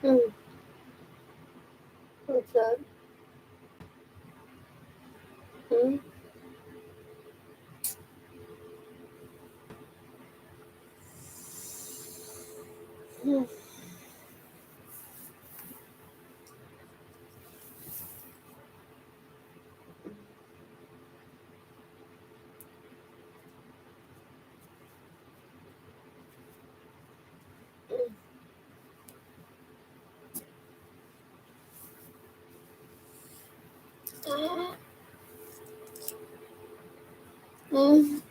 Mm, what's that? Mm, mm, mm,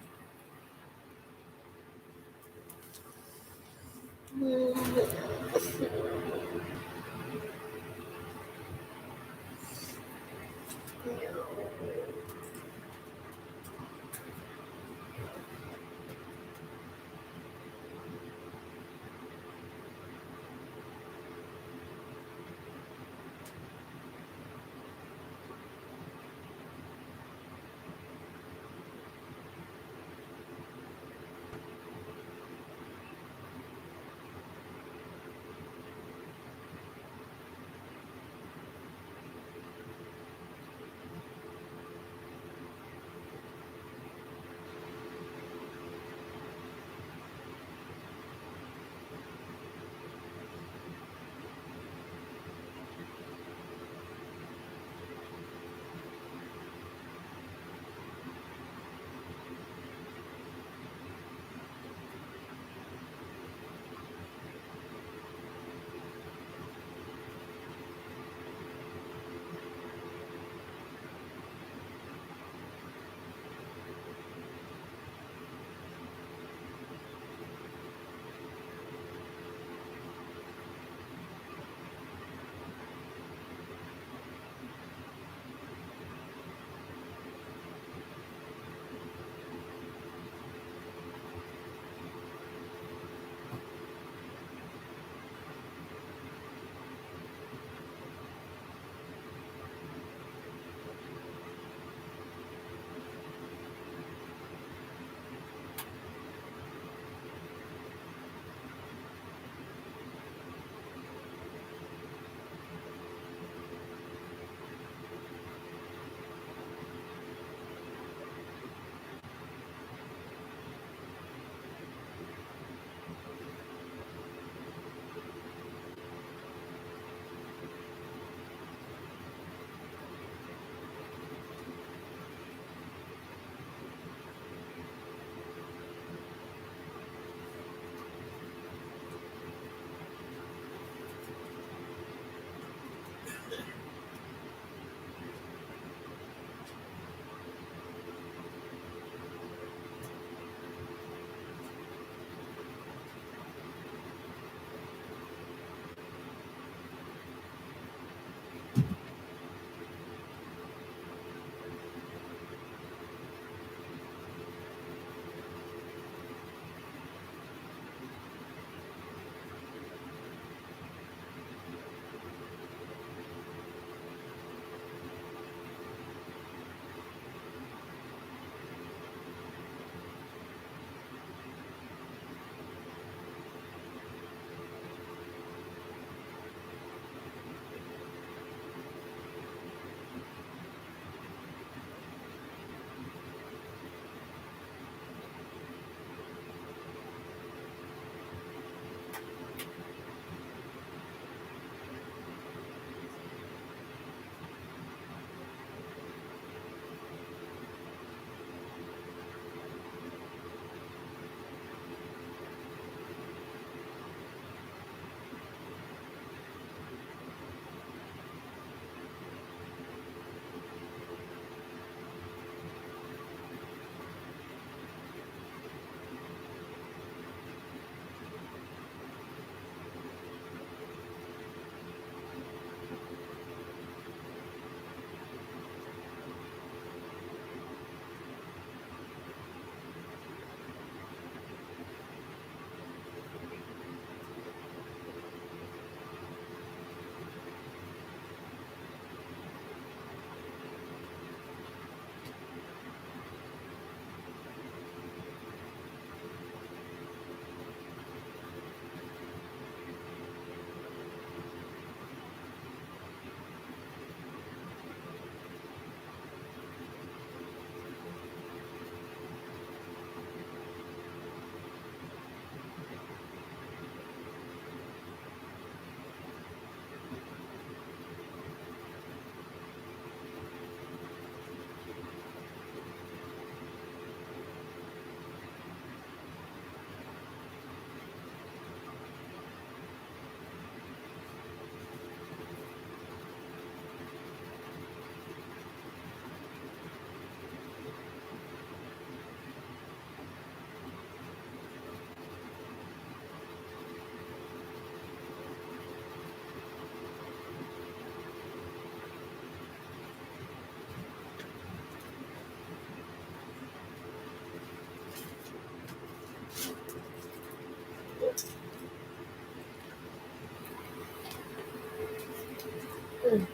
mm,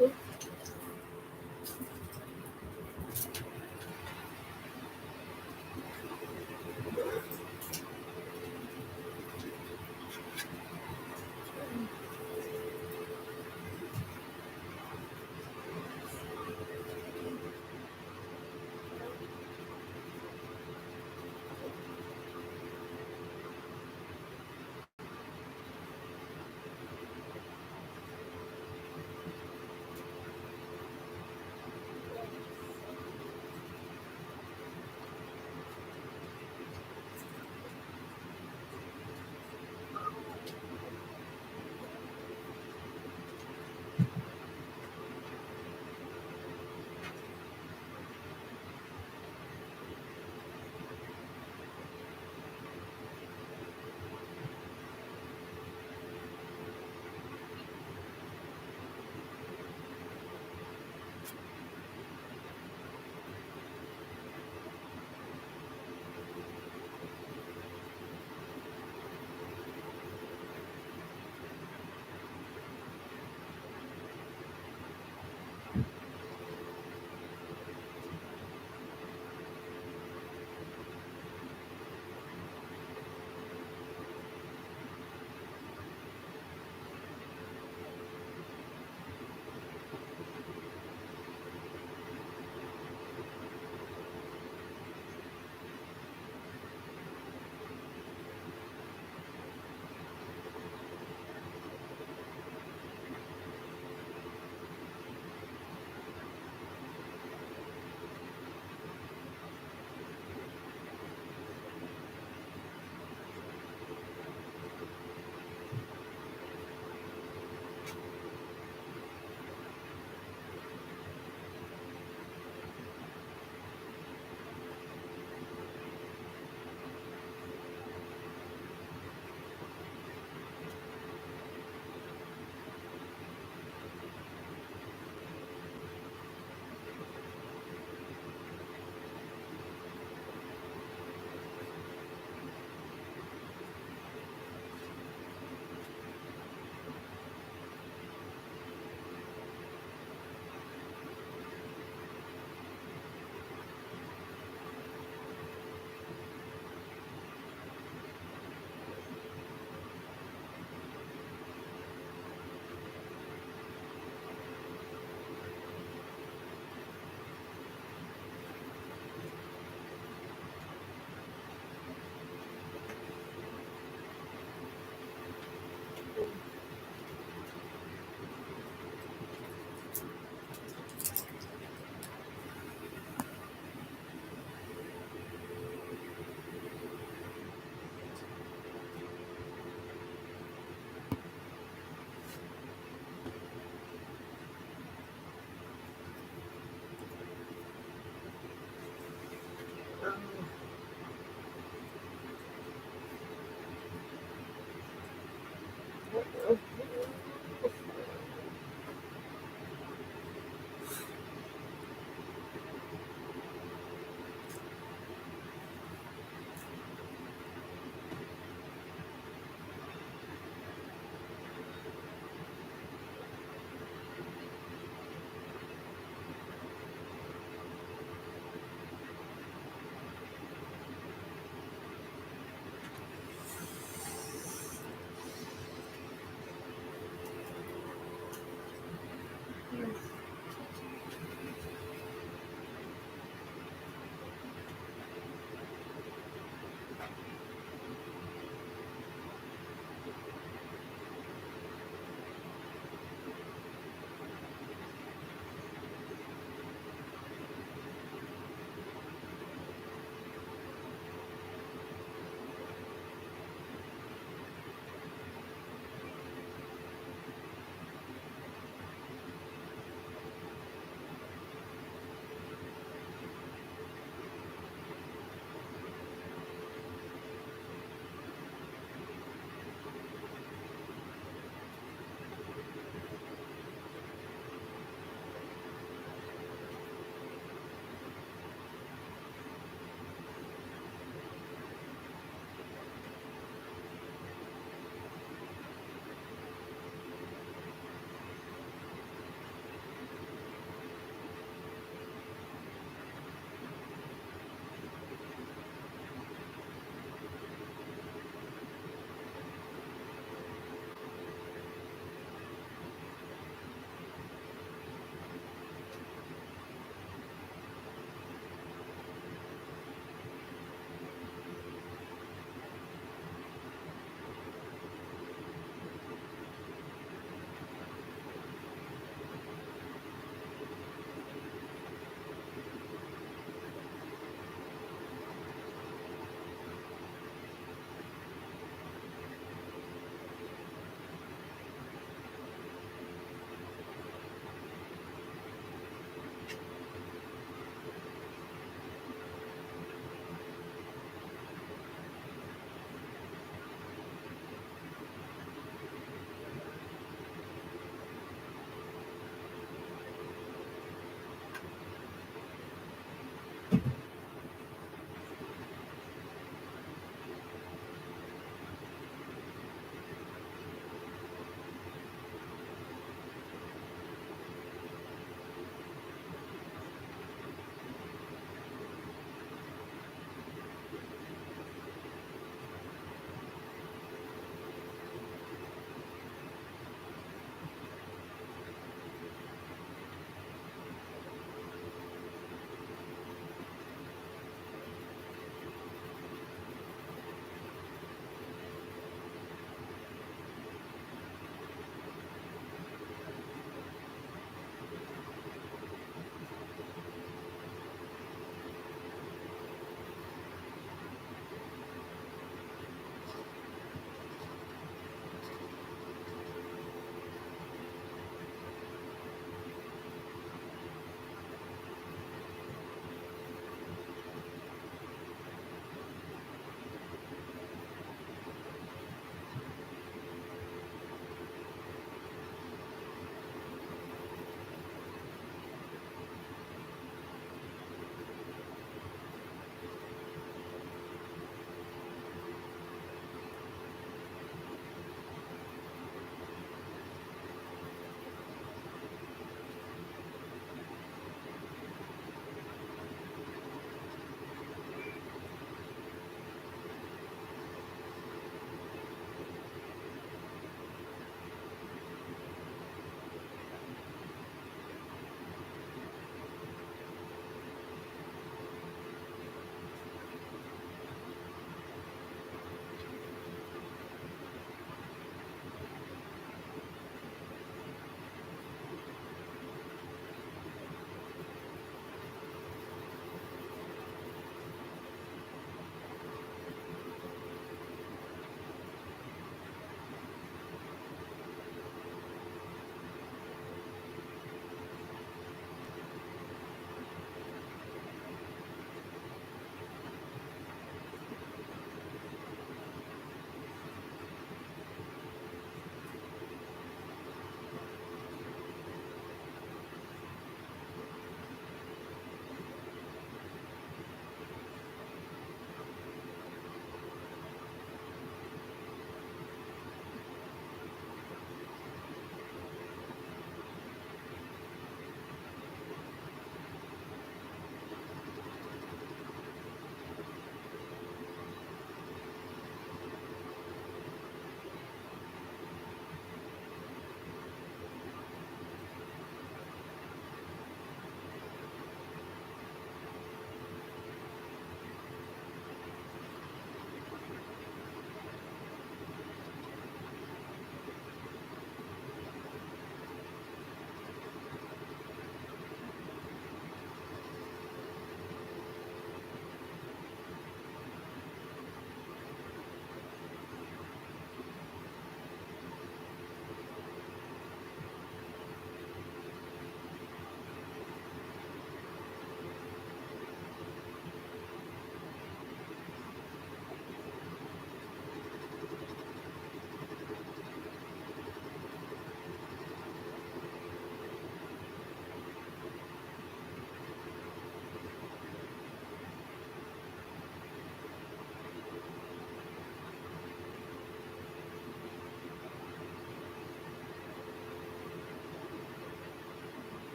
mm,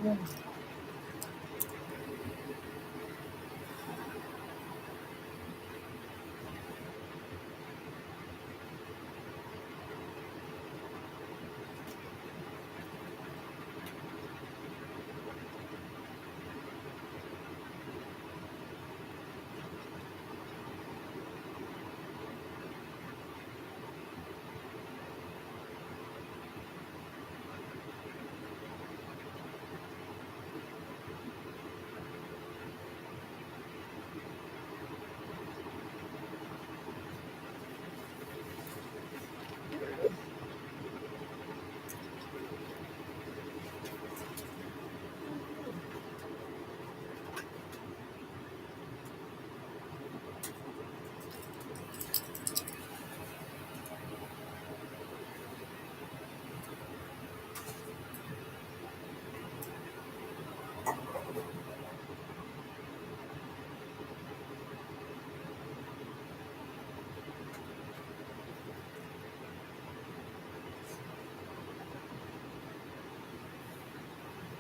Oh,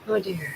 oh dear.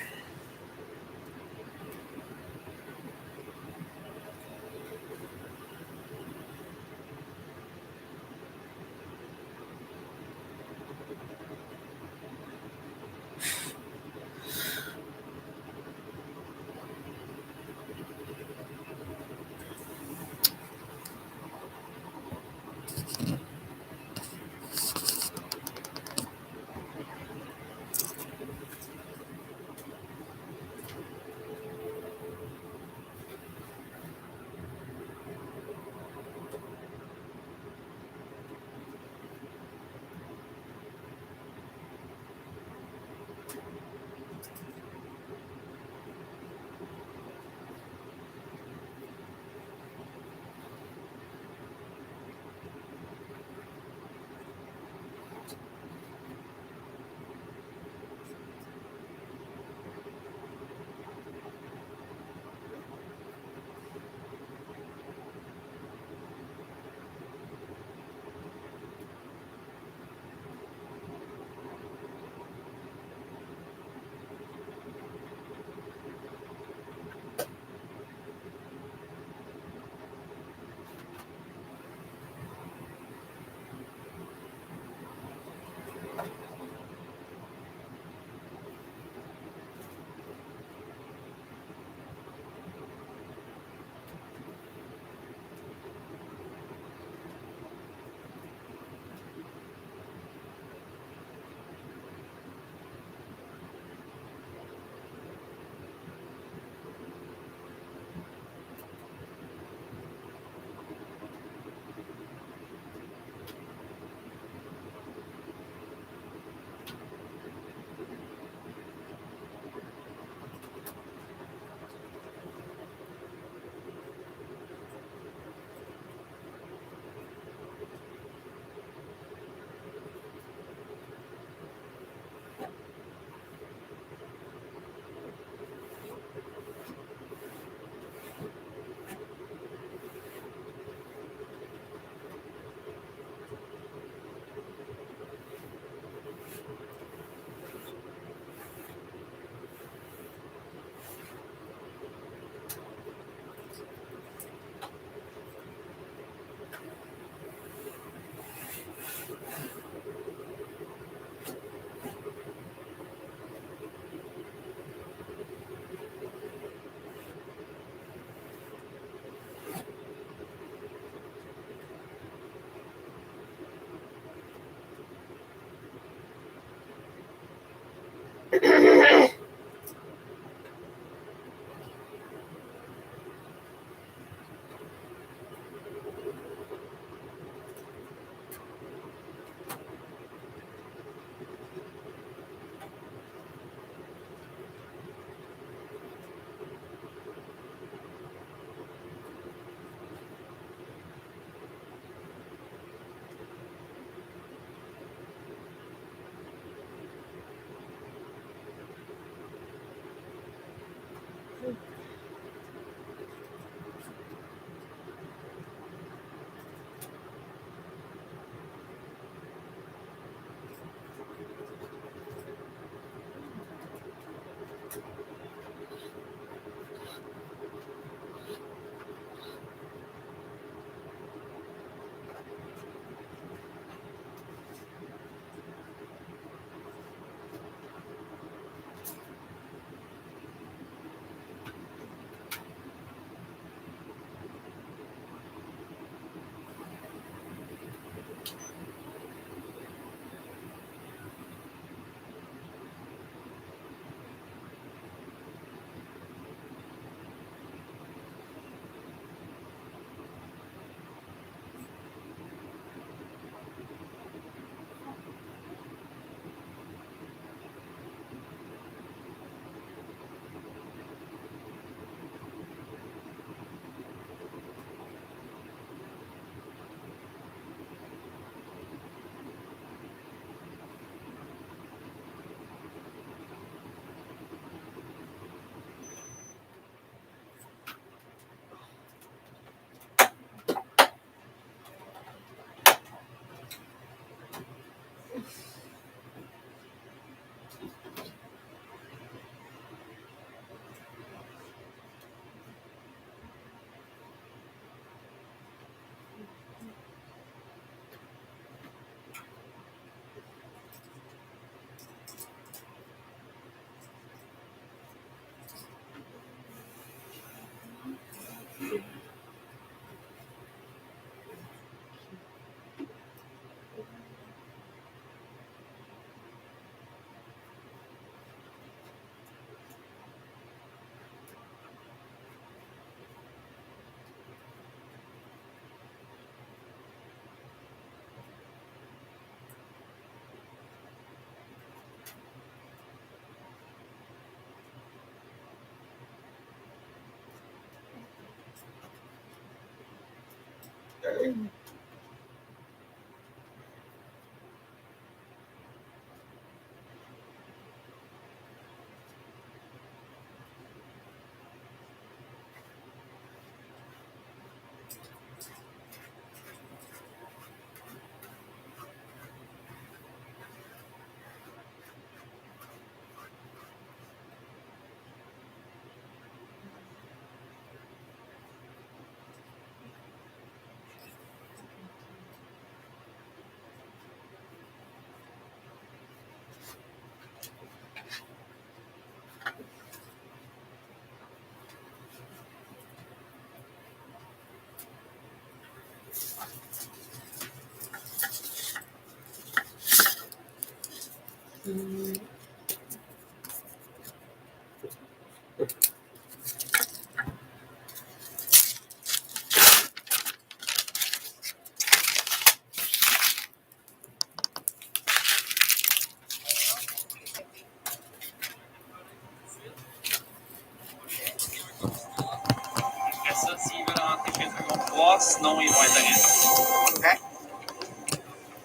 Après ça, s'ils veulent rentrer chez eux, ils vont pouvoir, sinon ils vont être arrêtés.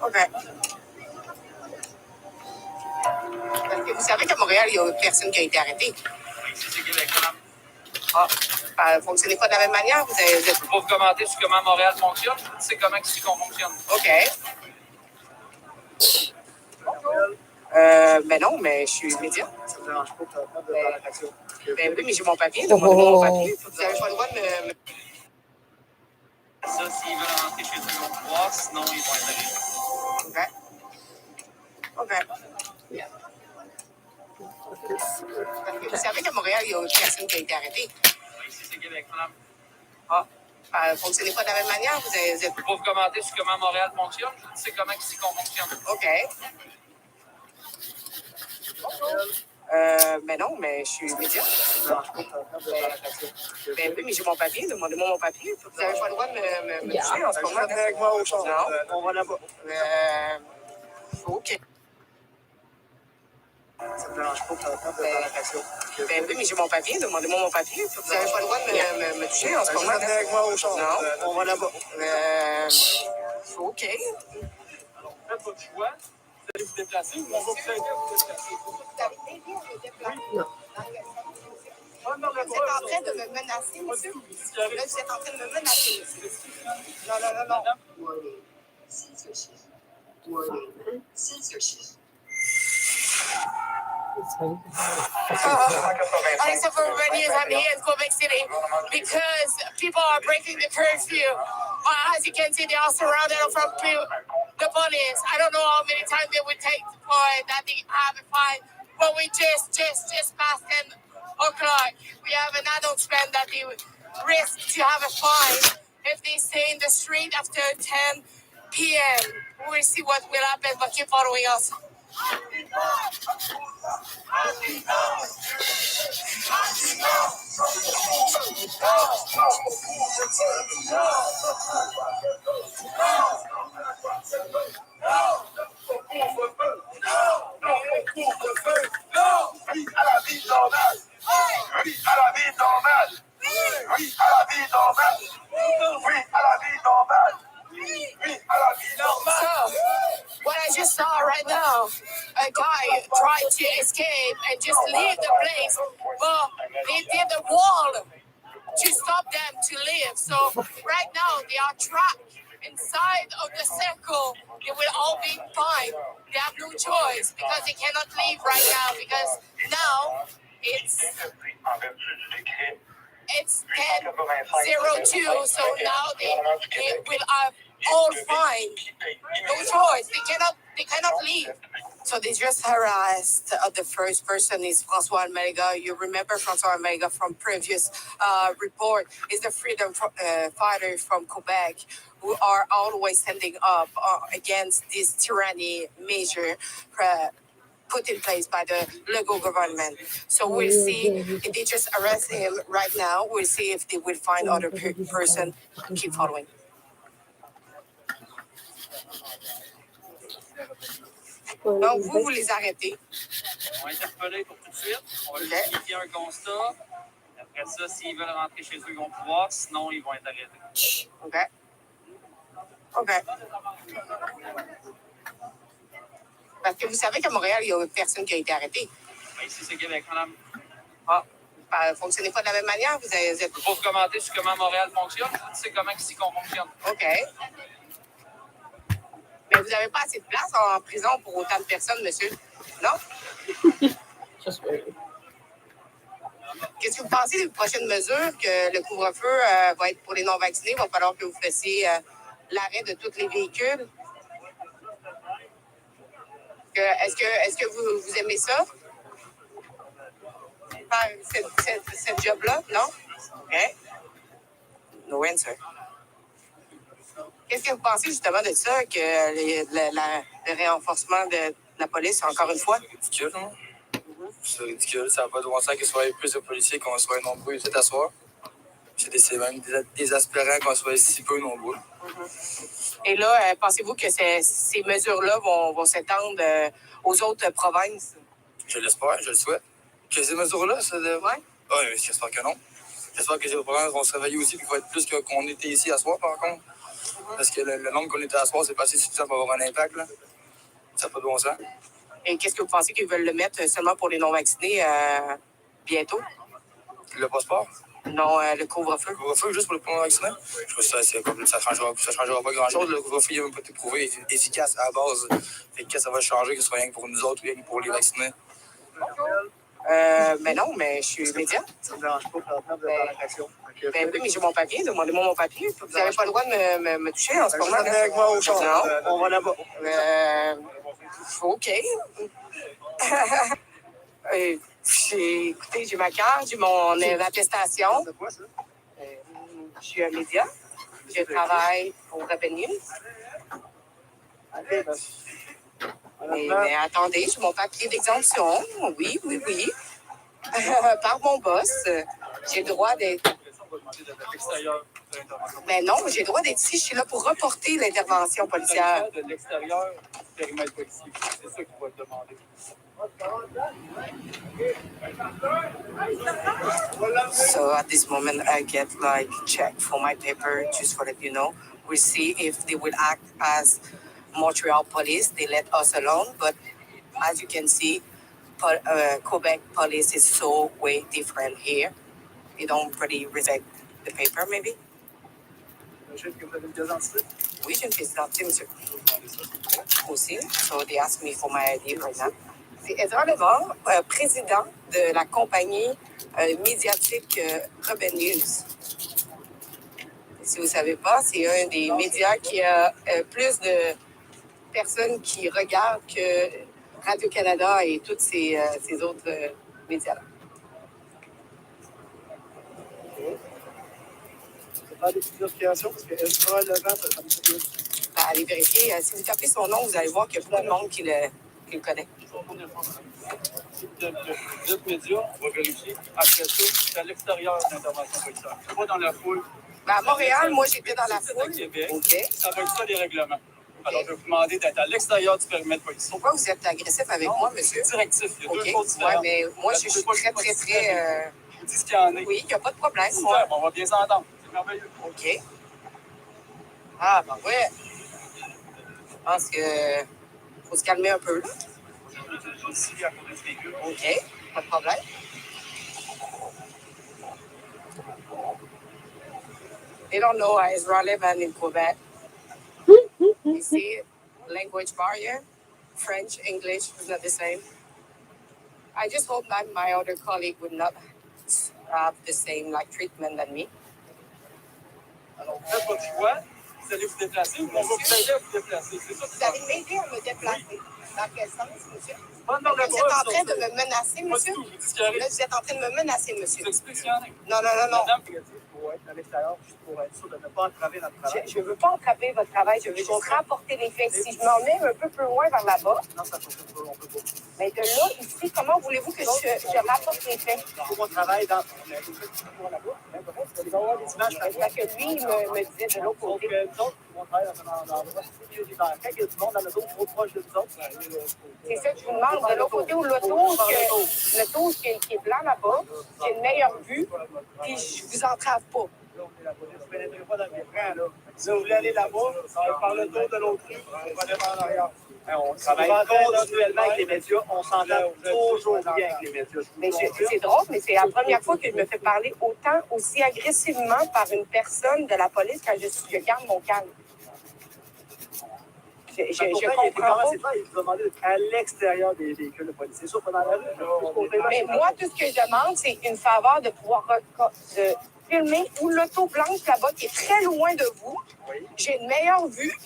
OK. Parce que vous savez qu'à Montréal, il y a personne qui a été arrêté. Ici, c'est Québec, madame. Ah, ça ne fonctionnait pas de la même manière? Je ne peux pas vous commenter sur comment Montréal fonctionne. Je vous dis c'est comment ici qu'on fonctionne. OK. Mais non, mais je suis média. Ça ne me dérange pas de faire de la radio. Ben oui, mais j'ai mon papier. Demandez-moi mon papier. Vous n'avez pas le droit de me... Ça, s'ils veulent rentrer chez eux, ils vont pouvoir, sinon ils vont être arrêtés. OK. Vous savez qu'à Montréal, il y a personne qui a été arrêté. Ici, c'est Québec, madame. Ah, ça ne fonctionnait pas de la même manière? Je ne peux pas vous commenter sur comment Montréal fonctionne. Je vous dis c'est comment ici qu'on fonctionne. OK. Mais non, mais je suis média. Ça ne me dérange pas de faire de la radio. Ben oui, mais j'ai mon papier. Demandez-moi mon papier. Vous n'avez pas le droit de me toucher en ce moment. Venez avec moi au champ. Non. On va là-bas. OK. Ça ne me dérange pas de faire de la radio. Ben oui, mais j'ai mon papier. Demandez-moi mon papier. Vous n'avez pas le droit de me toucher en ce moment. Venez avec moi au champ. Non. On va là-bas. OK. Alors, vous faites votre choix. Vous allez vous déplacer ou on va vous aider à vous déplacer? Vous avez aidé à me déplacer. Non. Vous êtes en train de me menacer, monsieur. Là, vous êtes en train de me menacer, monsieur. Non. Warning. Censorship. Warning. Censorship. All except for Rennie, I'm here in Quebec City because people are breaking the curfew. As you can see, they are surrounded from the police. I don't know how many times they would take for that they have a fine, but we just passed 10 o'clock. We have an adult man that they would risk to have a fine if they stay in the street after 10 p.m. We'll see what will happen, but keep following us. Oui à la vie normale. Oui à la vie normale. Oui à la vie normale. Oui à la vie normale. Oui à la vie normale. So, what I just saw right now, a guy tried to escape and just leave the place, but they did a wall to stop them to leave. So right now they are trapped inside of the circle. They will all be fine. They have no choice because they cannot leave right now because now it's 10:02. So now they will have all fine. No choice. They cannot leave. So they just harassed the first person is François Almeida. You remember François Almeida from previous report. Is the freedom fighter from Quebec who are always standing up against this tyranny measure put in place by the legal government. So we'll see if they just arrest him right now. We'll see if they will find other person. Keep following. Donc, vous les arrêtez. On va interpeller pour tout de suite. On va leur signifier un constat. Après ça, s'ils veulent rentrer chez eux, ils vont pouvoir. Sinon, ils vont être arrêtés. OK. OK. Parce que vous savez qu'à Montréal, il n'y a personne qui a été arrêté. Ici, c'est Québec, madame. Ah, vous ne fonctionnez pas de la même manière? Vous êtes... Je peux pas vous commenter sur comment Montréal fonctionne. Tu sais comment ici qu'on fonctionne. OK. Mais vous n'avez pas assez de place en prison pour autant de personnes, monsieur? Non? Qu'est-ce que vous pensez des prochaines mesures que le couvre-feu va être pour les non-vaccinés? Il va falloir que vous fassiez l'arrêt de tous les véhicules. Est-ce que vous aimez ça? Faire cette job-là? Non? OK. No answer. Qu'est-ce que vous pensez justement de ça, que le renforcement de la police, encore une fois? C'est ridicule, hein? C'est ridicule. Ça n'a pas de bon sens qu'il soit plus de policiers qu'on soit nombreux ici à soir. C'est même désespérant qu'on soit si peu nombreux. Et là, pensez-vous que ces mesures-là vont s'étendre aux autres provinces? Je l'espère, je le souhaite. Que ces mesures-là, ça devrait. Ouais. Ah, mais j'espère que non. J'espère que les autres provinces vont se réveiller aussi et qu'il va être plus qu'on était ici à soir, par contre. Parce que le nombre qu'on était à soir, c'est pas assez suffisant pour avoir un impact, là. Ça n'a pas de bon sens. Et qu'est-ce que vous pensez qu'ils veulent le mettre seulement pour les non-vaccinés bientôt? Le passeport? Non, le couvre-feu. Le couvre-feu, juste pour le non vacciné? Je trouve que ça changera pas grand-chose. Le couvre-feu, il n'a même pas été prouvé efficace à la base. Fait que ça va changer, que ce soit rien que pour nous autres ou rien que pour les vaccinés? Mais non, mais je suis médias. Ça ne me dérange pas présentement de faire la question. Ben oui, mais j'ai mon papier. Demandez-moi mon papier. Vous n'avez pas le droit de me toucher en ce moment. Venez avec moi au champ. Non. On va là-bas. OK. Écoutez, j'ai ma carte, j'ai mon attestation. C'est quoi ça? Je suis un média. Je travaille pour Revenue. OK, ben, Mais attendez, j'ai mon papier d'exemption. Oui. Par mon boss. J'ai le droit d'être... On va demander de l'extérieur de l'intervention. Mais non, j'ai le droit d'être ici. Je suis là pour reporter l'intervention policière. De l'extérieur du périmètre policier. C'est ça qu'il va te demander. So at this moment, I get like check for my paper just for that, we'll see if they will act as Montreal police. They let us alone, but as you can see, Quebec police is so way different here. They don't really respect the paper, maybe. j'imagine que vous avez une pièce d'identité. Oui, j'ai une pièce d'identité, monsieur. Aussi. So they ask me for my ID right now. C'est Ezra Levent, président de la compagnie médiatique Rebel News. Si vous ne savez pas, c'est un des médias qui a plus de personnes qui regardent que Radio-Canada et tous ces autres médias-là. C'est pas des petites vérifications parce que Ezra Levent, ça me fait bien. Allez vérifier. Si vous tapez son nom, vous allez voir qu'il y a beaucoup de monde qui le connaît. Si vous êtes média, on va vérifier. Après ça, c'est à l'extérieur de l'intervention policière. Pas dans la foule. Ben, à Montréal, moi, j'étais dans la Si c'est foule. à Québec, OK. ça va être ça les règlements. Alors, je vais vous demander d'être à l'extérieur du périmètre policier. Pourquoi vous êtes agressif avec moi, monsieur? C'est directif. Il y a deux OK. choses différentes. Ouais, mais moi, je suis très... Je vous dis ce qu'il y en a. Oui, il n'y a pas de problème. Super, Moi. on va bien s'entendre. C'est merveilleux. OK. Ah, ben ouais. Je pense que faut se calmer un peu, là. Ici, à côté du véhicule. OK. Pas de problème. They don't know Ezra Levent in Quebec. You see, language barrier, French, English is not the same. I just hope that my other colleague would not have the same treatment than me. Alors, vous faites votre choix. Vous allez vous déplacer ou on va vous aider à vous déplacer. C'est ça Vous qui allez m'aider à me déplacer. Dans quel sens, monsieur? Pas dans Vous le êtes en train de me menacer, Pas du monsieur? tout, je vous dis ce qui arrive. Là, vous êtes en train de me menacer, Je monsieur. vous explique ce qu'il y en a. Non. Madame, Pour être à l'extérieur, juste pour être sûr de ne pas entraver notre travail. Je ne veux pas entraver votre travail, je veux juste rapporter les faits. Si je m'en mets un peu plus loin vers là-bas, Non, ça ne fonctionne pas, on peut pas. mais de là, ici, comment voulez-vous que je rapporte les faits? Pour mon travail dans mais vous faites toujours là-bas, même pas, vous allez avoir des images par Parce que lui, il me disait de l'autre Donc, côté. nous autres, on travaille dans un endroit sécuritaire. Quand il y a du monde dans le dos trop proche de nous autres, C'est ça que je vous demande, de l'autre côté où le tour qui est blanc là-bas, j'ai une meilleure vue, puis je vous entrave pas. on est la police. Vous ne pénétrez pas dans le rang, là. Si vous voulez aller là-bas, par le tour de l'autre rue, on va aller en arrière. On travaille continuellement avec les médias. On s'entend toujours bien avec les médias. Mais c'est drôle, mais c'est la première fois que je me fais parler autant, aussi agressivement par une personne de la police quand je garde mon calme. Je comprends pas. Il vous a demandé d'être à l'extérieur des véhicules de police. C'est sûr, pendant la rue, mais moi, tout ce que je demande, c'est une faveur de pouvoir de filmer ou l'auto blanche là-bas qui est très loin de vous. Oui. J'ai une meilleure vue.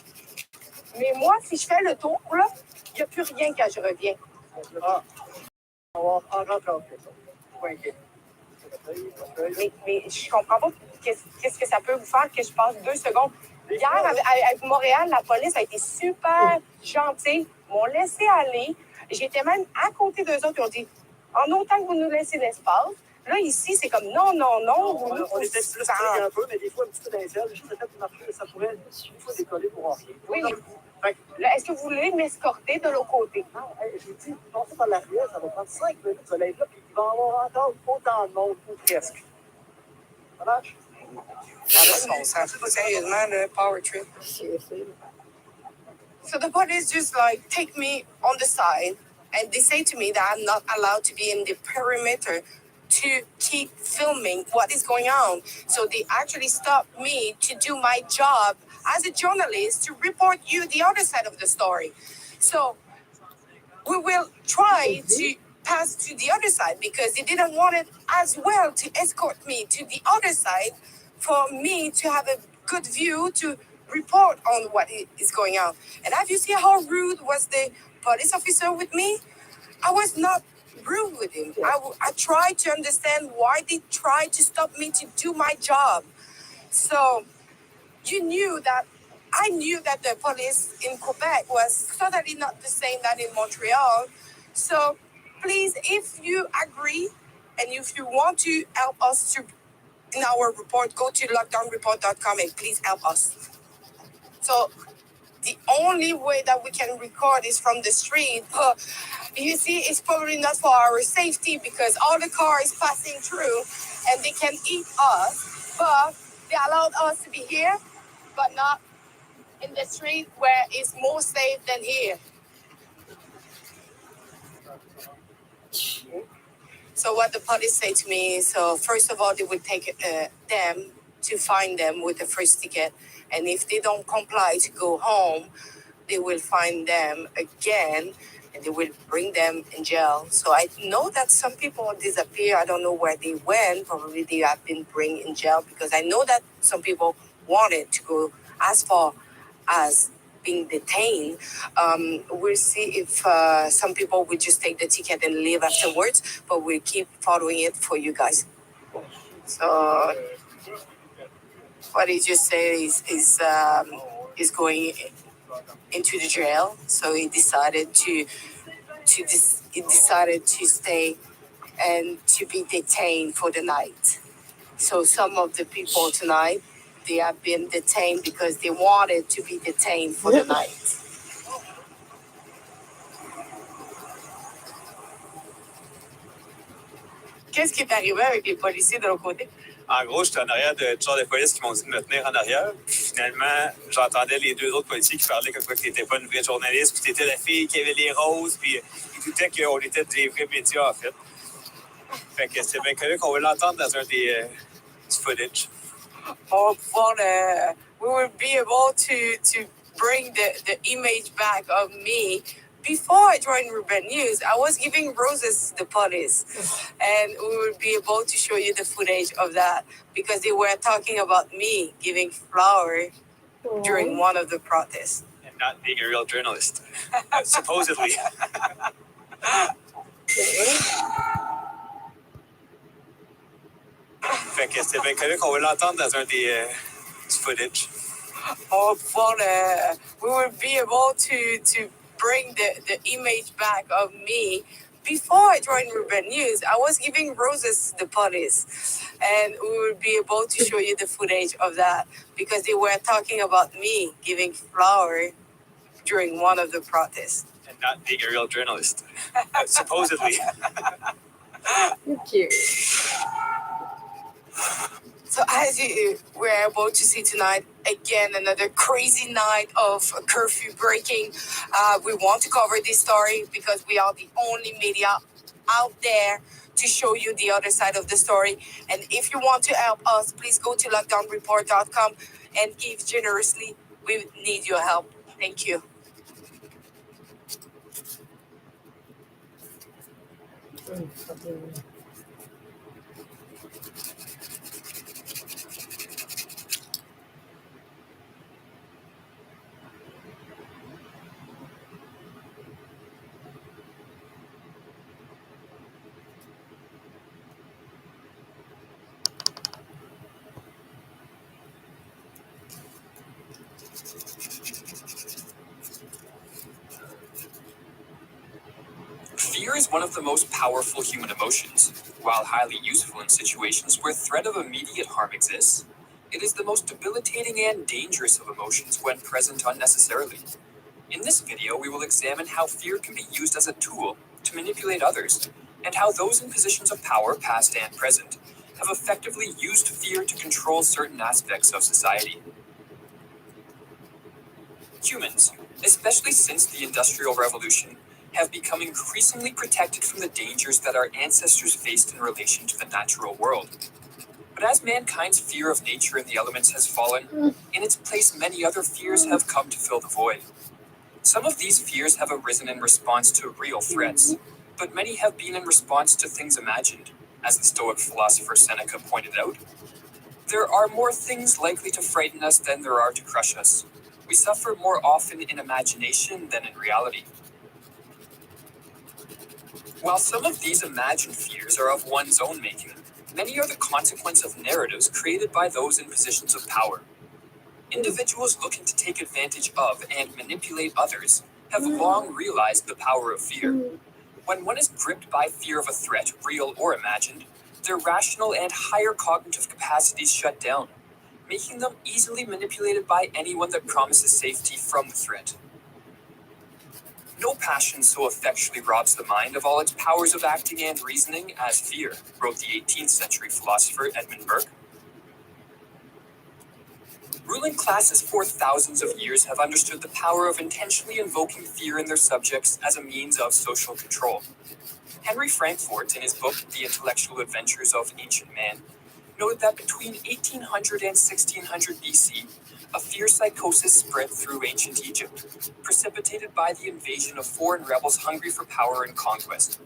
Mais moi, si je fais le tour, là, il n'y a plus rien quand je reviens. Ah. On va en rentrer en fait. Pas inquiet. Mais je comprends pas qu'est-ce que ça peut vous faire que je passe 2 secondes. Hier, avec Montréal, la police a été super gentille. Ils m'ont laissé aller. J'étais même à côté d'eux autres. Ils ont dit, en autant que vous nous laissez l'espace. Là, ici, c'est comme non. On était plus un peu, mais des fois, un petit peu d'indienne. Juste le fait de marcher, ça pourrait une fois décoller pour rien. Oui. Là, est-ce que vous voulez m'escorter de l'autre côté? Non, je vous dis, passer par la ruelle, ça va prendre 5 minutes. Vous allez être là, puis il va y avoir encore autant de monde, ou presque. Ça marche? Seriously, the power trip. So the police just like take me on the side and they say to me that I'm not allowed to be in the perimeter to keep filming what is going on. So they actually stop me to do my job as a journalist to report you the other side of the story. So we will try to pass to the other side because they didn't want it as well to escort me to the other side for me to have a good view to report on what is going on. And have you seen how rude was the police officer with me? I was not rude with him. I tried to understand why they tried to stop me to do my job. So I knew that the police in Quebec was totally not the same than in Montreal. So please, if you agree and if you want to help us to in our report, go to lockdownreport.com and please help us. So the only way that we can record is from the street. But you see, it's probably not for our safety because all the cars passing through and they can eat us. But they allowed us to be here, but not in the street where it's more safe than here. So what the police say to me is, so first of all, they will take them to find them with the first ticket. And if they don't comply to go home, they will find them again and they will bring them in jail. So I know that some people disappear. I don't know where they went. Probably they have been bring in jail because I know that some people wanted to go as far as being detained. We'll see if some people will just take the ticket and leave afterwards, but we'll keep following it for you guys. So what he just said is going into the jail. So he decided to stay and to be detained for the night. So some of the people tonight, they have been detained because they wanted to be detained for the night. Qu'est-ce qui est arrivé avec les policiers de l'autre côté? En gros, j'étais en arrière de genre de police qui m'ont dit de me tenir en arrière. Puis finalement, j'entendais les 2 autres policiers qui parlaient comme quoi tu n'étais pas une vraie journaliste, puis tu étais la fille qui avait les roses, puis ils doutaient qu'on était des vrais médias, en fait. Fait que c'est bien connu qu'on va l'entendre dans un des du footage. We will be able to bring the image back of me. Before I joined Urban News, I was giving roses to the police, and we will be able to show you the footage of that because they were talking about me giving flowers during one of the protests. And not being a real journalist, supposedly. Fait que c'est bien connu qu'on va l'entendre dans un des du footage. We will be able to bring the image back of me. Before I joined Urban News, I was giving roses to the police, and we will be able to show you the footage of that because they were talking about me giving flowers during one of the protests. And not being a real journalist, supposedly. You're cute. So So as we're able to see tonight, again, another crazy night of curfew breaking. We want to cover this story because we are the only media out there to show you the other side of the story. And if you want to help us, please go to lockdownreport.com and give generously. We need your help. Thank you. Fear is one of the most powerful human emotions. While highly useful in situations where threat of immediate harm exists, it is the most debilitating and dangerous of emotions when present unnecessarily. In this video, we will examine how fear can be used as a tool to manipulate others, and how those in positions of power, past and present, have effectively used fear to control certain aspects of society. Humans, especially since the Industrial Revolution, have become increasingly protected from the dangers that our ancestors faced in relation to the natural world. But as mankind's fear of nature and the elements has fallen, in its place many other fears have come to fill the void. Some of these fears have arisen in response to real threats, but many have been in response to things imagined, as the Stoic philosopher Seneca pointed out. There are more things likely to frighten us than there are to crush us. We suffer more often in imagination than in reality. While some of these imagined fears are of one's own making, many are the consequence of narratives created by those in positions of power. Individuals looking to take advantage of and manipulate others have long realized the power of fear. When one is gripped by fear of a threat, real or imagined, their rational and higher cognitive capacities shut down, making them easily manipulated by anyone that promises safety from the threat. No passion so effectually robs the mind of all its powers of acting and reasoning as fear, wrote the 18th century philosopher Edmund Burke. Ruling classes for thousands of years have understood the power of intentionally invoking fear in their subjects as a means of social control. Henry Frankfurt, in his book The Intellectual Adventures of Ancient Man, noted that between 1800 and 1600 BC, a fear psychosis spread through ancient Egypt, precipitated by the invasion of foreign rebels hungry for power and conquest.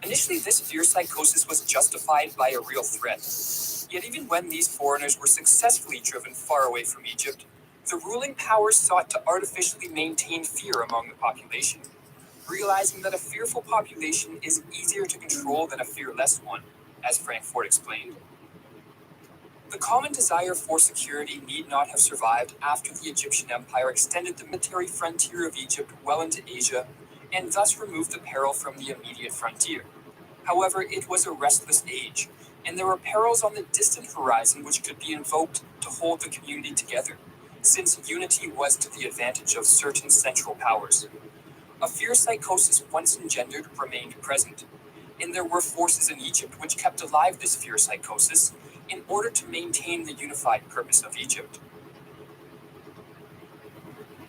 Initially, this fear psychosis was justified by a real threat. Yet even when these foreigners were successfully driven far away from Egypt, the ruling powers sought to artificially maintain fear among the population, realizing that a fearful population is easier to control than a fearless one, as Frankfurt explained. The common desire for security need not have survived after the Egyptian Empire extended the military frontier of Egypt well into Asia, and thus removed the peril from the immediate frontier. However, it was a restless age, and there were perils on the distant horizon which could be invoked to hold the community together, since unity was to the advantage of certain central powers. A fear psychosis once engendered remained present, and there were forces in Egypt which kept alive this fear psychosis in order to maintain the unified purpose of Egypt.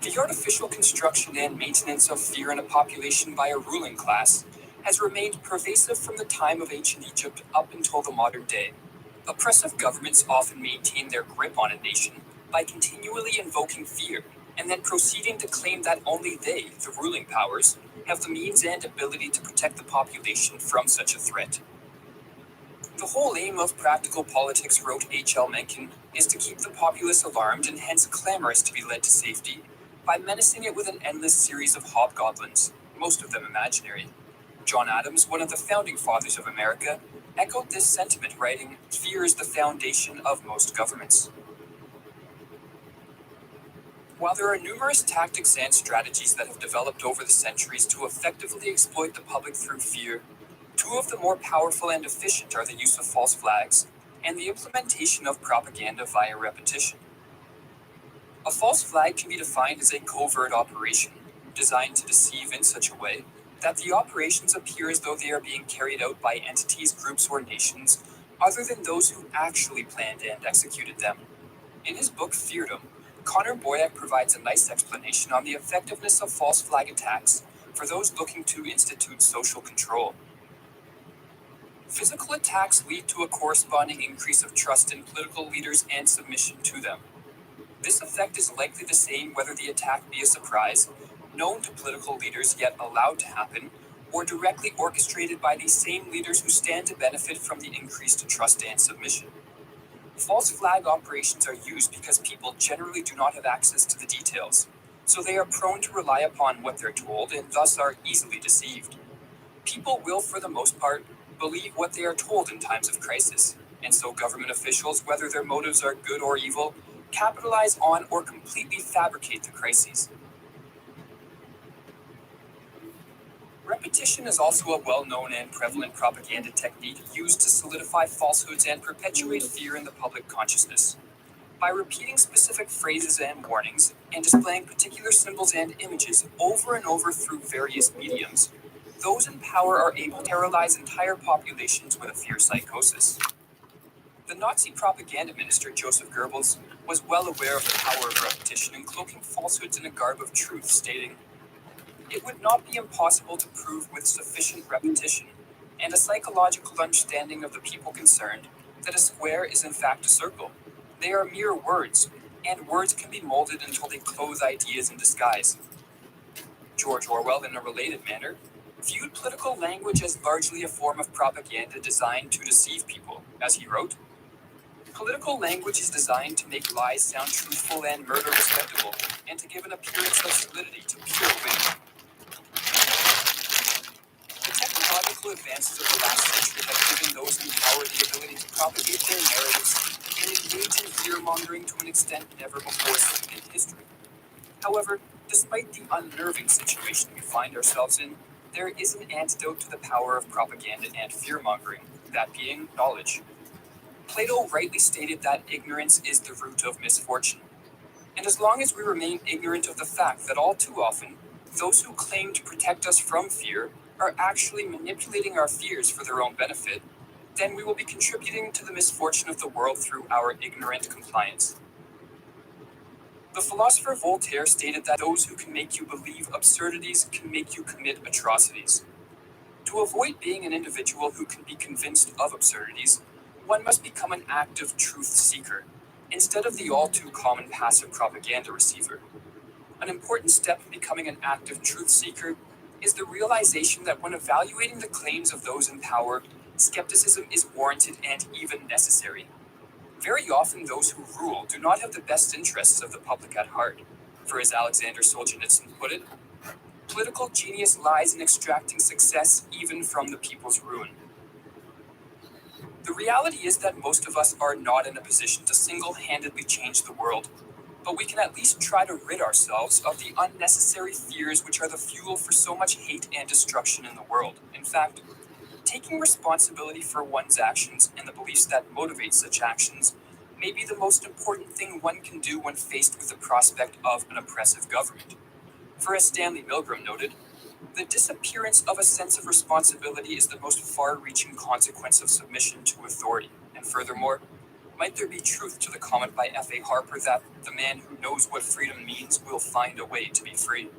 The artificial construction and maintenance of fear in a population by a ruling class has remained pervasive from the time of ancient Egypt up until the modern day. Oppressive governments often maintain their grip on a nation by continually invoking fear, and then proceeding to claim that only they, the ruling powers, have the means and ability to protect the population from such a threat. The whole aim of practical politics, wrote H.L. Mencken, is to keep the populace alarmed and hence clamorous to be led to safety by menacing it with an endless series of hobgoblins, most of them imaginary. John Adams, one of the founding fathers of America, echoed this sentiment, writing, "Fear is the foundation of most governments." While there are numerous tactics and strategies that have developed over the centuries to effectively exploit the public through fear, two of the more powerful and efficient are the use of false flags and the implementation of propaganda via repetition. A false flag can be defined as a covert operation designed to deceive in such a way that the operations appear as though they are being carried out by entities, groups, or nations other than those who actually planned and executed them. In his book Feardom, Connor Boyack provides a nice explanation on the effectiveness of false flag attacks for those looking to institute social control. Physical attacks lead to a corresponding increase of trust in political leaders and submission to them. This effect is likely the same whether the attack be a surprise, known to political leaders yet allowed to happen, or directly orchestrated by these same leaders who stand to benefit from the increased trust and submission. False flag operations are used because people generally do not have access to the details, so they are prone to rely upon what they're told and thus are easily deceived. People will, for the most part, believe what they are told in times of crisis, and so government officials, whether their motives are good or evil, capitalize on or completely fabricate the crises. Repetition is also a well-known and prevalent propaganda technique used to solidify falsehoods and perpetuate fear in the public consciousness. By repeating specific phrases and warnings, and displaying particular symbols and images over and over through various mediums, those in power are able to paralyze entire populations with a fear psychosis. The Nazi propaganda minister Joseph Goebbels was well aware of the power of repetition in cloaking falsehoods in a garb of truth, stating, "It would not be impossible to prove with sufficient repetition and a psychological understanding of the people concerned that a square is in fact a circle. They are mere words, and words can be molded until they clothe ideas in disguise." George Orwell, in a related manner, viewed political language as largely a form of propaganda designed to deceive people, as he wrote, "Political language is designed to make lies sound truthful and murder respectable, and to give an appearance of solidity to pure wit." The technological advances of the last century have given those in power the ability to propagate their narratives and engage in fear-mongering to an extent never before seen in history. However, despite the unnerving situation we find ourselves in, there is an antidote to the power of propaganda and fear-mongering, that being knowledge. Plato rightly stated that ignorance is the root of misfortune. And as long as we remain ignorant of the fact that all too often, those who claim to protect us from fear are actually manipulating our fears for their own benefit, then we will be contributing to the misfortune of the world through our ignorant compliance. The philosopher Voltaire stated that those who can make you believe absurdities can make you commit atrocities. To avoid being an individual who can be convinced of absurdities, one must become an active truth seeker, instead of the all-too common passive propaganda receiver. An important step in becoming an active truth seeker is the realization that when evaluating the claims of those in power, skepticism is warranted and even necessary. Very often those who rule do not have the best interests of the public at heart. For as Alexander Solzhenitsyn put it, political genius lies in extracting success even from the people's ruin. The reality is that most of us are not in a position to single-handedly change the world, but we can at least try to rid ourselves of the unnecessary fears which are the fuel for so much hate and destruction in the world. In fact, taking responsibility for one's actions and the beliefs that motivate such actions may be the most important thing one can do when faced with the prospect of an oppressive government. For as Stanley Milgram noted, the disappearance of a sense of responsibility is the most far-reaching consequence of submission to authority. And furthermore, might there be truth to the comment by F.A. Harper that the man who knows what freedom means will find a way to be free?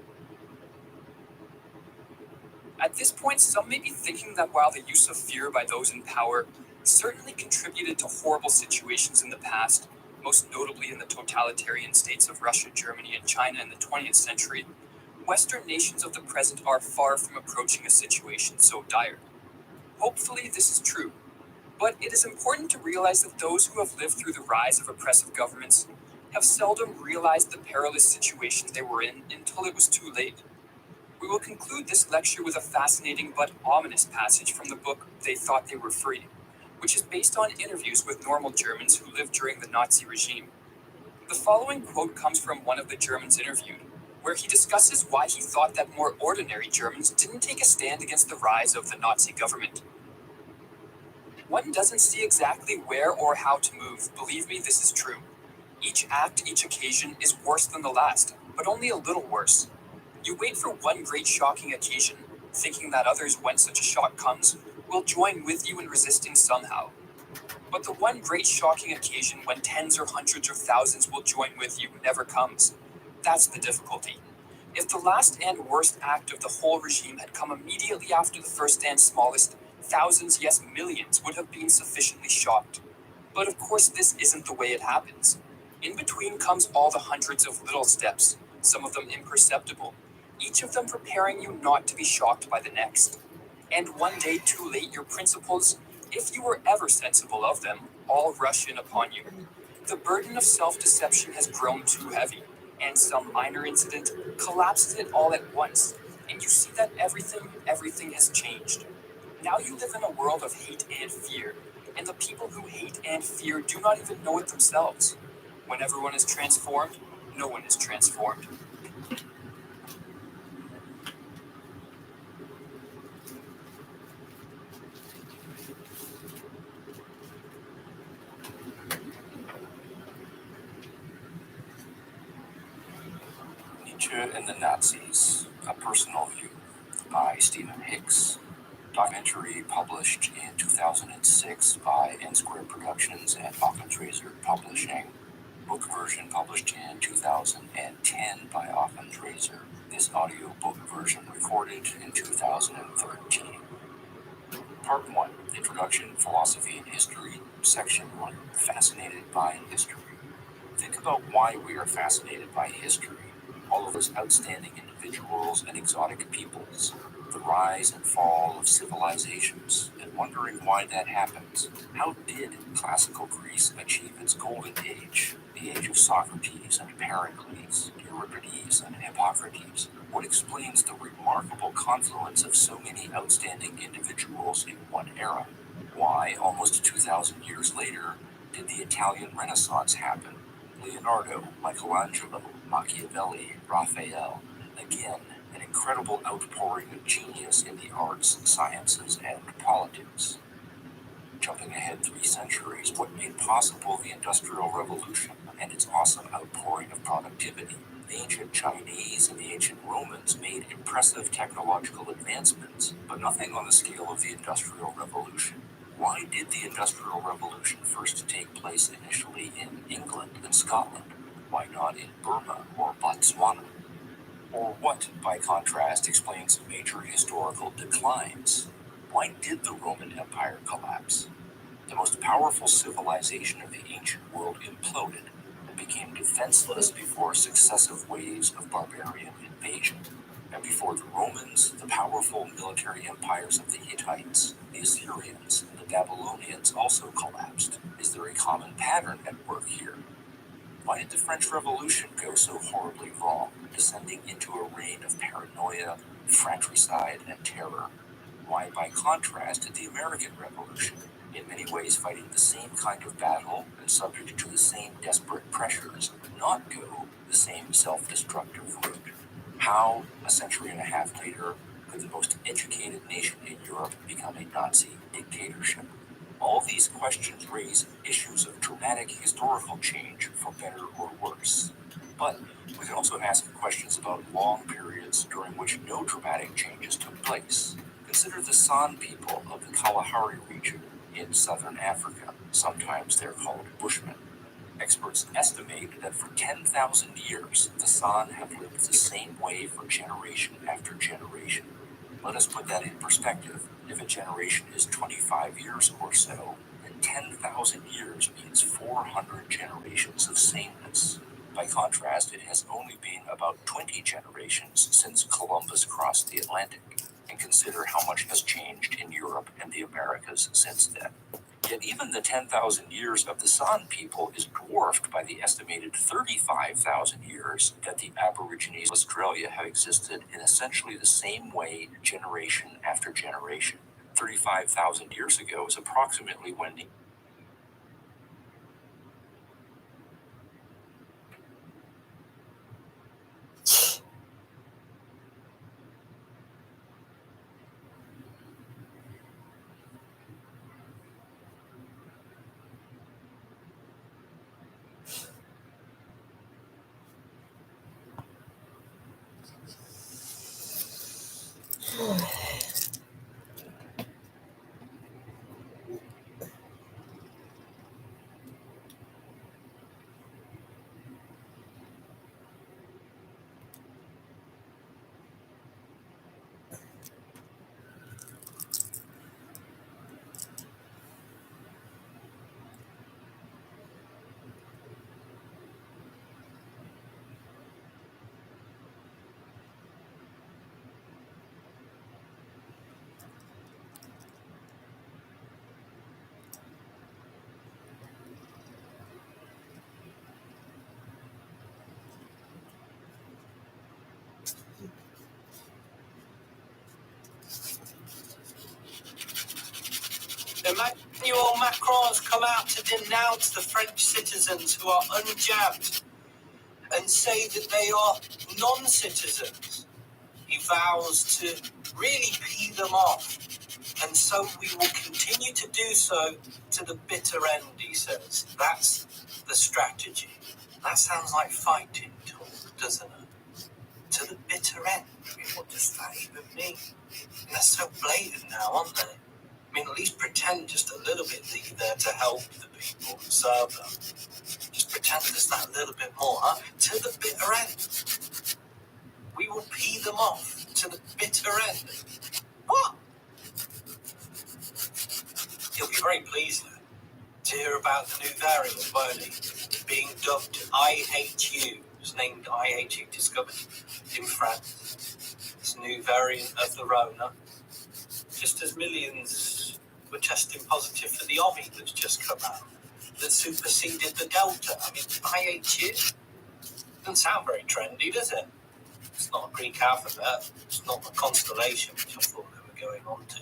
At this point, some may be thinking that while the use of fear by those in power certainly contributed to horrible situations in the past, most notably in the totalitarian states of Russia, Germany, and China in the 20th century, Western nations of the present are far from approaching a situation so dire. Hopefully this is true, but it is important to realize that those who have lived through the rise of oppressive governments have seldom realized the perilous situation they were in until it was too late. We will conclude this lecture with a fascinating but ominous passage from the book They Thought They Were Free, which is based on interviews with normal Germans who lived during the Nazi regime. The following quote comes from one of the Germans interviewed, where he discusses why he thought that more ordinary Germans didn't take a stand against the rise of the Nazi government. "One doesn't see exactly where or how to move, believe me, this is true. Each act, each occasion is worse than the last, but only a little worse. You wait for one great shocking occasion, thinking that others, when such a shock comes, will join with you in resisting somehow. But the one great shocking occasion when tens or hundreds or thousands will join with you never comes. That's the difficulty. If the last and worst act of the whole regime had come immediately after the first and smallest, thousands, yes millions, would have been sufficiently shocked. But of course this isn't the way it happens. In between comes all the hundreds of little steps, some of them imperceptible, each of them preparing you not to be shocked by the next. And one day too late your principles, if you were ever sensible of them, all rush in upon you. The burden of self-deception has grown too heavy, and some minor incident collapses it all at once, and you see that everything has changed. Now you live in a world of hate and fear, and the people who hate and fear do not even know it themselves. When everyone is transformed, no one is transformed. Nietzsche and the Nazis, A Personal View by Stephen Hicks. Documentary published in 2006 by N Square Productions and Occam's Razor Publishing. Book version published in 2010 by Occam's Razor. This audio book version recorded in 2013. Part 1, Introduction, Philosophy and History. Section 1, Fascinated by History. Think about why we are fascinated by history. All of those outstanding individuals and exotic peoples, the rise and fall of civilizations, and wondering why that happens. How did classical Greece achieve its golden age, the age of Socrates and Pericles, Euripides and Hippocrates? What explains the remarkable confluence of so many outstanding individuals in one era? Why, almost 2,000 years later, did the Italian Renaissance happen? Leonardo, Michelangelo, Machiavelli, Raphael. Again, an incredible outpouring of genius in the arts, sciences, and politics. Jumping ahead 3 centuries, what made possible the Industrial Revolution and its awesome outpouring of productivity? The ancient Chinese and the ancient Romans made impressive technological advancements, but nothing on the scale of the Industrial Revolution. Why did the Industrial Revolution first take place initially in England and Scotland? Why not in Burma or Botswana? Or what, by contrast, explains major historical declines? Why did the Roman Empire collapse? The most powerful civilization of the ancient world imploded and became defenseless before successive waves of barbarian invasion. And before the Romans, the powerful military empires of the Hittites, the Assyrians, and the Babylonians also collapsed. Is there a common pattern at work here? Why did the French Revolution go so horribly wrong, descending into a reign of paranoia, fratricide, and terror? Why, by contrast, did the American Revolution, in many ways fighting the same kind of battle and subject to the same desperate pressures, not go the same self-destructive route? How, a century and a half later, could the most educated nation in Europe become a Nazi dictatorship? All these questions raise issues of dramatic historical change, for better or worse. But we can also ask questions about long periods during which no dramatic changes took place. Consider the San people of the Kalahari region in southern Africa. Sometimes they're called Bushmen. Experts estimate that for 10,000 years, the San have lived the same way for generation after generation. Let us put that in perspective. If a generation is 25 years or so, then 10,000 years means 400 generations of sameness. By contrast, it has only been about 20 generations since Columbus crossed the Atlantic. And consider how much has changed in Europe and the Americas since then. Yet even the 10,000 years of the San people is dwarfed by the estimated 35,000 years that the Aborigines of Australia have existed in essentially the same way generation after generation. 35,000 years ago is approximately when the Emmanuel Macron's come out to denounce the French citizens who are unjabbed and say that they are non-citizens. He vows to really pee them off. And so we will continue to do so to the bitter end, he says. That's the strategy. That sounds like fighting talk, doesn't it? To the bitter end. I mean, what does that even mean? And they're so blatant now, aren't they? I mean, at least pretend just a little bit that you're there to help the people and serve them. Just pretend just that little bit more, huh? To the bitter end. We will pee them off to the bitter end. What? He'll be very pleased to hear about the new variant, won't he? Being dubbed IHU. It's named IHU, discovered in France. This new variant of the Rona. Just as millions were testing positive for the Omni that's just come out, that superseded the Delta. I mean, IHU doesn't sound very trendy, does it? It's not a Greek alphabet. It's not a constellation, which I thought they were going on to.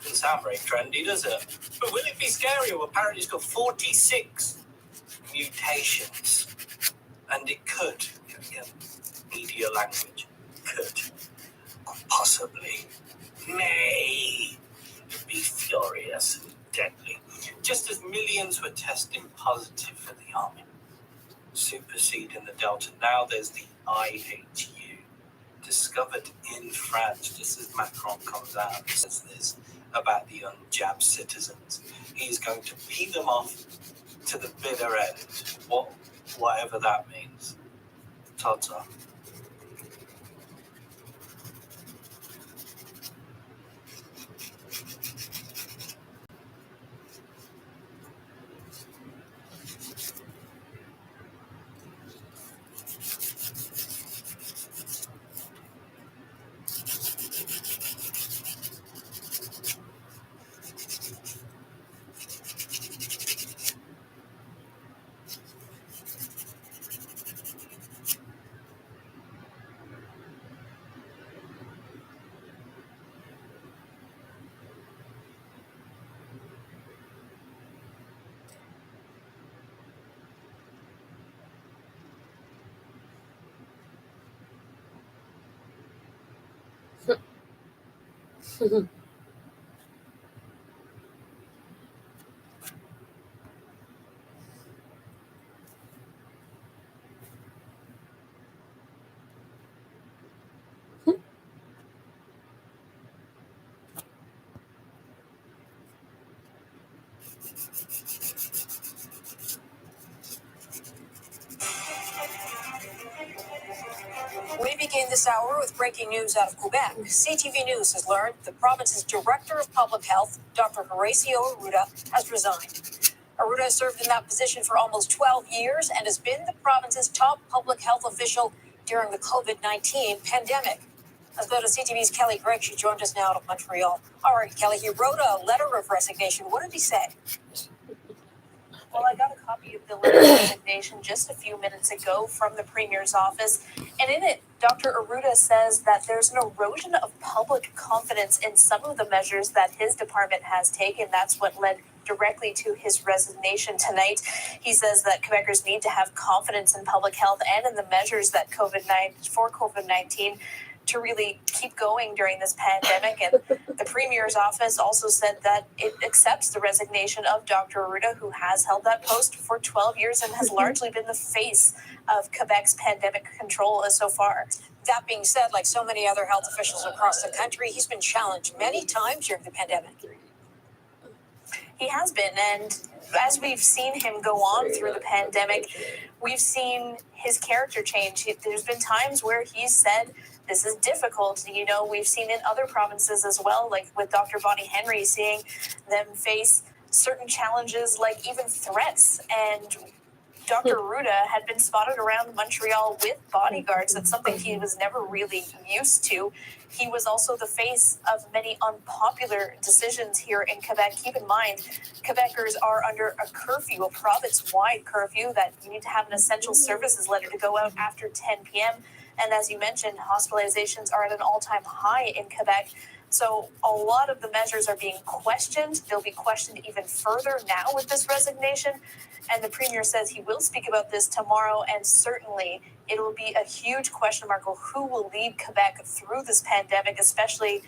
Doesn't sound very trendy, does it? But will it be scary? Well, apparently it's got 46 mutations. And it could, again, media language, could, possibly, may be furious and deadly. Just as millions were testing positive for the army, superseding the Delta. Now there's the IHU, discovered in France, just as Macron comes out and says this about the unjabbed citizens. He's going to pee them off to the bitter end, whatever that means. Ta-ta. We begin this hour with breaking news out of Quebec. CTV News has learned the province's Director of Public Health, Dr. Horacio Arruda, has resigned. Arruda has served in that position for almost 12 years and has been the province's top public health official during the COVID-19 pandemic. Let's go to CTV's Kelly Gregg. She joined us now out of Montreal. All right, Kelly, he wrote a letter of resignation. What did he say? Well, I got a copy of the letter of resignation just a few minutes ago from the Premier's office, and in it, Dr. Arruda says that there's an erosion of public confidence in some of the measures that his department has taken. That's what led directly to his resignation tonight. He says that Quebecers need to have confidence in public health and in the measures that COVID-19 to really keep going during this pandemic. And the Premier's office also said that it accepts the resignation of Dr. Arruda, who has held that post for 12 years and has largely been the face of Quebec's pandemic control so far. That being said, like so many other health officials across the country, he's been challenged many times during the pandemic. He has been, and as we've seen him go on through the pandemic, we've seen his character change. There's been times where he's said, this is difficult. You know, we've seen in other provinces as well, like with Dr. Bonnie Henry, seeing them face certain challenges, like even threats. And Dr. Arruda had been spotted around Montreal with bodyguards. That's something he was never really used to. He was also the face of many unpopular decisions here in Quebec. Keep in mind, Quebecers are under a curfew, a province-wide curfew, that you need to have an essential services letter to go out after 10 p.m. And as you mentioned, hospitalizations are at an all-time high in Quebec. So a lot of the measures are being questioned. They'll be questioned even further now with this resignation. And the Premier says he will speak about this tomorrow, and certainly it'll be a huge question mark of who will lead Quebec through this pandemic, especially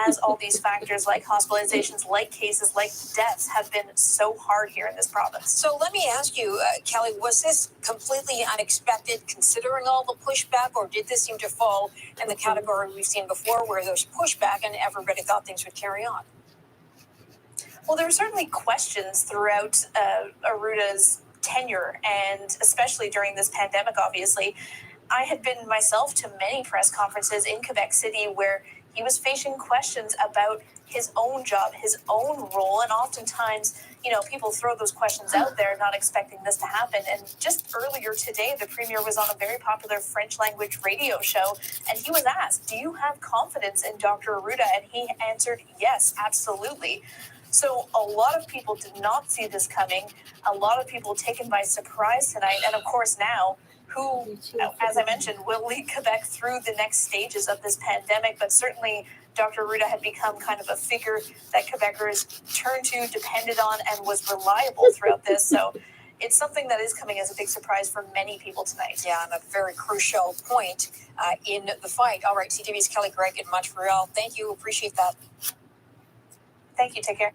as all these factors like hospitalizations, like cases, like deaths have been so hard here in this province. So let me ask you, Kelly, was this completely unexpected considering all the pushback, or did this seem to fall in the category we've seen before where there's pushback and everybody thought things would carry on? Well, there were certainly questions throughout Arruda's tenure, and especially during this pandemic, obviously. I had been myself to many press conferences in Quebec City where he was facing questions about his own job, his own role, and oftentimes, people throw those questions out there not expecting this to happen. And just earlier today, the Premier was on a very popular French language radio show, and he was asked, do you have confidence in Dr. Arruda? And he answered, yes, absolutely. So a lot of people did not see this coming. A lot of people taken by surprise tonight. And of course now, who, as I mentioned, will lead Quebec through the next stages of this pandemic. But certainly Dr. Arruda had become kind of a figure that Quebecers turned to, depended on, and was reliable throughout this. So it's something that is coming as a big surprise for many people tonight. Yeah, and a very crucial point in the fight. All right, CTV's Kelly Gregg in Montreal. Thank you. Appreciate that. Thank you. Take care.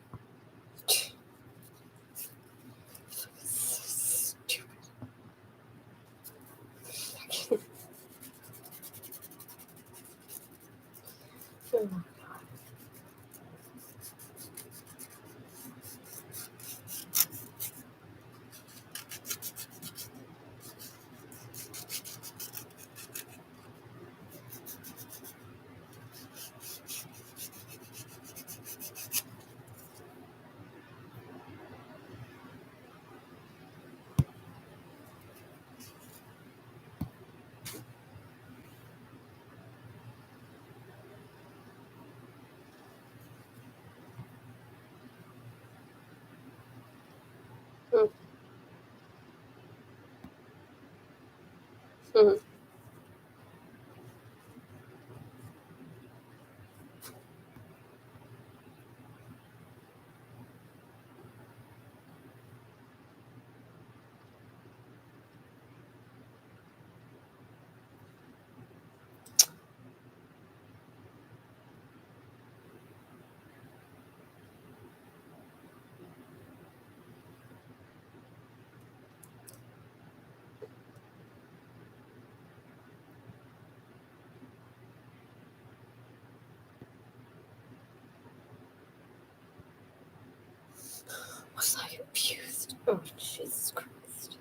Mhm. Was I abused? Oh, Jesus Christ.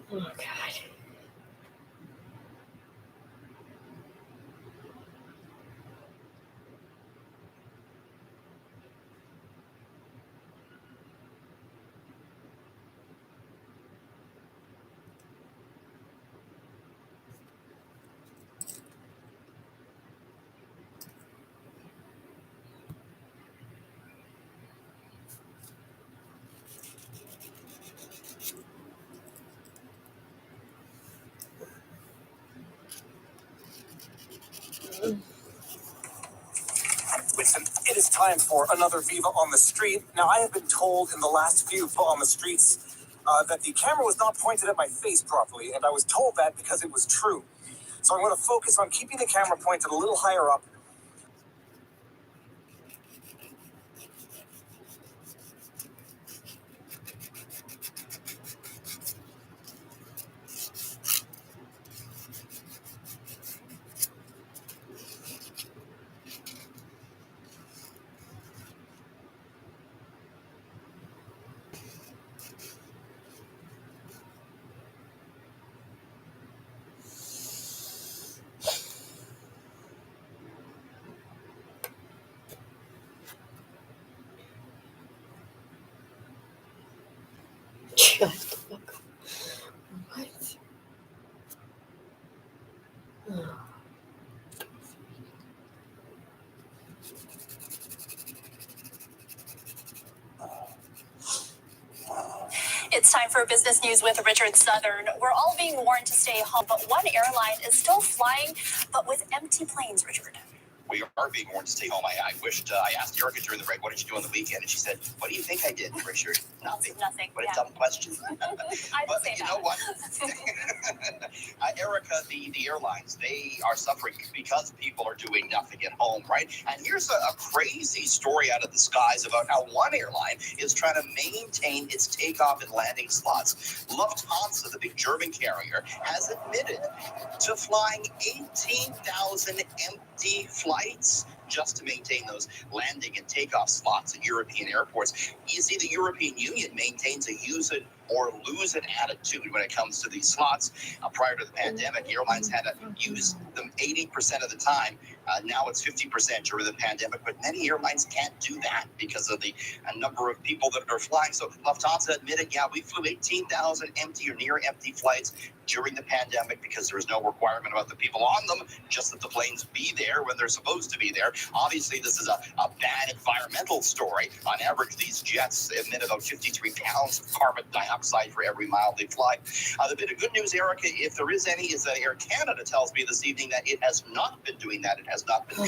Oh, God. Winston, it is time for another Viva on the Street. Now, I have been told in the last few on the streets that the camera was not pointed at my face properly, and I was told that because it was true. So I'm going to focus on keeping the camera pointed a little higher up. Shut the fuck up. What? Oh. It's time for business news with Richard Southern. We're all being warned to stay home, but one airline is still flying, but with empty planes, Richard. we are being warned to stay home. I asked Erica during the break, what did you do on the weekend? And she said, what do you think I did, Richard? Nothing. Nothing. What a dumb question. But you know what? Erica, the airlines, they are suffering because people are doing nothing at home, right? And here's a crazy story out of the skies about how one airline is trying to maintain its takeoff and landing slots. Lufthansa, the big German carrier, has admitted to flying 18,000 empty flights just to maintain those landing and takeoff slots at European airports. You see, the European Union maintains a use it or lose it attitude when it comes to these slots. Prior to the pandemic, airlines had to use them 80% of the time. Now it's 50% during the pandemic, but many airlines can't do that because of the number of people that are flying. So Lufthansa admitted, yeah, we flew 18,000 empty or near empty flights during the pandemic because there was no requirement about the people on them, just that the planes be there when they're supposed to be there. Obviously, this is a bad environmental story. On average, these jets emit about 53 pounds of carbon dioxide for every mile they fly. The bit of good news, Erica, if there is any, is that Air Canada tells me this evening that it has not been doing that. It has not been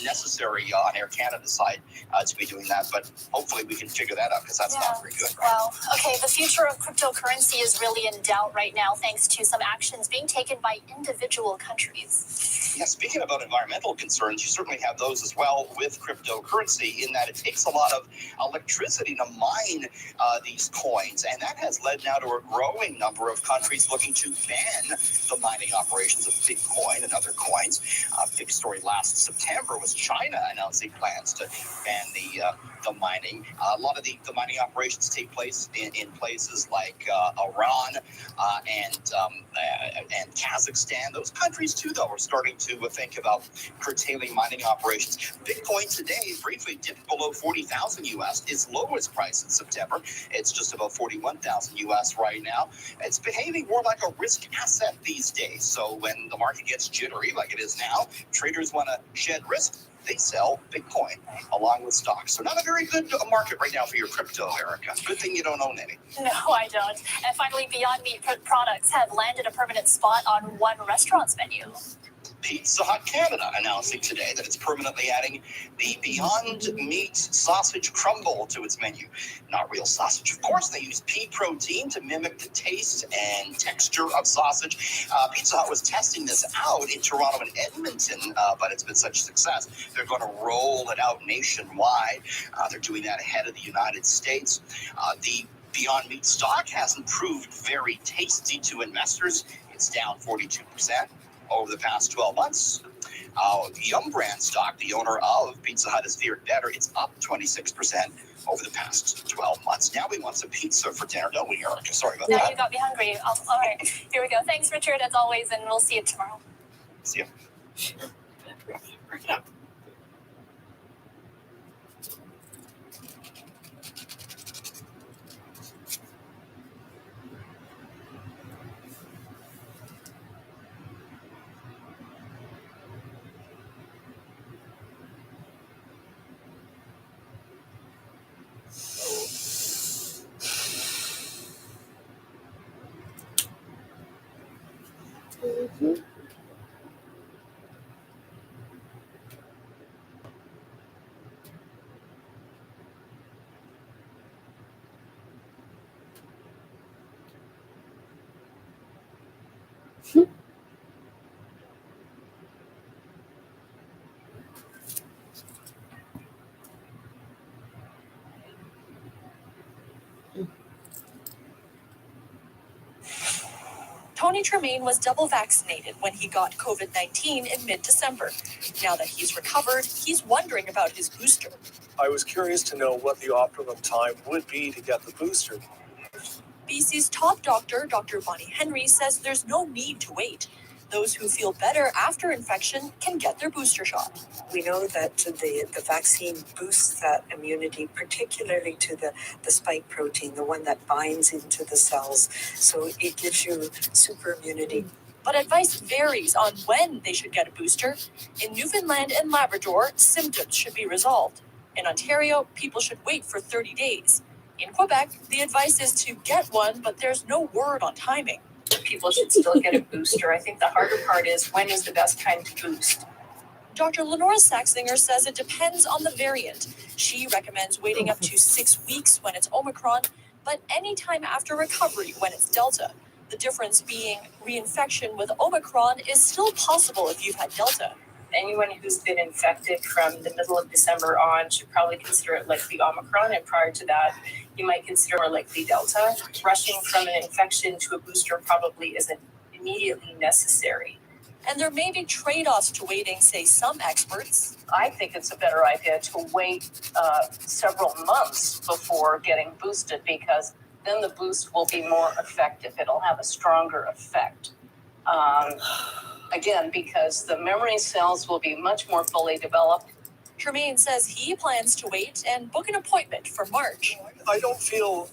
necessary on Air Canada's side to be doing that, but hopefully we can figure that out because that's not very good, right? Well, okay, the future of cryptocurrency is really in doubt right now thanks to some actions being taken by individual countries. Yeah, speaking about environmental concerns, you certainly have those as well with cryptocurrency in that it takes a lot of electricity to mine these coins, and that has led now to a growing number of countries looking to ban the mining operations of Bitcoin and other coins. Big story last September was China announcing plans to ban the mining. A lot of the mining operations take place in places like Iran and Kazakhstan. Those countries too, though, are starting to think about curtailing mining operations. Bitcoin today briefly dipped below 40,000 US. Its lowest price in September. It's just about 41,000 US right now. It's behaving more like a risk asset these days. So when the market gets jittery, like it is now, traders want to shed risk. They sell Bitcoin along with stocks. So not a very good market right now for your crypto, Erica. Good thing you don't own any. No, I don't. And finally, Beyond Meat products have landed a permanent spot on one restaurant's menu. Pizza Hut Canada announcing today that it's permanently adding the Beyond Meat sausage crumble to its menu. Not real sausage, of course. They use pea protein to mimic the taste and texture of sausage. Pizza Hut was testing this out in Toronto and Edmonton, but it's been such a success. They're going to roll it out nationwide. They're doing that ahead of the United States. The Beyond Meat stock hasn't proved very tasty to investors. It's down 42%. Over the past 12 months. Yum Brand stock, the owner of Pizza Hut, has fared better. It's up 26% over the past 12 months. Now we want some pizza for dinner, don't we, Erica? Sorry about that. Now you got me hungry. All right, here we go. Thanks, Richard, as always, and we'll see you tomorrow. See you. Tony Tremaine was double vaccinated when he got COVID-19 in mid-December. Now that he's recovered, he's wondering about his booster. I was curious to know what the optimum time would be to get the booster. BC's top doctor, Dr. Bonnie Henry, says there's no need to wait. Those who feel better after infection can get their booster shot. We know that the vaccine boosts that immunity, particularly to the spike protein, the one that binds into the cells. So it gives you super immunity. But advice varies on when they should get a booster. In Newfoundland and Labrador, symptoms should be resolved. In Ontario, people should wait for 30 days. In Quebec, the advice is to get one, but there's no word on timing. People should still get a booster. I think the harder part is when is the best time to boost. Dr. Lenora Saxinger says it depends on the variant. She recommends waiting up to 6 weeks when it's Omicron, but anytime after recovery when it's Delta. The difference being reinfection with Omicron is still possible if you've had Delta. Anyone who's been infected from the middle of December on should probably consider it likely Omicron, and prior to that, you might consider more likely Delta. Rushing from an infection to a booster probably isn't immediately necessary. And there may be trade-offs to waiting, say some experts. I think it's a better idea to wait several months before getting boosted, because then the boost will be more effective. It'll have a stronger effect. Again, because the memory cells will be much more fully developed. Tremaine says he plans to wait and book an appointment for March. I don't feel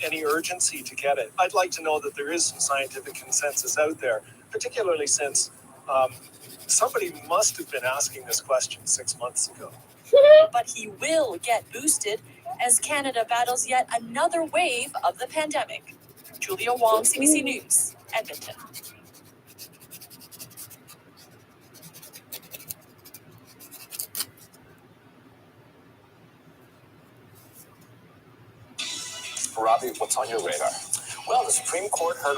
any urgency to get it. I'd like to know that there is some scientific consensus out there, particularly since somebody must have been asking this question 6 months ago. But he will get boosted as Canada battles yet another wave of the pandemic. Julia Wong, CBC News, Edmonton. Robbie, what's on your radar? Well, the Supreme Court heard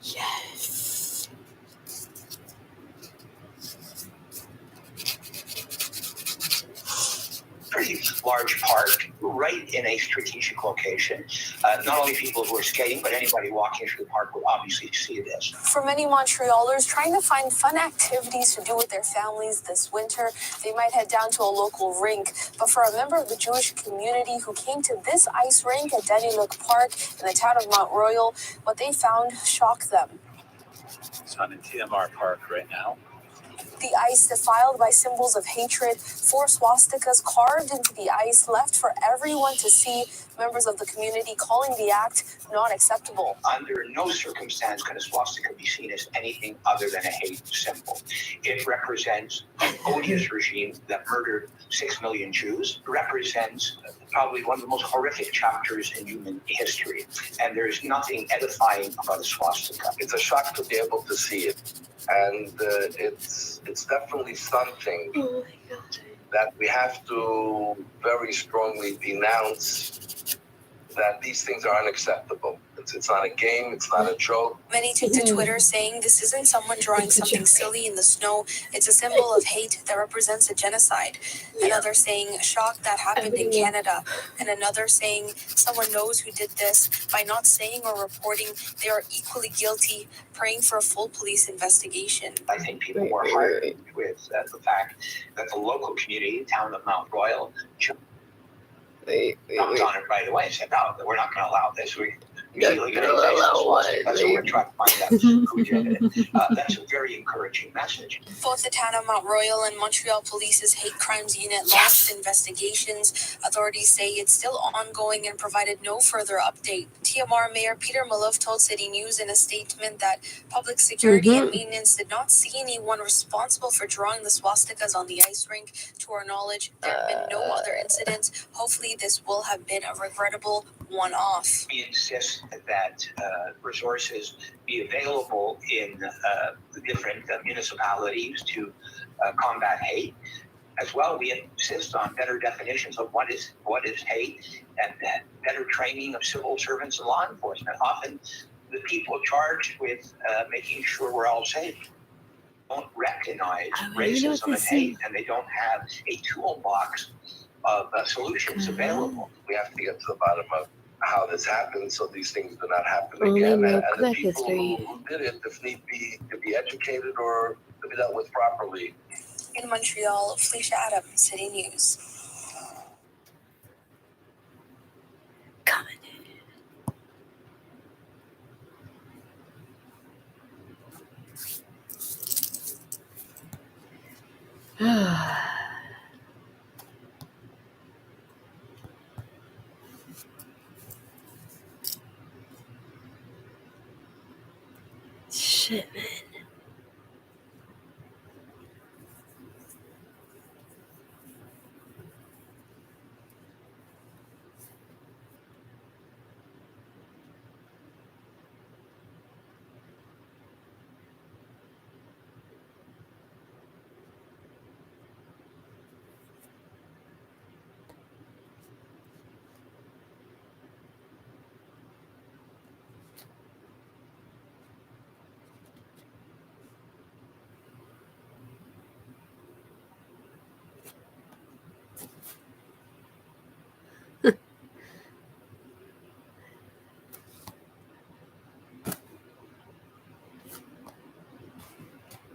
Yes. Pretty large park right in a strategic location. Not only people who are skating, but anybody walking through the park will obviously see this. For many Montrealers trying to find fun activities to do with their families this winter, they might head down to a local rink. But for a member of the Jewish community who came to this ice rink at Denny Look Park in the town of Mount Royal, what they found shocked them. It's on the TMR Park right now. The ice defiled by symbols of hatred, 4 swastikas carved into the ice, left for everyone to see, members of the community calling the act not acceptable. Under no circumstance can a swastika be seen as anything other than a hate symbol. It represents an odious regime that murdered 6 million Jews, represents probably one of the most horrific chapters in human history. And there's nothing edifying about a swastika. It's a shock to be able to see it. And it's definitely something that we have to very strongly denounce, that these things are unacceptable. It's not a game, it's not a joke. Many took to Twitter saying this isn't someone drawing something silly in the snow, it's a symbol of hate that represents a genocide. Another saying shock that happened in Canada, and another saying someone knows who did this. By not saying or reporting, they are equally guilty, praying for a full police investigation. I think people were heartened with the fact that the local community, town of Mount Royal, jumped on it right away and said, no, we're not going to allow this. We're going to that's what we're trying to find out who did it. That's a very encouraging message. Both the town of Mount Royal and Montreal Police's hate crimes unit launched investigations. Authorities say it's still ongoing and provided no further update. TMR Mayor Peter Malouf told City News in a statement that public security and maintenance did not see anyone responsible for drawing the swastikas on the ice rink. To our knowledge, there have been no other incidents. Hopefully this will have been a regrettable one-off. We insist that resources be available in the different municipalities to combat hate. As well, we insist on better definitions of what is hate, and better training of civil servants and law enforcement. Often, the people charged with making sure we're all safe don't recognize racism and hate, and they don't have a toolbox of solutions available. We have to get to the bottom of how this happened so these things do not happen Only again. know And the Quebec people history. who did it, if need be, to be educated or to be dealt with properly. In Montreal, Felicia Adams, City News. Shit, man.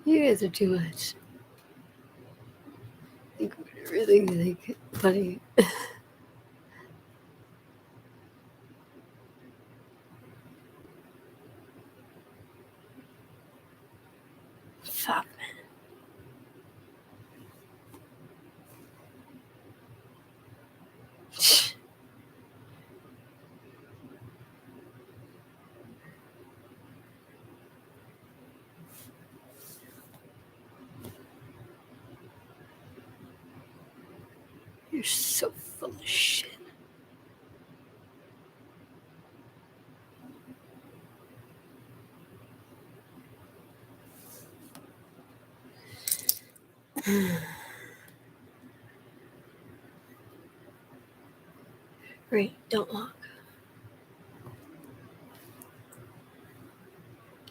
You guys are too much. I think everything like funny. Fuck, man. You're so full of shit. Great, don't walk.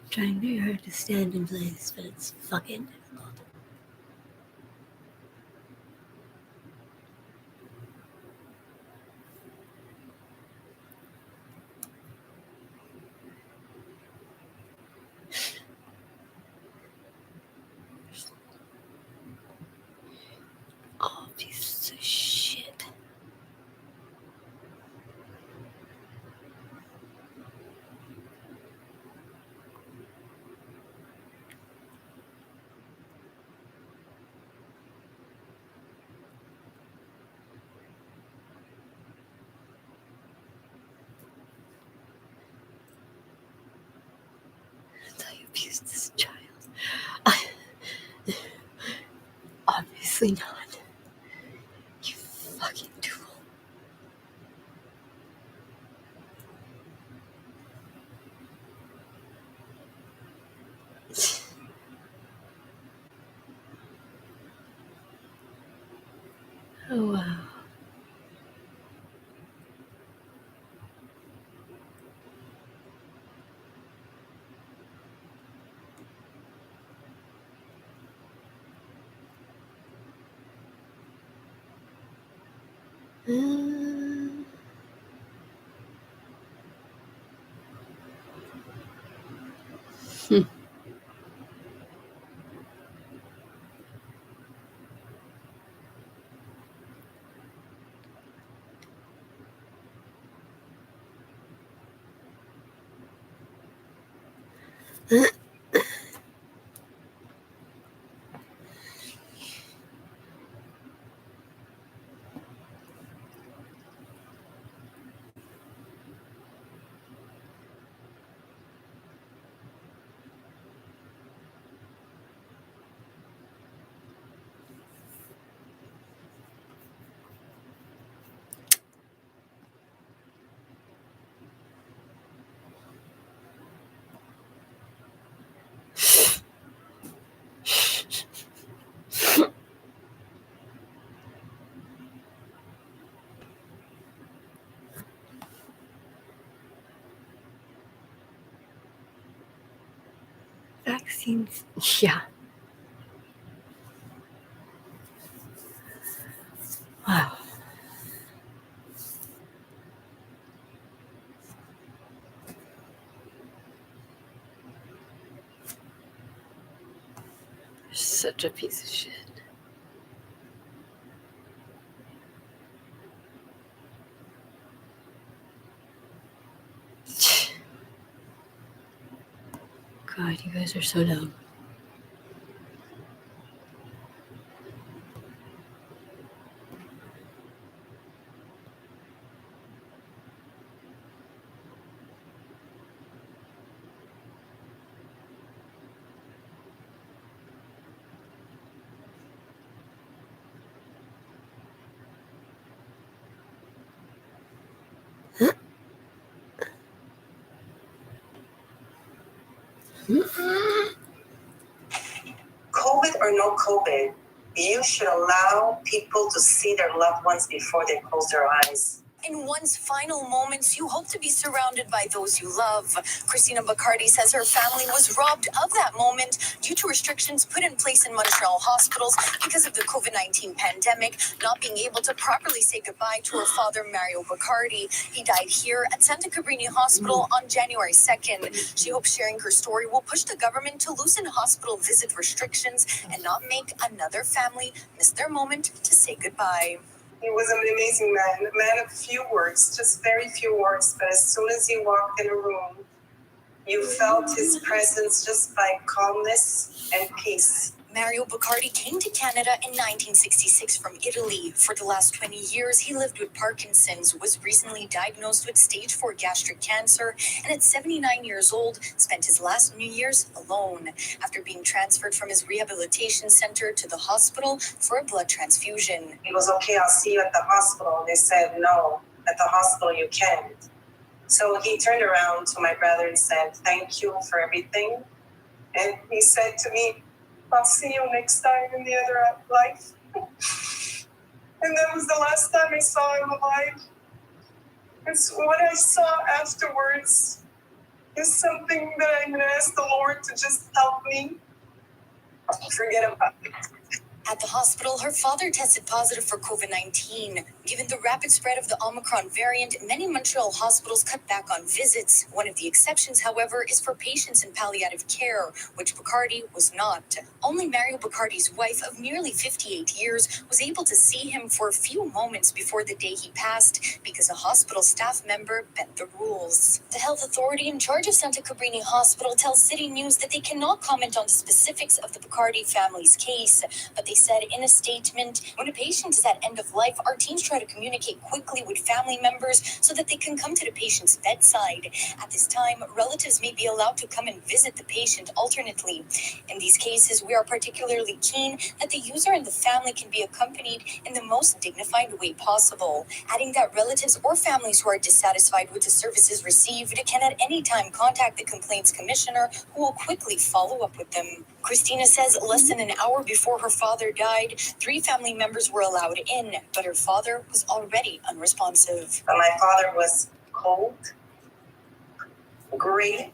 Trying very hard to stand in place, but it's fucking difficult. Oh, pieces of shit. That's how you abuse this child. Obviously not. You fucking tool. Oh, wow. vaccines. Yeah. Wow. Such a piece of shit. God, you guys are so dumb. COVID or no COVID, you should allow people to see their loved ones before they close their eyes. In one's final moments, you hope to be surrounded by those you love. Christina Bacardi says her family was robbed of that moment due to restrictions put in place in Montreal hospitals because of the COVID-19 pandemic, not being able to properly say goodbye to her father, Mario Bacardi. He died here at Santa Cabrini Hospital on January 2nd. She hopes sharing her story will push the government to loosen hospital visit restrictions and not make another family miss their moment to say goodbye. He was an amazing man, a man of few words, just very few words. But as soon as he walked in a room, you felt his presence just by calmness and peace. Mario Bacardi came to Canada in 1966 from Italy. For the last 20 years, he lived with Parkinson's, was recently diagnosed with stage 4 gastric cancer, and at 79 years old, spent his last New Year's alone after being transferred from his rehabilitation center to the hospital for a blood transfusion. He was okay, I'll see you at the hospital. They said, no, at the hospital you can't. So he turned around to my brother and said, thank you for everything. And he said to me, I'll see you next time in the other life. And that was the last time I saw him alive. And so what I saw afterwards is something that I'm going to ask the Lord to just help me forget about it. At the hospital, her father tested positive for COVID-19. Given the rapid spread of the Omicron variant, many Montreal hospitals cut back on visits. One of the exceptions, however, is for patients in palliative care, which Bacardi was not. Only Mario Bacardi's wife of nearly 58 years was able to see him for a few moments before the day he passed because a hospital staff member bent the rules. The health authority in charge of Santa Cabrini Hospital tells City News that they cannot comment on the specifics of the Bacardi family's case, but they said in a statement, when a patient is at end of life, our teams try to communicate quickly with family members so that they can come to the patient's bedside. At this time, relatives may be allowed to come and visit the patient alternately. In these cases, we are particularly keen that the user and the family can be accompanied in the most dignified way possible, adding that relatives or families who are dissatisfied with the services received can at any time contact the complaints commissioner, who will quickly follow up with them. Christina says less than an hour before her father died, 3 family members were allowed in, but her father was already unresponsive. My father was cold, gray,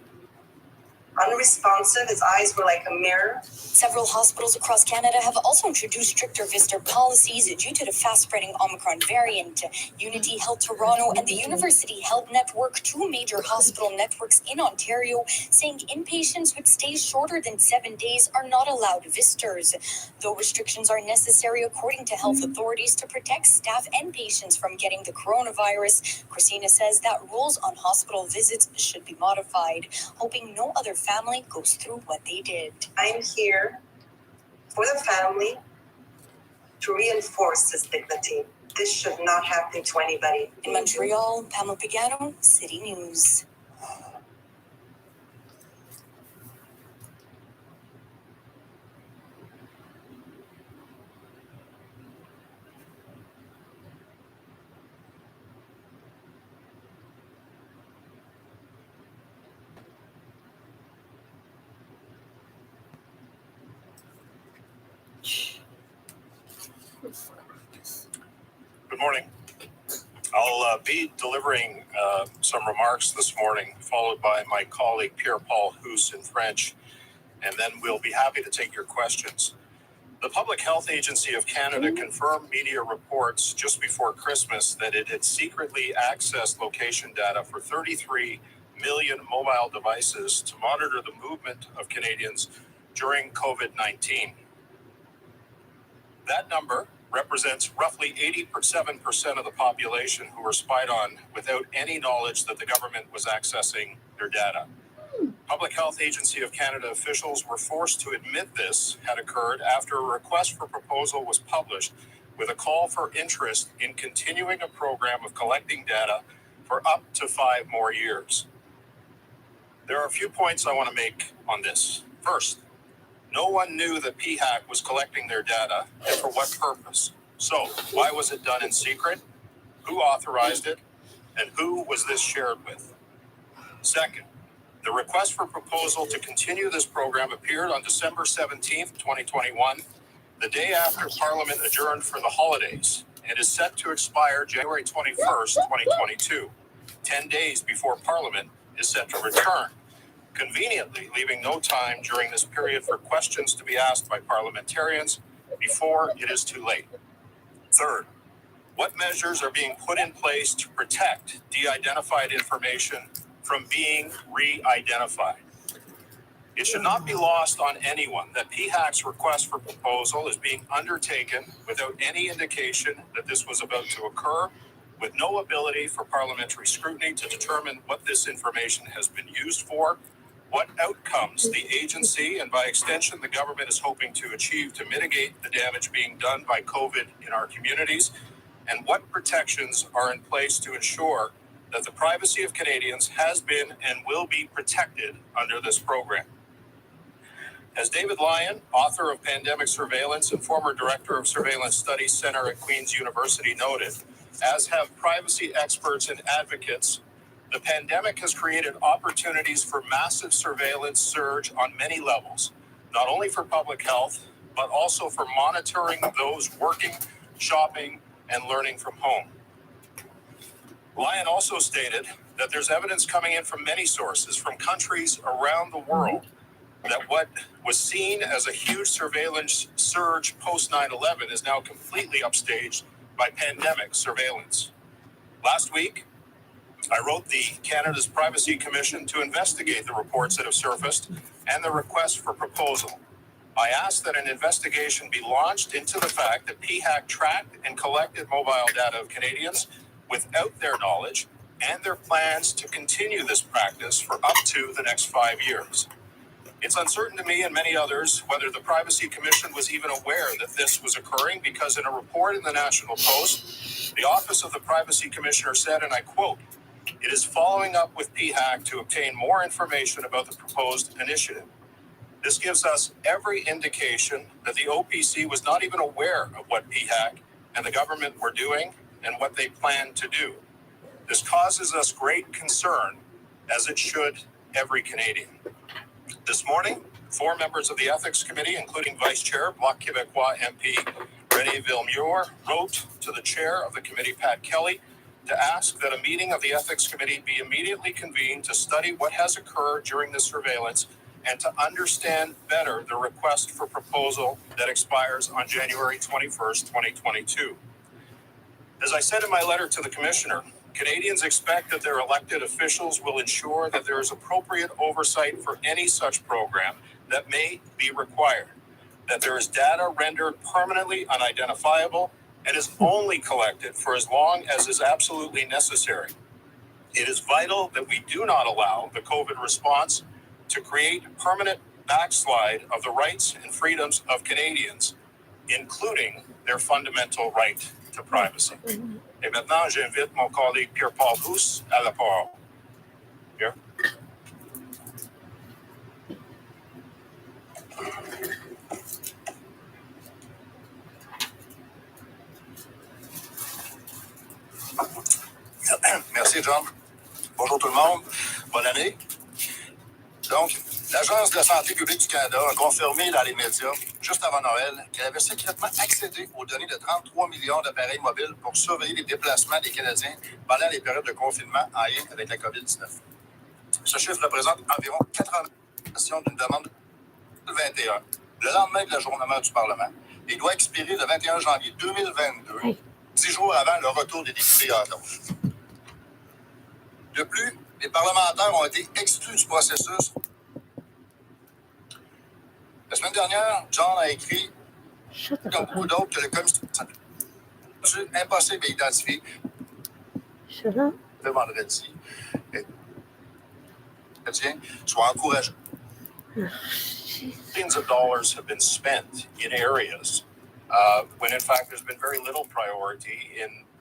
unresponsive. His eyes were like a mirror. Several hospitals across Canada have also introduced stricter visitor policies due to the fast-spreading Omicron variant. Unity Health Toronto and the University Health Network, 2 major hospital networks in Ontario, saying inpatients with stays shorter than 7 days are not allowed visitors. Though restrictions are necessary according to health authorities to protect staff and patients from getting the coronavirus, Christina says that rules on hospital visits should be modified, hoping no other family goes through what they did. I'm here for the family to reinforce this dignity. This should not happen to anybody. In Montreal, Pamela Pagano, City News. Good morning. I'll be delivering some remarks this morning, followed by my colleague Pierre-Paul Hoos in French. and then we'll be happy to take your questions. The Public Health Agency of Canada confirmed media reports just before Christmas that it had secretly accessed location data for 33 million mobile devices to monitor the movement of Canadians during COVID-19. That number represents roughly 87% of the population who were spied on without any knowledge that the government was accessing their data. Public Health Agency of Canada officials were forced to admit this had occurred after a request for proposal was published with a call for interest in continuing a program of collecting data for up to 5 more years. There are a few points I want to make on this. First, no one knew that PHAC was collecting their data and for what purpose. So, why was it done in secret? Who authorized it? And who was this shared with? Second, the request for proposal to continue this program appeared on December 17th, 2021, the day after Parliament adjourned for the holidays, and is set to expire January 21st, 2022, 10 days before Parliament is set to return, conveniently leaving no time during this period for questions to be asked by parliamentarians before it is too late. Third, what measures are being put in place to protect de-identified information from being re-identified? It should not be lost on anyone that PHAC's request for proposal is being undertaken without any indication that this was about to occur, with no ability for parliamentary scrutiny to determine what this information has been used for, what outcomes the agency and by extension the government is hoping to achieve to mitigate the damage being done by COVID in our communities, and what protections are in place to ensure that the privacy of Canadians has been and will be protected under this program. As David Lyon, author of Pandemic Surveillance and former director of Surveillance Studies Center at Queen's University, noted, as have privacy experts and advocates, the pandemic has created opportunities for massive surveillance surge on many levels, not only for public health, but also for monitoring those working, shopping, and learning from home. Lyon also stated that there's evidence coming in from many sources from countries around the world that what was seen as a huge surveillance surge post 9/11 is now completely upstaged by pandemic surveillance. Last week, I wrote the Canada's Privacy Commission to investigate the reports that have surfaced and the request for proposal. I asked that an investigation be launched into the fact that PHAC tracked and collected mobile data of Canadians without their knowledge and their plans to continue this practice for up to the next 5 years. It's uncertain to me and many others whether the Privacy Commission was even aware that this was occurring, because in a report in the National Post, the Office of the Privacy Commissioner said, and I quote, "It is following up with PHAC to obtain more information about the proposed initiative." This gives us every indication that the OPC was not even aware of what PHAC and the government were doing and what they plan to do. This causes us great concern, as it should every Canadian. This morning, 4 members of the Ethics Committee, including Vice Chair, Bloc Québécois MP René Villemure, wrote to the Chair of the Committee, Pat Kelly, to ask that a meeting of the Ethics Committee be immediately convened to study what has occurred during this surveillance and to understand better the request for proposal that expires on January 21st, 2022. As I said in my letter to the Commissioner, Canadians expect that their elected officials will ensure that there is appropriate oversight for any such program that may be required, that there is data rendered permanently unidentifiable and is only collected for as long as is absolutely necessary. It is vital that we do not allow the COVID response to create permanent backslide of the rights and freedoms of Canadians, including their fundamental right to privacy. Et maintenant, j'invite mon collègue Pierre-Paul Gousse à la parole. Pierre? Merci, John. Bonjour tout le monde. Bonne année. Donc, l'Agence de la santé publique du Canada a confirmé dans les médias, juste avant Noël, qu'elle avait secrètement accédé aux données de 33 millions d'appareils mobiles pour surveiller les déplacements des Canadiens pendant les périodes de confinement en lien avec la COVID-19. Ce chiffre représente environ 80% d'une demande 2021, le lendemain de l'ajournement du Parlement, et doit expirer le 21 janvier 2022, 10 jours avant le retour des députés à gauche. De plus, les parlementaires ont été exclus du processus. La semaine dernière, John a écrit, comme beaucoup d'autres, que le comité est impossible à identifier. Le vendredi, soit encouragé. Billions of dollars have been spent in areas when in fact there's been very little priority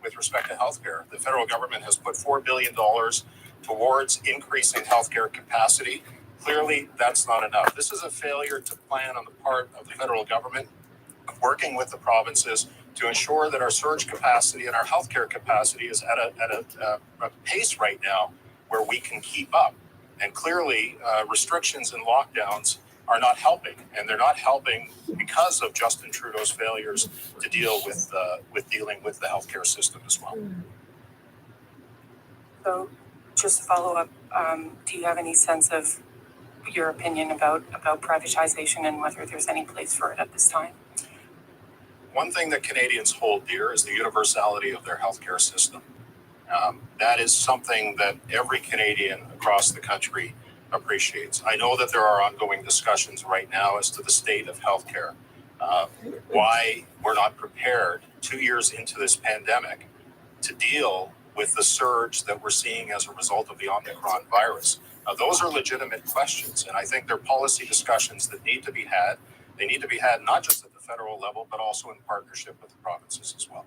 with respect to healthcare. The federal government has put $4 billion towards increasing healthcare capacity. Clearly, that's not enough. This is a failure to plan on the part of the federal government, working with the provinces to ensure that our surge capacity and our healthcare capacity is at a pace right now where we can keep up. And clearly, restrictions and lockdowns are not helping, and they're not helping because of Justin Trudeau's failures to deal with dealing with the healthcare system as well. So, just to follow up, do you have any sense of your opinion about privatization and whether there's any place for it at this time? One thing that Canadians hold dear is the universality of their healthcare system. That is something that every Canadian across the country appreciates. I know that there are ongoing discussions right now as to the state of healthcare, why we're not prepared 2 years into this pandemic to deal with the surge that we're seeing as a result of the Omicron virus. Those are legitimate questions, and I think they're policy discussions that need to be had. They need to be had not just at the federal level, but also in partnership with the provinces as well.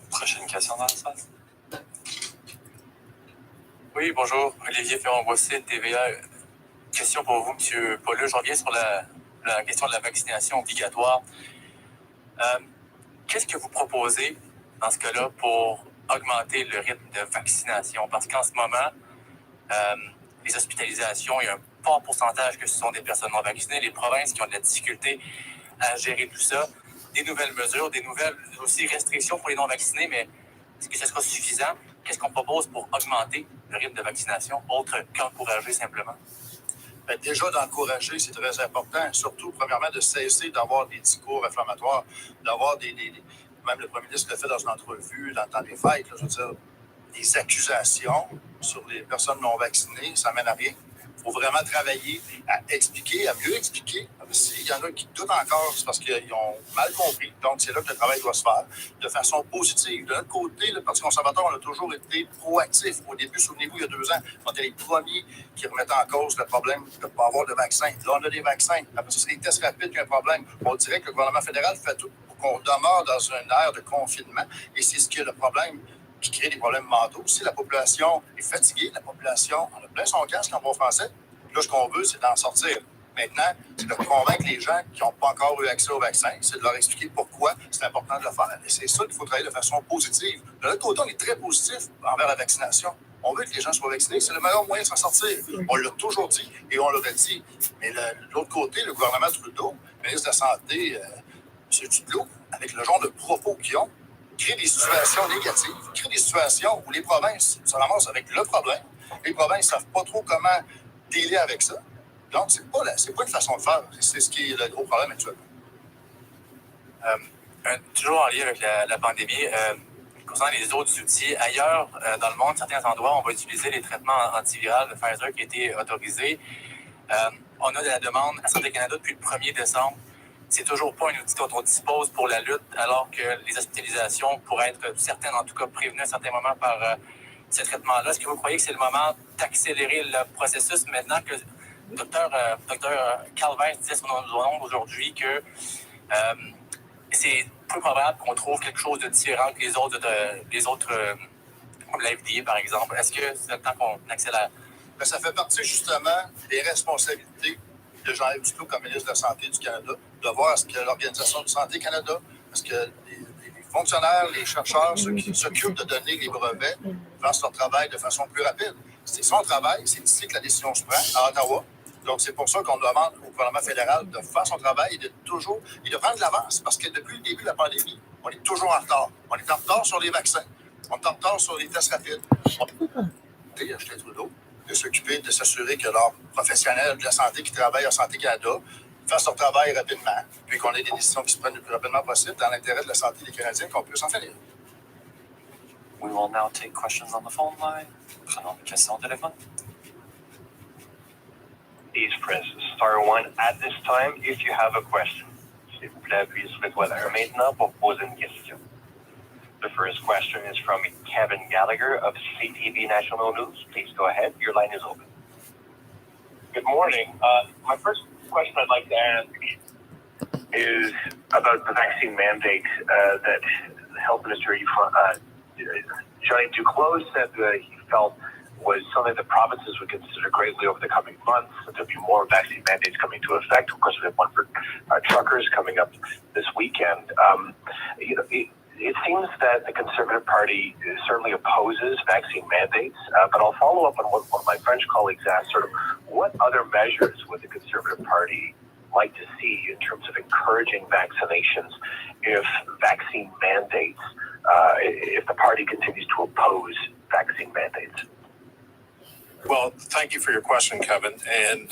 Prochaine question dans la salle. Oui, bonjour. Olivier Ferron-Bossé, TVA. Question pour vous, M. Paulus. Je reviens sur la question de la vaccination obligatoire. Qu'est-ce que vous proposez dans ce cas-là pour augmenter le rythme de vaccination? Parce qu'en ce moment, les hospitalisations, il y a un fort pourcentage que ce sont des personnes non vaccinées. Les provinces qui ont de la difficulté à gérer tout ça. Des nouvelles mesures, des nouvelles aussi restrictions pour les non-vaccinés, mais est-ce que ce sera suffisant? Qu'est-ce qu'on propose pour augmenter le rythme de vaccination, autre qu'encourager simplement? Bien, déjà, d'encourager, c'est très important. Surtout, premièrement, de cesser d'avoir des discours inflammatoires, d'avoir même le premier ministre l'a fait dans une entrevue, dans le temps des fêtes, là, je veux dire, des accusations sur les personnes non vaccinées, ça mène à rien. Il faut vraiment travailler à expliquer, à mieux expliquer. S'il y en a qui doutent encore, c'est parce qu'ils ont mal compris. Donc, c'est là que le travail doit se faire de façon positive. De notre côté, le Parti conservateur, on a toujours été proactif. Au début, souvenez-vous, il y a 2 ans, on était les premiers qui remettaient en cause le problème de ne pas avoir de vaccins. Là, on a des vaccins. Après ça, c'est les tests rapides qui ont un problème. On dirait que le gouvernement fédéral fait tout pour qu'on demeure dans une ère de confinement. Et c'est ce qui est le problème, qui crée des problèmes mentaux. Si la population est fatiguée, la population en a plein son casque en bon français. Là, ce qu'on veut, c'est d'en sortir. Maintenant, c'est de convaincre les gens qui n'ont pas encore eu accès au vaccin, c'est de leur expliquer pourquoi c'est important de le faire. Et c'est ça qu'il faut travailler de façon positive. De l'autre côté, on est très positif envers la vaccination. On veut que les gens soient vaccinés, c'est le meilleur moyen de s'en sortir. On l'a toujours dit et on l'aurait dit. Mais de l'autre côté, le gouvernement Trudeau, le ministre de la Santé, M. Duclos, avec le genre de propos qu'ils ont, crée des situations négatives, crée des situations où les provinces se ramassent avec le problème. Les provinces ne savent pas trop comment dealer avec ça. Donc, c'est pas une façon de faire. C'est ce qui est le gros problème actuellement. Toujours en lien avec la pandémie, concernant les autres outils, ailleurs dans le monde, certains endroits, on va utiliser les traitements antiviraux de Pfizer qui ont été autorisés. On a de la demande à Santé Canada depuis le 1er décembre. C'est toujours pas un outil dont on dispose pour la lutte, alors que les hospitalisations pourraient être certaines, en tout cas, prévenues à un certain moment par ce traitement-là. Est-ce que vous croyez que c'est le moment d'accélérer le processus maintenant que Dr. Calvin disait sur nos ondes aujourd'hui que c'est peu probable qu'on trouve quelque chose de différent que les autres comme la FDA, par exemple. Est-ce que c'est le temps qu'on accélère? Bien, ça fait partie justement des responsabilités de Jean-Yves Duclos comme ministre de la Santé du Canada, de voir est-ce que l'Organisation de Santé Canada, est-ce que les fonctionnaires, les chercheurs, ceux qui s'occupent de donner les brevets, fassent leur travail de façon plus rapide. C'est son travail, c'est ici que la décision se prend, à Ottawa. Donc, c'est pour ça qu'on demande au gouvernement fédéral de faire son travail et de prendre de l'avance. Parce que depuis le début de la pandémie, on est toujours en retard. On est en retard sur les vaccins. On est en retard sur les tests rapides. Justin Trudeau, de s'occuper, de s'assurer que leurs professionnels de la santé qui travaillent en Santé Canada fassent leur travail rapidement, puis qu'on ait des décisions qui se prennent le plus rapidement possible dans l'intérêt de la santé des Canadiens, qu'on puisse en finir. We will now take questions on the phone line. Prenons des questions au téléphone. Please press *1 at this time if you have a question. S'il vous plaît, appuyez sur l'étoile 1 maintenant pour poser une question. The first question is from Kevin Gallagher of CTV National News. Please go ahead. Your line is open. Good morning. My first question I'd like to ask is about the vaccine mandate that the Health Minister, Johnny Duclos, said that he felt was something that provinces would consider greatly over the coming months. There'll be more vaccine mandates coming into effect. Of course, we have one for truckers coming up this weekend. It seems that the Conservative Party certainly opposes vaccine mandates, but I'll follow up on what one of my French colleagues asked, sort of what other measures would the Conservative Party like to see in terms of encouraging vaccinations if vaccine mandates, if the party continues to oppose vaccine mandates? Well, thank you for your question, Kevin. And,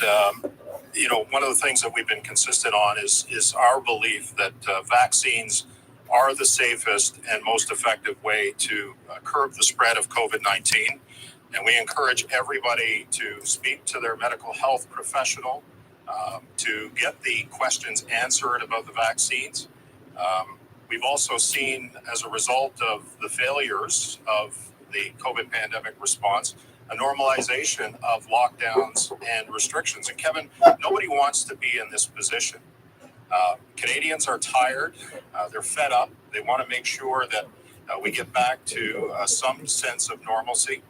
one of the things that we've been consistent on is our belief that vaccines are the safest and most effective way to curb the spread of COVID-19. And we encourage everybody to speak to their medical health professional to get the questions answered about the vaccines. We've also seen, as a result of the failures of the COVID pandemic response, a normalization of lockdowns and restrictions. And Kevin, nobody wants to be in this position. Canadians are tired. They're fed up. They want to make sure that we get back to some sense of normalcy.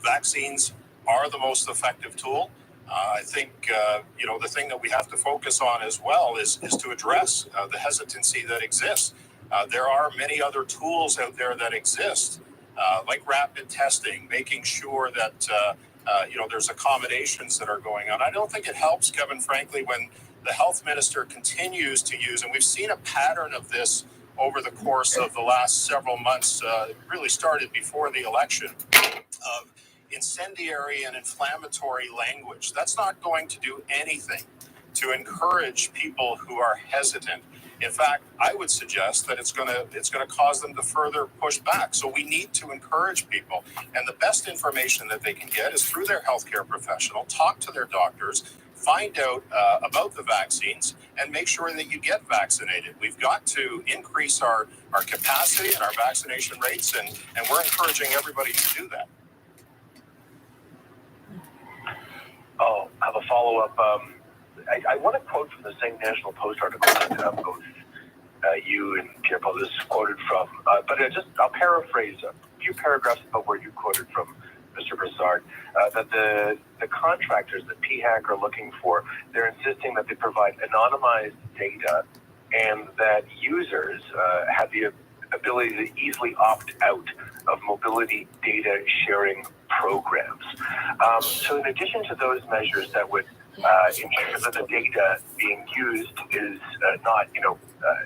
Vaccines are the most effective tool. I think, the thing that we have to focus on as well is to address the hesitancy that exists. There are many other tools out there that exist, like rapid testing, making sure that, there's accommodations that are going on. I don't think it helps, Kevin, frankly, when the health minister continues to use, and we've seen a pattern of this over the course of the last several months, really started before the election, of incendiary and inflammatory language. That's not going to do anything to encourage people who are hesitant. In fact, I would suggest that it's going to cause them to further push back. So we need to encourage people, and the best information that they can get is through their healthcare professional. Talk to their doctors, find out about the vaccines, and make sure that you get vaccinated. We've got to increase our capacity and our vaccination rates, and we're encouraging everybody to do that. Oh, I have a follow-up. I want to quote from the same National Post article that both you and Pierre Paulus quoted from, but I'll paraphrase a few paragraphs about where you quoted from, Mr. Broussard, that the contractors that PHAC are looking for, they're insisting that they provide anonymized data and that users have the ability to easily opt out of mobility data sharing programs. So in addition to those measures that would ensure that the data being used is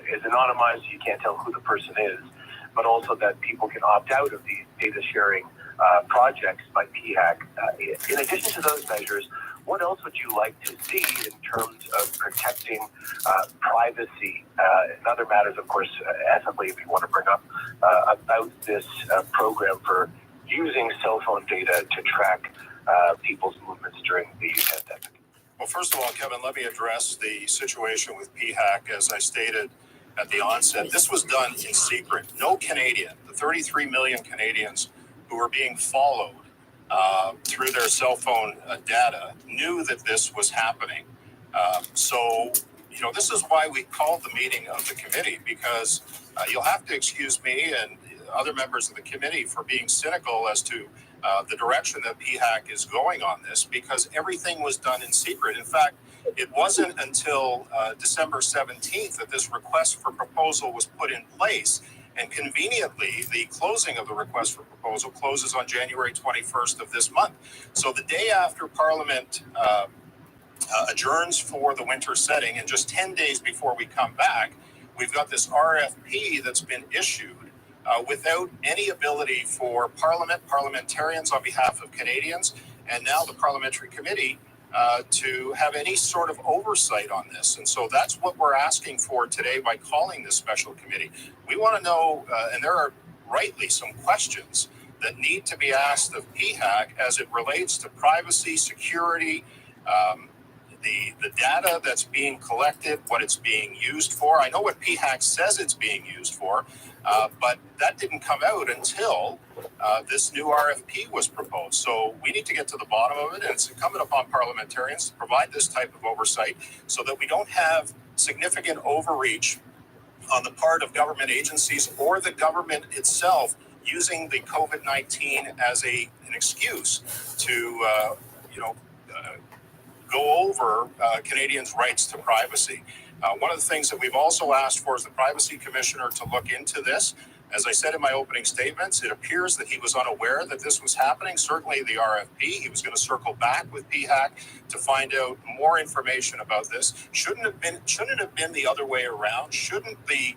is anonymized, so you can't tell who the person is, but also that people can opt out of these data sharing projects by PHAC. In addition to those measures, what else would you like to see in terms of protecting privacy and other matters, of course, ethically, if you want to bring up, about this program for using cell phone data to track people's movements during the pandemic? Well, first of all, Kevin, let me address the situation with PHAC. As I stated at the onset, this was done in secret. No Canadian, the 33 million Canadians who were being followed through their cell phone data, knew that this was happening. So, this is why we called the meeting of the committee, because you'll have to excuse me and other members of the committee for being cynical as to the direction that PHAC is going on this, because everything was done in secret. In fact, it wasn't until December 17th that this request for proposal was put in place. And conveniently, the closing of the request for proposal closes on January 21st of this month. So the day after Parliament adjourns for the winter setting, and just 10 days before we come back, we've got this RFP that's been issued without any ability for parliamentarians on behalf of Canadians, and now the parliamentary committee to have any sort of oversight on this. And so that's what we're asking for today by calling this special committee. We want to know, and there are rightly some questions that need to be asked of PHAC as it relates to privacy, security, the data that's being collected, what it's being used for. I know what PHAC says it's being used for, but that didn't come out until this new RFP was proposed. So we need to get to the bottom of it, and it's incumbent upon parliamentarians to provide this type of oversight so that we don't have significant overreach on the part of government agencies or the government itself using the COVID-19 as an excuse to, go over Canadians' rights to privacy. One of the things that we've also asked for is the Privacy Commissioner to look into this. As I said in my opening statements, it appears that he was unaware that this was happening. Certainly the RFP, he was going to circle back with PHAC to find out more information about this. Shouldn't it have been the other way around? Shouldn't the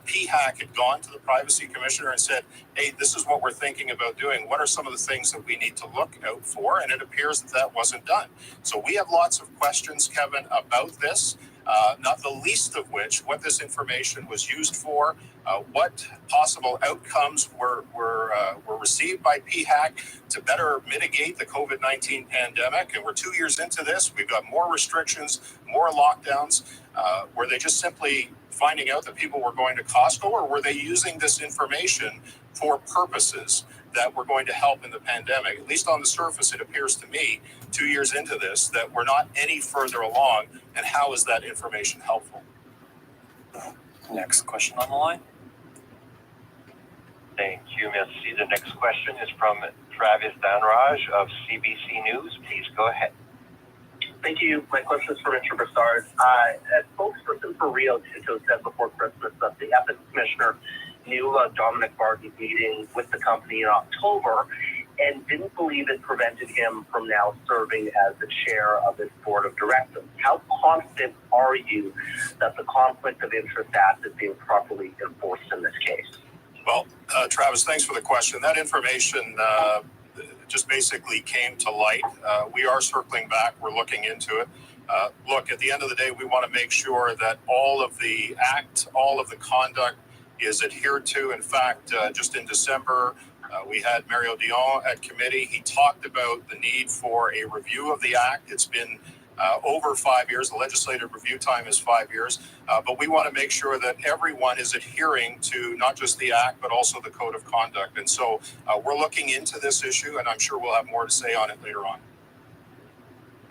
PHAC had gone to the Privacy Commissioner and said, hey, this is what we're thinking about doing. What are some of the things that we need to look out for? And it appears that that wasn't done. So we have lots of questions, Kevin, about this, not the least of which, what this information was used for, what possible outcomes were received by PHAC to better mitigate the COVID-19 pandemic. And we're 2 years into this. We've got more restrictions, more lockdowns. Were they just simply finding out that people were going to Costco, or were they using this information for purposes that were going to help in the pandemic? At least on the surface, it appears to me, 2 years into this, that we're not any further along. And how is that information helpful? Next question on the line. Thank you, merci. The next question is from Travis Danraj of CBC News. Please go ahead. Thank you. My question is for Mr. Broussard. A spokesperson for Rio Tinto said before Christmas that the ethics commissioner knew Dominic Barton's meeting with the company in October and didn't believe it prevented him from now serving as the chair of its board of directors. How confident are you that the Conflict of Interest Act is being properly enforced in this case? Well, Travis, thanks for the question. That information just basically came to light. We are circling back. We're looking into it. Look, at the end of the day, we want to make sure that all of the act, all of the conduct is adhered to. In fact, just in December, we had Mario Dion at committee. He talked about the need for a review of the act. It's been over 5 years. The legislative review time is 5 years. But we want to make sure that everyone is adhering to not just the act, but also the code of conduct. And so we're looking into this issue, and I'm sure we'll have more to say on it later on.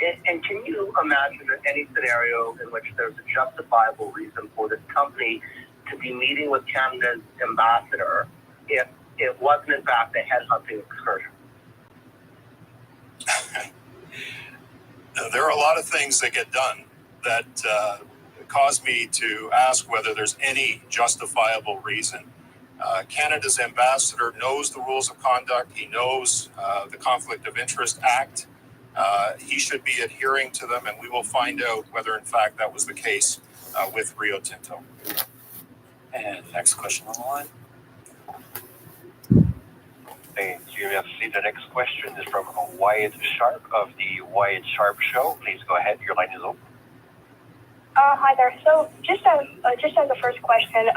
And can you imagine any scenario in which there's a justifiable reason for this company to be meeting with Canada's ambassador if it wasn't in fact a headhunting excursion? There are a lot of things that get done that cause me to ask whether there's any justifiable reason. Canada's ambassador knows the rules of conduct. He knows the Conflict of Interest Act. He should be adhering to them, and we will find out whether in fact that was the case with Rio Tinto. And next question on the line. Thank you, merci. The next question is from Wyatt Sharp of the Wyatt Sharp Show. Please go ahead. Your line is open. Hi there. So just as a first question,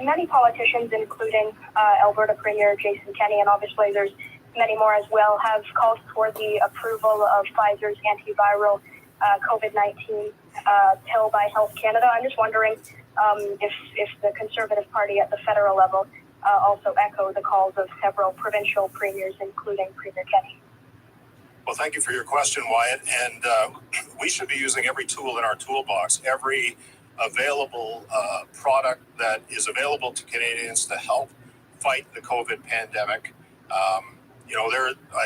many politicians, including Alberta Premier Jason Kenney, and obviously there's many more as well, have called for the approval of Pfizer's antiviral COVID-19 pill by Health Canada. I'm just wondering if the Conservative Party at the federal level also echo the calls of several provincial premiers, including Premier Kenney. Well, thank you for your question, Wyatt. And we should be using every tool in our toolbox, every available product that is available to Canadians to help fight the COVID pandemic.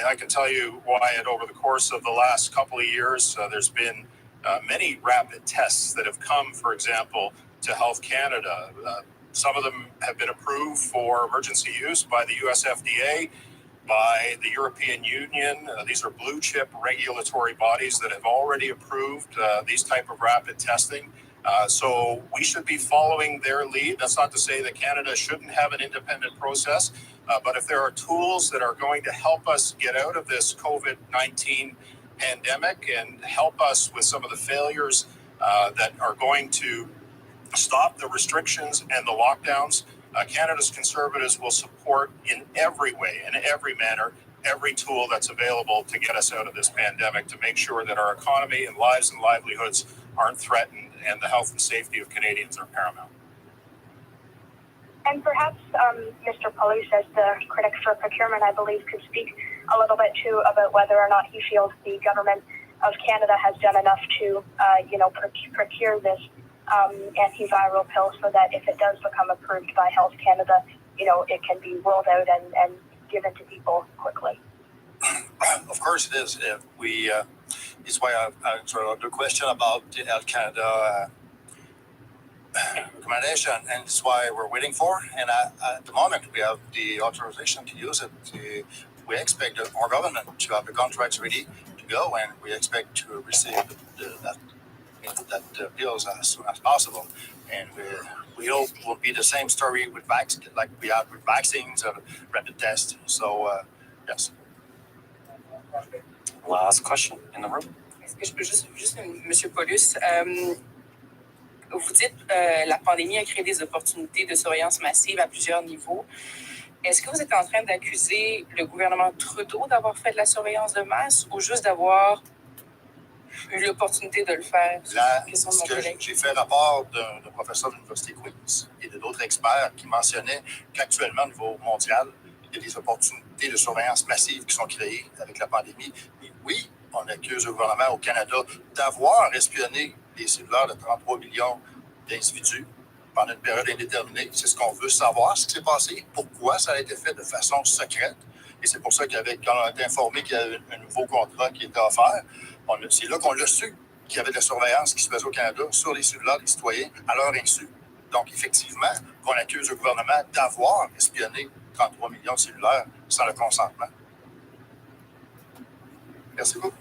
I can tell you, Wyatt, over the course of the last couple of years, there's been many rapid tests that have come, for example, to Health Canada. Some of them have been approved for emergency use by the US FDA, by the European Union. These are blue chip regulatory bodies that have already approved these type of rapid testing. So we should be following their lead. That's not to say that Canada shouldn't have an independent process, but if there are tools that are going to help us get out of this COVID-19 pandemic and help us with some of the failures that are going to stop the restrictions and the lockdowns, Canada's Conservatives will support in every way, in every manner, every tool that's available to get us out of this pandemic, to make sure that our economy and lives and livelihoods aren't threatened and the health and safety of Canadians are paramount. And perhaps Mr. Palouse, as the critic for procurement, I believe, could speak a little bit too about whether or not he feels the government of Canada has done enough to, procure this antiviral pill so that if it does become approved by Health Canada, it can be rolled out and given to people quickly. Of course it is. It's why I answered the question about the Health Canada recommendation, and it's why we're waiting for. And at the moment, we have the authorization to use it. We expect our government to have the contracts ready to go, and we expect to receive that bills as soon as possible. And we hope it will be the same story with like we had with vaccines or rapid tests. So yes. Last question in the room. Est-ce que je peux juste Monsieur Paulus, vous dites la pandémie a créé des opportunités de surveillance massive à plusieurs niveaux. Est-ce que vous êtes en train d'accuser le gouvernement Trudeau d'avoir fait de la surveillance de masse ou juste d'avoir eu l'opportunité de le faire? J'ai fait rapport d'un professeur de l'Université Quebec et d'autres experts qui mentionnaient qu'actuellement, au niveau mondial, il y a des opportunités de surveillance massive qui sont créées avec la pandémie. Et oui, on accuse le gouvernement au Canada d'avoir espionné les cellulaires de 33 millions d'individus pendant une période indéterminée. C'est ce qu'on veut savoir, ce qui s'est passé, pourquoi ça a été fait de façon secrète. Et c'est pour ça quand on a été informé qu'il y avait un nouveau contrat qui était offert, c'est là qu'on l'a su qu'il y avait de la surveillance qui se faisait au Canada sur les cellulaires des citoyens à leur insu. Donc, effectivement, qu'on accuse le gouvernement d'avoir espionné 33 millions de cellulaires sans le consentement. Merci beaucoup.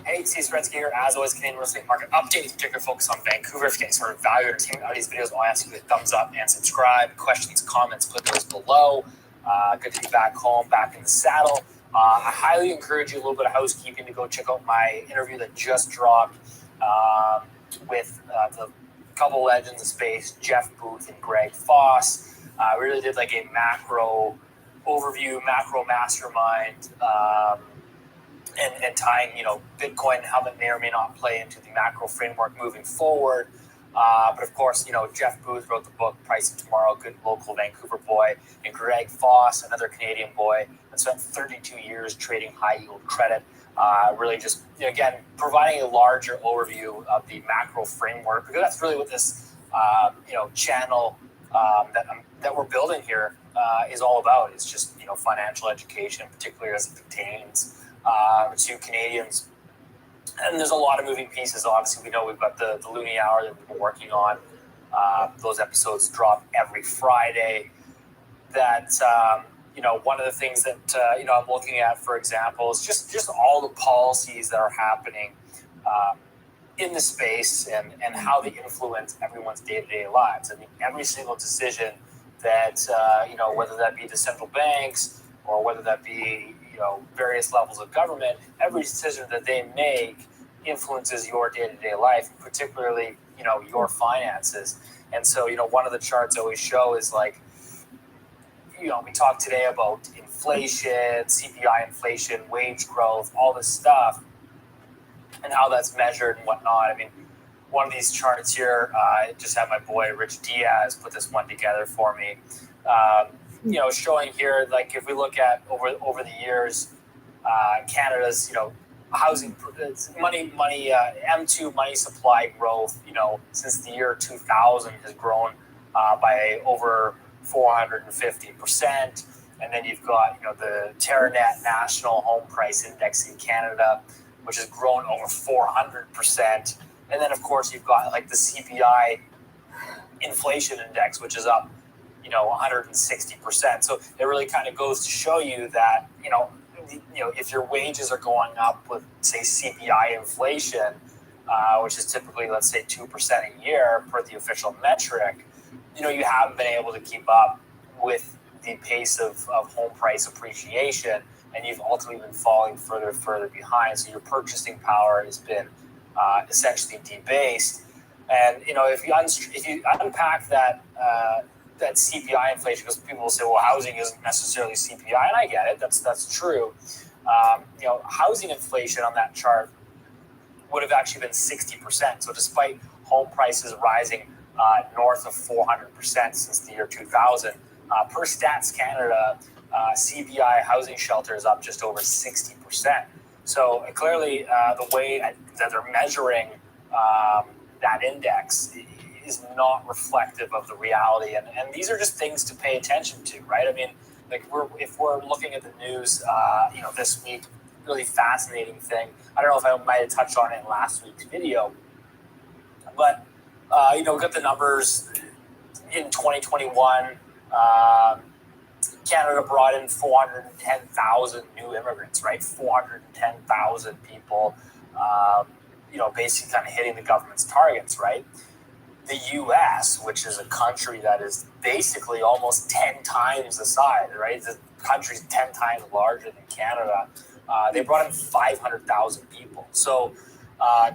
Hey, Steve Spredsky here. As always, Canadian real estate market update, particular focus on Vancouver. If you get sort of value or entertainment out of these videos, I'll ask you to thumbs up and subscribe. Questions, comments, put those below. Good to be back home, back in the saddle. I highly encourage you, a little bit of housekeeping, to go check out my interview that just dropped with the couple legends of space, Jeff Booth and Greg Foss. I really did like a macro overview, macro mastermind, and tying, Bitcoin and how that may or may not play into the macro framework moving forward. But of course, Jeff Booth wrote the book Price of Tomorrow, good local Vancouver boy, and Greg Foss, another Canadian boy that spent 32 years trading high yield credit. Really just, again, providing a larger overview of the macro framework, because that's really what this, channel that we're building here is all about. It's just, financial education, particularly as it pertains to Canadians. And there's a lot of moving pieces. Obviously, we know we've got the Loonie Hour that we've been working on. Those episodes drop every Friday. That, one of the things that, I'm looking at, for example, is just all the policies that are happening in the space and how they influence everyone's day-to-day lives. I mean, every single decision that, whether that be the central banks or whether that be, various levels of government, every decision that they make influences your day-to-day life, particularly, your finances. And so, one of the charts I always show is like, we talked today about inflation, CPI inflation, wage growth, all this stuff, and how that's measured and whatnot. I mean, one of these charts here, I just had my boy Rich Diaz put this one together for me. Showing here, like, if we look at over the years, Canada's, housing money M2 money supply growth, since the year 2000 has grown by over 450%. And then you've got, the TerraNet National Home Price Index in Canada, which has grown over 400%. And then, of course, you've got like the CPI inflation index, which is up, 160%. So it really kind of goes to show you that, if your wages are going up with, say, CPI inflation, which is typically, let's say, 2% a year per the official metric, you haven't been able to keep up with the pace of home price appreciation, and you've ultimately been falling further and further behind. So your purchasing power has been essentially debased. And, if you unpack that CPI inflation, because people will say, well, housing isn't necessarily CPI, and I get it, that's true. Housing inflation on that chart would have actually been 60%. So despite home prices rising north of 400% since the year 2000, per Stats Canada, CPI housing shelter is up just over 60%. So clearly, the way that they're measuring that index is not reflective of the reality, and these are just things to pay attention to, right? I mean, like, if we're looking at the news, this week, really fascinating thing. I don't know if I might have touched on it in last week's video, but we got the numbers in 2021. Canada brought in 410,000 new immigrants, right? 410,000 people. basically kind of hitting the government's targets, right? The U.S., which is a country that is basically almost 10 times the size, right? The country's 10 times larger than Canada. They brought in 500,000 people. So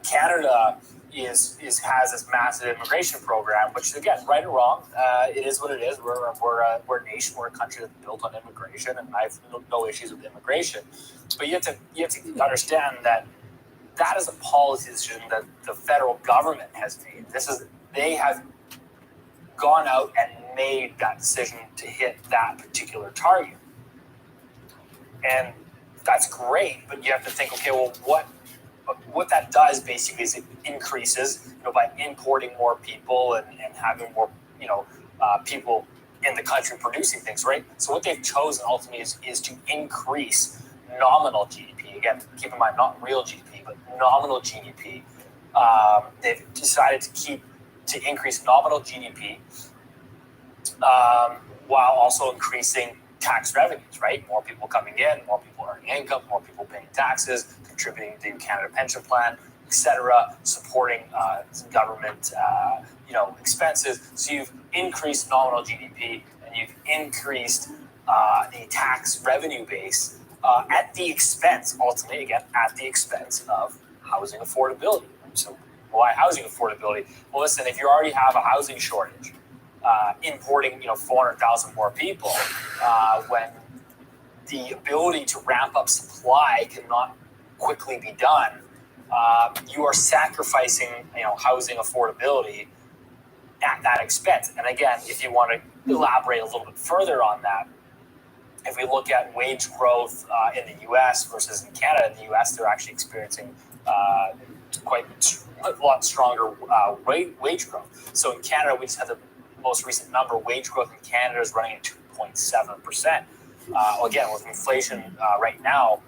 Canada has this massive immigration program, which again, right or wrong, it is what it is. We're a nation, we're a country that's built on immigration, and I have no issues with immigration. But you have to understand that is a policy decision that the federal government has made. They have gone out and made that decision to hit that particular target. And that's great, but you have to think, okay, well, what that does basically is it increases, by importing more people and having more, people in the country producing things, right? So what they've chosen ultimately is to increase nominal GDP. Again, keep in mind, not real GDP, but nominal GDP. They've decided to increase nominal GDP while also increasing tax revenues, right? More people coming in, more people earning income, more people paying taxes, contributing to the Canada Pension Plan, etc., supporting government, expenses. So you've increased nominal GDP and you've increased the tax revenue base at the expense, ultimately, again, at the expense of housing affordability. So why housing affordability? Well, listen, if you already have a housing shortage, importing 400,000 more people, when the ability to ramp up supply cannot quickly be done, you are sacrificing housing affordability at that expense. And again, if you want to elaborate a little bit further on that, if we look at wage growth in the U.S. versus in Canada, in the U.S. they're actually experiencing quite a lot stronger wage growth. So in Canada, we just had the most recent number. Wage growth in Canada is running at 2.7%. Again, with inflation right now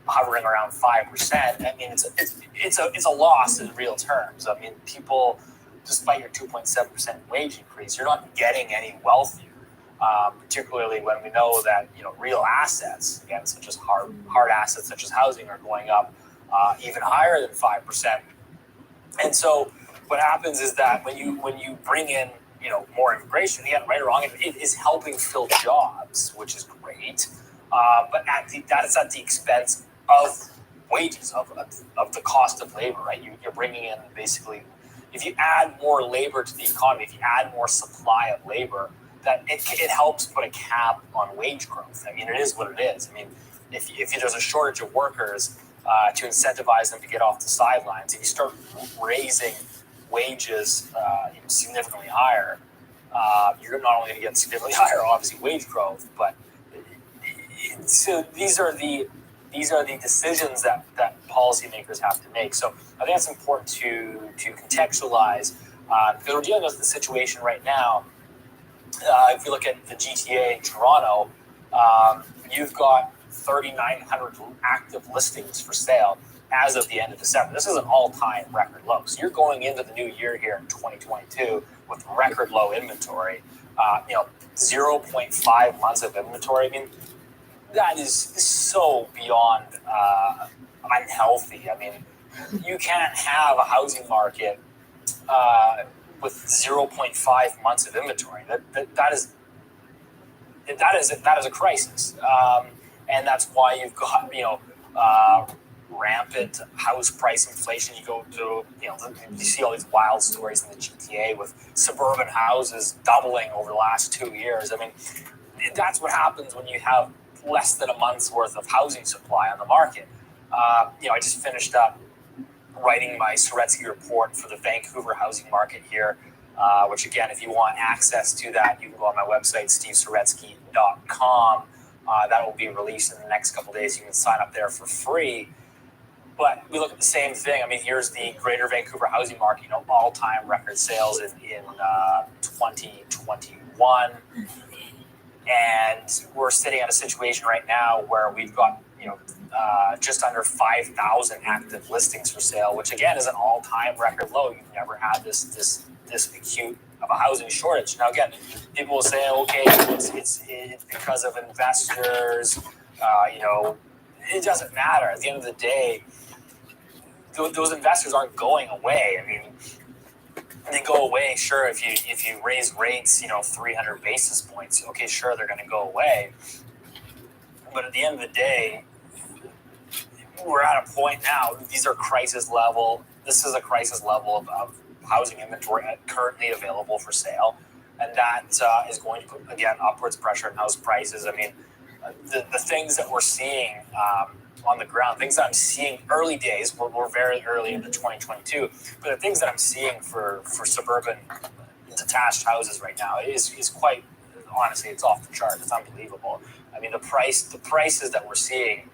hovering around 5%, I mean it's a loss in real terms. I mean, people, despite your 2.7% wage increase, you're not getting any wealthier. Particularly when we know that real assets, again, such as hard assets such as housing, are going up even higher than 5%. And so what happens is that when you bring in more immigration, again, right or wrong, it is helping fill jobs, which is great. But that is at the expense of wages, of the cost of labor, right? You're bringing in basically, if you add more labor to the economy, if you add more supply of labor, that it helps put a cap on wage growth. I mean, it is what it is. I mean, if there's a shortage of workers, to incentivize them to get off the sidelines, if you start raising wages significantly higher, you're not only going to get significantly higher, obviously, wage growth, but so these are the decisions that policymakers have to make. So I think it's important to contextualize, because we're dealing with the situation right now. If you look at the GTA in Toronto, you've got 3,900 active listings for sale as of the end of December. This is an all-time record low. So you're going into the new year here in 2022 with record low inventory. 0.5 months of inventory. I mean, that is so beyond unhealthy. I mean, you can't have a housing market with 0.5 months of inventory. That is a crisis, and that's why you've got rampant house price inflation. You go to you see all these wild stories in the GTA with suburban houses doubling over the last 2 years. I mean, that's what happens when you have less than a month's worth of housing supply on the market. I just finished up writing my Suretsky report for the Vancouver housing market here, which again, if you want access to that, you can go on my website, stevesuretsky.com. That will be released in the next couple of days. You can sign up there for free. But we look at the same thing. I mean, here's the Greater Vancouver housing market, all-time record sales in 2021. And we're sitting at a situation right now where we've got, just under 5,000 active listings for sale, which again is an all-time record low. You've never had this acute of a housing shortage. Now, again, people will say, okay, it's because of investors. It doesn't matter. At the end of the day, those investors aren't going away. I mean, they go away, sure, if you raise rates, 300 basis points, okay, sure, they're going to go away. But at the end of the day, we're at a point now, this is a crisis level of housing inventory currently available for sale. And that is going to put, again, upwards pressure on house prices. I mean, the things that we're seeing on the ground, things that I'm seeing early days, we're very early into 2022, but the things that I'm seeing for suburban detached houses right now is quite, honestly, it's off the chart. It's unbelievable. I mean, the prices that we're seeing,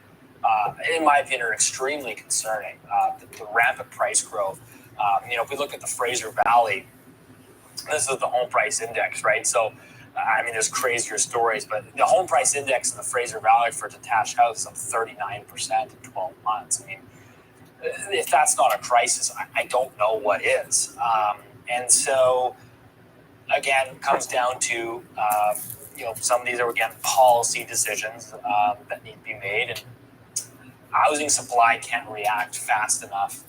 in my opinion, are extremely concerning. The rampant price growth. If we look at the Fraser Valley, this is the home price index, right? So, I mean, there's crazier stories, but the home price index in the Fraser Valley for detached houses is up 39% in 12 months. I mean, if that's not a crisis, I don't know what is. And so, again, it comes down to, some of these are, again, policy decisions that need to be made. And housing supply can't react fast enough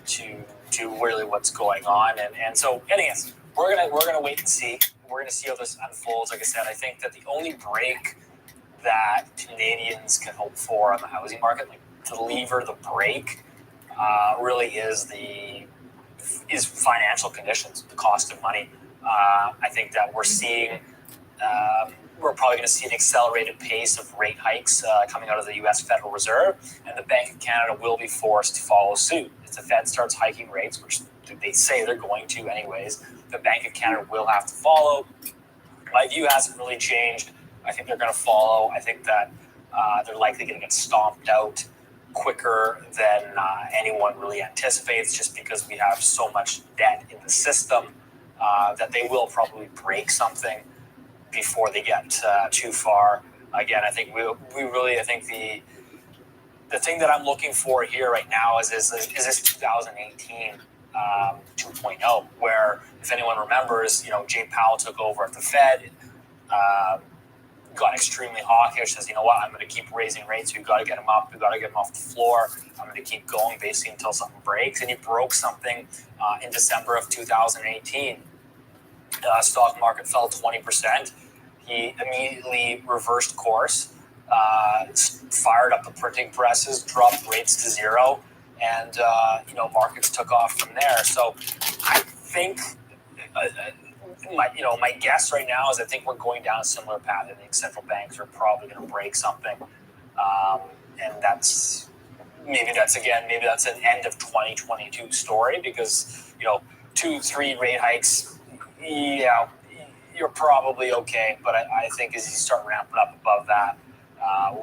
to really what's going on. And so, anyways, we're gonna wait and see. We're gonna see how this unfolds. Like I said, I think that the only break that Canadians can hope for on the housing market, like to lever the brake, really is financial conditions, the cost of money. I think that we're seeing. We're probably going to see an accelerated pace of rate hikes coming out of the U.S. Federal Reserve, and the Bank of Canada will be forced to follow suit. If the Fed starts hiking rates, which they say they're going to anyways, the Bank of Canada will have to follow. My view hasn't really changed. I think they're going to follow. I think that they're likely going to get stomped out quicker than anyone really anticipates, just because we have so much debt in the system that they will probably break something before they get too far. Again, I think I think the thing that I'm looking for here right now is this 2018 2.0, where, if anyone remembers, Jay Powell took over at the Fed, got extremely hawkish, says, you know what, I'm going to keep raising rates. We've got to get them up. We've got to get them off the floor. I'm going to keep going basically until something breaks. And he broke something in December of 2018. Stock market fell 20%. He immediately reversed course, fired up the printing presses, dropped rates to zero, and markets took off from there. So I think my guess right now is I think we're going down a similar path. I think central banks are probably going to break something, and that's an end of 2022 story, because 2-3 rate hikes, yeah, you're probably okay. But I think as you start ramping up above that,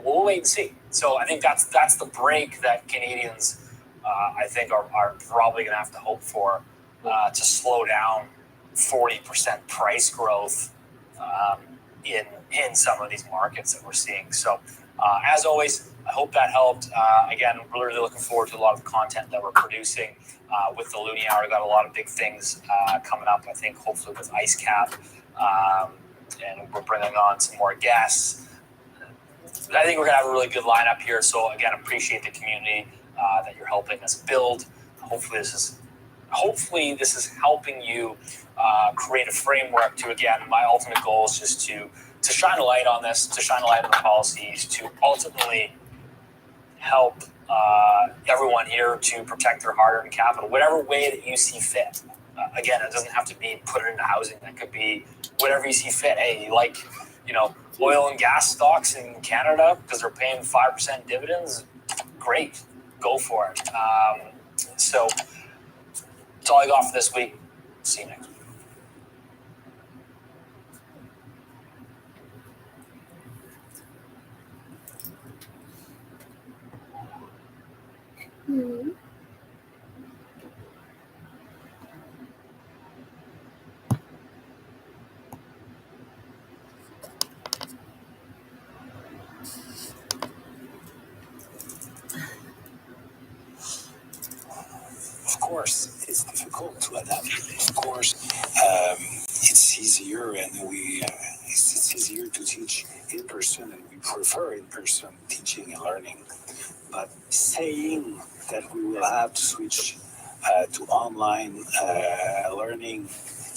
we'll wait and see. So I think that's the break that Canadians, I think, are probably going to have to hope for to slow down 40% price growth in some of these markets that we're seeing. So as always, I hope that helped. Again, we're really looking forward to a lot of the content that we're producing with the Loonie Hour. We've got a lot of big things coming up, I think, hopefully with Ice Cap. And we're bringing on some more guests. I think we're going to have a really good lineup here. So again, appreciate the community that you're helping us build. Hopefully this is helping you create a framework to, again, my ultimate goal is just to shine a light on this, to shine a light on the policies, to ultimately help everyone here to protect their hard-earned capital, whatever way that you see fit. Again, it doesn't have to be put it into housing. That could be whatever you see fit. Hey, you like, oil and gas stocks in Canada because they're paying 5% dividends? Great, go for it. So that's all I got for this week. See you next week. Of course, it's difficult to adapt. Of course, it's easier, and it's easier to teach in person, and we prefer in person teaching and learning. But saying that we will have to switch to online learning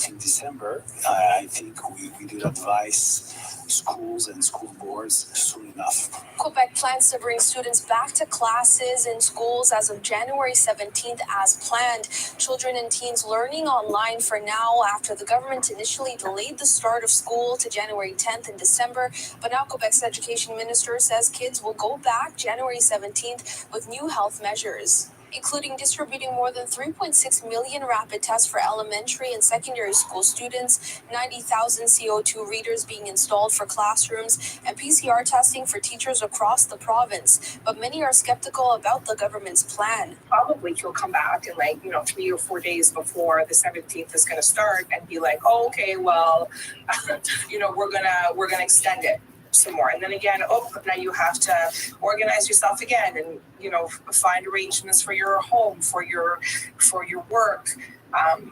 in December, I think we did advise schools and school boards soon enough. Quebec plans to bring students back to classes in schools as of January 17th as planned. Children and teens learning online for now after the government initially delayed the start of school to January 10th in December. But now Quebec's education minister says kids will go back January 17th with new health measures, including distributing more than 3.6 million rapid tests for elementary and secondary school students, 90,000 CO2 readers being installed for classrooms, and PCR testing for teachers across the province. But many are skeptical about the government's plan. Probably he'll come back in 3 or 4 days before the 17th is going to start and be like, oh, okay, well, we're gonna extend it some more. And then again, now you have to organize yourself again and, find arrangements for your home, for your work,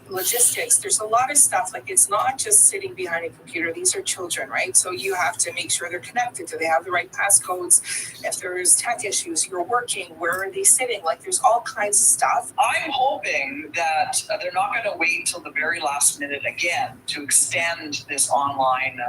logistics. There's a lot of stuff. It's not just sitting behind a computer. These are children, right? So you have to make sure they're connected. Do they have the right passcodes? If there's tech issues, you're working, where are they sitting? There's all kinds of stuff. I'm hoping that they're not going to wait till the very last minute again to extend this online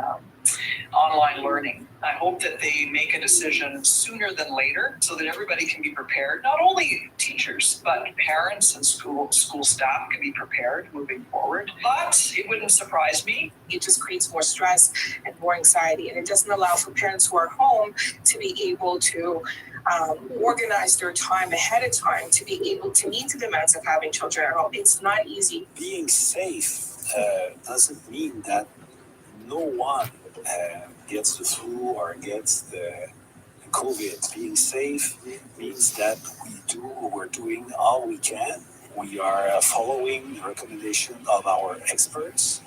learning. I hope that they make a decision sooner than later so that everybody can be prepared. Not only teachers, but parents and school staff can be prepared moving forward. But it wouldn't surprise me. It just creates more stress and more anxiety, and it doesn't allow for parents who are home to be able to organize their time ahead of time to be able to meet the demands of having children at home. It's not easy. Being safe doesn't mean that no one gets the flu or gets the COVID. Being safe means that we're doing all we can. We are following the recommendation of our experts,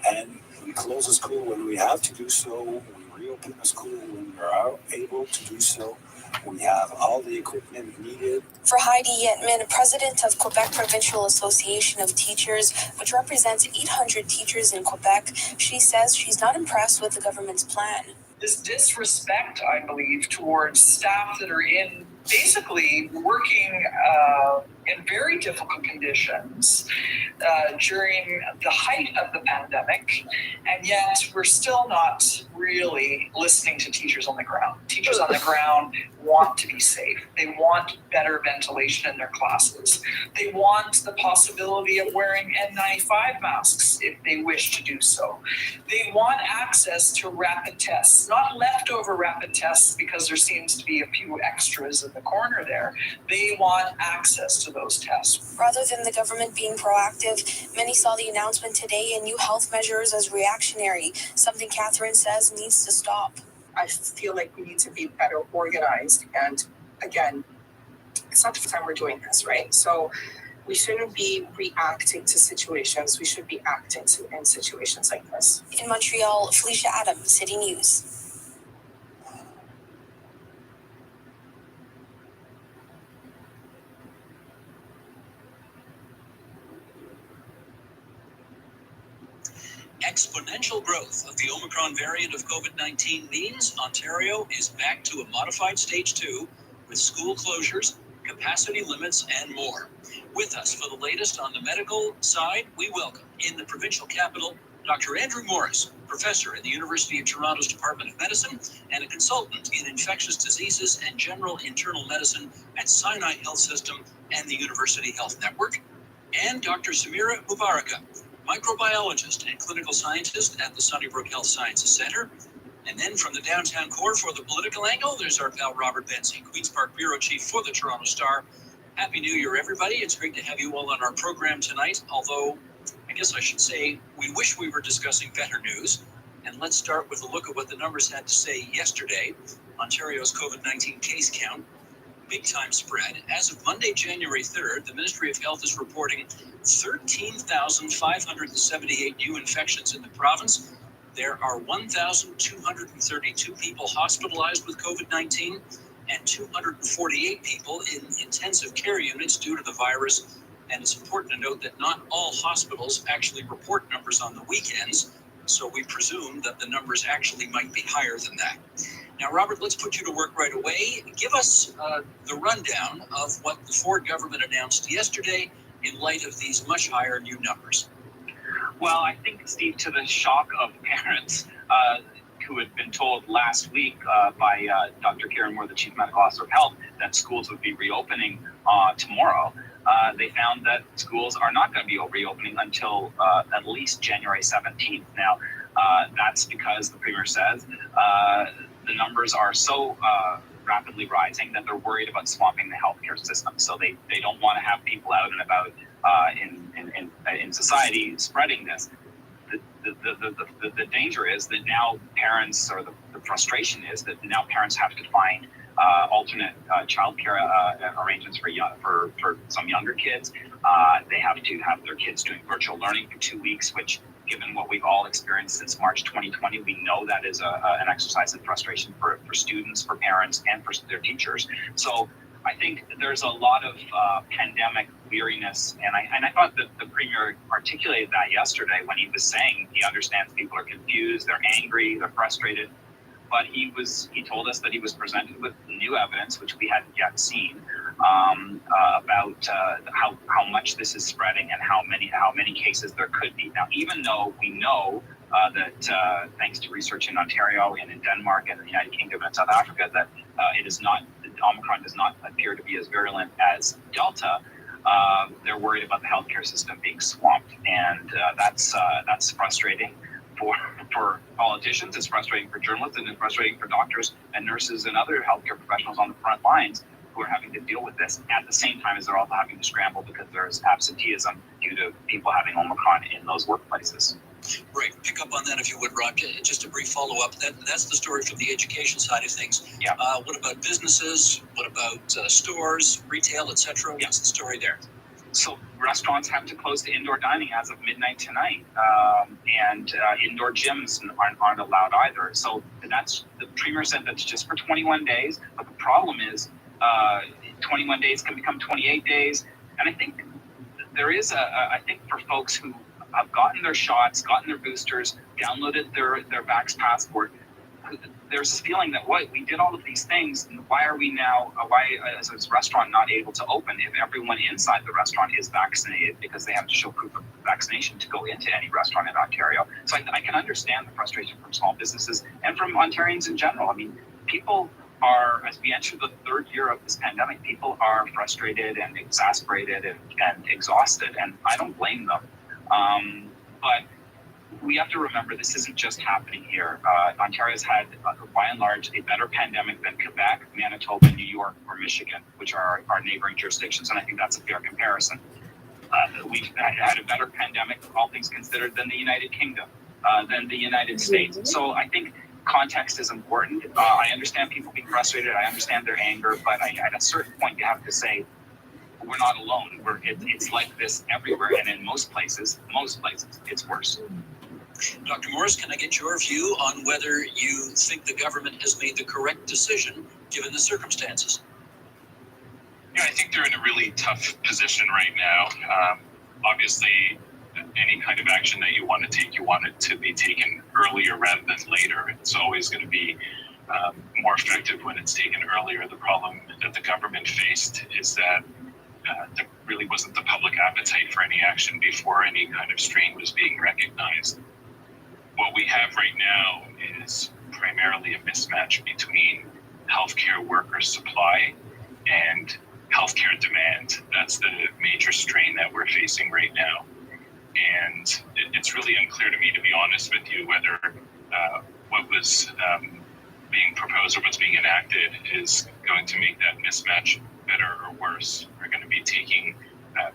and we close the school when we have to do so. We reopen the school when we are able to do so. We have all the equipment needed. For Heidi Yetman, president of Quebec Provincial Association of Teachers, which represents 800 teachers in Quebec, she says she's not impressed with the government's plan. This disrespect, I believe, towards staff that are basically working in very difficult conditions during the height of the pandemic, and yet we're still not really listening to teachers on the ground. Teachers on the ground want to be safe. They want better ventilation in their classes. They want the possibility of wearing N95 masks if they wish to do so. They want access to rapid tests, not leftover rapid tests because there seems to be a few extras in the corner there. They want access to those tests. Rather than the government being proactive, many saw the announcement today and new health measures as reactionary, something Catherine says needs to stop. I feel like we need to be better organized. And again, it's not the first time we're doing this, right? So we shouldn't be reacting to situations. We should be acting in situations like this. In Montreal, Felicia Adams, City News. Exponential growth of the Omicron variant of COVID-19 means Ontario is back to a modified stage 2 with school closures, capacity limits, and more. With us for the latest on the medical side, we welcome in the provincial capital, Dr. Andrew Morris, professor in the University of Toronto's Department of Medicine and a consultant in infectious diseases and general internal medicine at Sinai Health System and the University Health Network, and Dr. Samira Mubaraka, microbiologist and clinical scientist at the Sunnybrook Health Sciences Center. And then from the downtown core for the political angle, there's our pal Robert Benzie, Queen's Park Bureau Chief for the Toronto Star. Happy New Year, everybody. It's great to have you all on our program tonight, although I guess I should say we wish we were discussing better news. And let's start with a look at what the numbers had to say yesterday. Ontario's COVID-19 case count, big time spread. As of Monday, January 3rd, the Ministry of Health is reporting 13,578 new infections in the province. There are 1,232 people hospitalized with COVID-19 and 248 people in intensive care units due to the virus. And it's important to note that not all hospitals actually report numbers on the weekends, so we presume that the numbers actually might be higher than that. Now, Robert, let's put you to work right away. Give us the rundown of what the Ford government announced yesterday in light of these much higher new numbers. Well, I think, Steve, to the shock of parents who had been told last week by Dr. Karen Moore, the Chief Medical Officer of Health, that schools would be reopening tomorrow, they found that schools are not going to be reopening until at least January 17th. Now, that's because the Premier says the numbers are so rapidly rising that they're worried about swamping the healthcare system. So they don't want to have people out and about in society spreading this. The danger is that now parents, or the frustration is that now parents have to find alternate childcare arrangements for some younger kids. They have to have their kids doing virtual learning for 2 weeks, which, given what we've all experienced since March 2020, we know that is an exercise in frustration for students, for parents, and for their teachers. So I think there's a lot of pandemic weariness, and I thought that the Premier articulated that yesterday when he was saying he understands people are confused, they're angry, they're frustrated, but he told us that he was presented with new evidence, which we hadn't yet seen, about how much this is spreading and how many cases there could be. Now, even though we know that thanks to research in Ontario and in Denmark and the United Kingdom and South Africa, that Omicron does not appear to be as virulent as Delta, they're worried about the healthcare system being swamped, and that's frustrating for politicians. It's frustrating for journalists, and it's frustrating for doctors and nurses and other healthcare professionals on the front lines who are having to deal with this at the same time as they're also having to scramble because there's absenteeism due to people having Omicron in those workplaces. Right. Pick up on that if you would, Rob. Just a brief follow-up. That's the story from the education side of things. Yeah. What about businesses? What about stores, retail, etc.? What's the story there? So restaurants have to close to indoor dining as of midnight tonight, and indoor gyms aren't allowed either. So the Premier said that's just for 21 days. But the problem is 21 days can become 28 days. And I think there is I think for folks who have gotten their shots, gotten their boosters, downloaded their Vax passport, there's this feeling that, we did all of these things, and why are we now, is this restaurant not able to open if everyone inside the restaurant is vaccinated, because they have to show proof of vaccination to go into any restaurant in Ontario. So I can understand the frustration from small businesses and from Ontarians in general. I mean, people are, as we enter the third year of this pandemic, people are frustrated and exasperated and exhausted, and I don't blame them. But we have to remember this isn't just happening here. Ontario's had, by and large, a better pandemic than Quebec, Manitoba, New York, or Michigan, which are our neighboring jurisdictions, and I think that's a fair comparison. We've had a better pandemic, all things considered, than the United Kingdom, than the United States. So I think context is important. I understand people being frustrated. I understand their anger, but at a certain point, you have to say, we're not alone. It's like this everywhere, and in most places, it's worse. Dr. Morris, can I get your view on whether you think the government has made the correct decision given the circumstances? Yeah, I think they're in a really tough position right now. Obviously, any kind of action that you want to take, you want it to be taken earlier rather than later. It's always going to be more effective when it's taken earlier. The problem that the government faced is that there really wasn't the public appetite for any action before any kind of strain was being recognized. What we have right now is primarily a mismatch between healthcare worker supply and healthcare demand. That's the major strain that we're facing right now. And it's really unclear to me, to be honest with you, whether what was being proposed or what's being enacted is going to make that mismatch better or worse. We're going to be taking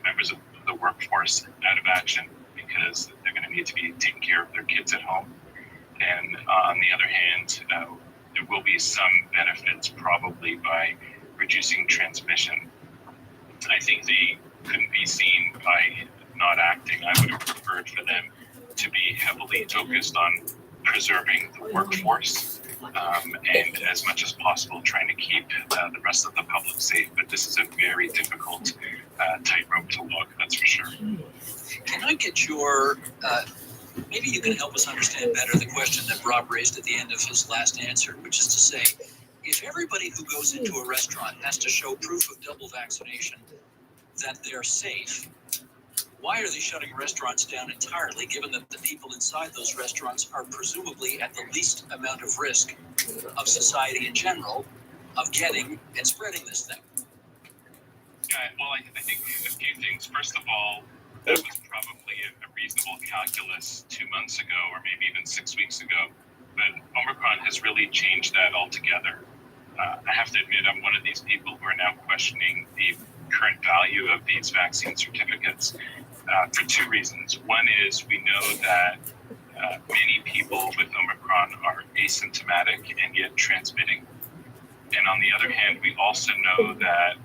members of the workforce out of action because they're going to need to be taking care of their kids at home. And on the other hand, there will be some benefits probably by reducing transmission. I think they couldn't be seen by not acting. I would have preferred for them to be heavily focused on preserving the workforce and as much as possible trying to keep the rest of the public safe. But this is a very difficult tightrope to walk, that's for sure. Can I get your Maybe you can help us understand better the question that Rob raised at the end of his last answer, which is to say, if everybody who goes into a restaurant has to show proof of double vaccination that they're safe, why are they shutting restaurants down entirely, given that the people inside those restaurants are presumably at the least amount of risk of society in general of getting and spreading this thing? Yeah, well, I think a few things. First of all, that was probably a reasonable calculus 2 months ago, or maybe even 6 weeks ago. But Omicron has really changed that altogether. I have to admit, I'm one of these people who are now questioning the current value of these vaccine certificates for two reasons. One is we know that many people with Omicron are asymptomatic and yet transmitting. And on the other hand, we also know that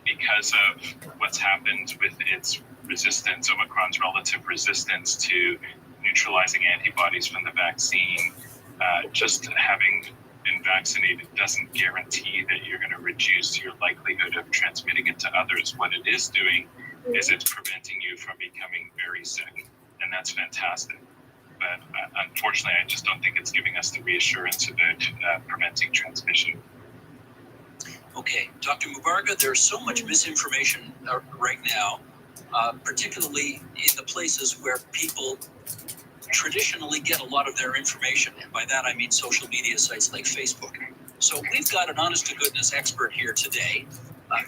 because of what's happened with its resistance, Omicron's relative resistance to neutralizing antibodies from the vaccine, just having been vaccinated doesn't guarantee that you're going to reduce your likelihood of transmitting it to others. What it is doing is it's preventing you from becoming very sick, and that's fantastic. But unfortunately, I just don't think it's giving us the reassurance about preventing transmission. Okay, Dr. Mubarga, there's so much misinformation right now, particularly in the places where people traditionally get a lot of their information. And by that, I mean social media sites like Facebook. So we've got an honest-to-goodness expert here today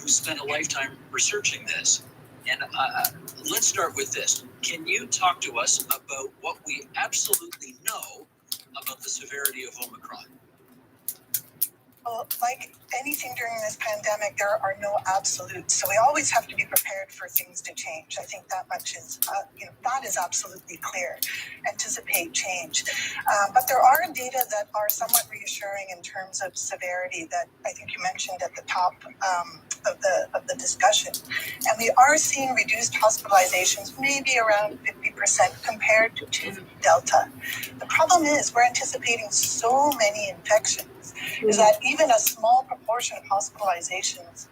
who spent a lifetime researching this. And let's start with this. Can you talk to us about what we absolutely know about the severity of Omicron? Well, like anything during this pandemic, there are no absolutes. So we always have to be prepared for things to change. I think that much is, that is absolutely clear. Anticipate change. But there are data that are somewhat reassuring in terms of severity that I think you mentioned at the top of the discussion. And we are seeing reduced hospitalizations, maybe around 50% compared to Delta. The problem is we're anticipating so many infections is that even a small proportion of hospitalizations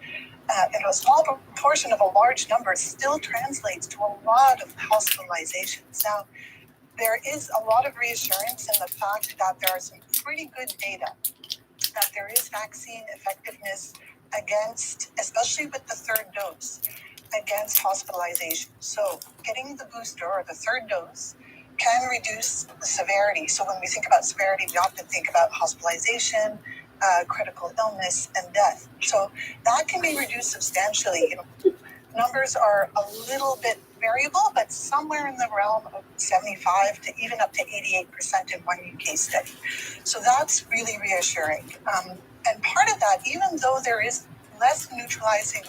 and a small proportion of a large number still translates to a lot of hospitalizations. Now, there is a lot of reassurance in the fact that there are some pretty good data that there is vaccine effectiveness against, especially with the third dose, against hospitalization. So getting the booster or the third dose can reduce the severity. So when we think about severity, we often think about hospitalization, critical illness, and death. So that can be reduced substantially. Numbers are a little bit variable, but somewhere in the realm of 75 to even up to 88% in one UK study. So that's really reassuring. And part of that, even though there is less neutralizing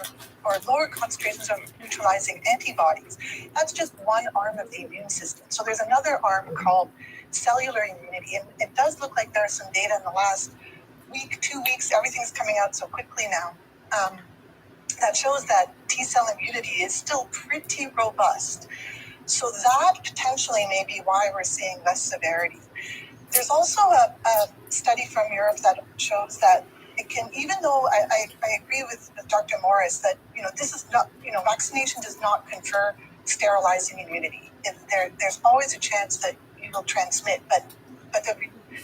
or lower concentrations of neutralizing antibodies, that's just one arm of the immune system. So there's another arm called cellular immunity, and it does look like there's some data in the last week, 2 weeks, everything's coming out so quickly now, that shows that T-cell immunity is still pretty robust. So that potentially may be why we're seeing less severity. There's also a study from Europe that shows that it can, even though I agree with Dr. Morris that, this is not, vaccination does not confer sterilizing immunity. There's always a chance that you will transmit, but the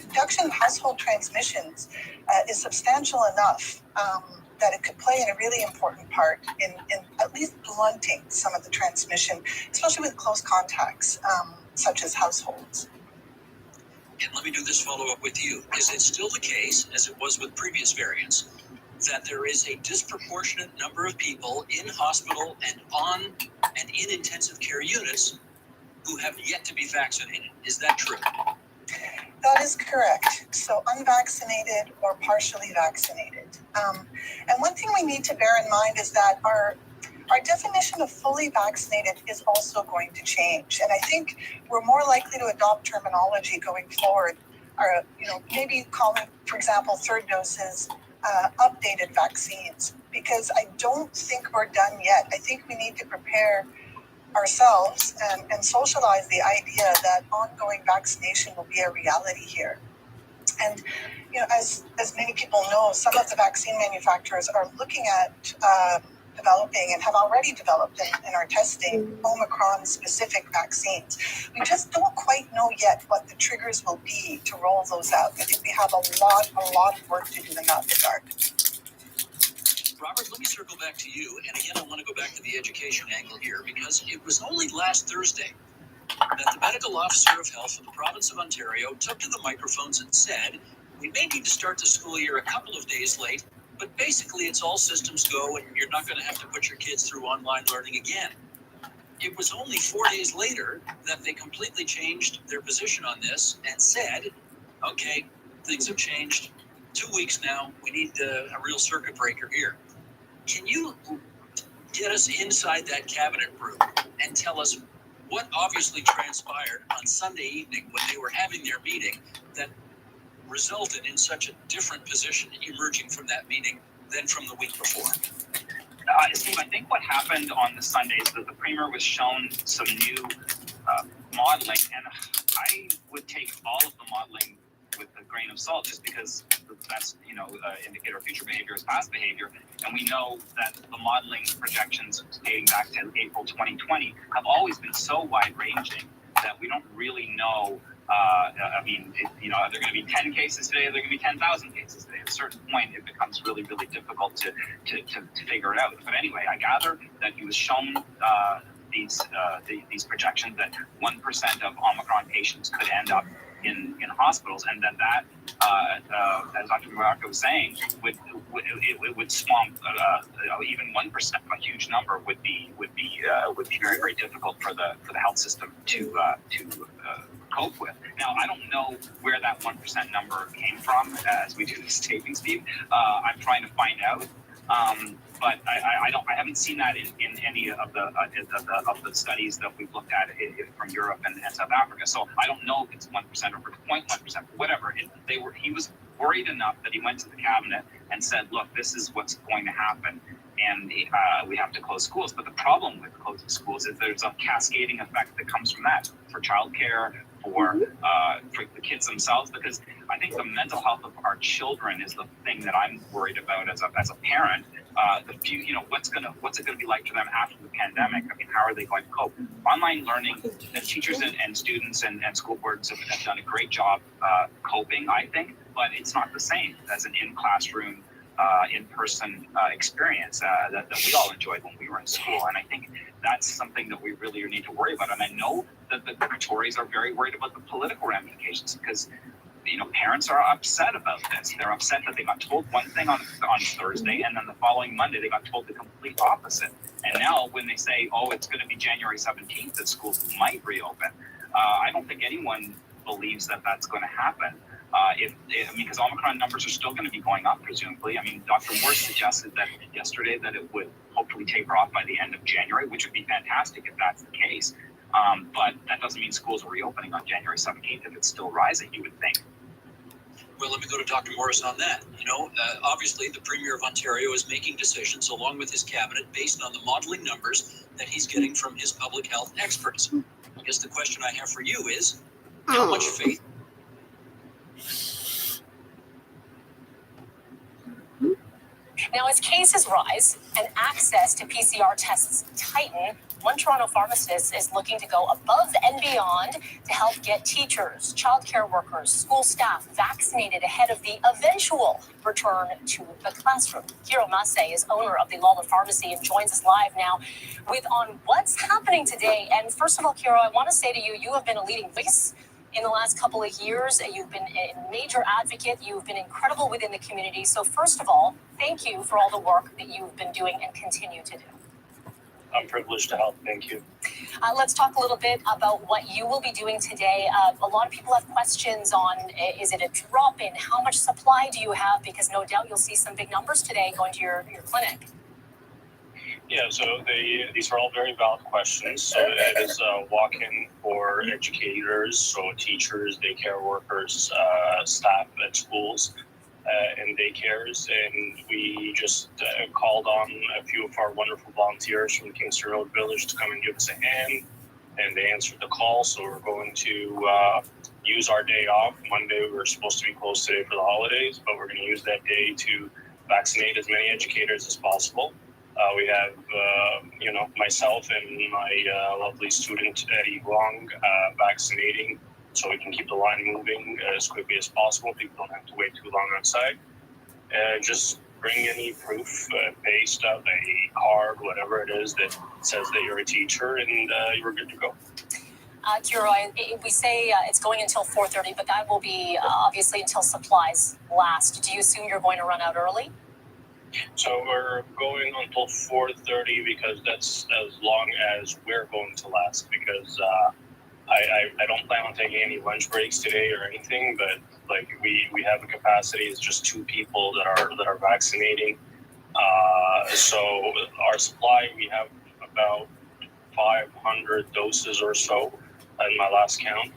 reduction of household transmissions is substantial enough that it could play in a really important part in at least blunting some of the transmission, especially with close contacts, such as households. And let me do this follow-up with you. Is it still the case, as it was with previous variants, that there is a disproportionate number of people in hospital and on and in intensive care units who have yet to be vaccinated? Is that true? That is correct. So unvaccinated or partially vaccinated. And one thing we need to bear in mind is that our definition of fully vaccinated is also going to change. And I think we're more likely to adopt terminology going forward, or maybe call it, for example, third doses, updated vaccines, because I don't think we're done yet. I think we need to prepare ourselves and socialize the idea that ongoing vaccination will be a reality here. And as many people know, some of the vaccine manufacturers are looking at developing and have already developed in our testing Omicron-specific vaccines. We just don't quite know yet what the triggers will be to roll those out. I think we have a lot of work to do in that regard. Robert, let me circle back to you. And again, I want to go back to the education angle here, because it was only last Thursday that the medical officer of health for the province of Ontario took to the microphones and said, we may need to start the school year a couple of days late, but basically it's all systems go and you're not going to have to put your kids through online learning again. It was only 4 days later that they completely changed their position on this and said, okay, things have changed. 2 weeks now, we need a real circuit breaker here. Can you get us inside that cabinet room and tell us what obviously transpired on Sunday evening when they were having their meeting that resulted in such a different position emerging from that meeting than from the week before? Steve, I think what happened on the Sunday is that the Premier was shown some new modeling, and I would take all of the modeling with a grain of salt, just because the best, indicator of future behavior is past behavior. And we know that the modeling projections dating back to April 2020 have always been so wide-ranging that we don't really know. Are there going to be 10 cases today? Are there going to be 10,000 cases today? At a certain point, it becomes really, really difficult to figure it out. But anyway, I gather that he was shown these projections that 1% of Omicron patients could end up in hospitals, and then that, as Dr. Mubaraka was saying, would swamp even 1%, a huge number, would be very, very difficult for the health system to cope with. Now, I don't know where that 1% number came from as we do this taping, Steve. I'm trying to find out. But I haven't seen that in any of the studies that we've looked at from Europe and South Africa. So I don't know if it's 1% or 0.1%, whatever. He was worried enough that he went to the cabinet and said, "Look, this is what's going to happen, and we have to close schools." But the problem with closing schools is there's a cascading effect that comes from that for childcare, for the kids themselves, because I think the mental health of our children is the thing that I'm worried about as a parent. What's it going to be like for them after the pandemic? I mean, how are they going to cope? Online learning, the teachers and students and school boards have done a great job coping, I think, but it's not the same as an in-classroom, in-person experience that we all enjoyed when we were in school. And I think that's something that we really need to worry about. And I know that the Tories are very worried about the political ramifications, because parents are upset about this. They're upset that they got told one thing on Thursday, and then the following Monday they got told the complete opposite. And now when they say, oh, it's going to be January 17th that schools might reopen, I don't think anyone believes that that's going to happen. Because Omicron numbers are still going to be going up, presumably. I mean, Dr. Moore suggested that yesterday that it would hopefully taper off by the end of January, which would be fantastic if that's the case. But that doesn't mean schools are reopening on January 17th if it's still rising, you would think. Well, let me go to Dr. Morris on that. Obviously, the Premier of Ontario is making decisions along with his cabinet based on the modeling numbers that he's getting from his public health experts. I guess the question I have for you is, how much faith? Now, as cases rise and access to PCR tests tighten, one Toronto pharmacist is looking to go above and beyond to help get teachers, childcare workers, school staff vaccinated ahead of the eventual return to the classroom. Kiro Masse is owner of the Lawler Pharmacy and joins us live now on what's happening today. And first of all, Kiro, I want to say to you, you have been a leading voice in the last couple of years. You've been a major advocate. You've been incredible within the community. So first of all, thank you for all the work that you've been doing and continue to do. I'm privileged to help. Thank you. Let's talk a little bit about what you will be doing today. A lot of people have questions on, is it a drop-in? How much supply do you have? Because no doubt you'll see some big numbers today going to your clinic. Yeah, so these are all very valid questions. So it is a walk-in for educators, so teachers, daycare workers, staff at schools and daycares. And we just called on a few of our wonderful volunteers from Kingston Road Village to come and give us a hand. And they answered the call, so we're going to use our day off. Monday, we were supposed to be closed today for the holidays, but we're going to use that day to vaccinate as many educators as possible. We have, myself and my lovely student Eddie Wong vaccinating, so we can keep the line moving as quickly as possible. People don't have to wait too long outside. Just bring any proof, pay stub, a card, whatever it is that says that you're a teacher, and you're good to go. Kiro, we say it's going until 4:30, but that will be obviously until supplies last. Do you assume you're going to run out early? So we're going until 4:30 because that's as long as we're going to last. Because I don't plan on taking any lunch breaks today or anything, but like we have a capacity. It's just 2 people that are vaccinating. So our supply, we have about 500 doses or so in my last count.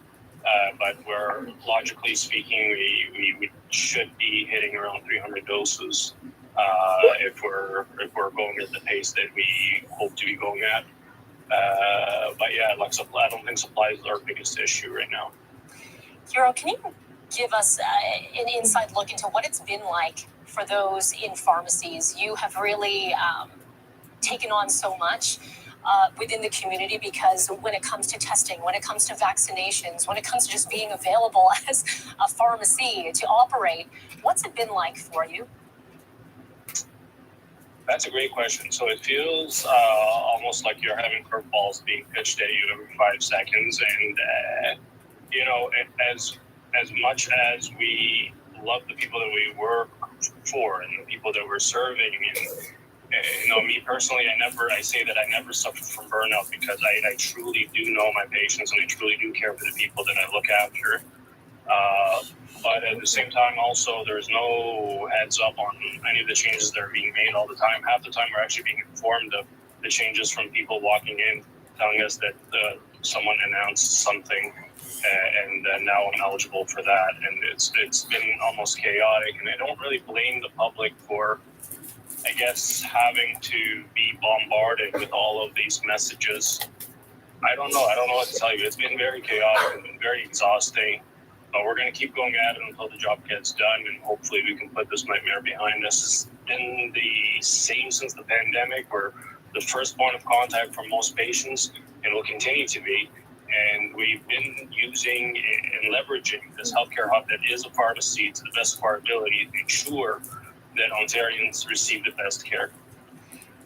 But we're logically speaking, we should be hitting around 300 doses if we're going at the pace that we hope to be going at. But yeah, like supply, I don't think supplies are our biggest issue right now. Kiro, can you give us an inside look into what it's been like for those in pharmacies? You have really taken on so much within the community, because when it comes to testing, when it comes to vaccinations, when it comes to just being available as a pharmacy to operate, what's it been like for you? That's a great question. So it feels almost like you're having curveballs being pitched at you every 5 seconds. And, as much as we love the people that we work for and the people that we're serving, and, me personally, I say that I never suffered from burnout because I truly do know my patients and I truly do care for the people that I look after. But at the same time, also, there's no heads up on any of the changes that are being made all the time. Half the time, we're actually being informed of the changes from people walking in, telling us that someone announced something, and now I'm eligible for that. And it's been almost chaotic, and I don't really blame the public for, I guess, having to be bombarded with all of these messages. I don't know what to tell you. It's been very chaotic and been very exhausting. But we're going to keep going at it until the job gets done, and hopefully we can put this nightmare behind us. It's been the same since the pandemic. We're the first point of contact for most patients, and will continue to be. And we've been using and leveraging this healthcare hub that is a pharmacy to the best of our ability to ensure that Ontarians receive the best care.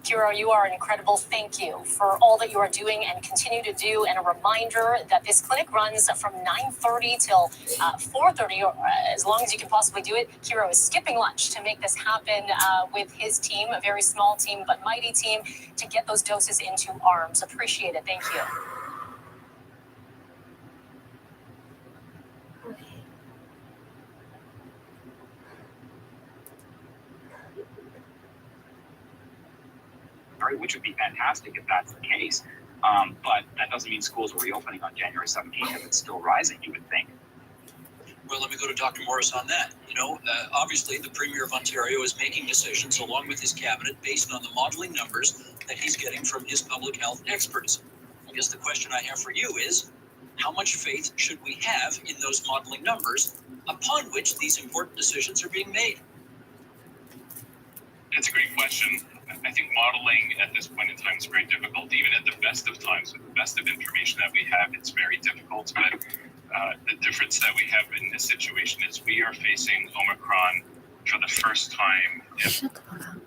Kiro, you are incredible. Thank you for all that you are doing and continue to do. And a reminder that this clinic runs from 9:30 till 4:30, or as long as you can possibly do it. Kiro is skipping lunch to make this happen with his team, a very small team but mighty team, to get those doses into arms. Appreciate it. Thank you. Which would be fantastic if that's the case. But that doesn't mean schools are reopening on January 17th if it's still rising, you would think. Well, let me go to Dr. Morris on that. Obviously, the Premier of Ontario is making decisions along with his cabinet based on the modeling numbers that he's getting from his public health experts. I guess the question I have for you is, how much faith should we have in those modeling numbers upon which these important decisions are being made? It's a great question. I think modeling at this point in time is very difficult. Even at the best of times, with the best of information that we have, it's very difficult. But the difference that we have in this situation is we are facing Omicron for the first time. Shut the fuck up.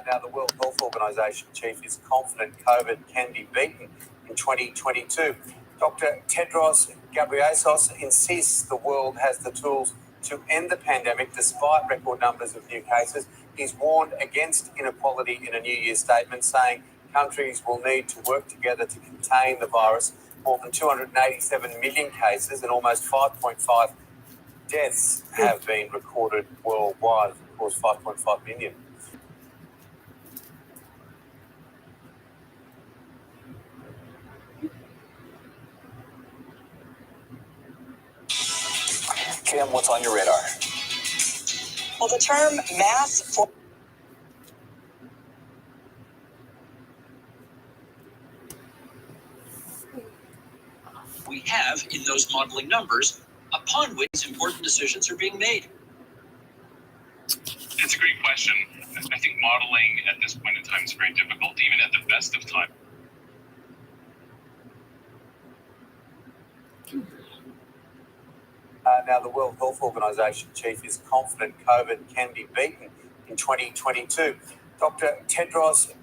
Now, the World Health Organization chief is confident COVID can be beaten in 2022. Dr. Tedros Ghebreyesus insists the world has the tools to end the pandemic despite record numbers of new cases. He's warned against inequality in a New Year's statement, saying countries will need to work together to contain the virus. More than 287 million cases and almost 5.5 deaths have been recorded worldwide. Of course, 5.5 million. Kim, what's on your radar? Well, the term mass we have in those modeling numbers upon which important decisions are being made? It's a great question. I think modeling at this point in time is very difficult, even at the best of times. Now, the World Health Organization chief is confident COVID can be beaten in 2022. Dr. Tedros.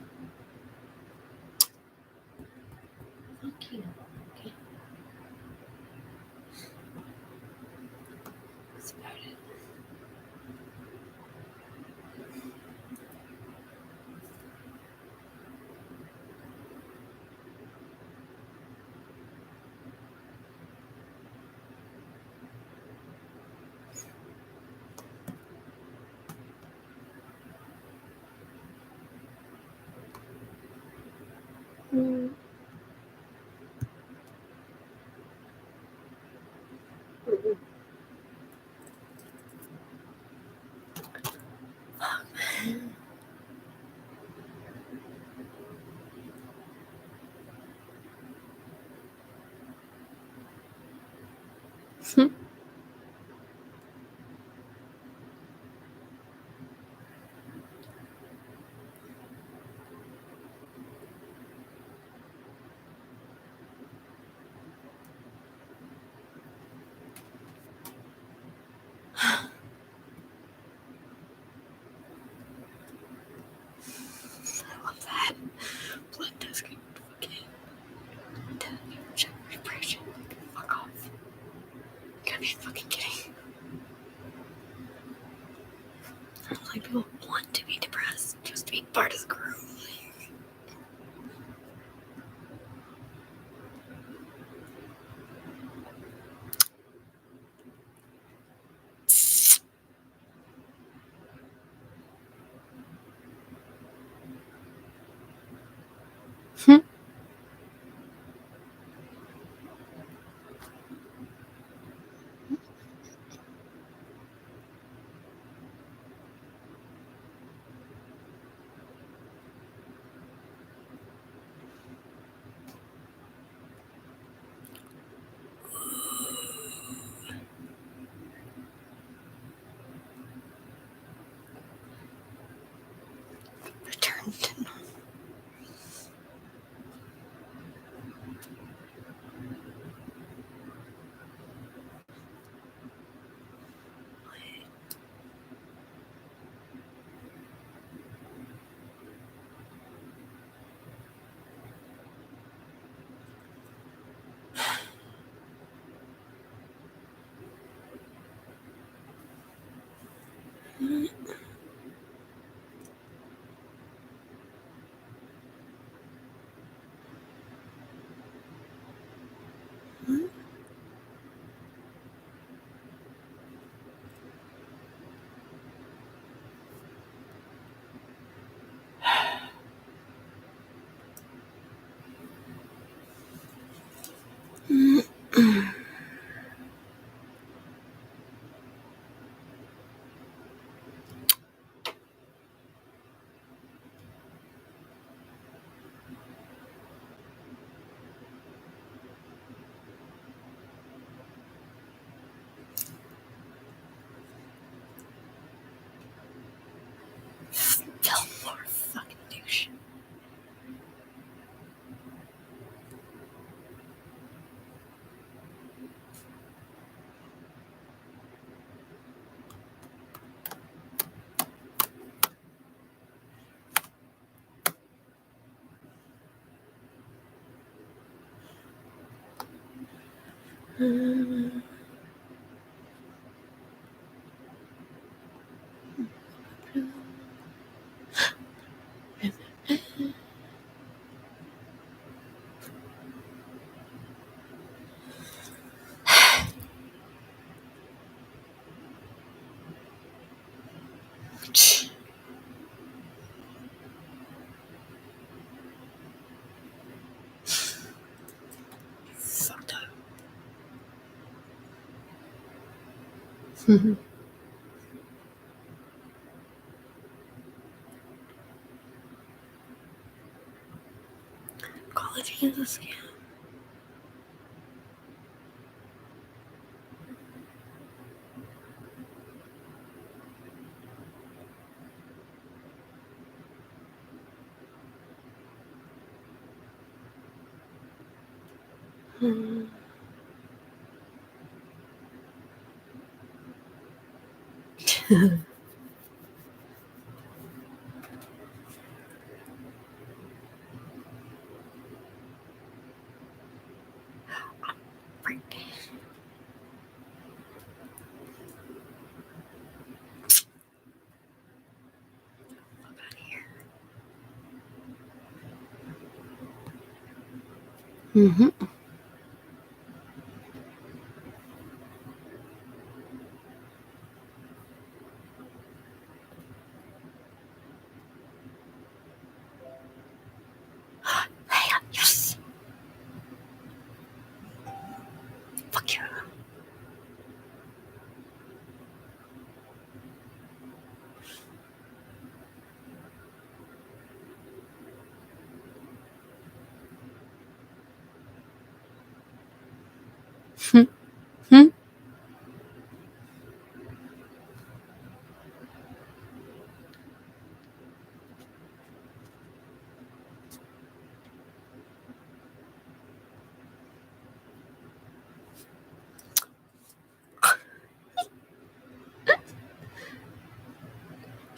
Blood testing. Check refresh. Fuck off. You gotta be fucking kidding. I don't like people want to be depressed just to be part of the crew. Return to normal. Fillmore fucking douche. Fucked up. College is a scam. Mm-hmm. Hey, yes. Fuck you.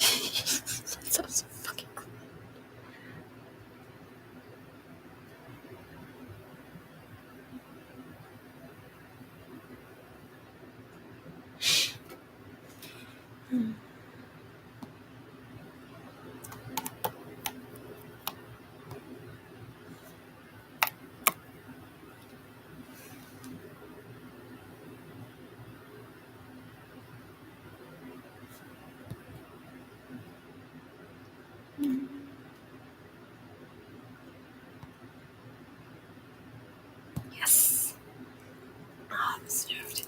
That sounds so fucking cool. Yes. Oh, I'm stoked.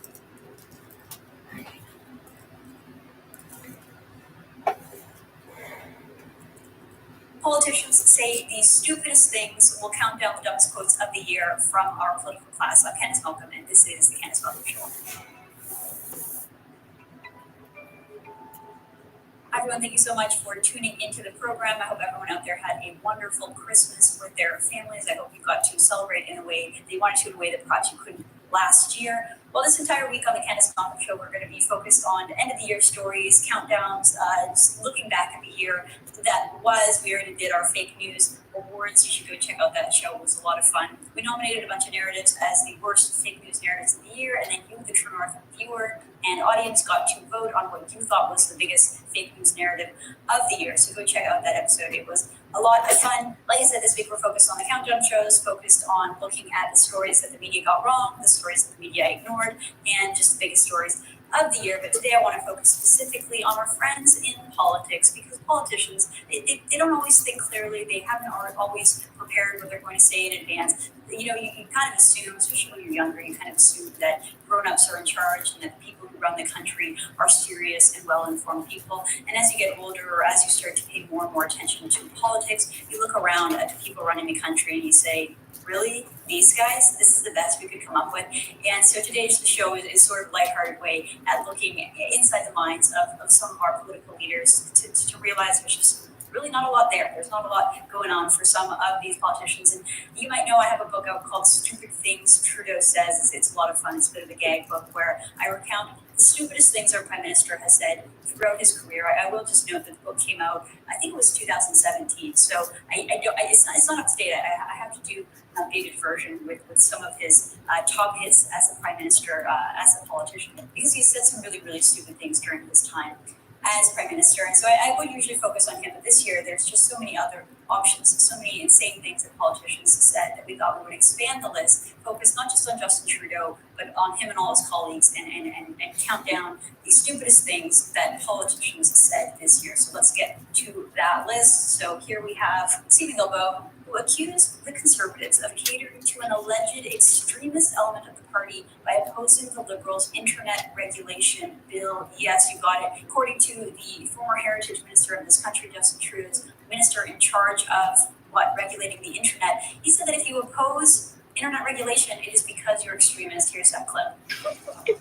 Politicians say the stupidest things. Will count down the dumbest quotes of the year from our political class. I'm Candace Malcolm, and this is the Candace Malcolm Show. Everyone, thank you so much for tuning into the program. I hope everyone out there had a wonderful Christmas with their families. I hope you got to celebrate in a way that you wanted to, in a way that perhaps you couldn't last year. Well, this entire week on the Candace Malcolm Show, we're going to be focused on end of the year stories, countdowns, just looking back at the year that was. We already did our fake news awards. You should go check out that show. It was a lot of fun. We nominated a bunch of narratives as the worst fake news narratives of the year, and then you, the True North viewer and audience, got to vote on what you thought was the biggest fake news narrative of the year. So go check out that episode. It was a lot of fun. Like I said, this week we're focused on the countdown shows, focused on looking at the stories that the media got wrong, the stories that the media ignored, and just the biggest stories of the year. But today I want to focus specifically on our friends in politics, because politicians, they don't always think clearly. They haven't always prepared what they're going to say in advance. You know, you kind of assume, especially when you're younger, you kind of assume that grown-ups are in charge and that the people who run the country are serious and well-informed people. And as you get older, or as you start to pay more and more attention to politics, you look around at the people running the country and you say, really? These guys? This is the best we could come up with? And so today's show is sort of a lighthearted way at looking inside the minds of some of our political leaders to realize there's just really not a lot there. There's not a lot going on for some of these politicians. And you might know I have a book out called Stupid Things Trudeau Says. It's a lot of fun. It's a bit of a gag book where I recount the stupidest things our Prime Minister has said throughout his career. I will just note that the book came out, I think it was 2017. So it's not up to date. I have to do an updated version with some of his top hits as a Prime Minister, as a politician, because he said some really, really stupid things during his time as Prime Minister. And so I would usually focus on him, but this year there's just so many other options, so many insane things that politicians have said that we thought we would expand the list, focus not just on Justin Trudeau, but on him and all his colleagues, and count down the stupidest things that politicians have said this year. So let's get to that list. So here we have Stephen Guilbeault, who accused the Conservatives of catering to an alleged extremist element of the party by opposing the Liberals' internet regulation bill. Yes, you got it. According to the former Heritage Minister of this country, Justin Trudeau's minister in charge of regulating the internet, he said that if you oppose internet regulation, it is because you're extremist. Here's that clip.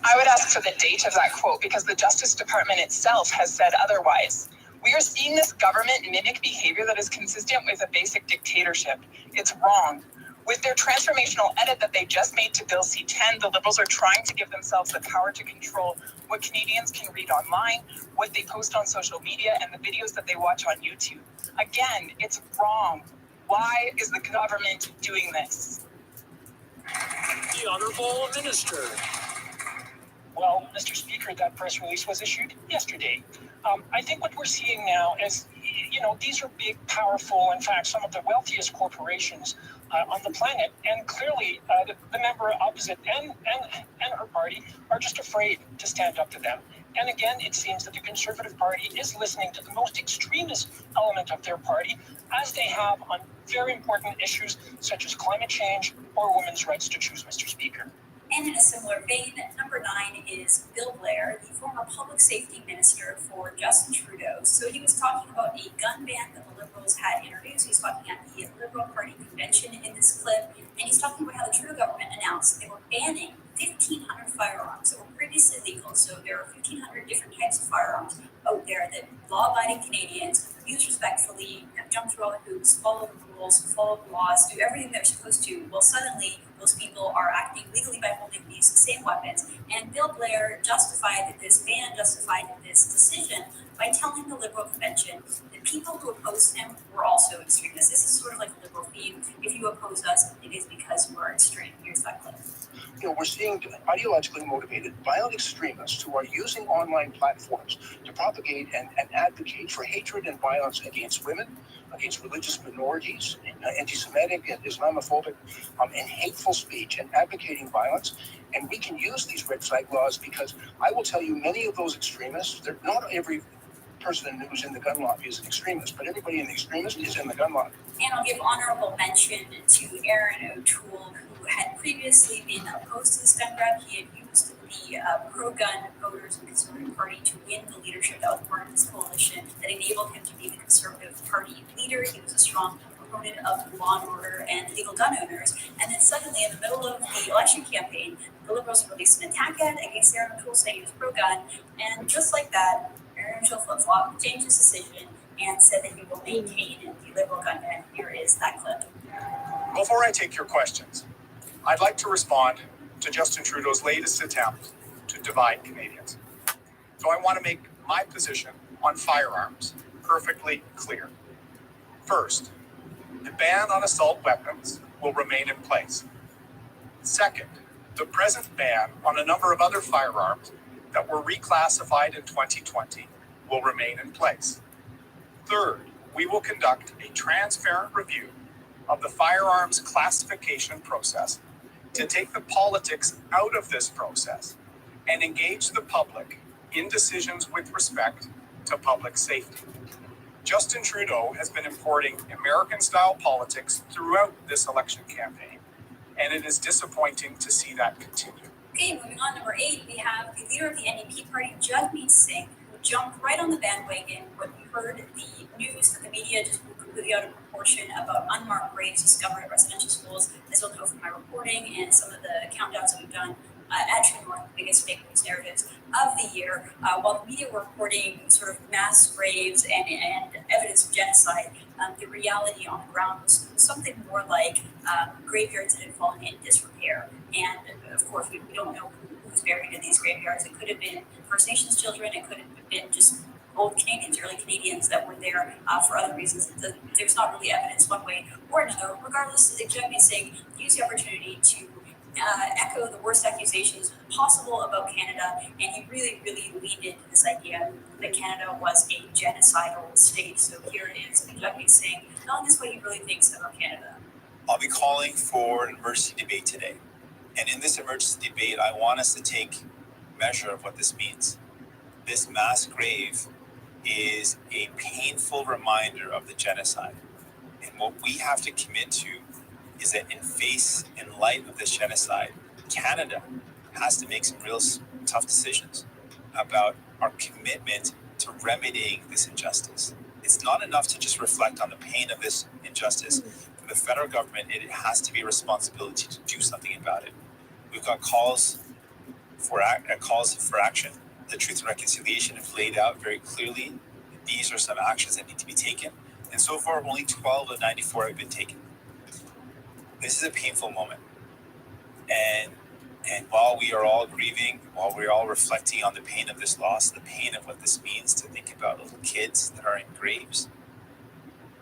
I would ask for the date of that quote because the Justice Department itself has said otherwise. We are seeing this government mimic behavior that is consistent with a basic dictatorship. It's wrong. With their transformational edit that they just made to Bill C-10, the Liberals are trying to give themselves the power to control what Canadians can read online, what they post on social media, and the videos that they watch on YouTube. Again, it's wrong. Why is the government doing this? The Honourable Minister. Well, Mr. Speaker, that press release was issued yesterday. I think what we're seeing now is, these are big, powerful, in fact, some of the wealthiest corporations on the planet. And clearly, the member opposite and her party are just afraid to stand up to them. And again, it seems that the Conservative Party is listening to the most extremist element of their party, as they have on very important issues such as climate change or women's rights to choose, Mr. Speaker. And in a similar vein, number 9 is Bill Blair, the former public safety minister for Justin Trudeau. So he was talking about a gun ban that the Liberals had introduced. He's talking at the Liberal Party convention in this clip, and he's talking about how the Trudeau government announced they were banning 1,500 firearms that were previously legal. So there are 1,500 different types of firearms out there that law-abiding Canadians use respectfully, jump through all the hoops, follow the rules, follow the laws, do everything they're supposed to. Well, suddenly those people are acting legally by holding these same weapons. And Bill Blair justified this decision by telling the Liberal convention that people who opposed him were also extremists. This is sort of like a Liberal theme. If you oppose us, it is because you are extreme. Here's that clip. We're seeing ideologically motivated violent extremists who are using online platforms to propagate and advocate for hatred and violence against women, against religious minorities, anti-Semitic and Islamophobic, and hateful speech, and advocating violence. And we can use these red flag laws because I will tell you, many of those extremists, they're not every person who's in the gun lobby is an extremist, but everybody in the extremist is in the gun lobby. And I'll give honorable mention to Aaron O'Toole, who had previously been opposed to this gun grab. He had used the pro-gun voters in the Conservative Party to win the leadership that was part of this coalition that enabled him to be the Conservative Party leader. He was a strong proponent of law and order and legal gun owners. And then suddenly, in the middle of the election campaign, the Liberals released an attack ad against Aaron O'Toole saying he was pro-gun. And just like that, Aaron O'Toole flip-flopped, changed his decision, and said that he will maintain the Liberal gun ban. Here is that clip. Before I take your questions, I'd like to respond to Justin Trudeau's latest attempt to divide Canadians. So I want to make my position on firearms perfectly clear. First, the ban on assault weapons will remain in place. Second, the present ban on a number of other firearms that were reclassified in 2020 will remain in place. Third, we will conduct a transparent review of the firearms classification process to take the politics out of this process and engage the public in decisions with respect to public safety. Justin Trudeau has been importing American-style politics throughout this election campaign, and it is disappointing to see that continue. Okay, moving on, number 8, we have the leader of the NDP party, Jagmeet Singh, who jumped right on the bandwagon when we heard the news that the media just blew completely out of proportion about unmarked graves discovered at residential schools. As you'll know from my reporting and some of the countdowns that we've done at True North, the biggest fake news narratives of the year, while the media were reporting sort of mass graves and evidence of genocide, the reality on the ground was something more like graveyards that had fallen in disrepair. And of course, we don't know who's buried in these graveyards. It could have been First Nations children. It could have been just old Canadians, early Canadians that were there for other reasons. There's not really evidence one way or another. Regardless, the judge is saying use the opportunity to echo the worst accusations possible about Canada, and he really, really leaned into this idea that Canada was a genocidal state. So here it is, the judge is saying, no, this is what he really thinks about Canada. I'll be calling for an emergency debate today. And in this emergency debate, I want us to take measure of what this means. This mass grave is a painful reminder of the genocide. And what we have to commit to is that in light of this genocide, Canada has to make some real tough decisions about our commitment to remedying this injustice. It's not enough to just reflect on the pain of this injustice. For the federal government, it has to be a responsibility to do something about it. We've got calls for action. The Truth and Reconciliation have laid out very clearly these are some actions that need to be taken. And so far, only 12 of 94 have been taken. This is a painful moment. And while we are all grieving, while we're all reflecting on the pain of this loss, the pain of what this means to think about little kids that are in graves,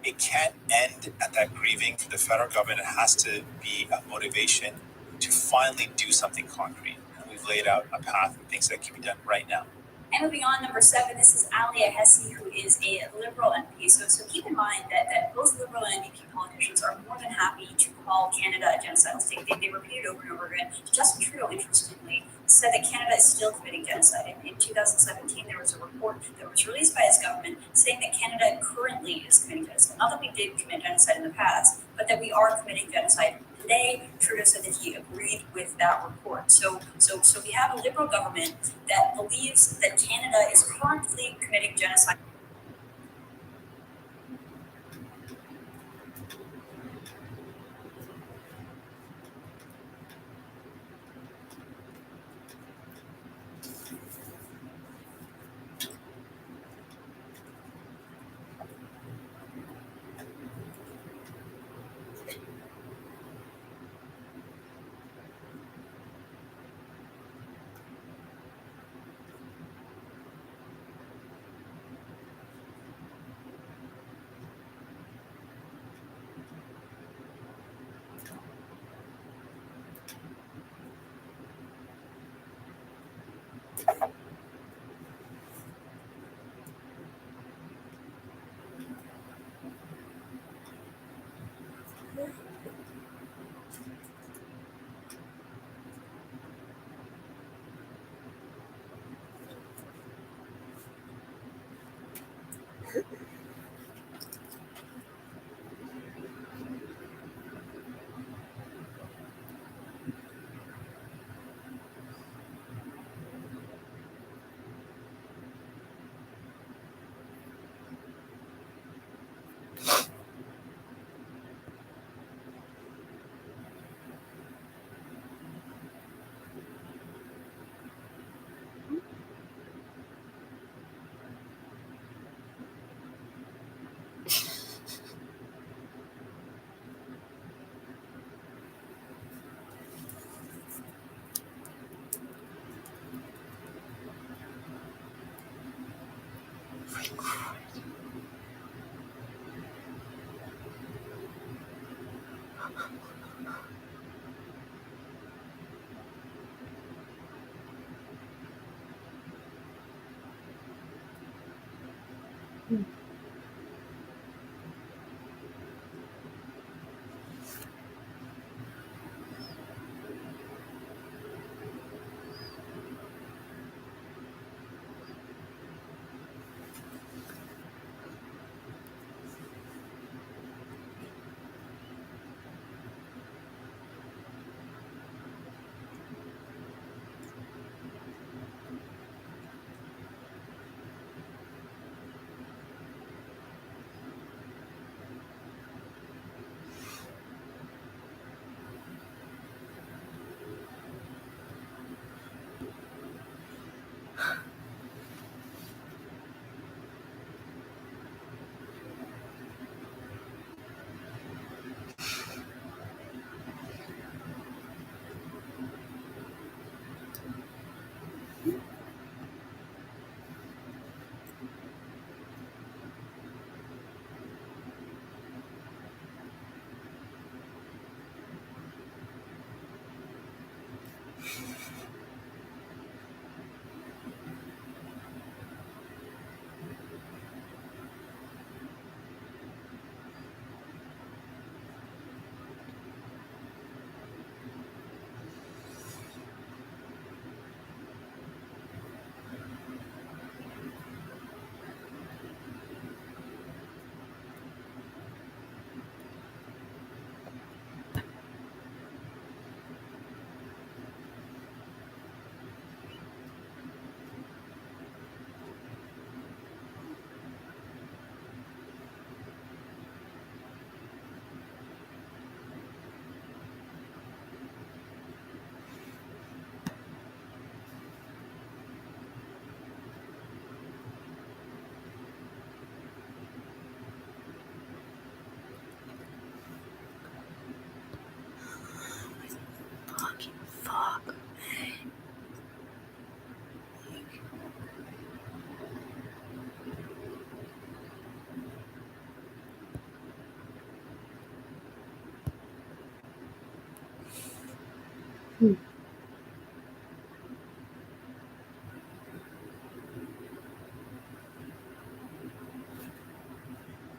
it can't end at that grieving. For the federal government, it has to be a motivation to finally do something concrete. And we've laid out a path of things that can be done right now. And moving on, number 7, this is Alia Hesse, who is a Liberal MP. So keep in mind that both Liberal and NDP politicians are more than happy to call Canada a genocidal state. They repeated over and over again. Justin Trudeau, interestingly, said that Canada is still committing genocide. In 2017, there was a report that was released by his government saying that Canada currently is committing genocide. Not that we did commit genocide in the past, but that we are committing genocide today. Trudeau said that he agreed with that report. So we have a Liberal government that believes that Canada is currently committing genocide.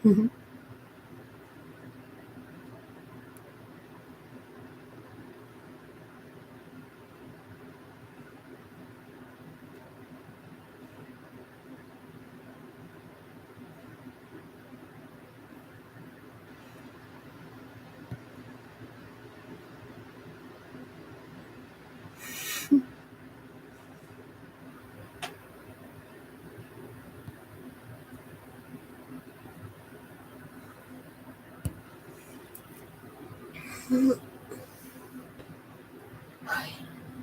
Mhm.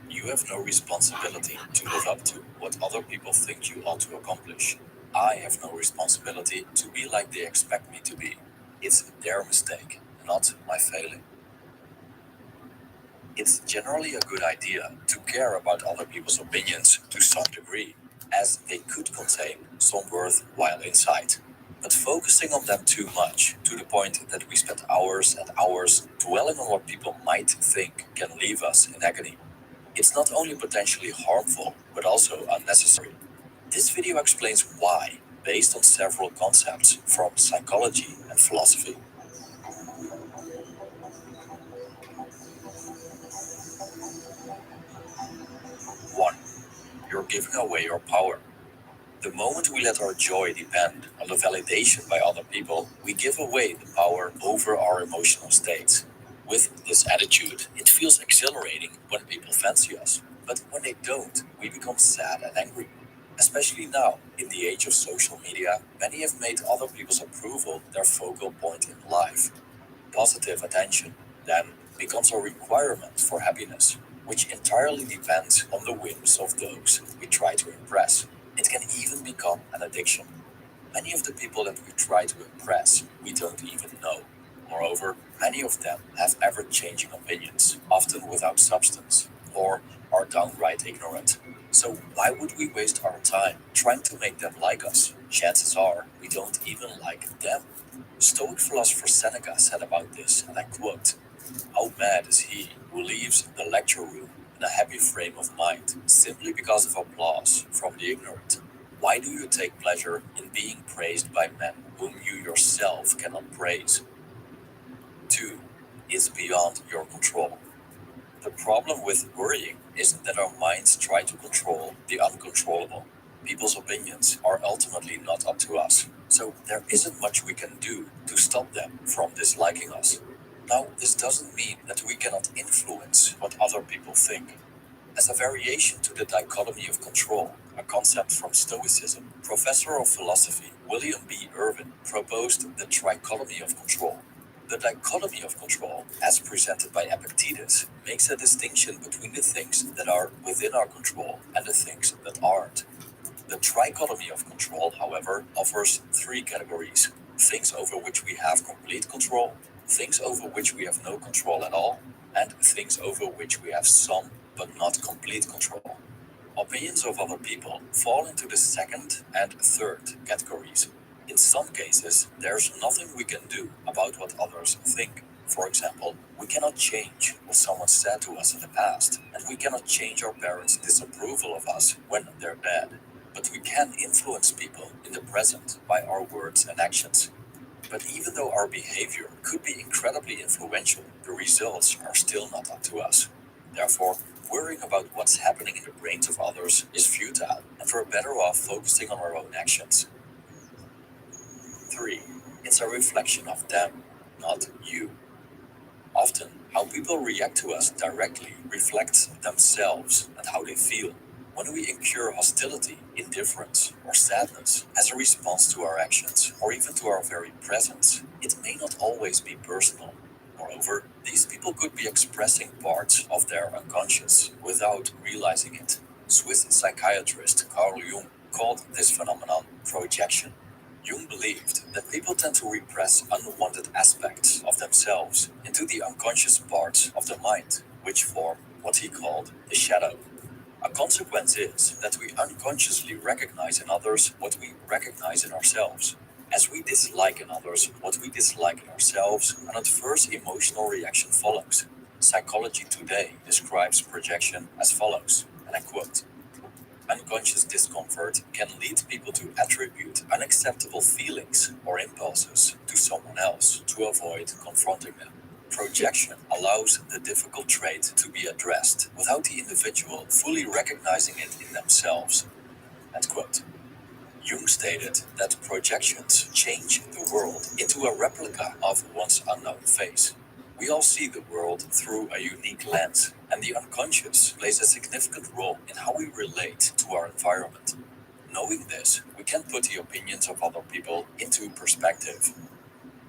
You have no responsibility to live up to what other people think you ought to accomplish. I have no responsibility to be like they expect me to be. It's their mistake, not my failing. It's generally a good idea to care about other people's opinions to some degree, as they could contain some worthwhile insight. But focusing on them too much, to the point that we spend hours and hours dwelling on what people might think, can leave us in agony. It's not only potentially harmful, but also unnecessary. This video explains why, based on several concepts from psychology and philosophy. 1. You're giving away your power. The moment we let our joy depend on the validation by other people, we give away the power over our emotional states. With this attitude, it feels exhilarating when people fancy us. But when they don't, we become sad and angry. Especially now, in the age of social media, many have made other people's approval their focal point in life. Positive attention then becomes a requirement for happiness, which entirely depends on the whims of those we try to impress. It can even become an addiction. Many of the people that we try to impress, we don't even know. Moreover, many of them have ever-changing opinions, often without substance, or are downright ignorant. So why would we waste our time trying to make them like us? Chances are we don't even like them. Stoic philosopher Seneca said about this, and I quote, "How mad is he who leaves the lecture room in a happy frame of mind simply because of applause from the ignorant? Why do you take pleasure in being praised by men whom you yourself cannot praise?" 2. Is beyond your control. The problem with worrying is that our minds try to control the uncontrollable. People's opinions are ultimately not up to us, so there isn't much we can do to stop them from disliking us. Now, this doesn't mean that we cannot influence what other people think. As a variation to the dichotomy of control, a concept from Stoicism, Professor of Philosophy William B. Irwin proposed the trichotomy of control. The dichotomy of control, as presented by Epictetus, makes a distinction between the things that are within our control and the things that aren't. The trichotomy of control, however, offers three categories: things over which we have complete control, things over which we have no control at all, and things over which we have some but not complete control. Opinions of other people fall into the second and third categories. In some cases, there's nothing we can do about what others think. For example, we cannot change what someone said to us in the past, and we cannot change our parents' disapproval of us when they're dead. But we can influence people in the present by our words and actions. But even though our behavior could be incredibly influential, the results are still not up to us. Therefore, worrying about what's happening in the brains of others is futile, and we're better off focusing on our own actions. 3. It's a reflection of them, not you. Often, how people react to us directly reflects themselves and how they feel. When we incur hostility, indifference, or sadness as a response to our actions, or even to our very presence, it may not always be personal. Moreover, these people could be expressing parts of their unconscious without realizing it. Swiss psychiatrist Carl Jung called this phenomenon projection. Jung believed that people tend to repress unwanted aspects of themselves into the unconscious parts of the mind, which form what he called the shadow. A consequence is that we unconsciously recognize in others what we recognize in ourselves. As we dislike in others what we dislike in ourselves, an adverse emotional reaction follows. Psychology Today describes projection as follows, and I quote, "Unconscious discomfort can lead people to attribute unacceptable feelings or impulses to someone else to avoid confronting them. Projection allows the difficult trait to be addressed without the individual fully recognizing it in themselves." End quote. Jung stated that projections change the world into a replica of one's unknown face. We all see the world through a unique lens, and the unconscious plays a significant role in how we relate to our environment. Knowing this, we can put the opinions of other people into perspective.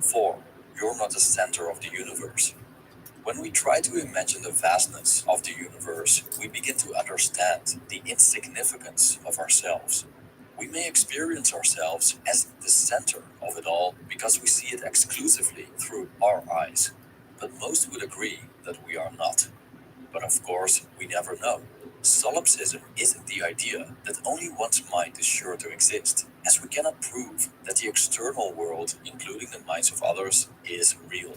4. You're not the center of the universe. When we try to imagine the vastness of the universe, we begin to understand the insignificance of ourselves. We may experience ourselves as the center of it all because we see it exclusively through our eyes. But most would agree that we are not. But of course, we never know. Solipsism isn't the idea that only one's mind is sure to exist, as we cannot prove that the external world, including the minds of others, is real.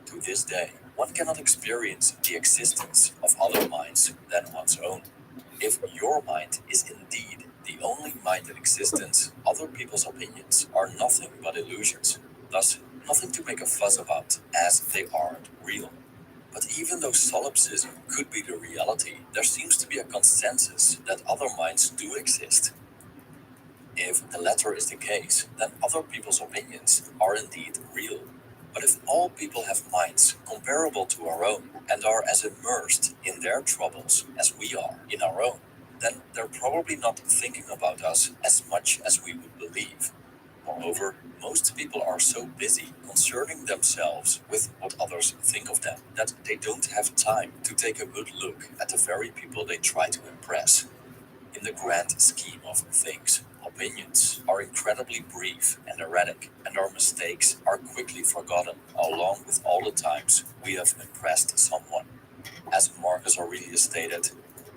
To this day, one cannot experience the existence of other minds than one's own. If your mind is indeed the only mind in existence, other people's opinions are nothing but illusions, thus nothing to make a fuss about, as they aren't real. But even though solipsism could be the reality, there seems to be a consensus that other minds do exist. If the latter is the case, then other people's opinions are indeed real. But if all people have minds comparable to our own and are as immersed in their troubles as we are in our own, then they're probably not thinking about us as much as we would believe. Moreover, most people are so busy concerning themselves with what others think of them that they don't have time to take a good look at the very people they try to impress. In the grand scheme of things, opinions are incredibly brief and erratic, and our mistakes are quickly forgotten, along with all the times we have impressed someone. As Marcus Aurelius stated,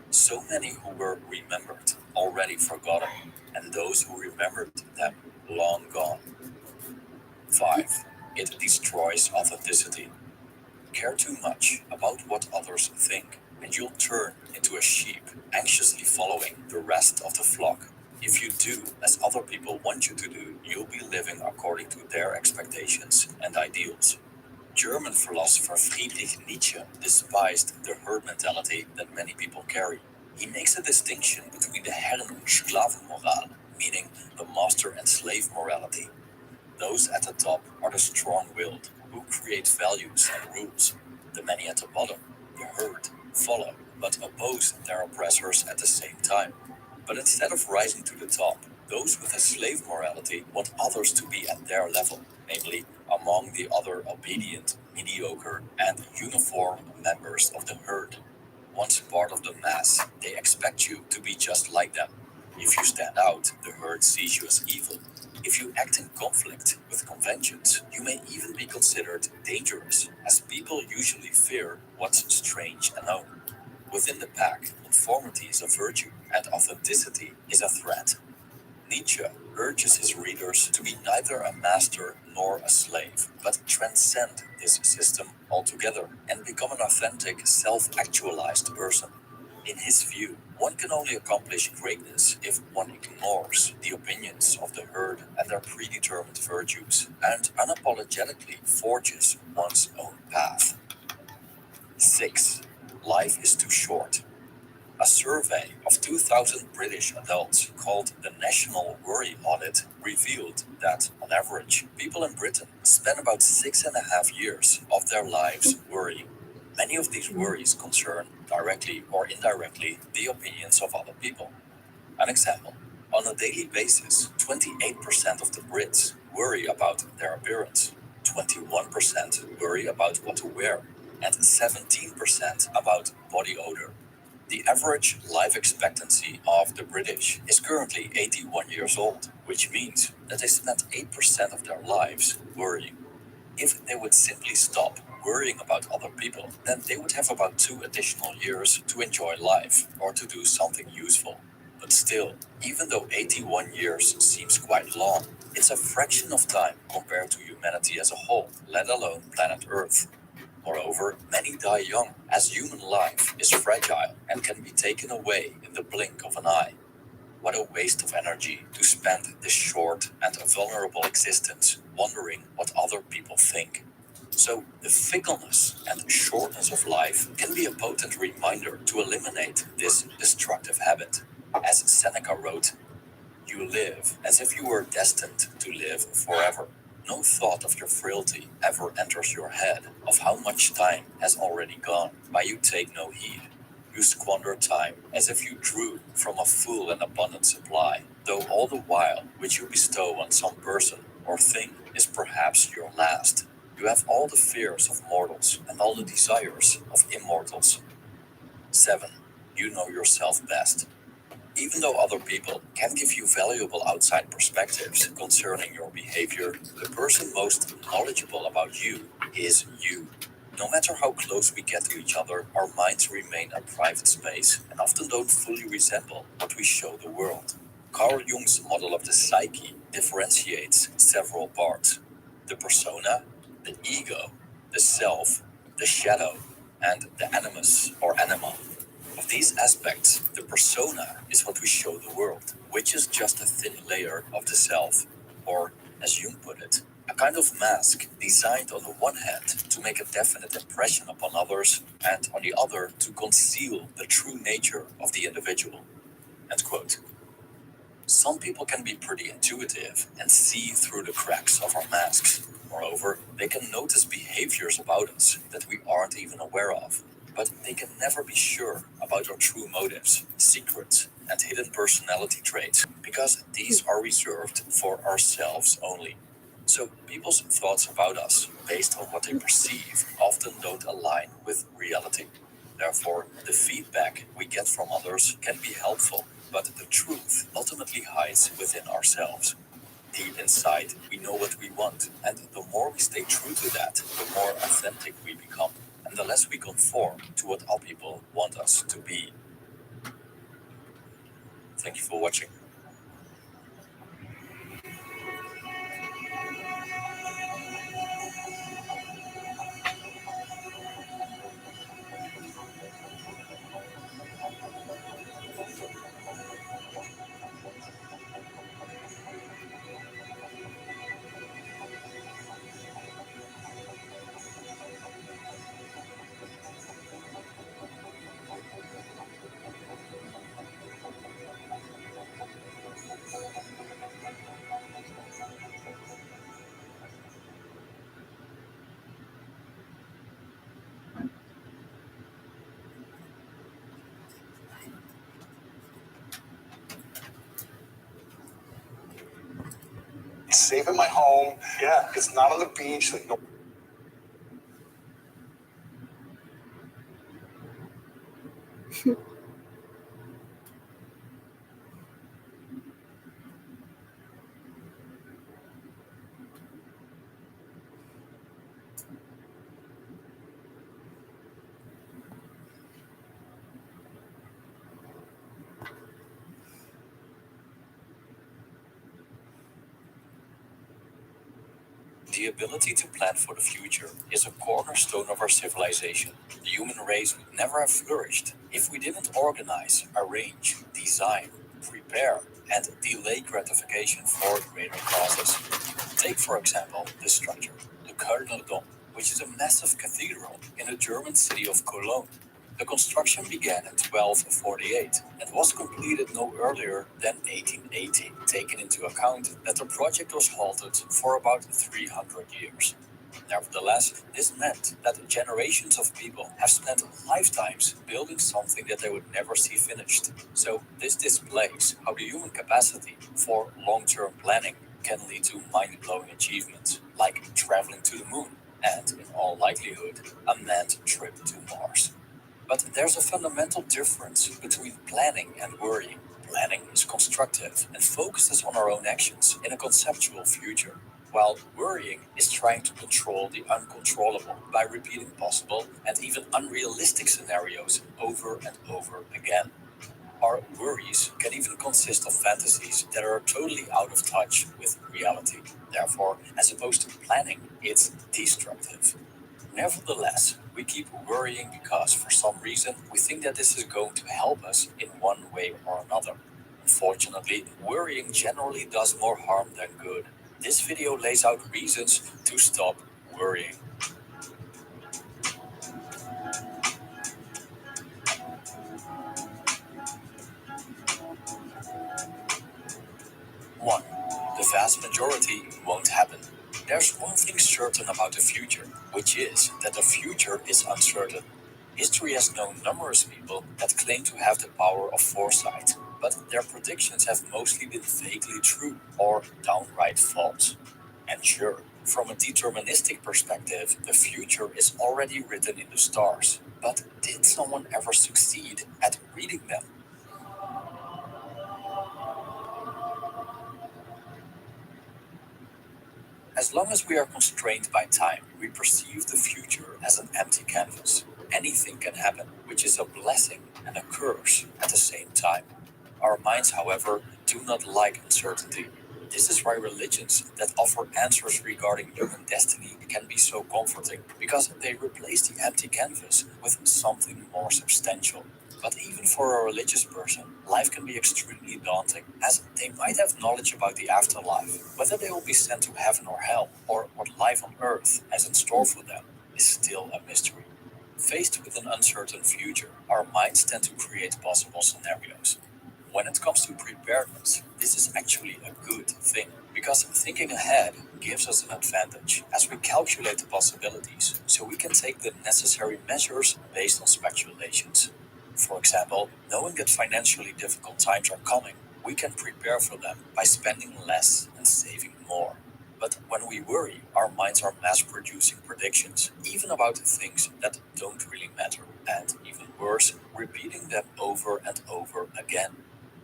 so many who were remembered already forgotten, and those who remembered them long gone. 5. It destroys authenticity. Care too much about what others think, and you'll turn into a sheep, anxiously following the rest of the flock. If you do as other people want you to do, you'll be living according to their expectations and ideals. German philosopher Friedrich Nietzsche despised the herd mentality that many people carry. He makes a distinction between the Herren- und Sklavenmoral, meaning the master and slave morality. Those at the top are the strong-willed, who create values and rules. The many at the bottom, the herd, follow, but oppose their oppressors at the same time. But instead of rising to the top, those with a slave morality want others to be at their level, namely among the other obedient, mediocre, and uniform members of the herd. Once part of the mass, they expect you to be just like them. If you stand out, the herd sees you as evil. If you act in conflict with conventions, you may even be considered dangerous, as people usually fear what's strange and known. Within the pack, conformity is a virtue, and authenticity is a threat. Nietzsche urges his readers to be neither a master nor a slave, but transcend this system altogether and become an authentic, self-actualized person. In his view, one can only accomplish greatness if one ignores the opinions of the herd and their predetermined virtues, and unapologetically forges one's own path. 6. Life is too short. A survey of 2,000 British adults called the National Worry Audit revealed that, on average, people in Britain spend about 6.5 years of their lives worrying. Many of these worries concern, directly or indirectly, the opinions of other people. An example: on a daily basis, 28% of the Brits worry about their appearance, 21% worry about what to wear, and 17% about body odor. The average life expectancy of the British is currently 81 years old, which means that they spend 8% of their lives worrying. If they would simply stop worrying about other people, then they would have about 2 additional years to enjoy life or to do something useful. But still, even though 81 years seems quite long, it's a fraction of time compared to humanity as a whole, let alone planet Earth. Moreover, many die young, as human life is fragile and can be taken away in the blink of an eye. What a waste of energy to spend this short and vulnerable existence wondering what other people think. So, the fickleness and shortness of life can be a potent reminder to eliminate this destructive habit. As Seneca wrote, "You live as if you were destined to live forever. No thought of your frailty ever enters your head of how much time has already gone, by you take no heed. You squander time as if you drew from a full and abundant supply, though all the while which you bestow on some person or thing is perhaps your last. You have all the fears of mortals and all the desires of immortals." 7. You know yourself best. Even though other people can give you valuable outside perspectives concerning your behavior, the person most knowledgeable about you is you. No matter how close we get to each other, our minds remain a private space and often don't fully resemble what we show the world. Carl Jung's model of the psyche differentiates several parts: the persona, the ego, the self, the shadow, and the animus or anima. Of these aspects, the persona is what we show the world, which is just a thin layer of the self, or, as Jung put it, a kind of mask designed on the one hand to make a definite impression upon others, and on the other to conceal the true nature of the individual. End quote. Some people can be pretty intuitive and see through the cracks of our masks. Moreover, they can notice behaviors about us that we aren't even aware of. But they can never be sure about our true motives, secrets, and hidden personality traits, because these are reserved for ourselves only. So people's thoughts about us, based on what they perceive, often don't align with reality. Therefore, the feedback we get from others can be helpful, but the truth ultimately hides within ourselves. Deep inside, we know what we want, and the more we stay true to that, the more authentic we become, and the less we conform to what other people want us to be. Thank you for watching. It's safe at my home. Yeah. It's not on the beach. Like, no. The ability to plan for the future is a cornerstone of our civilization. The human race would never have flourished if we didn't organize, arrange, design, prepare, and delay gratification for greater causes. Take, for example, this structure, the Cardinal Dom, which is a massive cathedral in the German city of Cologne. The construction began in 1248 and was completed no earlier than 1880, taking into account that the project was halted for about 300 years. Nevertheless, this meant that generations of people have spent lifetimes building something that they would never see finished. So this displays how the human capacity for long-term planning can lead to mind-blowing achievements, like traveling to the moon and, in all likelihood, a manned trip to Mars. But there's a fundamental difference between planning and worrying. Planning is constructive and focuses on our own actions in a conceptual future, while worrying is trying to control the uncontrollable by repeating possible and even unrealistic scenarios over and over again. Our worries can even consist of fantasies that are totally out of touch with reality. Therefore, as opposed to planning, it's destructive. Nevertheless, we keep worrying because for some reason we think that this is going to help us in one way or another. Unfortunately, worrying generally does more harm than good. This video lays out reasons to stop worrying. 1. The vast majority won't happen. There's one thing certain about the future, which is that the future is uncertain. History has known numerous people that claim to have the power of foresight, but their predictions have mostly been vaguely true or downright false. And sure, from a deterministic perspective, the future is already written in the stars. But did someone ever succeed at reading them? As long as we are constrained by time, we perceive the future as an empty canvas. Anything can happen, which is a blessing and a curse at the same time. Our minds, however, do not like uncertainty. This is why religions that offer answers regarding human destiny can be so comforting, because they replace the empty canvas with something more substantial. But even for a religious person, life can be extremely daunting, as they might have knowledge about the afterlife. Whether they will be sent to heaven or hell, or what life on earth has in store for them, is still a mystery. Faced with an uncertain future, our minds tend to create possible scenarios. When it comes to preparedness, this is actually a good thing, because thinking ahead gives us an advantage, as we calculate the possibilities, so we can take the necessary measures based on speculations. For example, knowing that financially difficult times are coming, we can prepare for them by spending less and saving more. But when we worry, our minds are mass-producing predictions, even about things that don't really matter, and even worse, repeating them over and over again.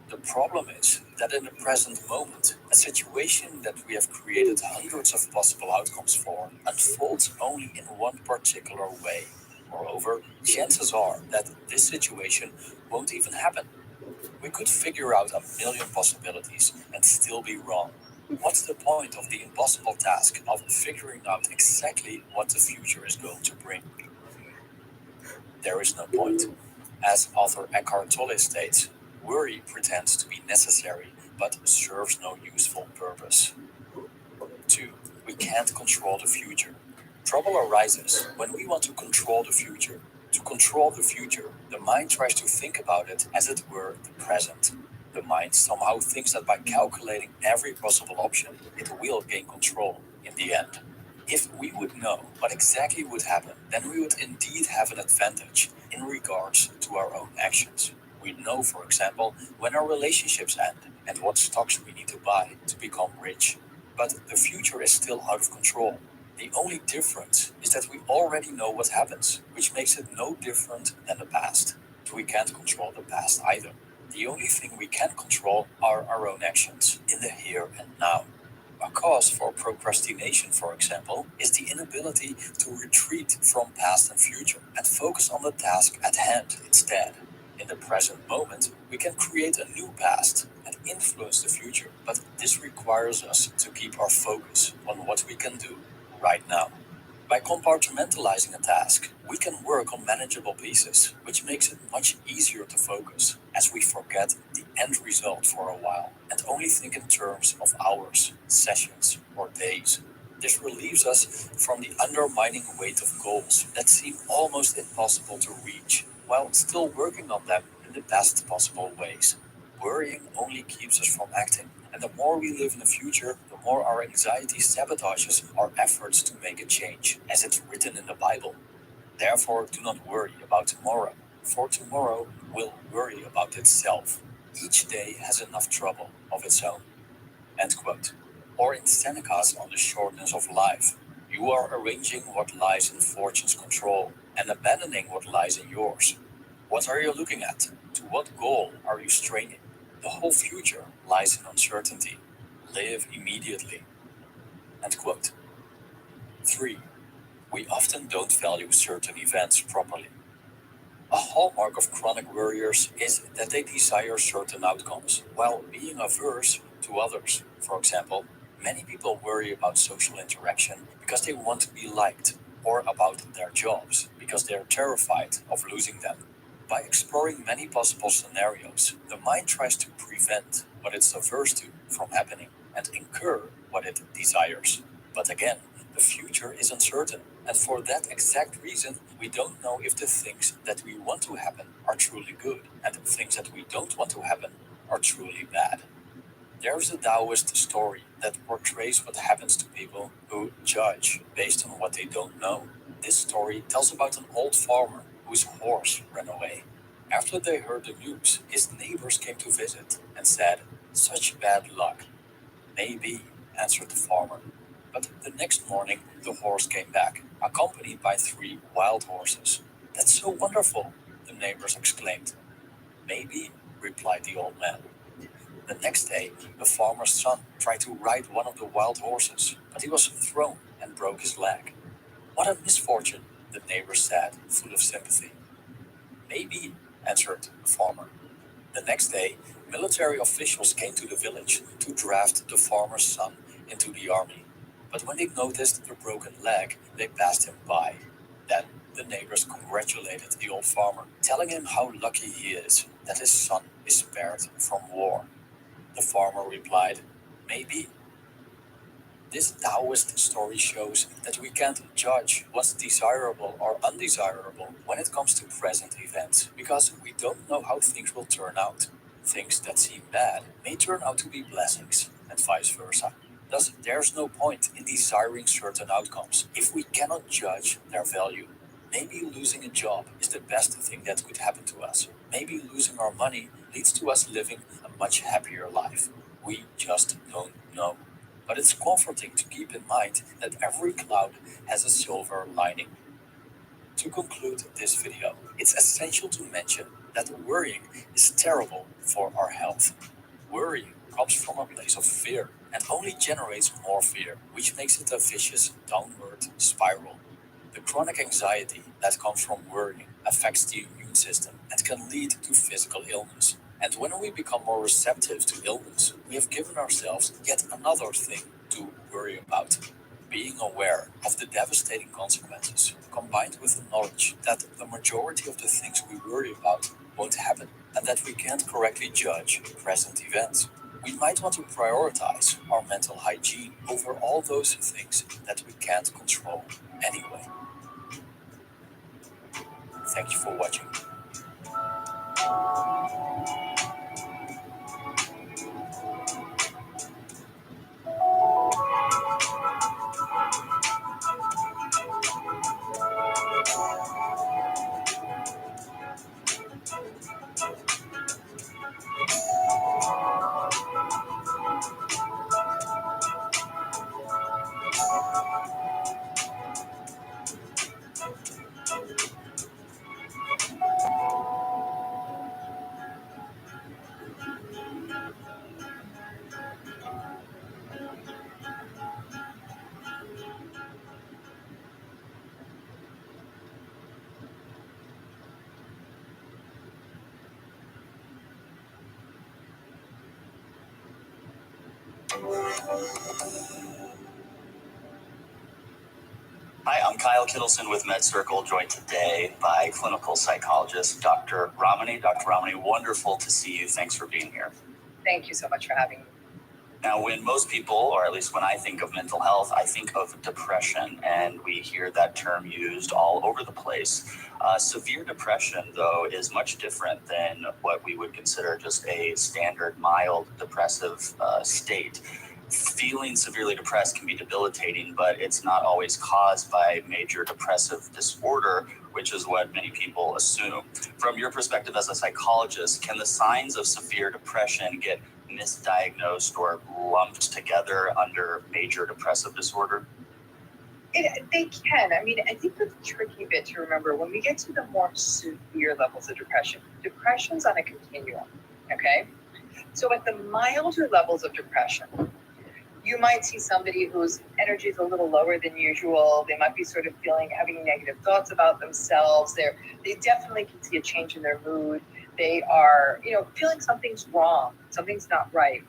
The problem is that in the present moment, a situation that we have created hundreds of possible outcomes for unfolds only in one particular way. Moreover, chances are that this situation won't even happen. We could figure out a million possibilities and still be wrong. What's the point of the impossible task of figuring out exactly what the future is going to bring? There is no point. As author Eckhart Tolle states, worry pretends to be necessary, but serves no useful purpose. 2. We can't control the future. Trouble arises when we want to control the future. To control the future, the mind tries to think about it as it were the present. The mind somehow thinks that by calculating every possible option, it will gain control in the end. If we would know what exactly would happen, then we would indeed have an advantage in regards to our own actions. We'd know, for example, when our relationships end and what stocks we need to buy to become rich. But the future is still out of control. The only difference is that we already know what happens, which makes it no different than the past. We can't control the past either. The only thing we can control are our own actions in the here and now. A cause for procrastination, for example, is the inability to retreat from past and future and focus on the task at hand instead. In the present moment, we can create a new past and influence the future, but this requires us to keep our focus on what we can do right now. By compartmentalizing a task, we can work on manageable pieces, which makes it much easier to focus, as we forget the end result for a while and only think in terms of hours, sessions, or days. This relieves us from the undermining weight of goals that seem almost impossible to reach, while still working on them in the best possible ways. Worrying only keeps us from acting, and the more we live in the future, the more our anxiety sabotages our efforts to make a change, as it's written in the Bible. Therefore, do not worry about tomorrow, for tomorrow will worry about itself. Each day has enough trouble of its own. End quote. Or in Seneca's On the Shortness of Life, you are arranging what lies in fortune's control and abandoning what lies in yours. What are you looking at? To what goal are you straining? The whole future lies in uncertainty. Live immediately. End quote. 3. We often don't value certain events properly. A hallmark of chronic worriers is that they desire certain outcomes, while being averse to others. For example, many people worry about social interaction because they want to be liked. or about their jobs because they are terrified of losing them. By exploring many possible scenarios, the mind tries to prevent what it's averse to from happening and incur what it desires. But again, the future is uncertain, and for that exact reason, we don't know if the things that we want to happen are truly good, and the things that we don't want to happen are truly bad. There's a Taoist story that portrays what happens to people who judge based on what they don't know. This story tells about an old farmer whose horse ran away. After they heard the news, his neighbors came to visit and said, "Such bad luck." "Maybe," answered the farmer. But the next morning, the horse came back, accompanied by 3 wild horses. "That's so wonderful," the neighbors exclaimed. "Maybe," replied the old man. The next day, the farmer's son tried to ride one of the wild horses, but he was thrown and broke his leg. "What a misfortune," the neighbor said, full of sympathy. "Maybe," answered the farmer. The next day, military officials came to the village to draft the farmer's son into the army. But when they noticed the broken leg, they passed him by. Then the neighbors congratulated the old farmer, telling him how lucky he is that his son is spared from war. The farmer replied, "Maybe." This Taoist story shows that we can't judge what's desirable or undesirable when it comes to present events, because we don't know how things will turn out. Things that seem bad may turn out to be blessings, and vice versa. Thus, there's no point in desiring certain outcomes if we cannot judge their value. Maybe losing a job is the best thing that could happen to us. Maybe losing our money leads to us living a much happier life. We just don't know. But it's comforting to keep in mind that every cloud has a silver lining. To conclude this video, it's essential to mention that worrying is terrible for our health. Worrying comes from a place of fear and only generates more fear, which makes it a vicious downward spiral. The chronic anxiety that comes from worrying affects the immune system and can lead to physical illness. And when we become more receptive to illness, we have given ourselves yet another thing to worry about. Being aware of the devastating consequences, combined with the knowledge that the majority of the things we worry about won't happen, and that we can't correctly judge present events. We might want to prioritize our mental hygiene over all those things that we can't control anyway. Thank you for watching. Hi, I'm Kyle Kittleson with MedCircle, joined today by clinical psychologist Dr. Ramani. Dr. Ramani, wonderful to see you. Thanks for being here. Thank you so much for having me. Now, when most people, or at least when I think of mental health, I think of depression, and we hear that term used all over the place. Severe depression, though, is much different than what we would consider just a standard mild depressive state. Feeling severely depressed can be debilitating, but it's not always caused by major depressive disorder, which is what many people assume. From your perspective as a psychologist, can the signs of severe depression get misdiagnosed or lumped together under major depressive disorder? They can. I mean, I think the tricky bit to remember when we get to the more severe levels of depression, depression's on a continuum, okay? So at the milder levels of depression, you might see somebody whose energy is a little lower than usual. They might be sort of having negative thoughts about themselves. They definitely can see a change in their mood. They are, feeling something's wrong, something's not right.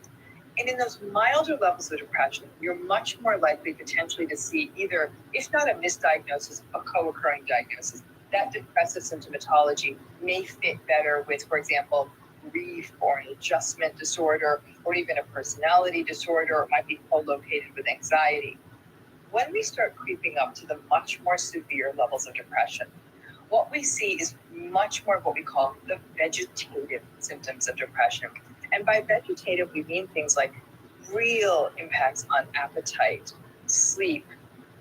And in those milder levels of depression, you're much more likely potentially to see either, if not a misdiagnosis, a co-occurring diagnosis. That depressive symptomatology may fit better with, for example, grief or an adjustment disorder or even a personality disorder, or might be co-located with anxiety. When we start creeping up to the much more severe levels of depression, what we see is much more of what we call the vegetative symptoms of depression. And by vegetative, we mean things like real impacts on appetite, sleep,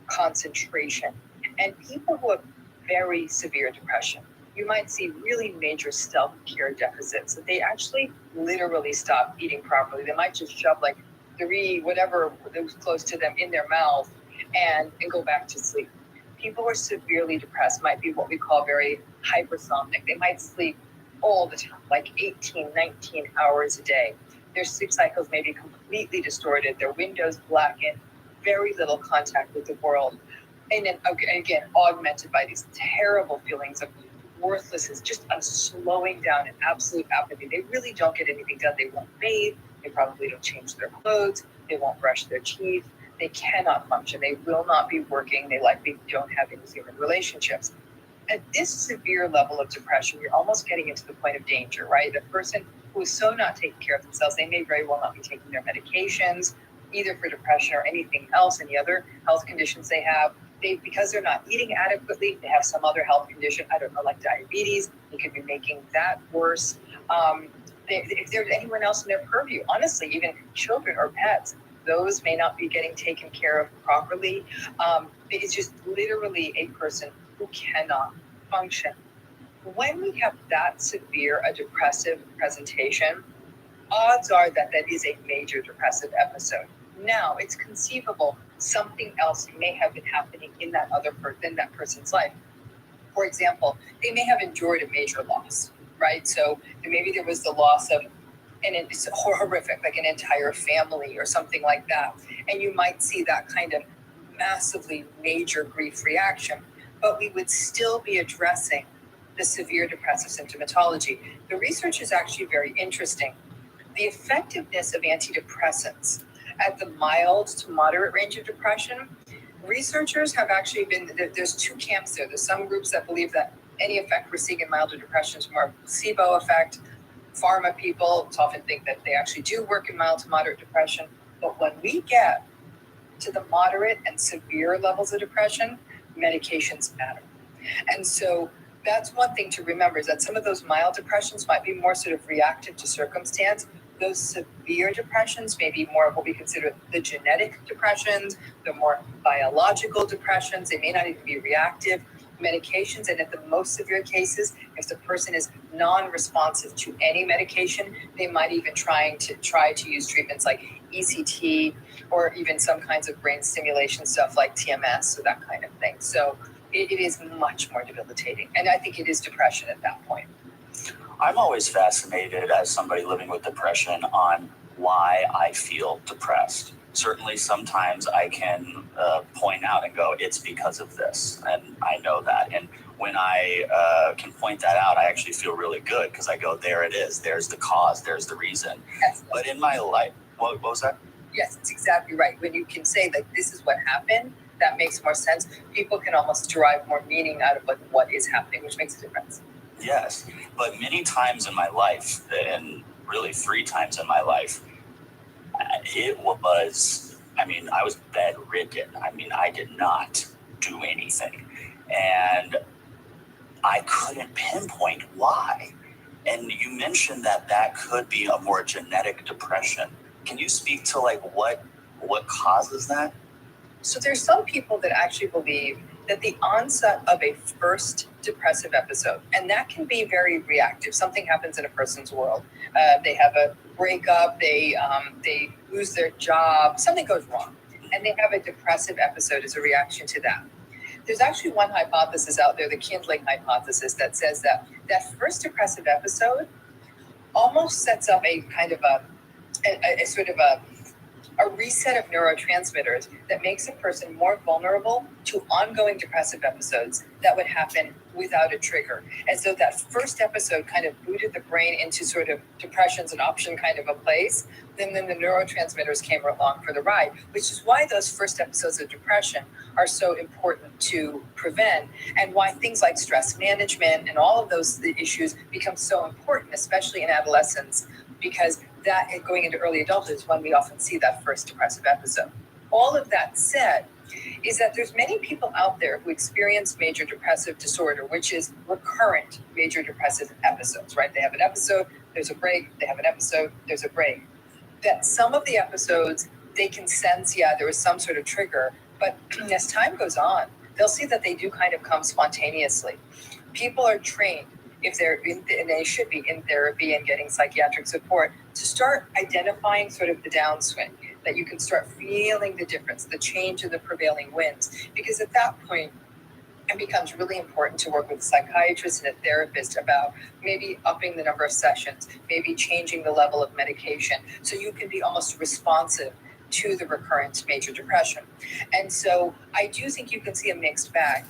concentration. And people who have very severe depression, you might see really major self-care deficits. So they actually literally stop eating properly. They might just shove like 3, whatever was close to them in their mouth and go back to sleep. People who are severely depressed might be what we call very hypersomnic. They might sleep all the time, like 18, 19 hours a day. Their sleep cycles may be completely distorted. Their windows blackened, very little contact with the world. And then again, augmented by these terrible feelings of worthlessness, just a slowing down and absolute apathy. They really don't get anything done. They won't bathe. They probably don't change their clothes. They won't brush their teeth. They cannot function. They will not be working. They likely don't have any human relationships. At this severe level of depression, you're almost getting into the point of danger, right? The person who is so not taking care of themselves, they may very well not be taking their medications, either for depression or anything else, any other health conditions they have. Because they're not eating adequately, they have some other health condition, I don't know, like diabetes, they could be making that worse. If there's anyone else in their purview, honestly, even children or pets, those may not be getting taken care of properly. It's just literally a person who cannot function. When we have that severe a depressive presentation, odds are that is a major depressive episode. Now, it's conceivable something else may have been happening in that person's life. For example, they may have endured a major loss, right? So maybe there was the loss of, and it's horrific, like an entire family or something like that. And you might see that kind of massively major grief reaction, but we would still be addressing the severe depressive symptomatology. The research is actually very interesting. The effectiveness of antidepressants at the mild to moderate range of depression, researchers have actually there's 2 camps there. There's some groups that believe that any effect we're seeing in milder depression is more of a placebo effect. Pharma people often think that they actually do work in mild to moderate depression. But when we get to the moderate and severe levels of depression, medications matter. And so that's one thing to remember, is that some of those mild depressions might be more sort of reactive to circumstance. Those severe depressions may be more of what we consider the genetic depressions, the more biological depressions. They may not even be reactive medications. And at the most severe cases, if the person is non-responsive to any medication, they might even try to use treatments like ECT or even some kinds of brain stimulation stuff like TMS or that kind of thing. So it is much more debilitating. And I think it is depression at that point. I'm always fascinated as somebody living with depression on why I feel depressed. Certainly sometimes I can point out and go, it's because of this, and I know that. And when I can point that out, I actually feel really good, because I go, there it is, there's the cause, there's the reason. Yes. But in my life, what was that? Yes, it's exactly right. When you can say that this is what happened, that makes more sense. People can almost derive more meaning out of what is happening, which makes a difference. Yes, but many times in my life, and really 3 times in my life, it was, I was bedridden. I did not do anything. And I couldn't pinpoint why. And you mentioned that could be a more genetic depression. Can you speak to what causes that? So there's some people that actually believe that the onset of a first depressive episode, and that can be very reactive. Something happens in a person's world. They have a breakup, they lose their job, something goes wrong, and they have a depressive episode as a reaction to that. There's actually one hypothesis out there, the kindling hypothesis, that says that first depressive episode almost sets up a kind of a sort of a a reset of neurotransmitters that makes a person more vulnerable to ongoing depressive episodes that would happen without a trigger. As though that first episode kind of booted the brain into sort of depression's an option kind of a place, then the neurotransmitters came along for the ride, which is why those first episodes of depression are so important to prevent, and why things like stress management and all of those issues become so important, especially in adolescence, because that going into early adulthood is when we often see that first depressive episode. All of that said, is that there's many people out there who experience major depressive disorder, which is recurrent major depressive episodes, right? They have an episode, there's a break, they have an episode, there's a break. That some of the episodes, they can sense, yeah, there was some sort of trigger, but as time goes on, they'll see that they do kind of come spontaneously. People are trained, if they're in, and they should be in therapy and getting psychiatric support, to start identifying sort of the downswing, that you can start feeling the difference, the change in the prevailing winds. Because at that point, it becomes really important to work with a psychiatrist and a therapist about maybe upping the number of sessions, maybe changing the level of medication, so you can be almost responsive to the recurrent major depression. And so I do think you can see a mixed bag.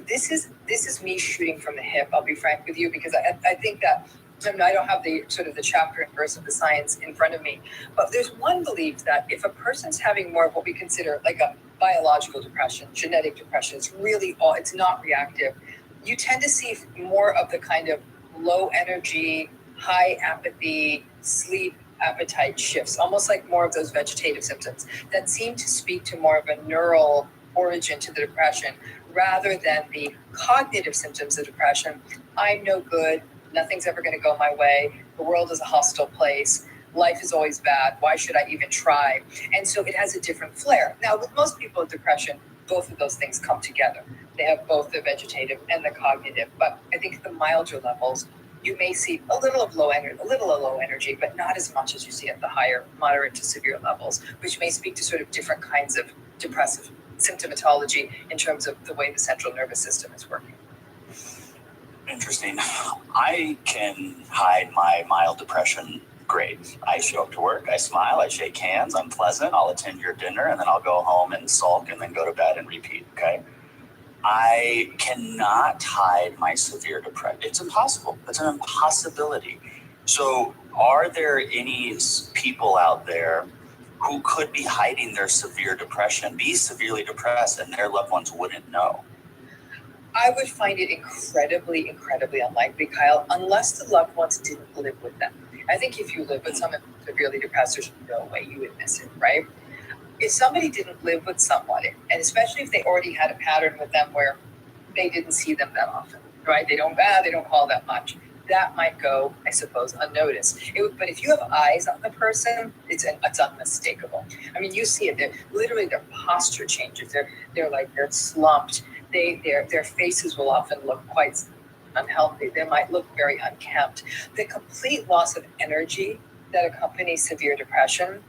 This is me shooting from the hip, I'll be frank with you, because I think that, I don't have the sort of the chapter and verse of the science in front of me, but there's one belief that if a person's having more of what we consider like a biological depression, genetic depression, it's not reactive, you tend to see more of the kind of low energy, high apathy, sleep appetite shifts, almost like more of those vegetative symptoms that seem to speak to more of a neural origin to the depression rather than the cognitive symptoms of depression. I'm no good. Nothing's ever going to go my way. The world is a hostile place. Life is always bad. Why should I even try? And so it has a different flair. Now, with most people with depression, both of those things come together. They have both the vegetative and the cognitive. But I think at the milder levels, you may see a little of low energy, but not as much as you see at the higher, moderate to severe levels, which may speak to sort of different kinds of depressive symptomatology in terms of the way the central nervous system is working. Interesting. I can hide my mild depression great. I show up to work, I smile, I shake hands, I'm pleasant, I'll attend your dinner, and then I'll go home and sulk and then go to bed and repeat, okay? I cannot hide my severe depression. It's impossible. It's an impossibility. So are there any people out there who could be hiding their severe depression, be severely depressed, and their loved ones wouldn't know? I would find it incredibly, incredibly unlikely, Kyle, unless the loved ones didn't live with them. I think if you live with someone who's severely depressed, there's no way you would miss it, right? If somebody didn't live with someone, and especially if they already had a pattern with them where they didn't see them that often, right? They don't call that much. That might go, I suppose, unnoticed. But if you have eyes on the person, it's unmistakable. I mean, you see it. Their posture changes. They're slumped. Their faces will often look quite unhealthy. They might look very unkempt. The complete loss of energy that accompanies severe depression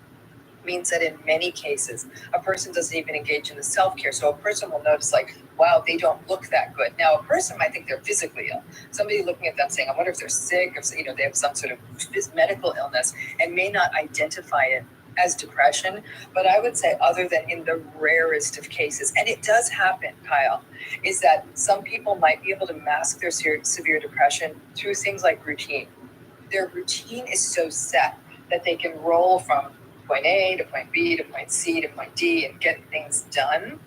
means that in many cases, a person doesn't even engage in the self-care. So a person will notice like, wow, they don't look that good. Now, a person might think they're physically ill. Somebody looking at them saying, I wonder if they're sick, or they have some sort of medical illness, and may not identify it as depression. But I would say, other than in the rarest of cases, and it does happen, Kyle, is that some people might be able to mask their severe depression through things like routine. Their routine is so set that they can roll from point A to point B to point C to point D and get things done.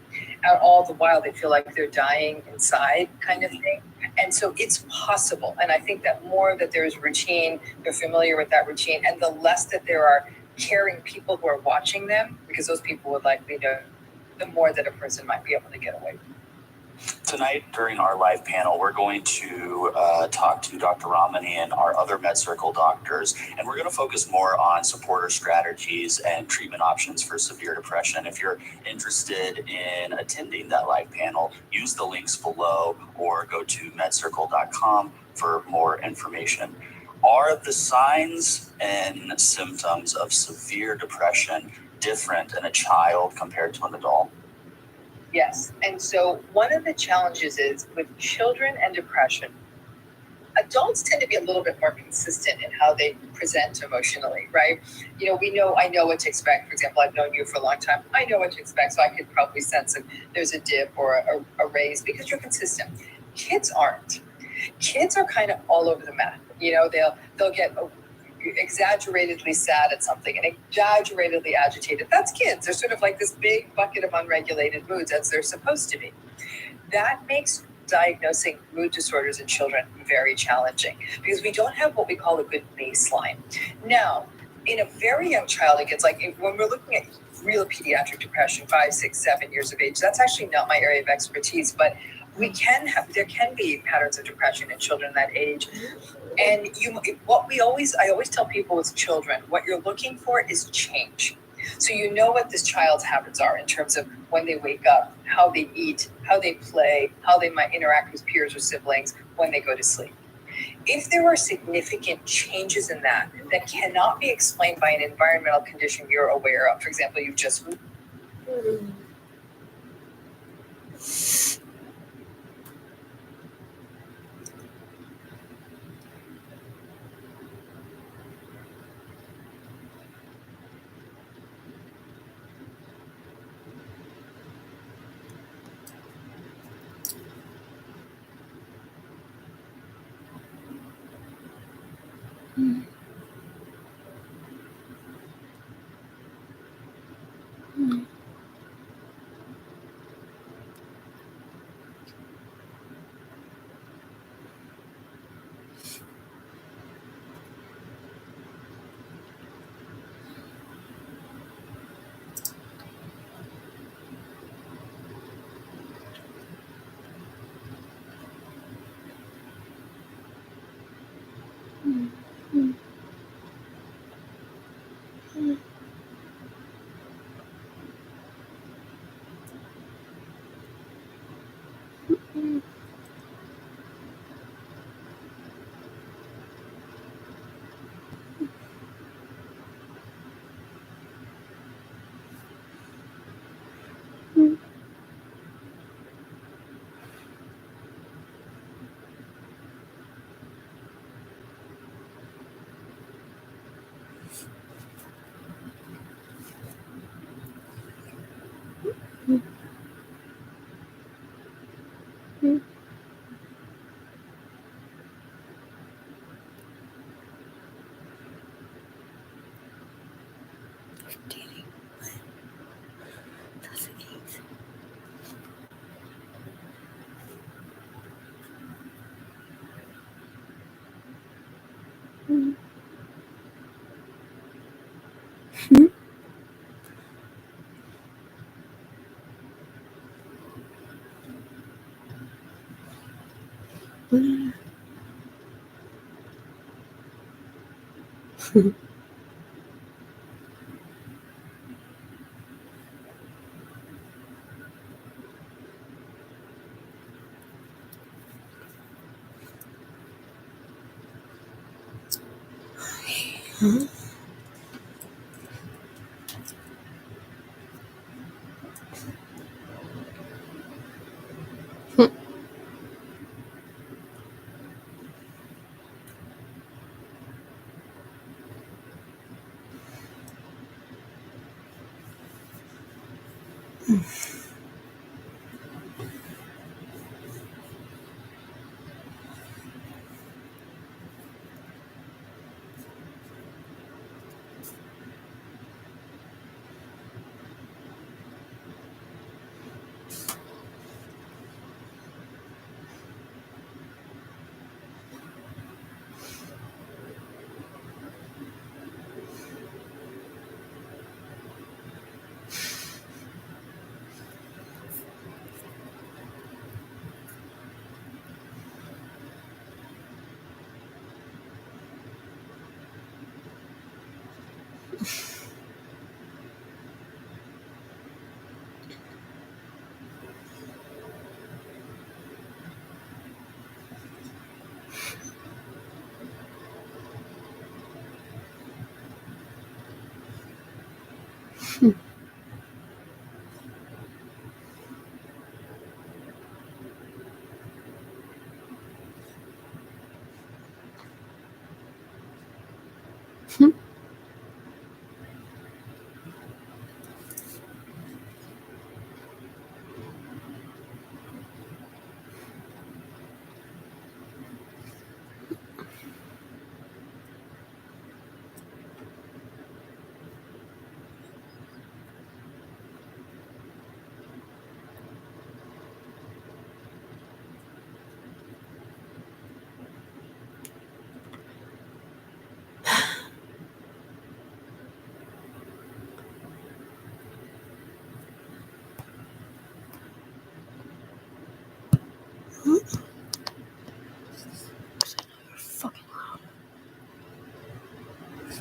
And all the while they feel like they're dying inside kind of thing. And so it's possible. And I think that more that there's routine, they're familiar with that routine, and the less that there are caring people who are watching them, because those people would likely know, the more that a person might be able to get away from. Tonight, during our live panel, we're going to talk to Dr. Ramani and our other MedCircle doctors, and we're going to focus more on supporter strategies and treatment options for severe depression. If you're interested in attending that live panel, use the links below or go to medcircle.com for more information. Are the signs and symptoms of severe depression different in a child compared to an adult? Yes. And so one of the challenges is with children and depression, Adults tend to be a little bit more consistent in how they present emotionally, right? I know what to expect. For example, I've known you for a long time. I know what to expect, so I could probably sense if there's a dip or a raise because you're consistent. Kids aren't. Kids are kind of all over the map. They'll get exaggeratedly sad at something and exaggeratedly agitated. That's kids. They're sort of like this big bucket of unregulated moods, as they're supposed to be. That makes diagnosing mood disorders in children very challenging because we don't have what we call a good baseline. Now, in a very young child, it gets like when we're looking at real pediatric depression, 5, 6, 7 years of age, that's actually not my area of expertise, but there can be patterns of depression in children that age. And I always tell people with children, what you're looking for is change. So you know what this child's habits are in terms of when they wake up, how they eat, how they play, how they might interact with peers or siblings when they go to sleep. If there are significant changes in that cannot be explained by an environmental condition you're aware of, for example, you've just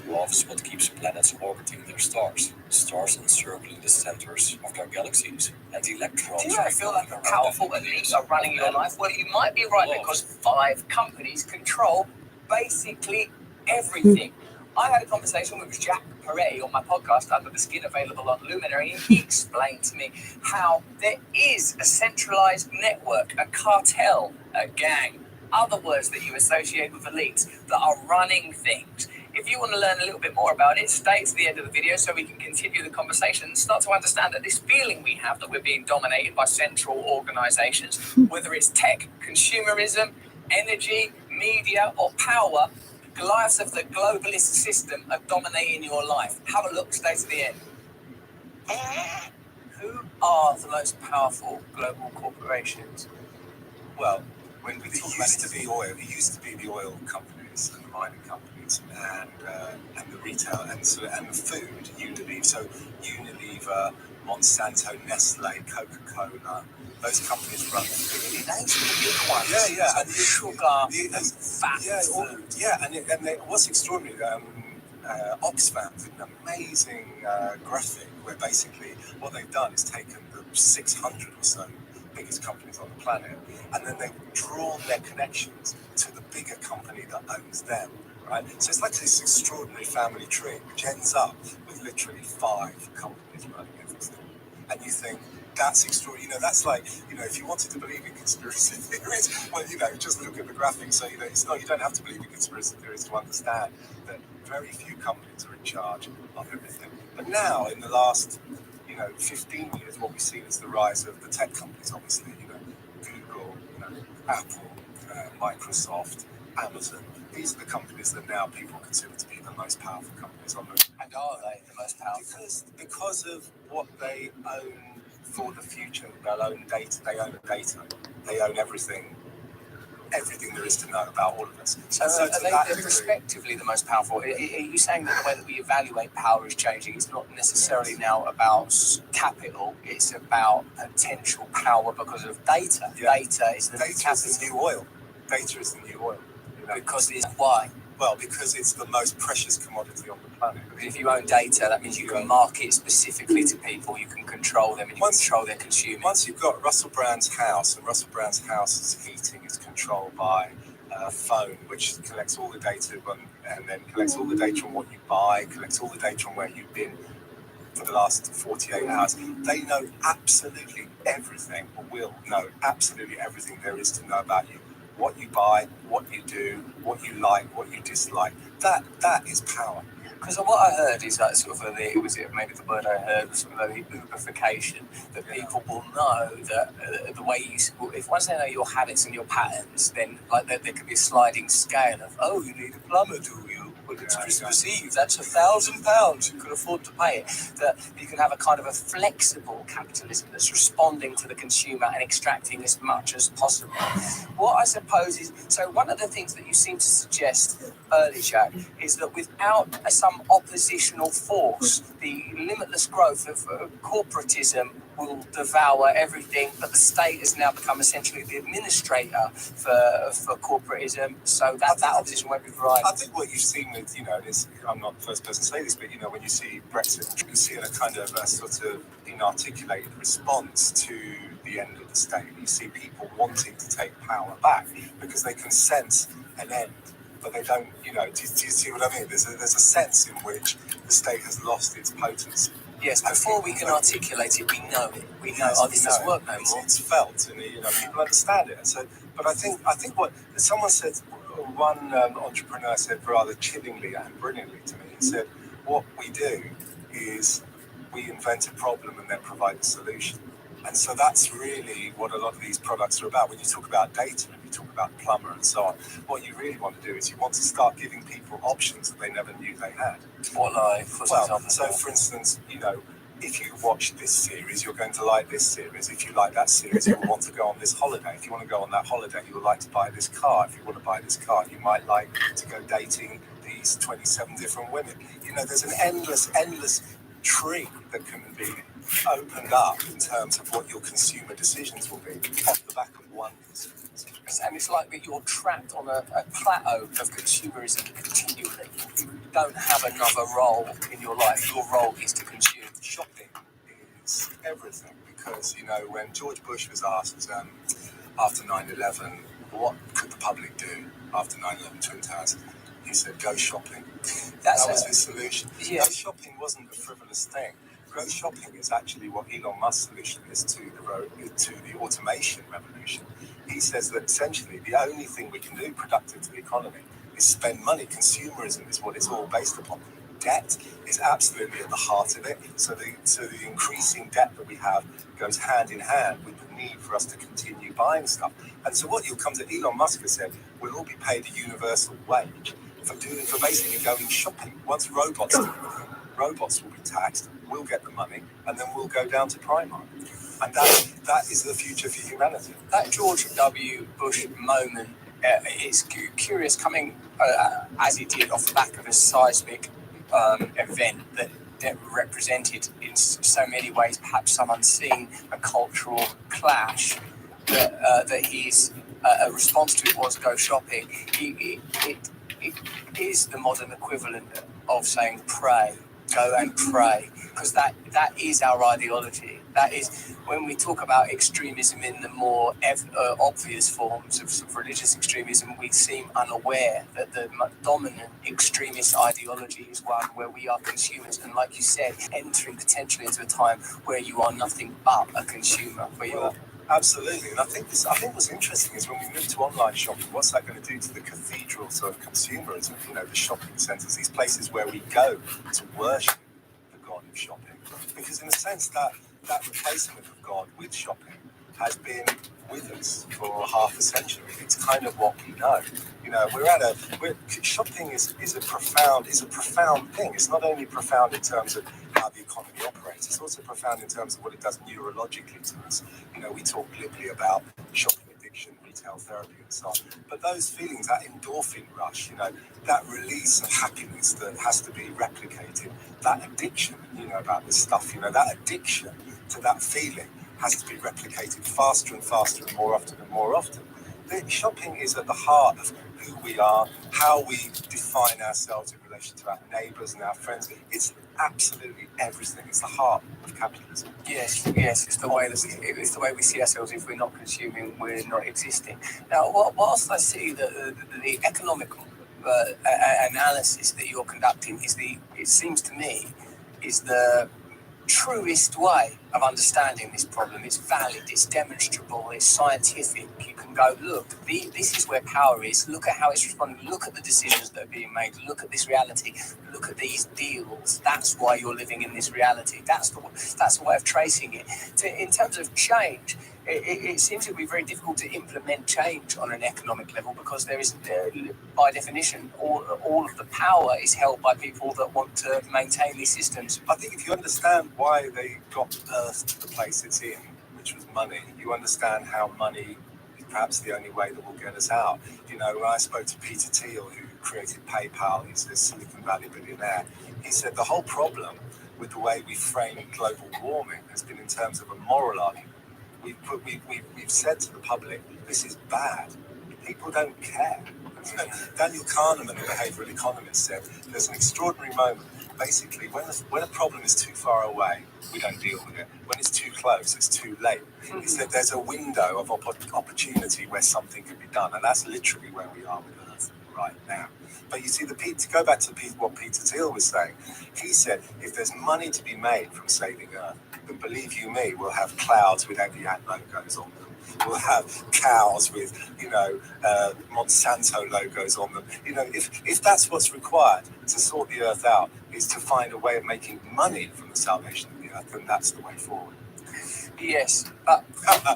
Love is what keeps planets orbiting their stars. Stars encircling the centers of their galaxies, and electrons. Do you ever feel like powerful elites are running your life? Well, you might be right, because 5 companies control basically everything. I had a conversation with Jack Peretti on my podcast, Under the Skin, available on Luminary, and he explained to me how there is a centralized network, a cartel, a gang, other words that you associate with elites that are running things. If you want to learn a little bit more about it, stay to the end of the video so we can continue the conversation and start to understand that this feeling we have that we're being dominated by central organizations, whether it's tech, consumerism, energy, media, or power, Goliaths of the globalist system are dominating your life. Have a look, stay to the end. Who are the most powerful global corporations? Well, when we talk about it, it used to be the oil companies and the mining companies and the retail and the food, Unilever. So Unilever, Monsanto, Nestle, Coca-Cola, those companies run the big ones. Yeah. And sugar, fat. And what's extraordinary, Oxfam did an amazing graphic where basically what they've done is taken the 600 or so biggest companies on the planet, and then they've drawn their connections to the bigger company that owns them, right? So it's like this extraordinary family tree, which ends up with literally 5 companies running everything. And you think, that's extraordinary. That's like, if you wanted to believe in conspiracy theories, well, just look at the graphic. So, you don't have to believe in conspiracy theories to understand that very few companies are in charge of everything. But now, in the last 15 years, what we've seen is the rise of the tech companies, obviously, Google, Apple, Microsoft, Amazon. These are the companies that now people consider to be the most powerful companies on the. And are they the most powerful? Because of what they own for the future. They'll own data. They own data. They own everything there is to know about all of us. So are they respectively the most powerful? Are you saying that the way that we evaluate power is changing? It's not necessarily now about capital, it's about potential power because of data. Yeah. Data is the new oil. Data is the new oil. Because it's why? Well, because it's the most precious commodity on the planet. If you own data, that means you can market specifically to people, you can control them, and you can control their consuming. Once you've got Russell Brand's house, and Russell Brand's house's heating is controlled by a phone, which collects all the data and then collects all the data on what you buy, collects all the data on where you've been for the last 48 hours. They know absolutely everything, or will know absolutely everything there is to know about you. What you buy, what you do, what you like, what you dislike. That is power. Because what I heard is that maybe the word I heard was sort of the Uberification, that people will know that the way if once they know your habits and your patterns, then like there could be a sliding scale of, you need a plumber, do you? Well, it's Christmas Eve, that's £1,000, you can afford to pay it. That you can have a kind of a flexible capitalism that's responding to the consumer and extracting as much as possible. What I suppose is, so one of the things that you seem to suggest early, Jack, is that without some oppositional force, the limitless growth of corporatism will devour everything, but the state has now become essentially the administrator for corporatism, so that opposition won't be right. I think what you've seen with, I'm not the first person to say this, but, when you see Brexit, you see a kind of a sort of inarticulated response to the end of the state. You see people wanting to take power back because they can sense an end, but they don't, do you see what I mean? There's a sense in which the state has lost its potency. Yes, before we can articulate it, we know it. We know, this doesn't work no more. It's felt, and people understand it. So, but I think what someone said, one entrepreneur said rather chillingly and brilliantly to me. He said, what we do is we invent a problem and then provide a solution. And so that's really what a lot of these products are about. When you talk about data and you talk about plumber and so on, what you really want to do is you want to start giving people options that they never knew they had. What like? For instance, if you watch this series, you're going to like this series. If you like that series, you'll want to go on this holiday. If you want to go on that holiday, you'll like to buy this car. If you want to buy this car, you might like to go dating these 27 different women. There's an endless tree that can be opened up in terms of what your consumer decisions will be off the back of one consumer decision. And it's like that you're trapped on a plateau of consumerism continually. You don't have another role in your life. Your role is to consume. Shopping is everything because, when George Bush was asked after 9/11, what could the public do after 9/11 Twin Towers, he said, go shopping. That was his solution. Yeah. Go shopping wasn't a frivolous thing. Go shopping is actually what Elon Musk's solution is to the automation revolution. He says that essentially the only thing we can do productive to the economy is spend money. Consumerism is what it's all based upon. Debt is absolutely at the heart of it. So the increasing debt that we have goes hand in hand with the need for us to continue buying stuff. And so what you'll come to, Elon Musk has said, we'll all be paid a universal wage for basically going shopping. Once robots do it, robots will be taxed, we'll get the money, and then we'll go down to Primark. And that is the future for humanity. That George W. Bush moment is curious, coming as it did off the back of a seismic event that represented in so many ways perhaps some unseen a cultural clash that his response to it was go shopping. It is the modern equivalent of saying pray, go and pray, because that is our ideology. That is, when we talk about extremism in the more obvious forms of religious extremism, we seem unaware that the dominant extremist ideology is one where we are consumers, and like you said, entering potentially into a time where you are nothing but a consumer. Absolutely, and I think what's interesting is when we move to online shopping, what's that going to do to the cathedrals of consumerism? The shopping centres, these places where we go to worship the god of shopping, because in a sense that replacement of God with shopping has been with us for half a century. It's kind of what we know. Shopping is a profound thing. It's not only profound in terms of how the economy operates, it's also profound in terms of what it does neurologically to us. We talk glibly about shopping addiction, retail therapy and so on. But those feelings, that endorphin rush, that release of happiness that has to be replicated, that addiction, about this stuff, that addiction to that feeling has to be replicated faster and faster and more often and more often. The shopping is at the heart of who we are, how we define ourselves in relation to our neighbours and our friends. It's absolutely everything. It's the heart of capitalism. Yes. It's the way we see ourselves. If we're not consuming, we're not existing. Now, whilst I see the economic analysis that you're conducting it seems to me, is the truest way of understanding this problem. It's valid, it's demonstrable, it's scientific. You can go, look, this is where power is. Look at how it's responding. Look at the decisions that are being made. Look at this reality. Look at these deals. That's why you're living in this reality. That's the way of tracing it. In terms of change, it seems to be very difficult to implement change on an economic level because there is, by definition, all of the power is held by people that want to maintain these systems. I think if you understand why they got Earth to the place it's in, which was money, you understand how money is perhaps the only way that will get us out. When I spoke to Peter Thiel, who created PayPal, he's a Silicon Valley billionaire, he said the whole problem with the way we frame global warming has been in terms of a moral argument. We've said to the public, this is bad. People don't care. Daniel Kahneman, the behavioural economist, said there's an extraordinary moment. Basically, when a problem is too far away, we don't deal with it. When it's too close, it's too late. He said there's a window of opportunity where something can be done, and that's literally where we are with Earth right now. But you see, to go back to what Peter Thiel was saying, he said if there's money to be made from saving Earth, then believe you me, we'll have clouds with Evian logos on them. We'll have cows with, Monsanto logos on them. If that's what's required to sort the earth out, is to find a way of making money from the salvation of the earth, then that's the way forward. Yes, but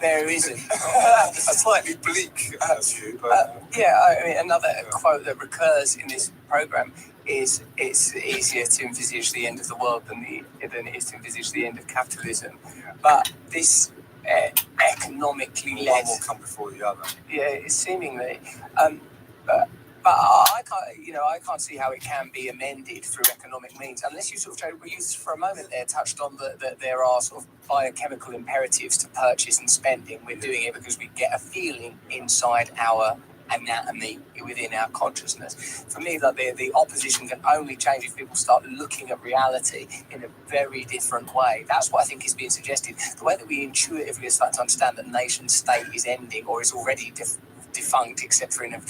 there isn't. A slightly bleak view, but Another quote that recurs in this program is it's easier to envisage the end of the world than it is to envisage the end of capitalism. But this economically led, one will come before the other. Yeah, seemingly. But I can't see how it can be amended through economic means unless you for a moment there touched on that there are sort of biochemical imperatives to purchase and spending. We're doing it because we get a feeling inside our anatomy within our consciousness. For me, the opposition can only change if people start looking at reality in a very different way. That's what I think is being suggested. The way that we intuitively are starting to understand that nation state is ending or is already defunct, except for in a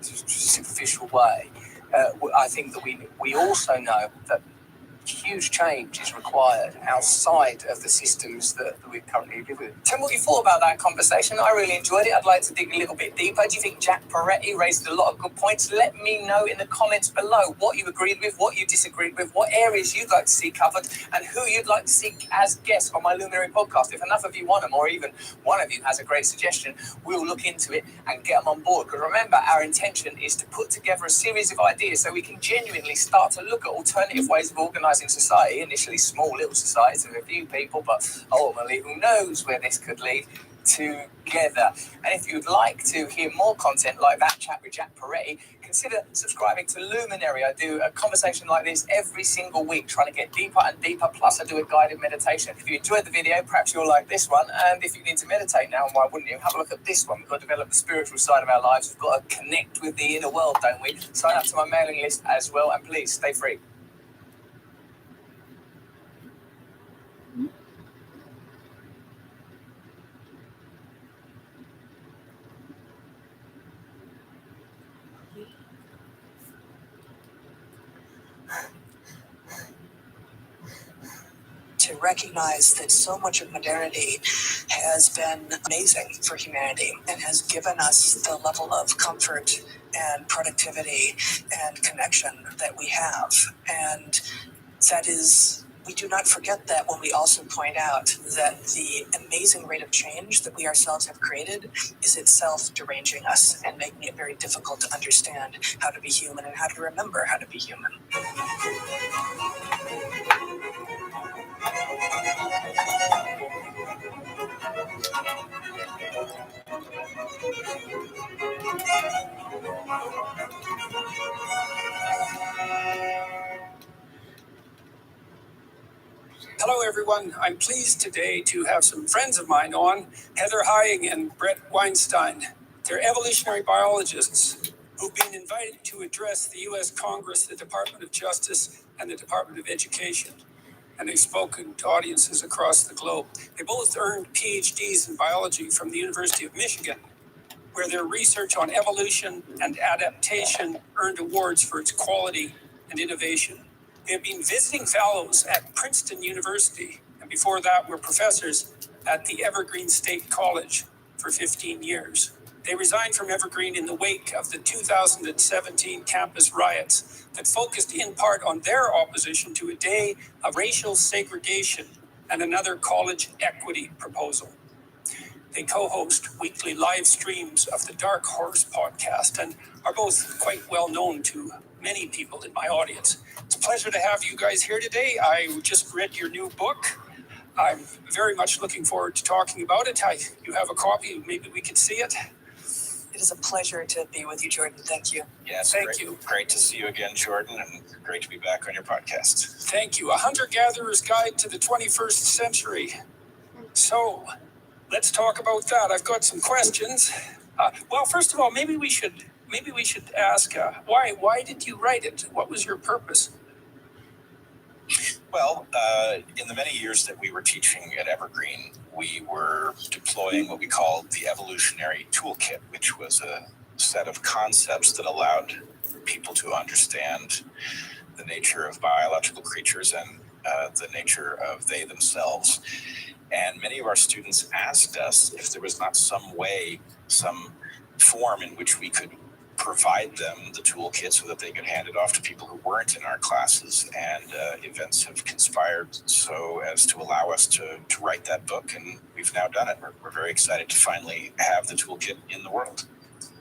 superficial way. I think that we also know that huge change is required outside of the systems that we currently live with. Tell me what you thought about that conversation. I really enjoyed it. I'd like to dig a little bit deeper. Do you think Jack Peretti raised a lot of good points? Let me know in the comments below what you agreed with, what you disagreed with, what areas you'd like to see covered, and who you'd like to see as guests on my Luminary podcast. If enough of you want them, or even one of you has a great suggestion, we'll look into it and get them on board. Because remember, our intention is to put together a series of ideas so we can genuinely start to look at alternative ways of organising society. Initially small little societies of a few people, but ultimately who knows where this could lead together. And if you'd like to hear more content like that chat with Jack Peretti, consider subscribing to Luminary. I do a conversation like this every single week, trying to get deeper and deeper, plus I do a guided meditation. If you enjoyed the video, perhaps you'll like this one, and if you need to meditate now, why wouldn't you? Have a look at this one. We've got to develop the spiritual side of our lives. We've got to connect with the inner world, don't we? Sign up to my mailing list as well, and please stay free. To recognize that so much of modernity has been amazing for humanity and has given us the level of comfort and productivity and connection that we have. And that is, we do not forget that when we also point out that the amazing rate of change that we ourselves have created is itself deranging us and making it very difficult to understand how to be human and how to remember how to be human. Hello, everyone. I'm pleased today to have some friends of mine on, Heather Hying and Brett Weinstein. They're evolutionary biologists who've been invited to address the U.S. Congress, the Department of Justice, and the Department of Education. And they've spoken to audiences across the globe. They both earned PhDs in biology from the University of Michigan, where their research on evolution and adaptation earned awards for its quality and innovation. They have been visiting fellows at Princeton University, and before that were professors at the Evergreen State College for 15 years. They resigned from Evergreen in the wake of the 2017 campus riots that focused in part on their opposition to a day of racial segregation and another college equity proposal. They co-host weekly live streams of the Dark Horse podcast and are both quite well known to many people in my audience. It's a pleasure to have you guys here today. I just read your new book. I'm very much looking forward to talking about it. You have a copy, maybe we could see it. It is a pleasure to be with you, Jordan. Thank you. Yes, Thank you. Great to see you again, Jordan, and great to be back on your podcast. Thank you. A Hunter-Gatherer's Guide to the 21st Century. So, let's talk about that. I've got some questions. Well, first of all, maybe we should ask why did you write it? What was your purpose? Well, in the many years that we were teaching at Evergreen, we were deploying what we called the evolutionary toolkit, which was a set of concepts that allowed people to understand the nature of biological creatures and the nature of they themselves. And many of our students asked us if there was not some way, some form in which we could provide them the toolkit so that they could hand it off to people who weren't in our classes. And events have conspired so as to allow us to write that book, and we've now done it. We're very excited to finally have the toolkit in the world.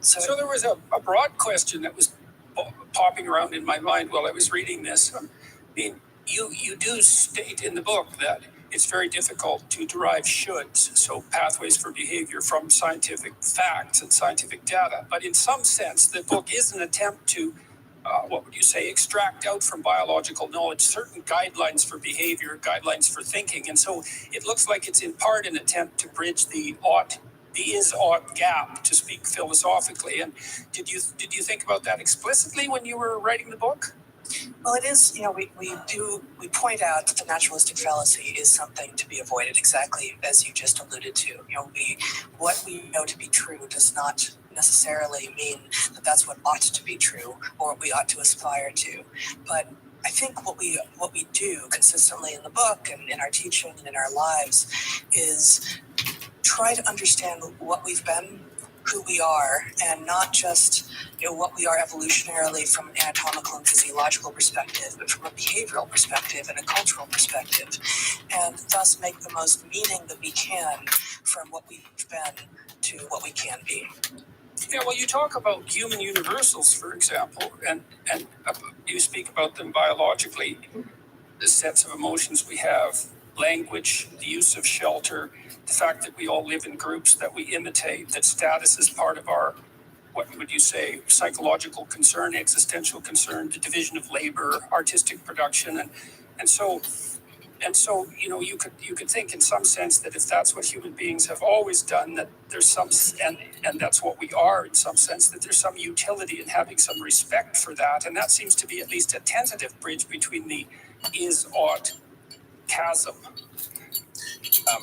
So there was a broad question that was popping around in my mind while I was reading this. I mean, you do state in the book that it's very difficult to derive shoulds, so pathways for behavior, from scientific facts and scientific data. But in some sense, the book is an attempt to, what would you say, extract out from biological knowledge certain guidelines for behavior, guidelines for thinking. And so it looks like it's in part an attempt to bridge the is-ought gap, to speak philosophically. And did you think about that explicitly when you were writing the book? Well, it is, we point out that the naturalistic fallacy is something to be avoided, exactly as you just alluded to. What we know to be true does not necessarily mean that that's what ought to be true or what we ought to aspire to. But I think what we do consistently in the book and in our teaching and in our lives is try to understand what we've been, who we are, and not just what we are evolutionarily from an anatomical and physiological perspective, but from a behavioral perspective and a cultural perspective, and thus make the most meaning that we can from what we've been to what we can be. Yeah, well, you talk about human universals, for example, and you speak about them biologically, the sets of emotions we have, language, the use of shelter, the fact that we all live in groups that we imitate, that status is part of our, what would you say, psychological concern, existential concern, the division of labor, artistic production, and so you could think in some sense that if that's what human beings have always done, that there's some, and that's what we are in some sense, that there's some utility in having some respect for that, and that seems to be at least a tentative bridge between the is-ought chasm.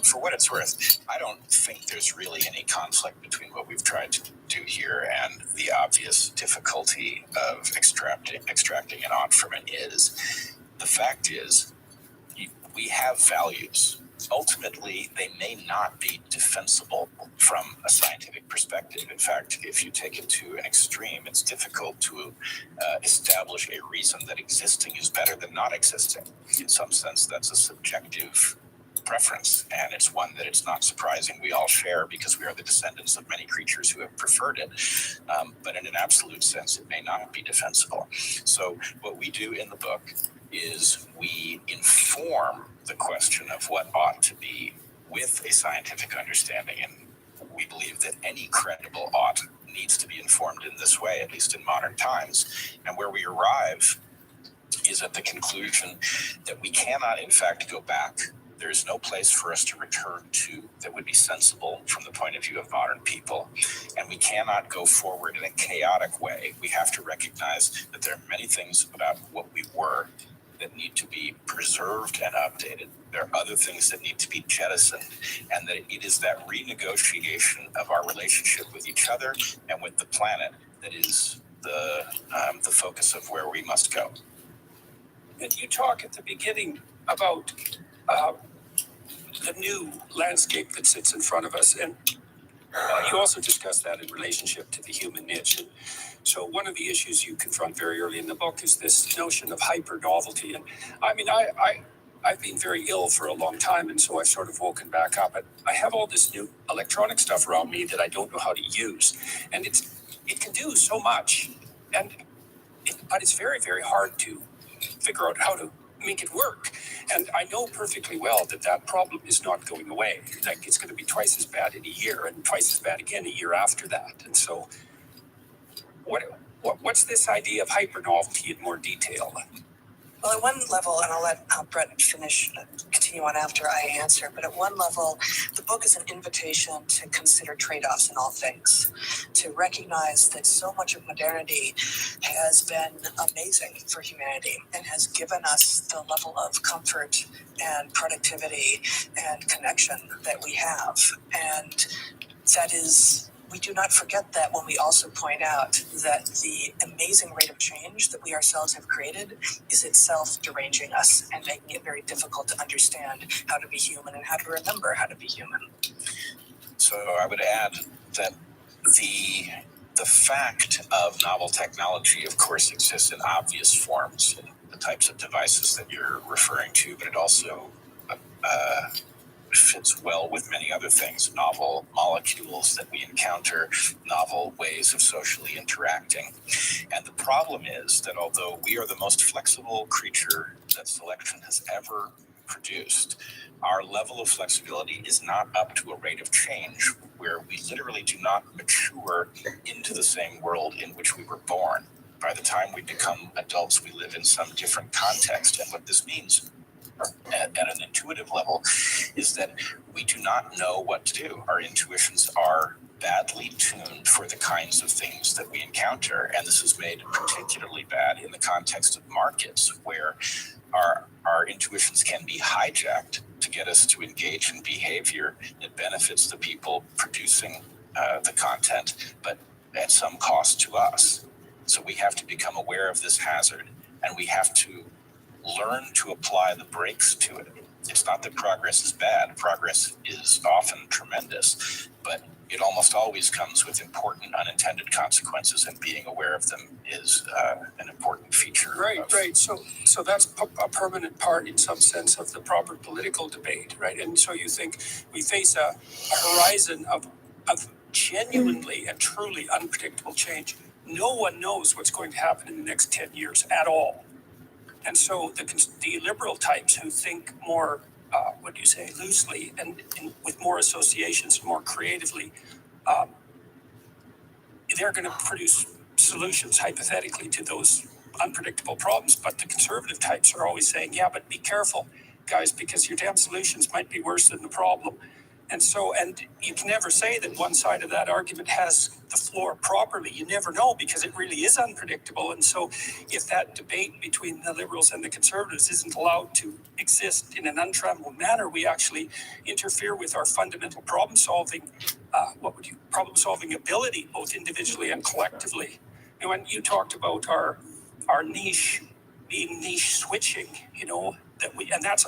For what it's worth, I don't think there's really any conflict between what we've tried to do here and the obvious difficulty of extracting an ought from an is. The fact is, we have values. Ultimately, they may not be defensible from a scientific perspective. In fact, if you take it to an extreme, it's difficult to establish a reason that existing is better than not existing. In some sense, that's a subjective preference, and it's one that it's not surprising we all share because we are the descendants of many creatures who have preferred it. But in an absolute sense, it may not be defensible. So what we do in the book is we inform the question of what ought to be with a scientific understanding, and we believe that any credible ought needs to be informed in this way, at least in modern times. And where we arrive is at the conclusion that we cannot, in fact, go back. There is no place for us to return to that would be sensible from the point of view of modern people. And we cannot go forward in a chaotic way. We have to recognize that there are many things about what we were that need to be preserved and updated. There are other things that need to be jettisoned, and that it is that renegotiation of our relationship with each other and with the planet that is the focus of where we must go. And you talk at the beginning about the new landscape that sits in front of us, and you also discuss that in relationship to the human niche. And so one of the issues you confront very early in the book is this notion of hyper novelty. And I mean, I've been very ill for a long time, and so I've sort of woken back up. And I have all this new electronic stuff around me that I don't know how to use, and it can do so much, but it's very, very hard to figure out how to make it work. And I know perfectly well that problem is not going away. Like, it's going to be twice as bad in a year and twice as bad again a year after that. And so what's this idea of hyper novelty in more detail? Well, at one level, and I'll let Brett continue on after I answer, but at one level, the book is an invitation to consider trade-offs in all things, to recognize that so much of modernity has been amazing for humanity and has given us the level of comfort and productivity and connection that we have. And that is we do not forget that when we also point out that the amazing rate of change that we ourselves have created is itself deranging us and making it very difficult to understand how to be human and how to remember how to be human. So I would add that the fact of novel technology, of course, exists in obvious forms, the types of devices that you're referring to, but it also fits well with many other things, novel molecules that we encounter, novel ways of socially interacting. And the problem is that although we are the most flexible creature that selection has ever produced, our level of flexibility is not up to a rate of change where we literally do not mature into the same world in which we were born. By the time we become adults, we live in some different context. And what this means at an intuitive level is that we do not know what to do. Our intuitions are badly tuned for the kinds of things that we encounter. And this is made particularly bad in the context of markets, where our intuitions can be hijacked to get us to engage in behavior that benefits the people producing the content, but at some cost to us. So we have to become aware of this hazard, and we have to learn to apply the brakes to it. It's not that progress is bad. Progress is often tremendous, but it almost always comes with important unintended consequences, and being aware of them is an important feature. Right. So that's a permanent part, in some sense, of the proper political debate, right? And so you think we face a horizon of genuinely and truly unpredictable change. No one knows what's going to happen in the next 10 years at all. And so the liberal types who think more, loosely and with more associations, more creatively, they're going to produce solutions hypothetically to those unpredictable problems. But the conservative types are always saying, yeah, but be careful, guys, because your damn solutions might be worse than the problem. And you can never say that one side of that argument has the floor properly. You never know, because it really is unpredictable. And so if that debate between the liberals and the conservatives isn't allowed to exist in an untrammeled manner, we actually interfere with our fundamental problem-solving ability, both individually and collectively. And when you talked about our niche being niche switching, that's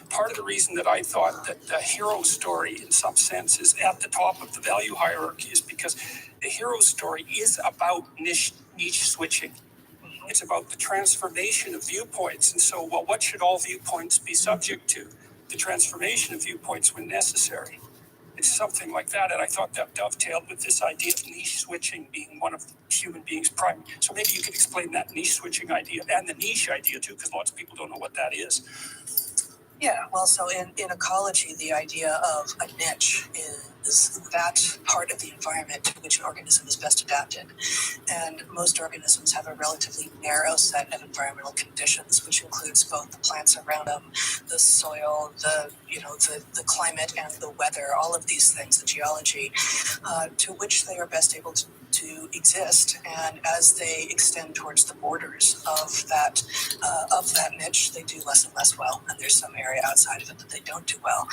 part of the reason that I thought that the hero story, in some sense, is at the top of the value hierarchy, is because the hero story is about niche switching. It's about the transformation of viewpoints. And so, what should all viewpoints be subject to? The transformation of viewpoints when necessary. It's something like that, and I thought that dovetailed with this idea of niche switching being one of human beings' prime. So maybe you could explain that niche switching idea and the niche idea too, because lots of people don't know what that is. Yeah, well, so in ecology, the idea of a niche is that part of the environment to which an organism is best adapted. And most organisms have a relatively narrow set of environmental conditions, which includes both the plants around them, the soil, the climate and the weather, all of these things, the geology, to which they are best able to exist. And as they extend towards the borders of that niche, they do less and less well. And there's some area outside of it that they don't do well.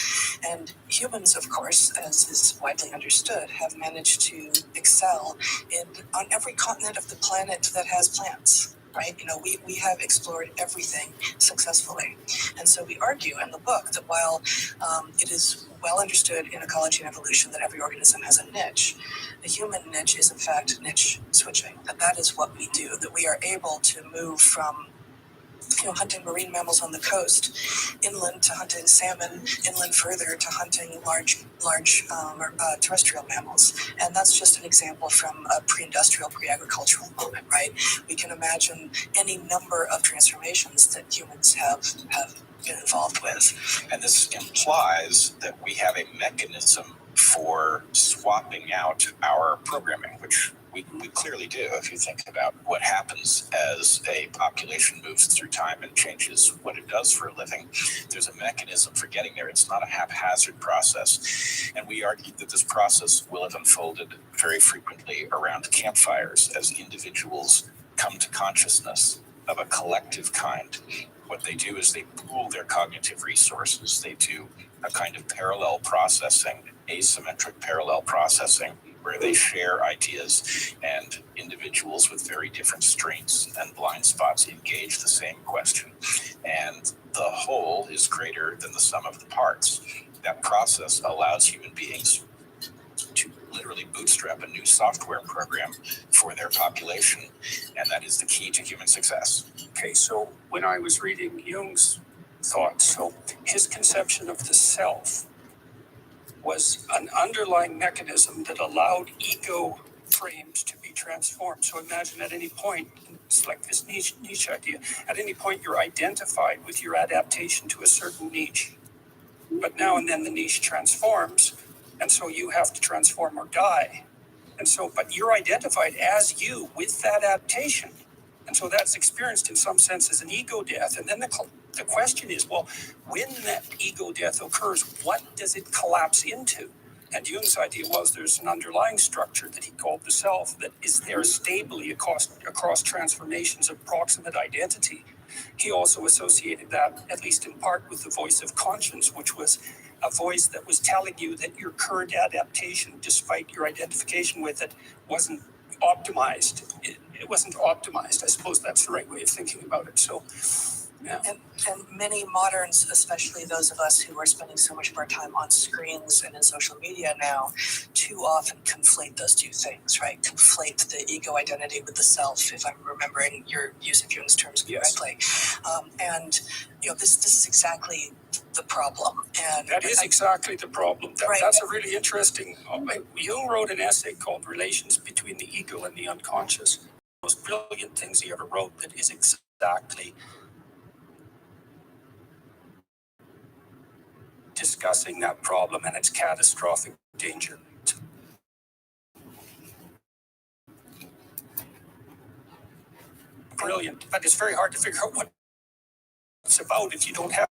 And humans, of course, as is widely understood, have managed to excel on every continent of the planet that has plants. Right? We have explored everything successfully. And so we argue in the book that while it is well understood in ecology and evolution that every organism has a niche, the human niche is in fact niche switching. That is what we do, that we are able to move from hunting marine mammals on the coast, inland to hunting salmon, inland further to hunting large terrestrial mammals. And that's just an example from a pre-industrial, pre-agricultural moment, right? We can imagine any number of transformations that humans have been involved with. And this implies that we have a mechanism for swapping out our programming, which we clearly do. If you think about what happens as a population moves through time and changes what it does for a living, there's a mechanism for getting there. It's not a haphazard process. And we argue that this process will have unfolded very frequently around campfires as individuals come to consciousness of a collective kind. What they do is they pool their cognitive resources. They do a kind of parallel processing asymmetric parallel processing, where they share ideas and individuals with very different strengths and blind spots engage the same question. And the whole is greater than the sum of the parts. That process allows human beings to literally bootstrap a new software program for their population. And that is the key to human success. Okay, so when I was reading Jung's thoughts, so his conception of the self was an underlying mechanism that allowed ego frames to be transformed. So imagine at any point, it's like this niche idea, at any point you're identified with your adaptation to a certain niche. But now and then the niche transforms, and so you have to transform or die. And so, but you're identified as you with that adaptation. And so that's experienced in some sense as an ego death. And then the question is, well, when that ego death occurs, what does it collapse into? And Jung's idea was there's an underlying structure that he called the self that is there stably across transformations of proximate identity. He also associated that, at least in part, with the voice of conscience, which was a voice that was telling you that your current adaptation, despite your identification with it, wasn't optimized. It wasn't optimized. I suppose that's the right way of thinking about it. So, yeah. And many moderns, especially those of us who are spending so much of our time on screens and in social media now, too often conflate those two things, right? Conflate the ego identity with the self, if I'm remembering your use of Jung's terms correctly. Yes. And this is exactly the problem. And that is exactly the problem. That's a really interesting. Jung wrote an essay called "Relations Between the Ego and the Unconscious." The most brilliant things he ever wrote. That is exactly discussing that problem and its catastrophic danger. Brilliant, but it's very hard to figure out what it's about if you don't have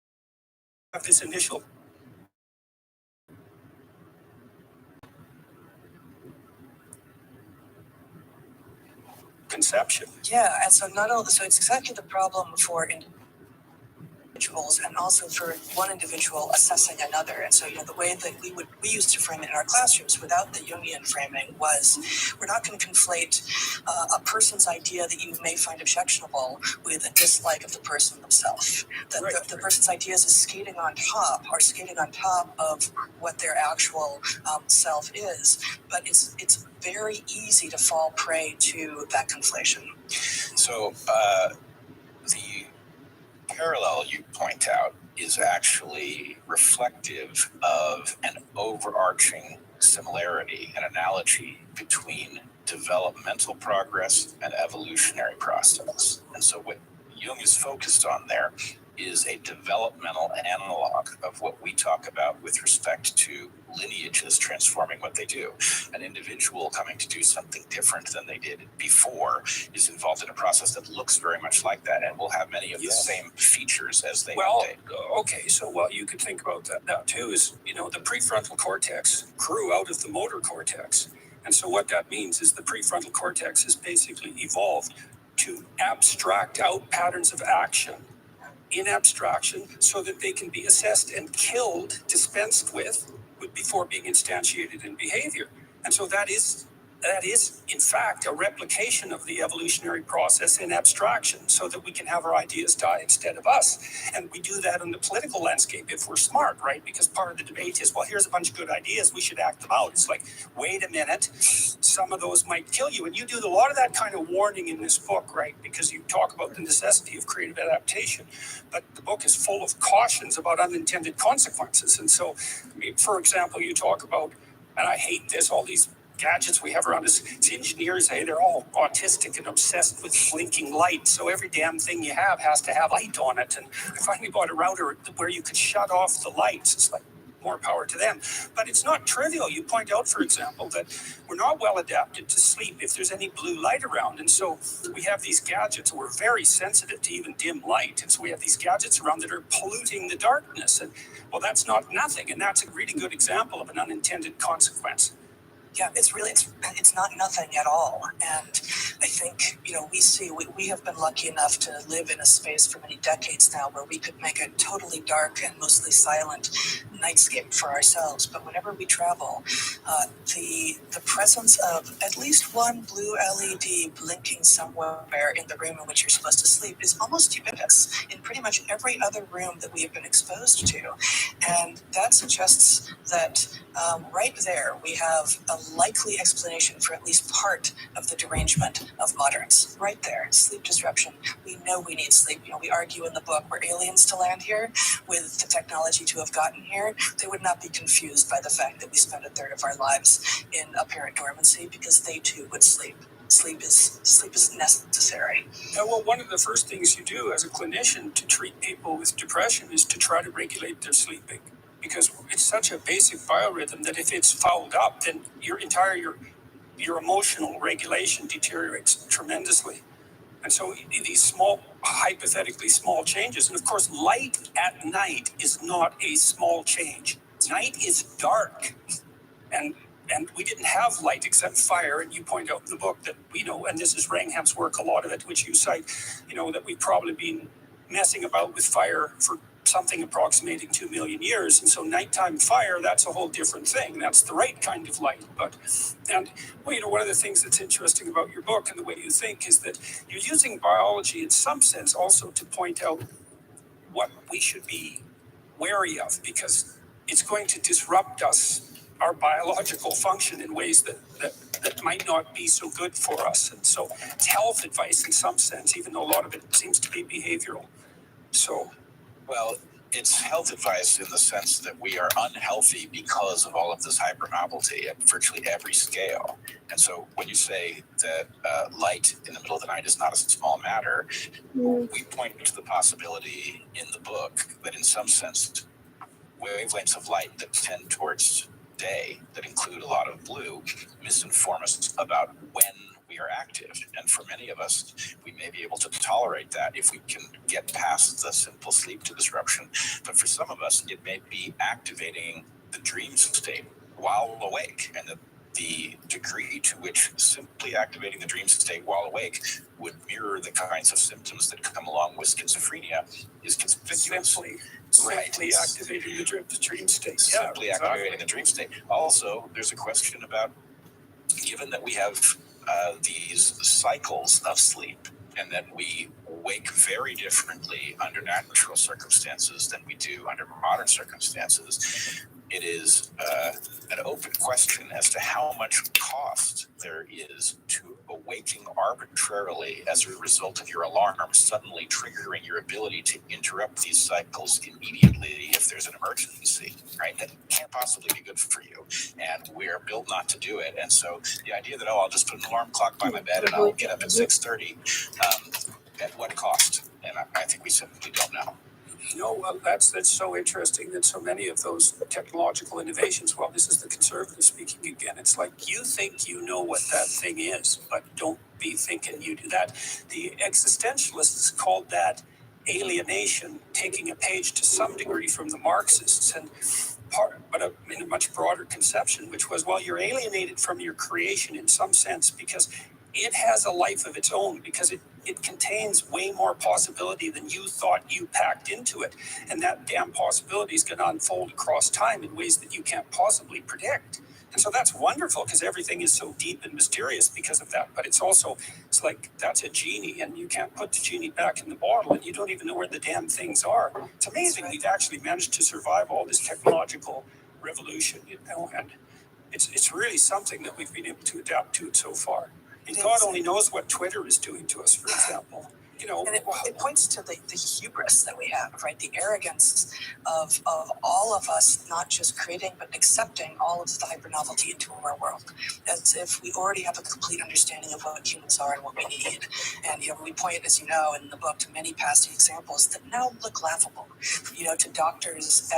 this initial conception. Yeah, and so so it's exactly the problem for individuals and also for one individual assessing another. And so, the way that we used to frame it in our classrooms without the Jungian framing was we're not going to conflate a person's idea that you may find objectionable with a dislike of the person themselves. The person's ideas is skating on top of what their actual self is. But it's very easy to fall prey to that conflation. So the parallel you point out is actually reflective of an overarching similarity, an analogy between developmental progress and evolutionary process. And so what Jung is focused on there is a developmental analog of what we talk about with respect to lineages transforming what they do. An individual coming to do something different than they did before is involved in a process that looks very much like that and will have many of the same features as they update. Okay, so what you could think about that now too is, the prefrontal cortex grew out of the motor cortex. And so what that means is the prefrontal cortex has basically evolved to abstract out patterns of action in abstraction so that they can be assessed and killed, dispensed with before being instantiated in behavior. And so that is, in fact, a replication of the evolutionary process in abstraction so that we can have our ideas die instead of us. And we do that in the political landscape if we're smart, right? Because part of the debate is, well, here's a bunch of good ideas, we should act them out. It's like, wait a minute, some of those might kill you. And you do a lot of that kind of warning in this book, right? Because you talk about the necessity of creative adaptation. But the book is full of cautions about unintended consequences. And so, for example, you talk about, and I hate this, all these gadgets we have around us. It's engineers, they're all autistic and obsessed with blinking lights. So every damn thing you have has to have light on it. And I finally bought a router where you could shut off the lights. It's like, more power to them. But it's not trivial. You point out, for example, that we're not well adapted to sleep if there's any blue light around. And so we have these gadgets, and we're very sensitive to even dim light. And so we have these gadgets around that are polluting the darkness. And well, that's not nothing. And that's a really good example of an unintended consequence. Yeah, it's not nothing at all. And I think, we have been lucky enough to live in a space for many decades now where we could make it totally dark and mostly silent, nightscape for ourselves, but whenever we travel, the presence of at least one blue LED blinking somewhere in the room in which you're supposed to sleep is almost ubiquitous in pretty much every other room that we have been exposed to. And that suggests that right there we have a likely explanation for at least part of the derangement of moderns. Right there, sleep disruption. We know we need sleep. We argue in the book, were aliens to land here with the technology to have gotten here, they would not be confused by the fact that we spend a third of our lives in apparent dormancy, because they too would sleep. Sleep is necessary. Yeah, well, one of the first things you do as a clinician to treat people with depression is to try to regulate their sleeping, because it's such a basic biorhythm that if it's fouled up, then your emotional regulation deteriorates tremendously. And so these small, hypothetically small changes, and of course, light at night is not a small change. Night is dark, and we didn't have light except fire. And you point out in the book that we know, and this is Wrangham's work, a lot of it, which you cite, that we've probably been messing about with fire for something approximating 2 million years. And so nighttime fire, that's a whole different thing. That's the right kind of light. One of the things that's interesting about your book and the way you think is that you're using biology in some sense also to point out what we should be wary of, because it's going to disrupt our biological function in ways that might not be so good for us. And so it's health advice in some sense, even though a lot of it seems to be behavioral. Well, it's health advice in the sense that we are unhealthy because of all of this hypernovelty at virtually every scale. And so when you say that light in the middle of the night is not a small matter, we point to the possibility in the book that in some sense, wavelengths of light that tend towards day, that include a lot of blue, misinform us about when we are active. And for many of us, we may be able to tolerate that if we can get past the simple sleep disruption. But for some of us, it may be activating the dream state while awake. And the degree to which simply activating the dream state while awake would mirror the kinds of symptoms that come along with schizophrenia is conspicuous. Simply activating the dream state. Simply activating the dream state. Also, there's a question about, given that we have these cycles of sleep, and that we wake very differently under natural circumstances than we do under modern circumstances, it is an open question as to how much cost there is to awaking arbitrarily as a result of your alarm suddenly triggering your ability to interrupt these cycles immediately if there's an emergency, right? That can't possibly be good for you. And we're built not to do it. And so the idea that, I'll just put an alarm clock by my bed and I'll get up at 6:30, at what cost? And I think we simply don't know. That's so interesting that so many of those technological innovations, well, this is the conservative speaking again. It's like you think you know what that thing is, but don't be thinking you do that. The existentialists called that alienation, taking a page to some degree from the Marxists, and in a much broader conception, which was, well, you're alienated from your creation in some sense because it has a life of its own, because it contains way more possibility than you thought you packed into it. And that damn possibility is going to unfold across time in ways that you can't possibly predict. And so that's wonderful, because everything is so deep and mysterious because of that. But it's like that's a genie, and you can't put the genie back in the bottle, and you don't even know where the damn things are. It's amazing we've actually managed to survive all this technological revolution, and it's really something that we've been able to adapt to it so far. And God only knows what Twitter is doing to us, for example. And it points to the hubris that we have, right? The arrogance of all of us, not just creating, but accepting all of the hypernovelty into our world, as if we already have a complete understanding of what humans are and what we need. And, we point, as you know, in the book, to many past examples that now look laughable, to doctors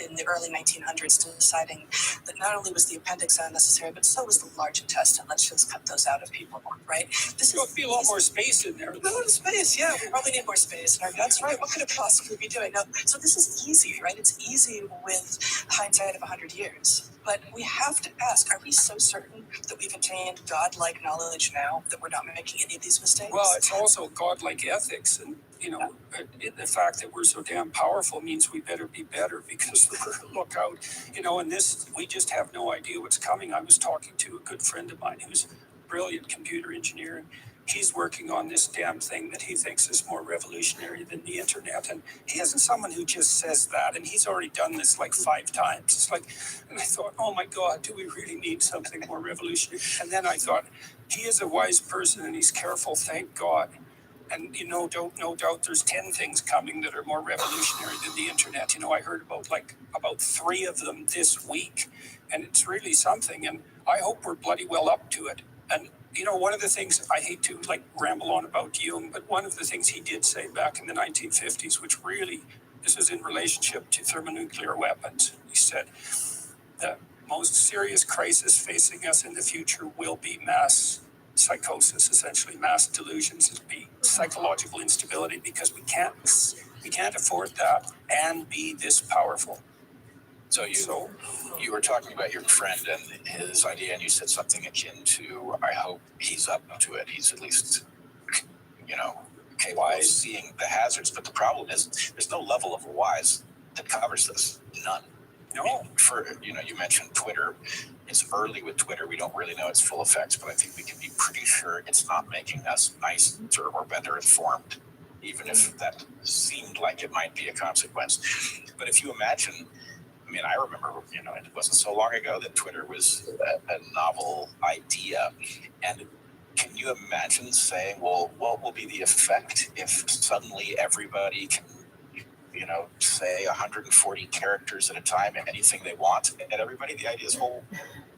in the early 1900s deciding that not only was the appendix unnecessary, but so was the large intestine. Let's just cut those out of people, right? There would be a lot more space in there. A lot of space. Yeah, we probably need more space. That's right. What could it possibly be doing? No, so this is easy, right? It's easy with hindsight of 100 years. But we have to ask, are we so certain that we've attained godlike knowledge now that we're not making any of these mistakes? Well, it's also godlike ethics. And the fact that we're so damn powerful means we better be better because look out, and this, we just have no idea what's coming. I was talking to a good friend of mine who's a brilliant computer engineer, and he's working on this damn thing that he thinks is more revolutionary than the internet. And he isn't someone who just says that, and he's already done this like 5 times. It's like, and I thought, oh my God, do we really need something more revolutionary? And then I thought, he is a wise person and he's careful, thank God. And no doubt there's 10 things coming that are more revolutionary than the internet. I heard about 3 of them this week, and it's really something. And I hope we're bloody well up to it. And one of the things, I hate to ramble on about Jung, but one of the things he did say back in the 1950s, which really, this is in relationship to thermonuclear weapons. He said, the most serious crisis facing us in the future will be mass psychosis, essentially mass delusions, is be psychological instability, because we can't afford that and be this powerful. So you were talking about your friend and his idea, and you said something akin to, I hope he's up to it. He's at least, capable of seeing the hazards. But the problem is there's no level of wise that covers this. None. No. You mentioned Twitter. It's early with Twitter. We don't really know its full effects, but I think we can be pretty sure it's not making us nicer or better informed, even if that seemed like it might be a consequence. But if you imagine, I remember, it wasn't so long ago that Twitter was a novel idea. And can you imagine saying, well, what will be the effect if suddenly everybody can, say 140 characters at a time and anything they want at everybody? The idea is, well,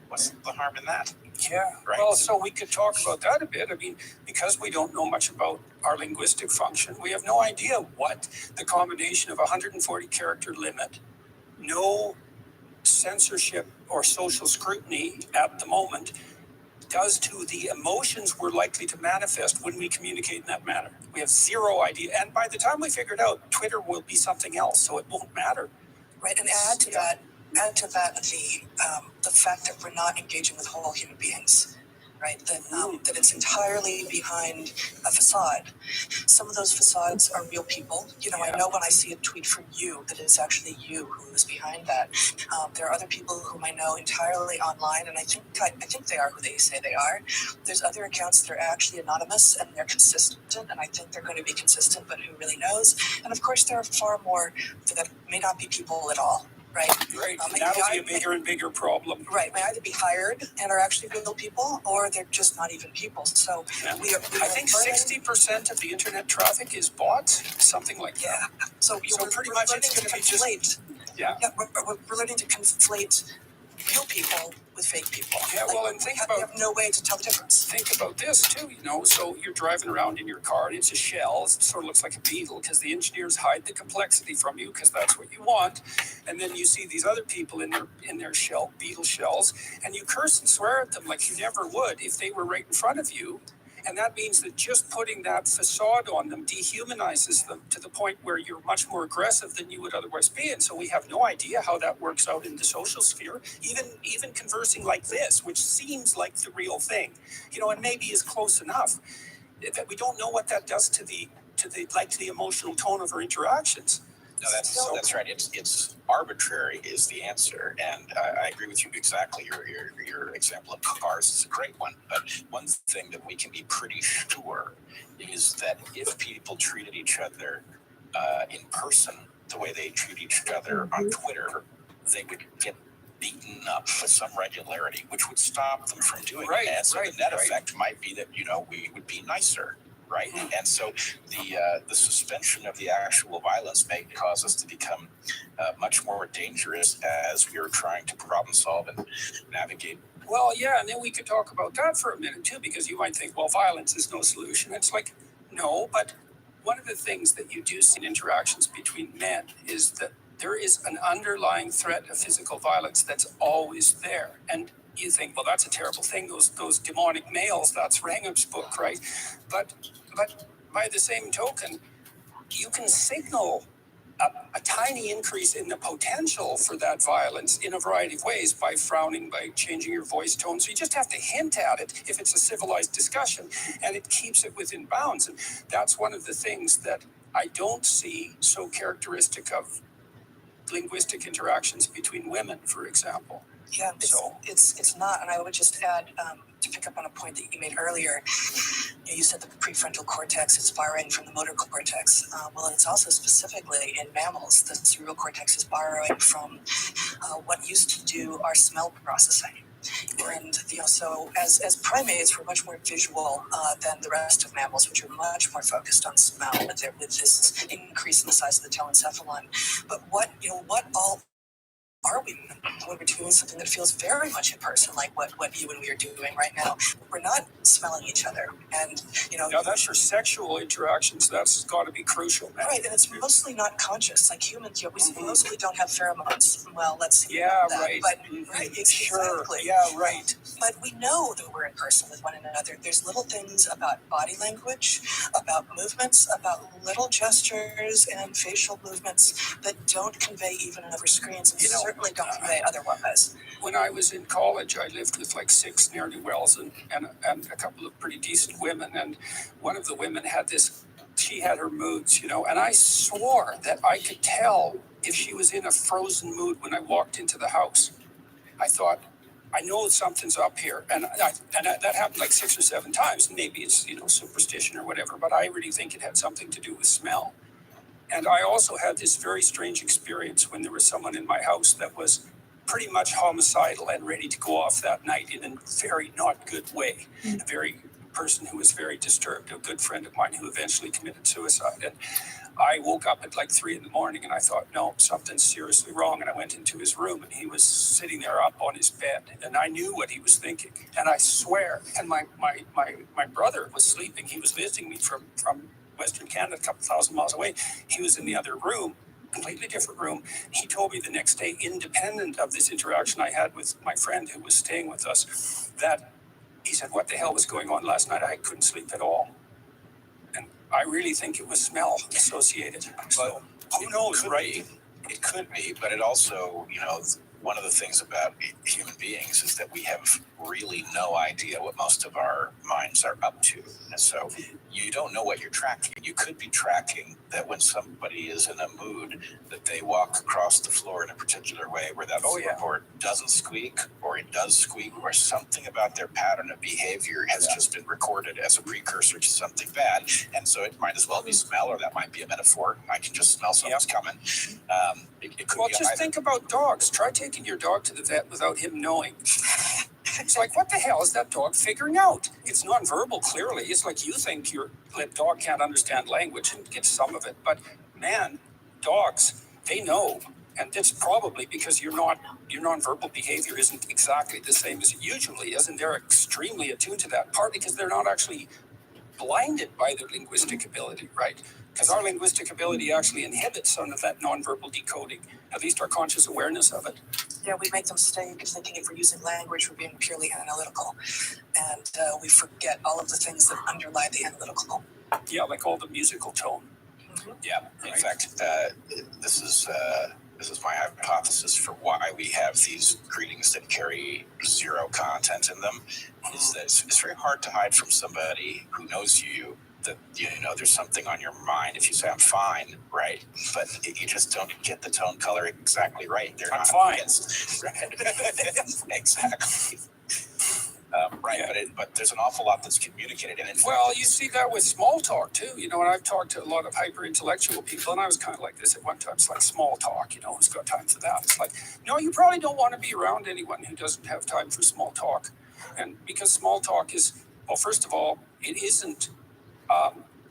what's the harm in that? Yeah, right. Well, so we could talk about that a bit. Because we don't know much about our linguistic function, we have no idea what the combination of 140 character limit, no censorship or social scrutiny at the moment, does to the emotions we're likely to manifest when we communicate in that manner. We have zero idea. And by the time we figure it out, Twitter will be something else, so it won't matter. Right, and add to that the fact that we're not engaging with whole human beings, right? That it's entirely behind a facade. Some of those facades are real people. I know when I see a tweet from you that it's actually you who is behind that. There are other people whom I know entirely online, and I think they are who they say they are. There's other accounts that are actually anonymous and they're consistent, and I think they're going to be consistent, but who really knows? And of course, there are far more that may not be people at all. Right. That'll be a bigger and bigger problem. Right. May either be hired and are actually real people, or they're just not even people. So I think 60% of the internet traffic is bots, something like that. Yeah. So pretty much it's going to be just. Yeah. We're learning to conflate real people with fake people. Yeah, and we have no way to tell the difference. Think about this too, so you're driving around in your car and it's a shell. It sort of looks like a beetle because the engineers hide the complexity from you because that's what you want. And then you see these other people in their shell, beetle shells, and you curse and swear at them like you never would if they were right in front of you. And that means that just putting that facade on them dehumanizes them to the point where you're much more aggressive than you would otherwise be. And so we have no idea how that works out in the social sphere, even conversing like this, which seems like the real thing, and maybe is close enough, that we don't know what that does to the emotional tone of our interactions. No, that's right. It's arbitrary is the answer, and I agree with you exactly. Your example of cars is a great one. But one thing that we can be pretty sure is that if people treated each other in person the way they treat each other on Twitter, they would get beaten up with some regularity, which would stop them from doing it. And so the net effect might be that we would be nicer. Right. And so the suspension of the actual violence may cause us to become much more dangerous as we are trying to problem solve and navigate. Well, yeah, and then we could talk about that for a minute, too, because you might think, well, violence is no solution. It's like, no, but one of the things that you do see in interactions between men is that there is an underlying threat of physical violence that's always there. And you think, well, that's a terrible thing. Those demonic males, that's Wrangham's book, right? But by the same token, you can signal a tiny increase in the potential for that violence in a variety of ways by frowning, by changing your voice tone. So you just have to hint at it if it's a civilized discussion, and it keeps it within bounds. And that's one of the things that I don't see so characteristic of linguistic interactions between women, for example. Yeah, it's not, and I would just add, to pick up on a point that you made earlier, you said the prefrontal cortex is borrowing from the motor cortex. Well, it's also specifically in mammals, the cerebral cortex is borrowing from what used to do our smell processing. And so as primates, we're much more visual than the rest of mammals, which are much more focused on smell with this increase in the size of the telencephalon. But what all are we when we're doing something that feels very much in person, like what you and we are doing right now? We're not smelling each other, and Now that's for sexual interactions. That's got to be crucial, man. right, and it's mostly not conscious. Like humans, we mostly don't have pheromones. Well, let's see. Yeah, that. right. But right, Sure. exactly. Yeah, right. But we know that we're in person with one another. There's little things about body language, about movements, about little gestures and facial movements that don't convey even over screens, and certainly don't convey otherwise. When I was in college, I lived with like 6 ne'er-do-wells and a couple of pretty decent women. And one of the women she had her moods, and I swore that I could tell if she was in a frozen mood when I walked into the house. I thought, I know something's up here. And that happened like 6 or 7 times. Maybe it's, superstition or whatever, but I really think it had something to do with smell. And I also had this very strange experience when there was someone in my house that was pretty much homicidal and ready to go off that night in a very not good way. A very person who was very disturbed, a good friend of mine who eventually committed suicide. And I woke up at like 3 a.m. and I thought, no, something's seriously wrong. And I went into his room and he was sitting there up on his bed. And I knew what he was thinking. And I swear, and my brother was sleeping. He was visiting me from Western Canada, a couple thousand miles away. He was in the other room, completely different room. He told me the next day, independent of this interaction I had with my friend who was staying with us, that he said, what the hell was going on last night? I couldn't sleep at all. And I really think it was smell associated. So who knows, right? It could be, but it also, one of the things about human beings is that we have really no idea what most of our minds are up to. And so you don't know what you're tracking. You could be tracking that when somebody is in a mood, that they walk across the floor in a particular way where that floorboard doesn't squeak, or it does squeak, or something about their pattern of behavior has just been recorded as a precursor to something bad. And so it might as well be smell, or that might be a metaphor. I can just smell something's coming. It could be just think about dogs. Try taking your dog to the vet without him knowing. It's like, what the hell is that dog figuring out? It's nonverbal, clearly. It's like you think your dog can't understand language and get some of it. But man, dogs, they know. And it's probably because your nonverbal behavior isn't exactly the same as it usually is. And they're extremely attuned to that, partly because they're not actually blinded by their linguistic ability, right? Because our linguistic ability actually inhibits some of that nonverbal decoding, at least our conscious awareness of it. Yeah, we make the mistake of thinking if we're using language, we're being purely analytical. And we forget all of the things that underlie the analytical. Yeah, like all the musical tone. Mm-hmm. Yeah, in fact, this is my hypothesis for why we have these greetings that carry zero content in them, is that it's very hard to hide from somebody who knows you that, there's something on your mind. If you say, I'm fine, right? But you just don't get the tone color exactly right. They're not fine. Exactly. But there's an awful lot that's communicated. And you see that with small talk too, and I've talked to a lot of hyper intellectual people, and I was kind of like this at one time. It's like small talk, who's got time for that? It's like, no, you probably don't want to be around anyone who doesn't have time for small talk. And because small talk is, well, first of all, it isn't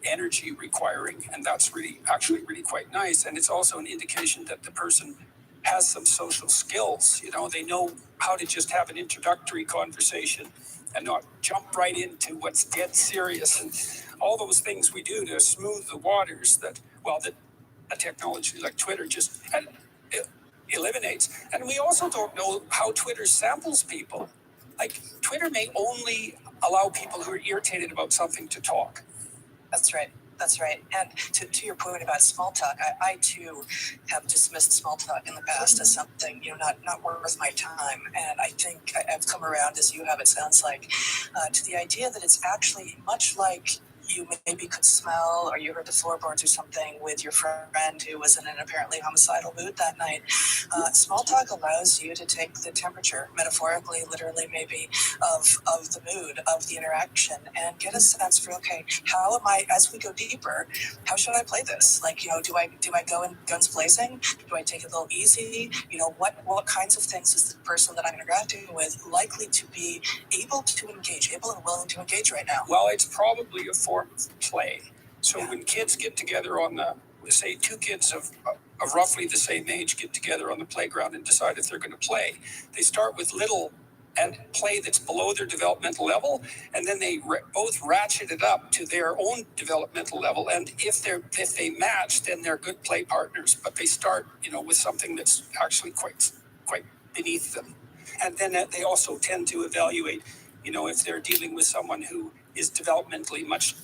energy requiring, and that's actually really quite nice. And it's also an indication that the person has some social skills. They know how to just have an introductory conversation and not jump right into what's dead serious, and all those things we do to smooth the waters that a technology like Twitter just eliminates. And we also don't know how Twitter samples people. Like, Twitter may only allow people who are irritated about something to talk. That's right. And to your point about small talk, I too have dismissed small talk in the past as something, not worth my time. And I think I've come around, as you have, it sounds like, to the idea that it's actually much like you maybe could smell, or you heard the floorboards or something with your friend who was in an apparently homicidal mood that night. Small talk allows you to take the temperature, metaphorically, literally, maybe, of the mood, of the interaction, and get a sense for, okay, how am I, as we go deeper, how should I play this? Like, do I go in guns blazing? Do I take it a little easy? What kinds of things is the person that I'm interacting with likely to be able to engage, able and willing to engage right now? Well, it's probably a form of play. So when kids get together on the, say, two kids of roughly the same age get together on the playground and decide if they're going to play, they start with little and play that's below their developmental level, and then they both ratchet it up to their own developmental level. And if they match, then they're good play partners. But they start, with something that's actually quite beneath them. And then they also tend to evaluate, if they're dealing with someone who is developmentally much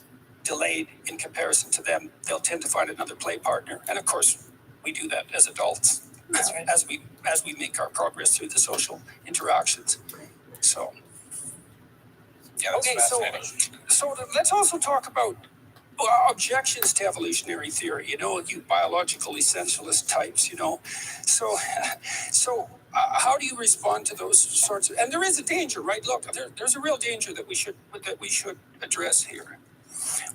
delayed in comparison to them, they'll tend to find another play partner. And of course, we do that as adults. That's right. As we make our progress through the social interactions. So, yeah, that's okay, fascinating. so let's also talk about objections to evolutionary theory. You biological essentialist types. So how do you respond to those sorts of? And there is a danger, right? Look, there's a real danger that we should address here.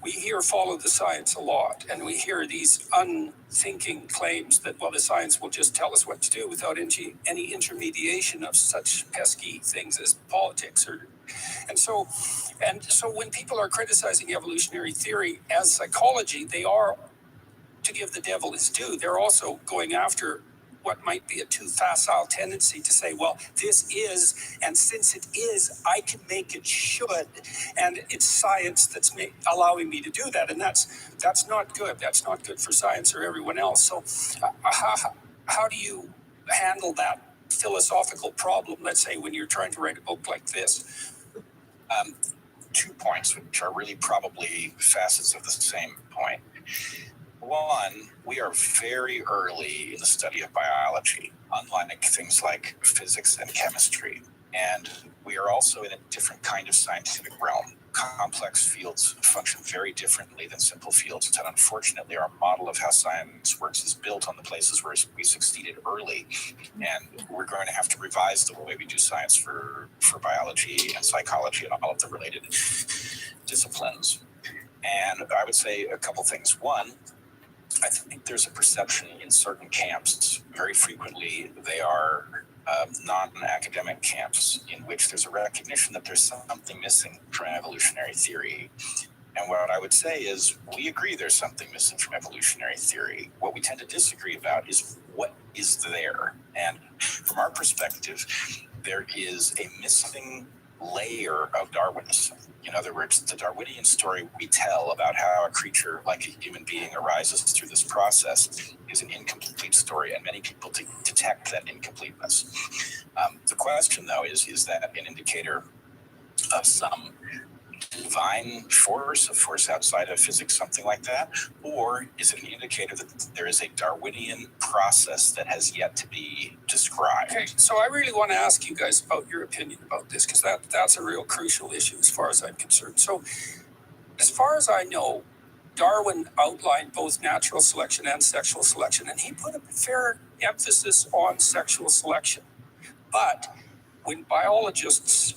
We hear follow the science a lot, and we hear these unthinking claims that, well, the science will just tell us what to do without any intermediation of such pesky things as politics. And so when people are criticizing evolutionary theory as psychology, they are, to give the devil his due, they're also going after what might be a too facile tendency to say, well, this is, and since it is, I can make it should, and it's science that's allowing me to do that, and that's not good. That's not good for science or everyone else. So how do you handle that philosophical problem, let's say, when you're trying to write a book like this? 2 points, which are really probably facets of the same point. One, we are very early in the study of biology, unlike things like physics and chemistry. And we are also in a different kind of scientific realm. Complex fields function very differently than simple fields. And unfortunately, our model of how science works is built on the places where we succeeded early. And we're going to have to revise the way we do science for biology and psychology and all of the related disciplines. And I would say a couple things. One, I think there's a perception in certain camps, very frequently they are non-academic camps, in which there's a recognition that there's something missing from evolutionary theory. And what I would say is, we agree there's something missing from evolutionary theory. What we tend to disagree about is what is there. And from our perspective, there is a missing layer of Darwinism. In other words, the Darwinian story we tell about how a creature like a human being arises through this process is an incomplete story, and many people detect that incompleteness. The question, though, is that an indicator of some divine force, a force outside of physics, something like that? Or is it an indicator that there is a Darwinian process that has yet to be described? Okay, so I really want to ask you guys about your opinion about this, because that's a real crucial issue as far as I'm concerned. So, as far as I know, Darwin outlined both natural selection and sexual selection, and he put a fair emphasis on sexual selection. But when biologists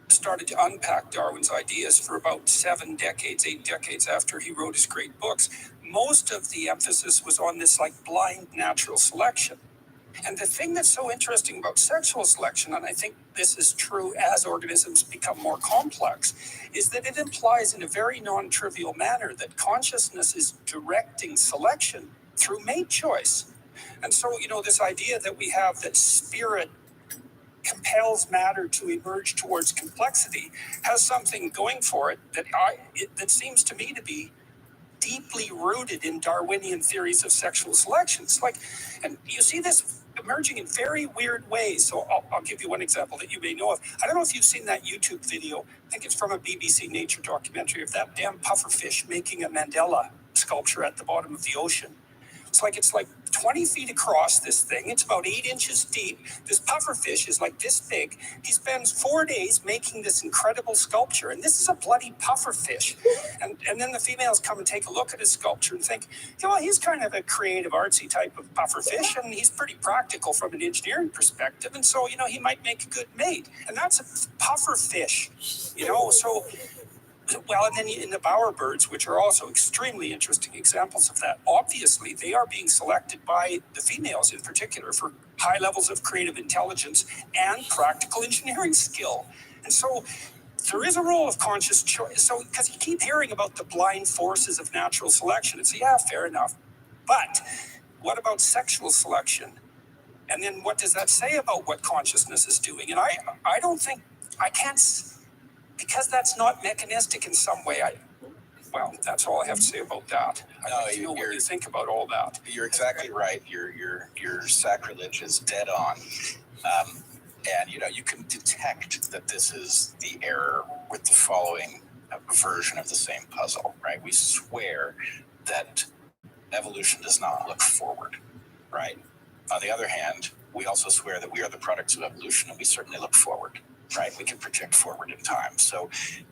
started to unpack Darwin's ideas for about 8 decades after he wrote his great books, most of the emphasis was on this blind natural selection. And the thing that's so interesting about sexual selection, and I think this is true as organisms become more complex, is that it implies in a very non-trivial manner that consciousness is directing selection through mate choice. And so, this idea that we have that spirit compels matter to emerge towards complexity has something going for it that seems to me to be deeply rooted in Darwinian theories of sexual selection. And you see this emerging in very weird ways. So I'll give you one example that you may know of. I don't know if you've seen that YouTube video. I think it's from a BBC Nature documentary of that damn pufferfish making a Mandela sculpture at the bottom of the ocean. It's like 20 feet across, this thing. It's about 8 inches deep. This pufferfish is like this big. He spends 4 days making this incredible sculpture, and this is a bloody pufferfish. And then the females come and take a look at his sculpture and think, well, he's kind of a creative, artsy type of pufferfish, and he's pretty practical from an engineering perspective, and so, he might make a good mate. And that's a pufferfish, so... Well, and then in the bowerbirds, which are also extremely interesting examples of that, obviously they are being selected by the females in particular for high levels of creative intelligence and practical engineering skill. And so there is a role of conscious choice. So, because you keep hearing about the blind forces of natural selection, it's, yeah, fair enough. But what about sexual selection? And then what does that say about what consciousness is doing? And I don't think, I can't... Because that's not mechanistic in some way, well, that's all I have to say about that. I'd like to know what you think about all that. You're exactly right. Your sacrilege is dead on. And you can detect that this is the error with the following version of the same puzzle, right? We swear that evolution does not look forward, right? On the other hand, we also swear that we are the products of evolution, and we certainly look forward. Right, we can project forward in time. So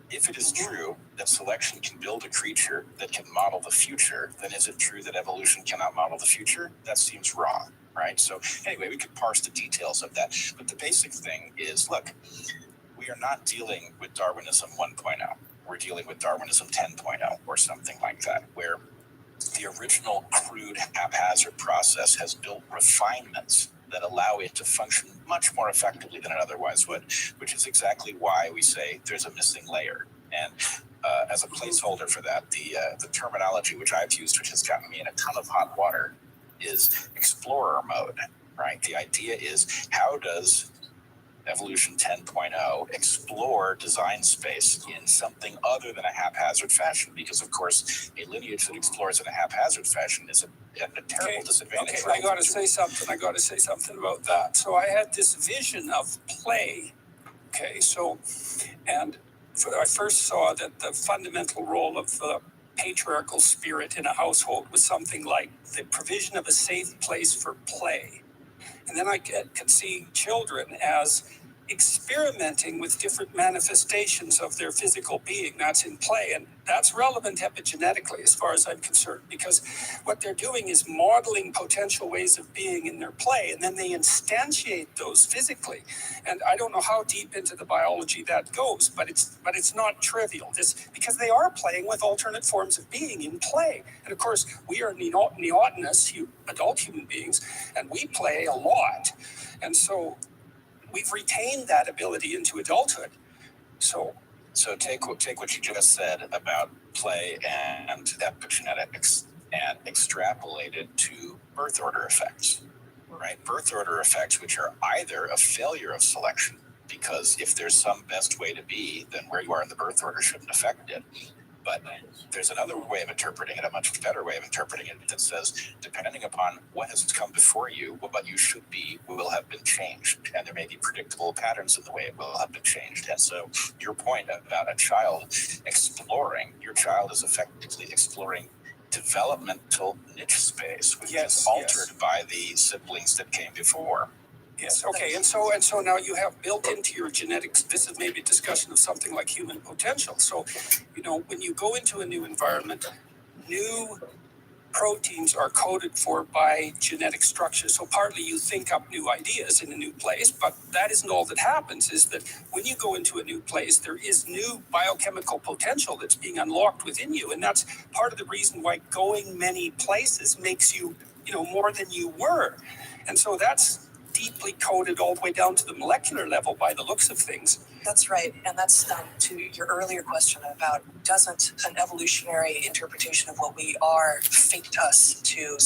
if it is true that selection can build a creature that can model the future, then is it true that evolution cannot model the future? That seems wrong, right? So anyway, we could parse the details of that. But the basic thing is, look, we are not dealing with Darwinism 1.0. We're dealing with Darwinism 10.0 or something like that, where the original crude haphazard process has built refinements that allow it to function much more effectively than it otherwise would, which is exactly why we say there's a missing layer. And as a placeholder for that, the terminology which I've used, which has gotten me in a ton of hot water, is explorer mode, right? The idea is, how does Evolution 10.0 explore design space in something other than a haphazard fashion? Because, of course, a lineage that explores in a haphazard fashion is a terrible disadvantage. Okay, I got to say something about that. So I had this vision of play. Okay, so, and I first saw that the fundamental role of the patriarchal spirit in a household was something like the provision of a safe place for play. And then I could see children as experimenting with different manifestations of their physical being. That's in play. And that's relevant epigenetically as far as I'm concerned, because what they're doing is modeling potential ways of being in their play, and then they instantiate those physically. And I don't know how deep into the biology that goes, but it's not trivial. Because they are playing with alternate forms of being in play. And of course, we are neotenous adult human beings, and we play a lot. And so we've retained that ability into adulthood. So take what you just said about play and epigenetics and extrapolate it to birth order effects, right? Birth order effects, which are either a failure of selection, because if there's some best way to be, then where you are in the birth order shouldn't affect it. But there's another way of interpreting it, a much better way of interpreting it, that says, depending upon what has come before you, what you should be will have been changed. And there may be predictable patterns in the way it will have been changed. And so your point about a child exploring, your child is effectively exploring developmental niche space, which is altered by the siblings that came before. Yes, okay, and so now you have built into your genetics, this is maybe a discussion of something like human potential. So, when you go into a new environment, new proteins are coded for by genetic structure. So partly you think up new ideas in a new place, but that isn't all that happens, is that when you go into a new place, there is new biochemical potential that's being unlocked within you. And that's part of the reason why going many places makes you, more than you were. And so that's deeply coded all the way down to the molecular level by the looks of things. That's right. And that's to your earlier question about, doesn't an evolutionary interpretation of what we are fate us to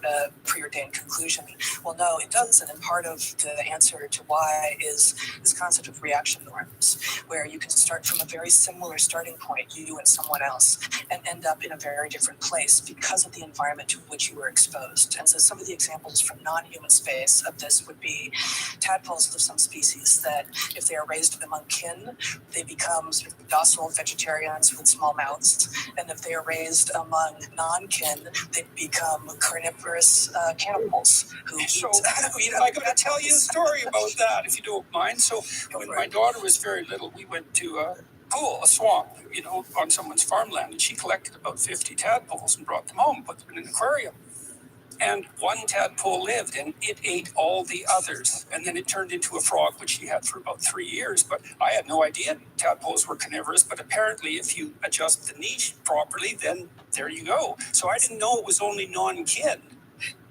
a preordained conclusion? Well, no, it doesn't. And part of the answer to why is this concept of reaction norms, where you can start from a very similar starting point, you and someone else, and end up in a very different place because of the environment to which you were exposed. And so some of the examples from non-human space of this would be tadpoles of some species that, if they are raised raised among kin, they become sort of docile vegetarians with small mouths. And if they are raised among non-kin, they become carnivorous cannibals who eat. I'm going to tell you a story about that, if you don't mind. So when my daughter was very little, we went to a pool, a swamp, on someone's farmland, and she collected about 50 tadpoles and brought them home, put them in an aquarium. And one tadpole lived, and it ate all the others. And then it turned into a frog, which she had for about 3 years. But I had no idea tadpoles were carnivorous. But apparently, if you adjust the niche properly, then there you go. So I didn't know it was only non-kin.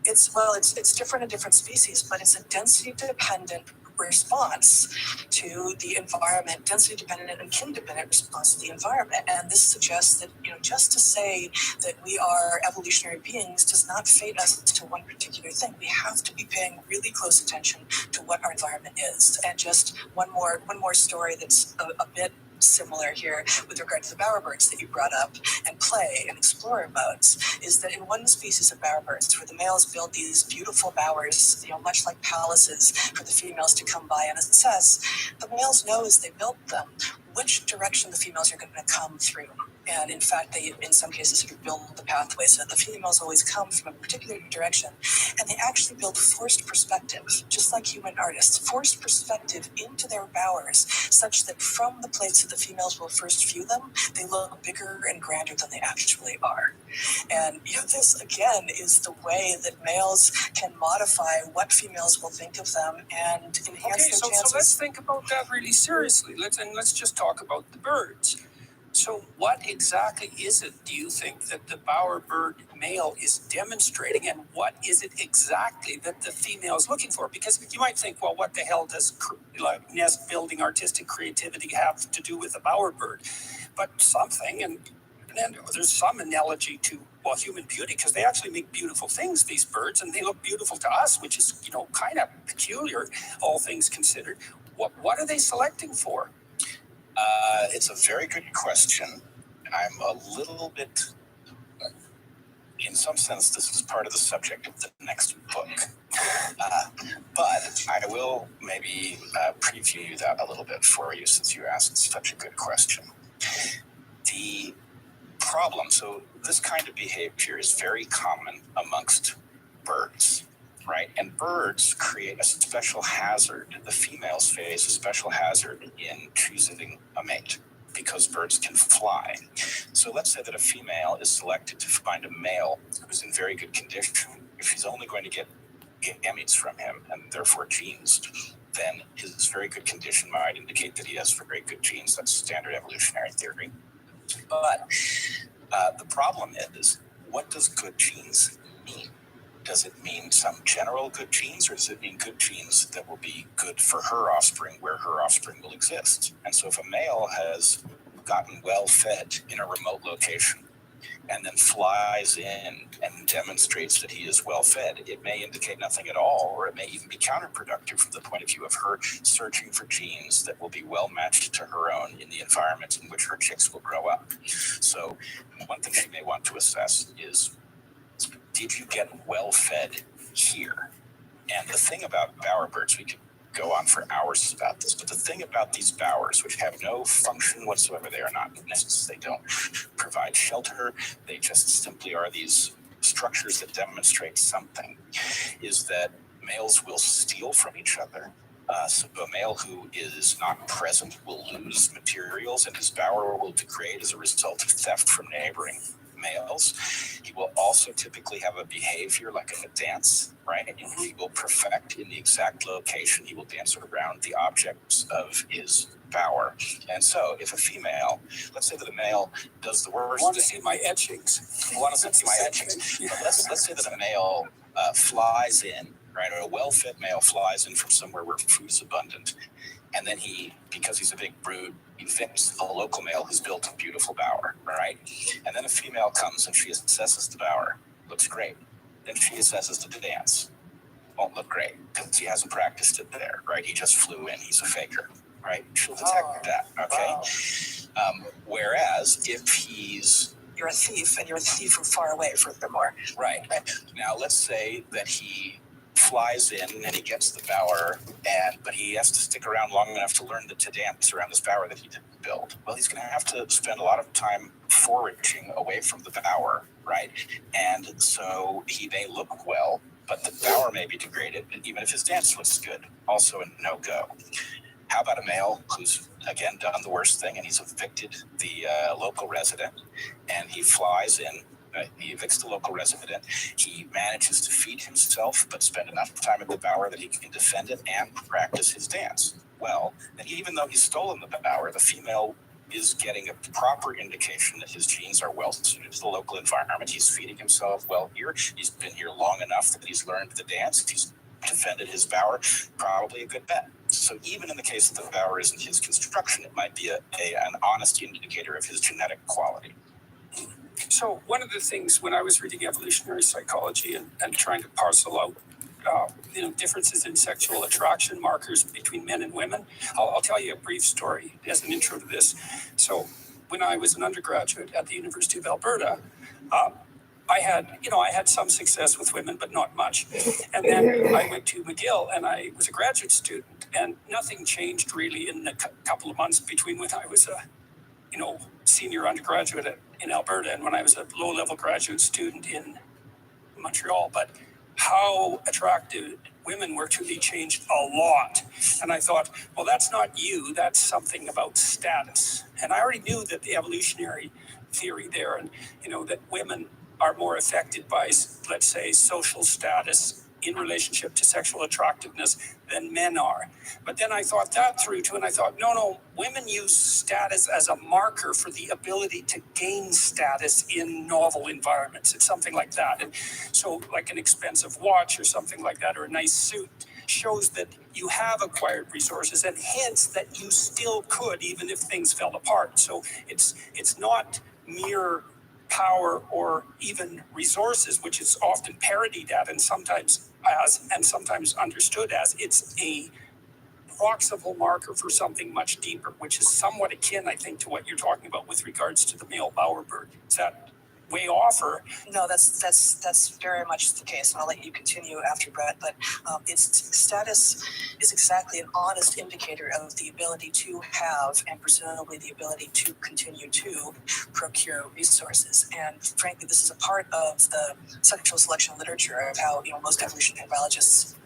It's different in different species, but it's a density-dependent response to the environment, density-dependent and kin-dependent response to the environment. And this suggests that, just to say that we are evolutionary beings does not fate us to one particular thing. We have to be paying really close attention to what our environment is. And just one more story that's a bit similar here with regard to the bowerbirds that you brought up and play and explorer modes is that in one species of bowerbirds where the males build these beautiful bowers, much like palaces for the females to come by and assess, the males know as they build them which direction the females are going to come through. And in fact, they, in some cases, sort of build the pathway so that the females always come from a particular direction. And they actually build forced perspective, just like human artists, forced perspective into their bowers, such that from the place that the females will first view them, they look bigger and grander than they actually are. And this, again, is the way that males can modify what females will think of them and enhance their chances. So let's think about that really seriously. Let's just talk about the birds. So what exactly is it, do you think, that the bowerbird male is demonstrating, and what is it exactly that the female is looking for? Because you might think, well, what the hell does nest building, artistic creativity have to do with a bowerbird? But something, and there's some analogy to, human beauty, because they actually make beautiful things, these birds, and they look beautiful to us, which is, kind of peculiar, all things considered. What are they selecting for? It's a very good question. I'm a little bit, in some sense, this is part of the subject of the next book. But I will maybe preview that a little bit for you since you asked such a good question. The problem, so this kind of behavior is very common amongst birds. Right, and birds create a special hazard. The females face a special hazard in choosing a mate because birds can fly. So let's say that a female is selected to find a male who's in very good condition. If she's only going to get gametes from him and therefore genes, then his very good condition might indicate that he has very good genes. That's standard evolutionary theory. But the problem is, what does good genes mean? Does it mean some general good genes, or does it mean good genes that will be good for her offspring, where her offspring will exist? And so if a male has gotten well fed in a remote location and then flies in and demonstrates that he is well fed, it may indicate nothing at all, or it may even be counterproductive from the point of view of her searching for genes that will be well matched to her own in the environment in which her chicks will grow up. So one thing she may want to assess is, did you get well fed here? And the thing about bowerbirds, we could go on for hours about this, but the thing about these bowers, which have no function whatsoever, they are not nests, they don't provide shelter, they just simply are these structures that demonstrate something, is that males will steal from each other. So a male who is not present will lose materials, and his bower will degrade as a result of theft from neighboring males. He will also typically have a behavior like a dance, right? And he will perfect in the exact location. He will dance around the objects of his bower. And so if a female, let's say that a male does the worst. I want to see my etchings. I want to see my etchings. But let's say that a male flies in, right? Or a well-fed male flies in from somewhere where food is abundant. And then he, because he's a big brood, evicts a local male who's built a beautiful bower, all right? And then a female comes and she assesses the bower. Looks great. Then she assesses the dance. Won't look great because he hasn't practiced it there, right? He just flew in. He's a faker, right? She'll detect that, okay? Wow. Whereas if he's... You're a thief, and you're a thief from far away, furthermore. Right. Now, let's say that he flies in and he gets the bower, but he has to stick around long enough to learn to dance around this bower that he didn't build. Well, he's going to have to spend a lot of time foraging away from the bower, right? And so he may look well, but the bower may be degraded, even if his dance looks good. Also a no-go. How about a male who's, again, done the worst thing and he's evicted the local resident, and he flies in, he evicts the local resident, he manages to feed himself but spend enough time at the bower that he can defend it and practice his dance. Well, then even though he's stolen the bower, the female is getting a proper indication that his genes are well suited to the local environment. He's feeding himself well here. He's been here long enough that he's learned the dance. He's defended his bower. Probably a good bet. So even in the case that the bower isn't his construction, it might be an honest indicator of his genetic quality. So one of the things when I was reading evolutionary psychology and trying to parcel out differences in sexual attraction markers between men and women, I'll tell you a brief story as an intro to this. So when I was an undergraduate at the University of Alberta, I had some success with women, but not much. And then I went to McGill and I was a graduate student, and nothing changed really in the couple of months between when I was a senior undergraduate in Alberta and when I was a low-level graduate student in Montreal. But how attractive women were to me changed a lot. And I thought, well, that's not you, that's something about status. And I already knew that the evolutionary theory there, and that women are more affected by, let's say, social status in relationship to sexual attractiveness than men are. But then I thought that through too, and I thought, no, women use status as a marker for the ability to gain status in novel environments. It's something like that. And so like an expensive watch or something like that, or a nice suit, shows that you have acquired resources and hints that you still could, even if things fell apart. So it's not mere power or even resources, which is often parodied at and sometimes understood as. It's a proximal marker for something much deeper, which is somewhat akin, I think, to what you're talking about with regards to the male bowerbird. Is that way off, or? No, that's very much the case, and I'll let you continue after Brett. But its status is exactly an honest indicator of the ability to have, and presumably the ability to continue to procure resources. And frankly, this is a part of the sexual selection literature of how most evolutionary biologists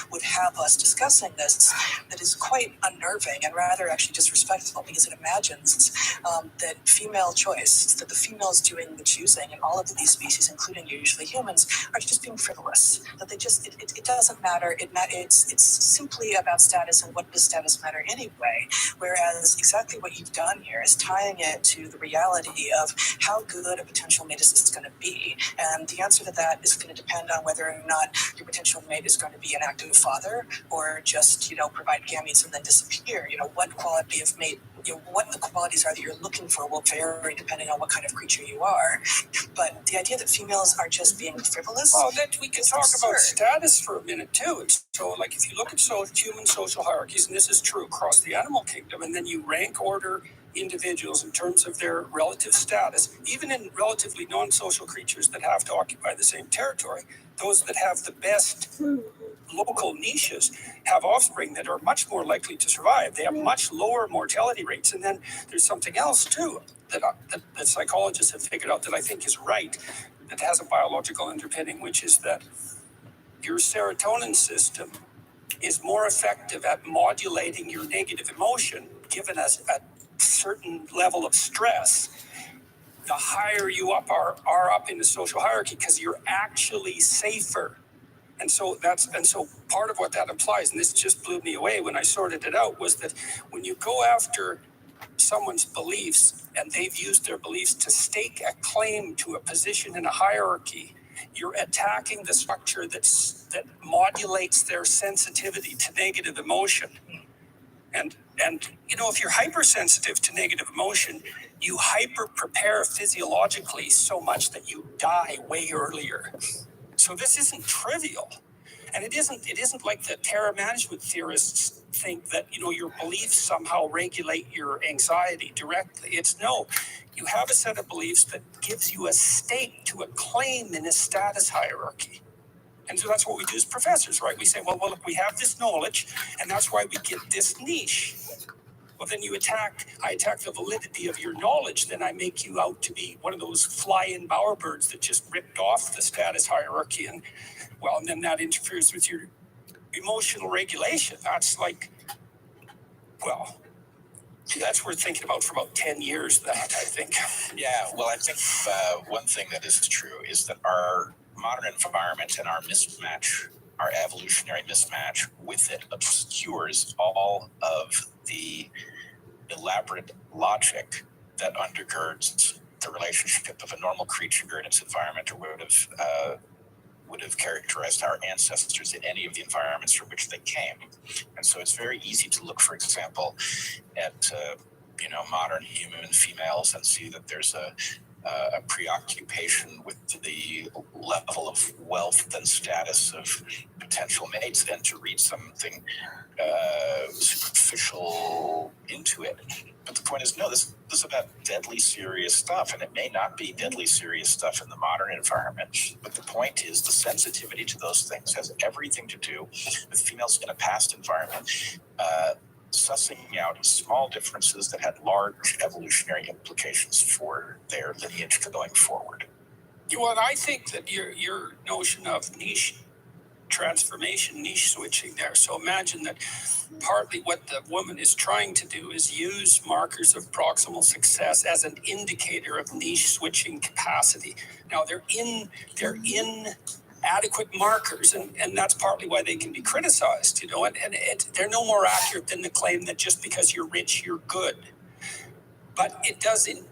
would have us discussing this, that is quite unnerving and rather actually disrespectful, because it imagines that female choice, that the females doing the choosing in all of these species, including usually humans, are just being frivolous. That they just it doesn't matter. It's simply about status, and what does status matter anyway? Whereas exactly what you've done here is tying it to the reality of how good a potential mate is going to be, and the answer to that is going to depend on whether or not your potential mate is going to be an active father or just provide gametes and then disappear. What quality of mate, what the qualities are that you're looking for will vary depending on what kind of creature you are. But the idea that females are just being frivolous. Well, that we can talk about status for a minute too. So, like, if you look at human social hierarchies, and this is true across the animal kingdom, and then you rank order individuals in terms of their relative status, even in relatively non-social creatures that have to occupy the same territory, those that have the best local niches have offspring that are much more likely to survive. They have much lower mortality rates. And then there's something else too that psychologists have figured out that I think is right, that has a biological underpinning, which is that your serotonin system is more effective at modulating your negative emotion given a certain level of stress the higher you are up in the social hierarchy, because you're actually safer. And so part of what that implies, and this just blew me away when I sorted it out, was that when you go after someone's beliefs and they've used their beliefs to stake a claim to a position in a hierarchy, you're attacking the structure that modulates their sensitivity to negative emotion. And if you're hypersensitive to negative emotion, you hyper prepare physiologically so much that you die way earlier. So this isn't trivial. And it isn't like the terror management theorists think that, your beliefs somehow regulate your anxiety directly. It's no. You have a set of beliefs that gives you a stake to a claim in a status hierarchy. And so that's what we do as professors, right? We say, well, look, we have this knowledge, and that's why we get this niche. Well, then I attack the validity of your knowledge, then I make you out to be one of those fly-in bowerbirds that just ripped off the status hierarchy. And then that interferes with your emotional regulation. That's that's worth thinking about for about 10 years, that I think. Yeah, well, I think one thing that is true is that our modern environment and our mismatch, our evolutionary mismatch with it, obscures all of the elaborate logic that undergirds the relationship of a normal creature in its environment, or would have characterized our ancestors in any of the environments from which they came. And so it's very easy to look, for example, at modern human females and see that there's a preoccupation with the level of wealth and status of potential mates, and to read something superficial into it. But the point is, no, this is about deadly serious stuff, and it may not be deadly serious stuff in the modern environment. But the point is, the sensitivity to those things has everything to do with females in a past environment, sussing out small differences that had large evolutionary implications for their lineage going forward. Well, I think that your notion of niche transformation, niche switching there. So imagine that partly what the woman is trying to do is use markers of proximal success as an indicator of niche switching capacity. Now they're inadequate markers, and that's partly why they can be criticized, and they're no more accurate than the claim that just because you're rich, you're good. But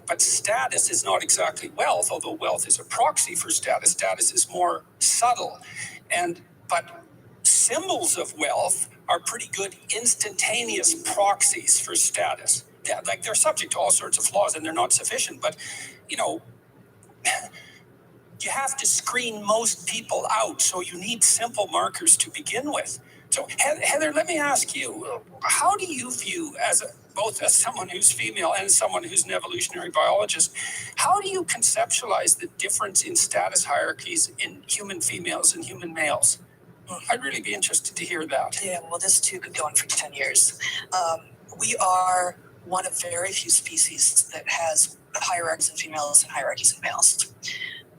but status is not exactly wealth, although wealth is a proxy for status. Status is more subtle. But symbols of wealth are pretty good instantaneous proxies for status. Yeah, they're subject to all sorts of flaws and they're not sufficient. But, you have to screen most people out. So you need simple markers to begin with. So Heather, let me ask you, how do you view, both as someone who's female and someone who's an evolutionary biologist, how do you conceptualize the difference in status hierarchies in human females and human males? I'd really be interested to hear that. Yeah, well, this too could go on for 10 years. We are one of very few species that has hierarchies in females and hierarchies in males.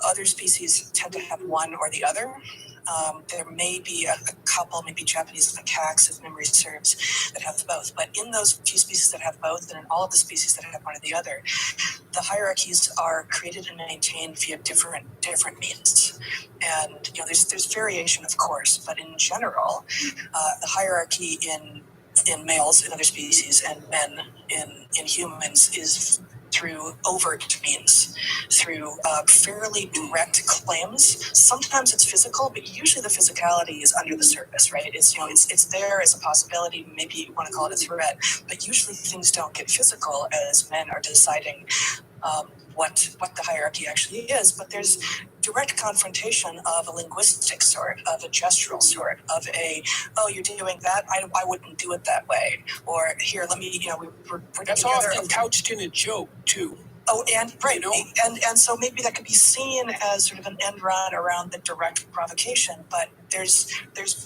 Other species tend to have one or the other. There may be a couple, maybe Japanese macaques, if memory serves, that have both. But in those few species that have both, and in all of the species that have one or the other, the hierarchies are created and maintained via different means. And there's variation, of course, but in general, the hierarchy in males in other species and men in humans is through overt means, through fairly direct claims. Sometimes it's physical, but usually the physicality is under the surface, right? It's there as a possibility. Maybe you want to call it a threat, but usually things don't get physical as men are deciding what the hierarchy actually is. But there's direct confrontation of a linguistic sort, of a gestural sort, of you're doing that, I wouldn't do it that way. Or here, let me, we're that's often couched in a joke too. Oh, and right, and so maybe that could be seen as sort of an end run around the direct provocation, but there's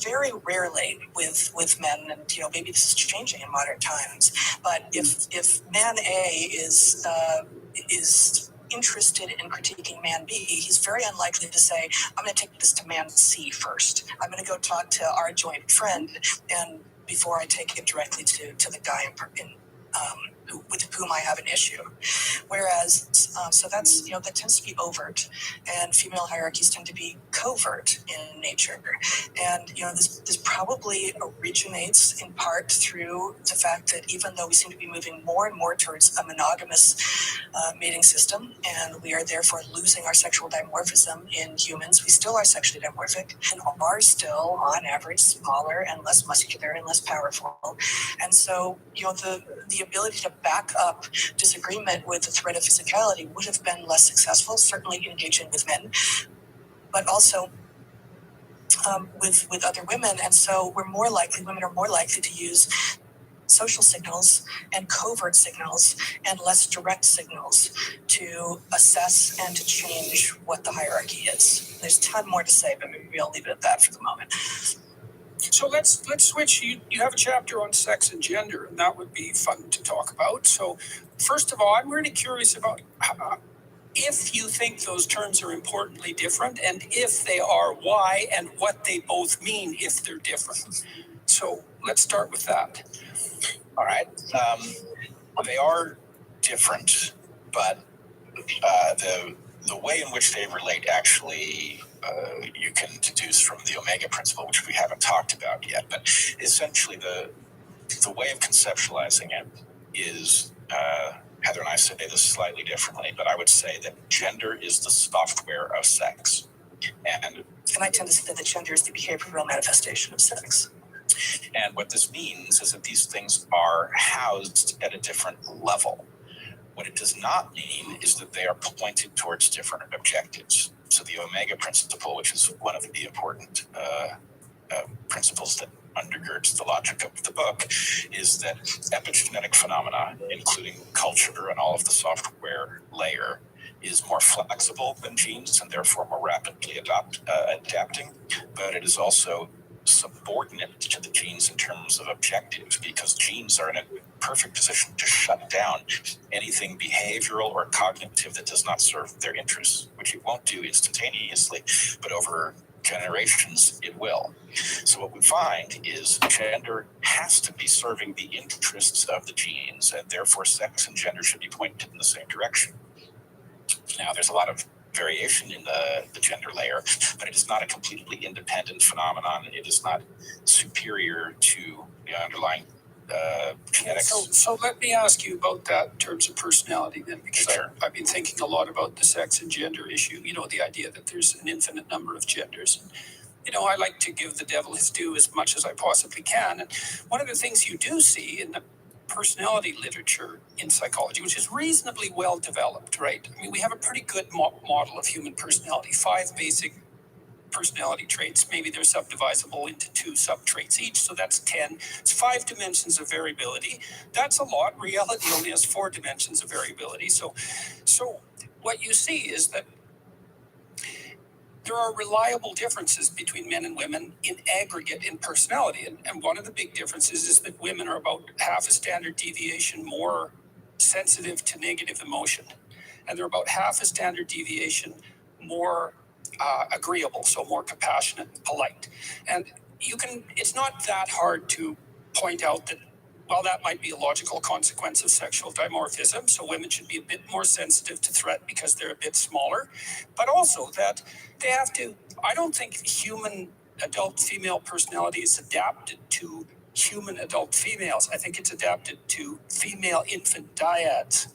very rarely with men, and maybe this is changing in modern times, but if man A is interested in critiquing man B, he's very unlikely to say, I'm going to take this to man C first. I'm going to go talk to our joint friend, and before I take it directly to the guy with whom I have an issue. Whereas, so that's, that tends to be overt, and female hierarchies tend to be covert in nature. And, this probably originates in part through the fact that even though we seem to be moving more and more towards a monogamous mating system, and we are therefore losing our sexual dimorphism in humans, we still are sexually dimorphic and are still, on average, smaller and less muscular and less powerful. And so, the ability to back up disagreement with the threat of physicality would have been less successful, certainly engaging with men, but also with other women. And so women are more likely to use social signals and covert signals and less direct signals to assess and to change what the hierarchy is. There's a ton more to say, but maybe I'll leave it at that for the moment. So let's switch. You have a chapter on sex and gender, and that would be fun to talk about. So first of all, I'm really curious about if you think those terms are importantly different, and if they are, why, and what they both mean if they're different. So let's start with that. All right. They are different, but the way in which they relate actually you can deduce from the Omega principle, which we haven't talked about yet. But essentially, the way of conceptualizing it is, Heather and I say this slightly differently, but I would say that gender is the software of sex. And I tend to say that gender is the behavioral manifestation of sex. And what this means is that these things are housed at a different level. What it does not mean is that they are pointed towards different objectives. So the Omega principle, which is one of the important principles that undergirds the logic of the book, is that epigenetic phenomena, including culture and all of the software layer, is more flexible than genes and therefore more rapidly adapting, but it is also subordinate to the genes in terms of objectives, because genes are in a perfect position to shut down anything behavioral or cognitive that does not serve their interests, which it won't do instantaneously, but over generations it will. So what we find is gender has to be serving the interests of the genes, and therefore sex and gender should be pointed in the same direction. Now, there's a lot of variation in the gender layer, but it is not a completely independent phenomenon. It is not superior to the underlying genetics. So let me ask you about that in terms of personality then, because Sure. I've been thinking a lot about the sex and gender issue, the idea that there's an infinite number of genders. I like to give the devil his due as much as I possibly can. And one of the things you do see in the personality literature in psychology, which is reasonably well developed, right? I mean, we have a pretty good model of human personality, 5 basic personality traits. Maybe they're subdivisible into 2 sub-traits each, so that's 10. It's 5 dimensions of variability. That's a lot. Reality only has 4 dimensions of variability. So what you see is that there are reliable differences between men and women in aggregate in personality. And one of the big differences is that women are about half a standard deviation more sensitive to negative emotion. And they're about half a standard deviation more agreeable, so more compassionate and polite. And it's not that hard to point out that, well, that might be a logical consequence of sexual dimorphism. So women should be a bit more sensitive to threat because they're a bit smaller, but also that they have to, I don't think human adult female personality is adapted to human adult females. I think it's adapted to female infant dyads.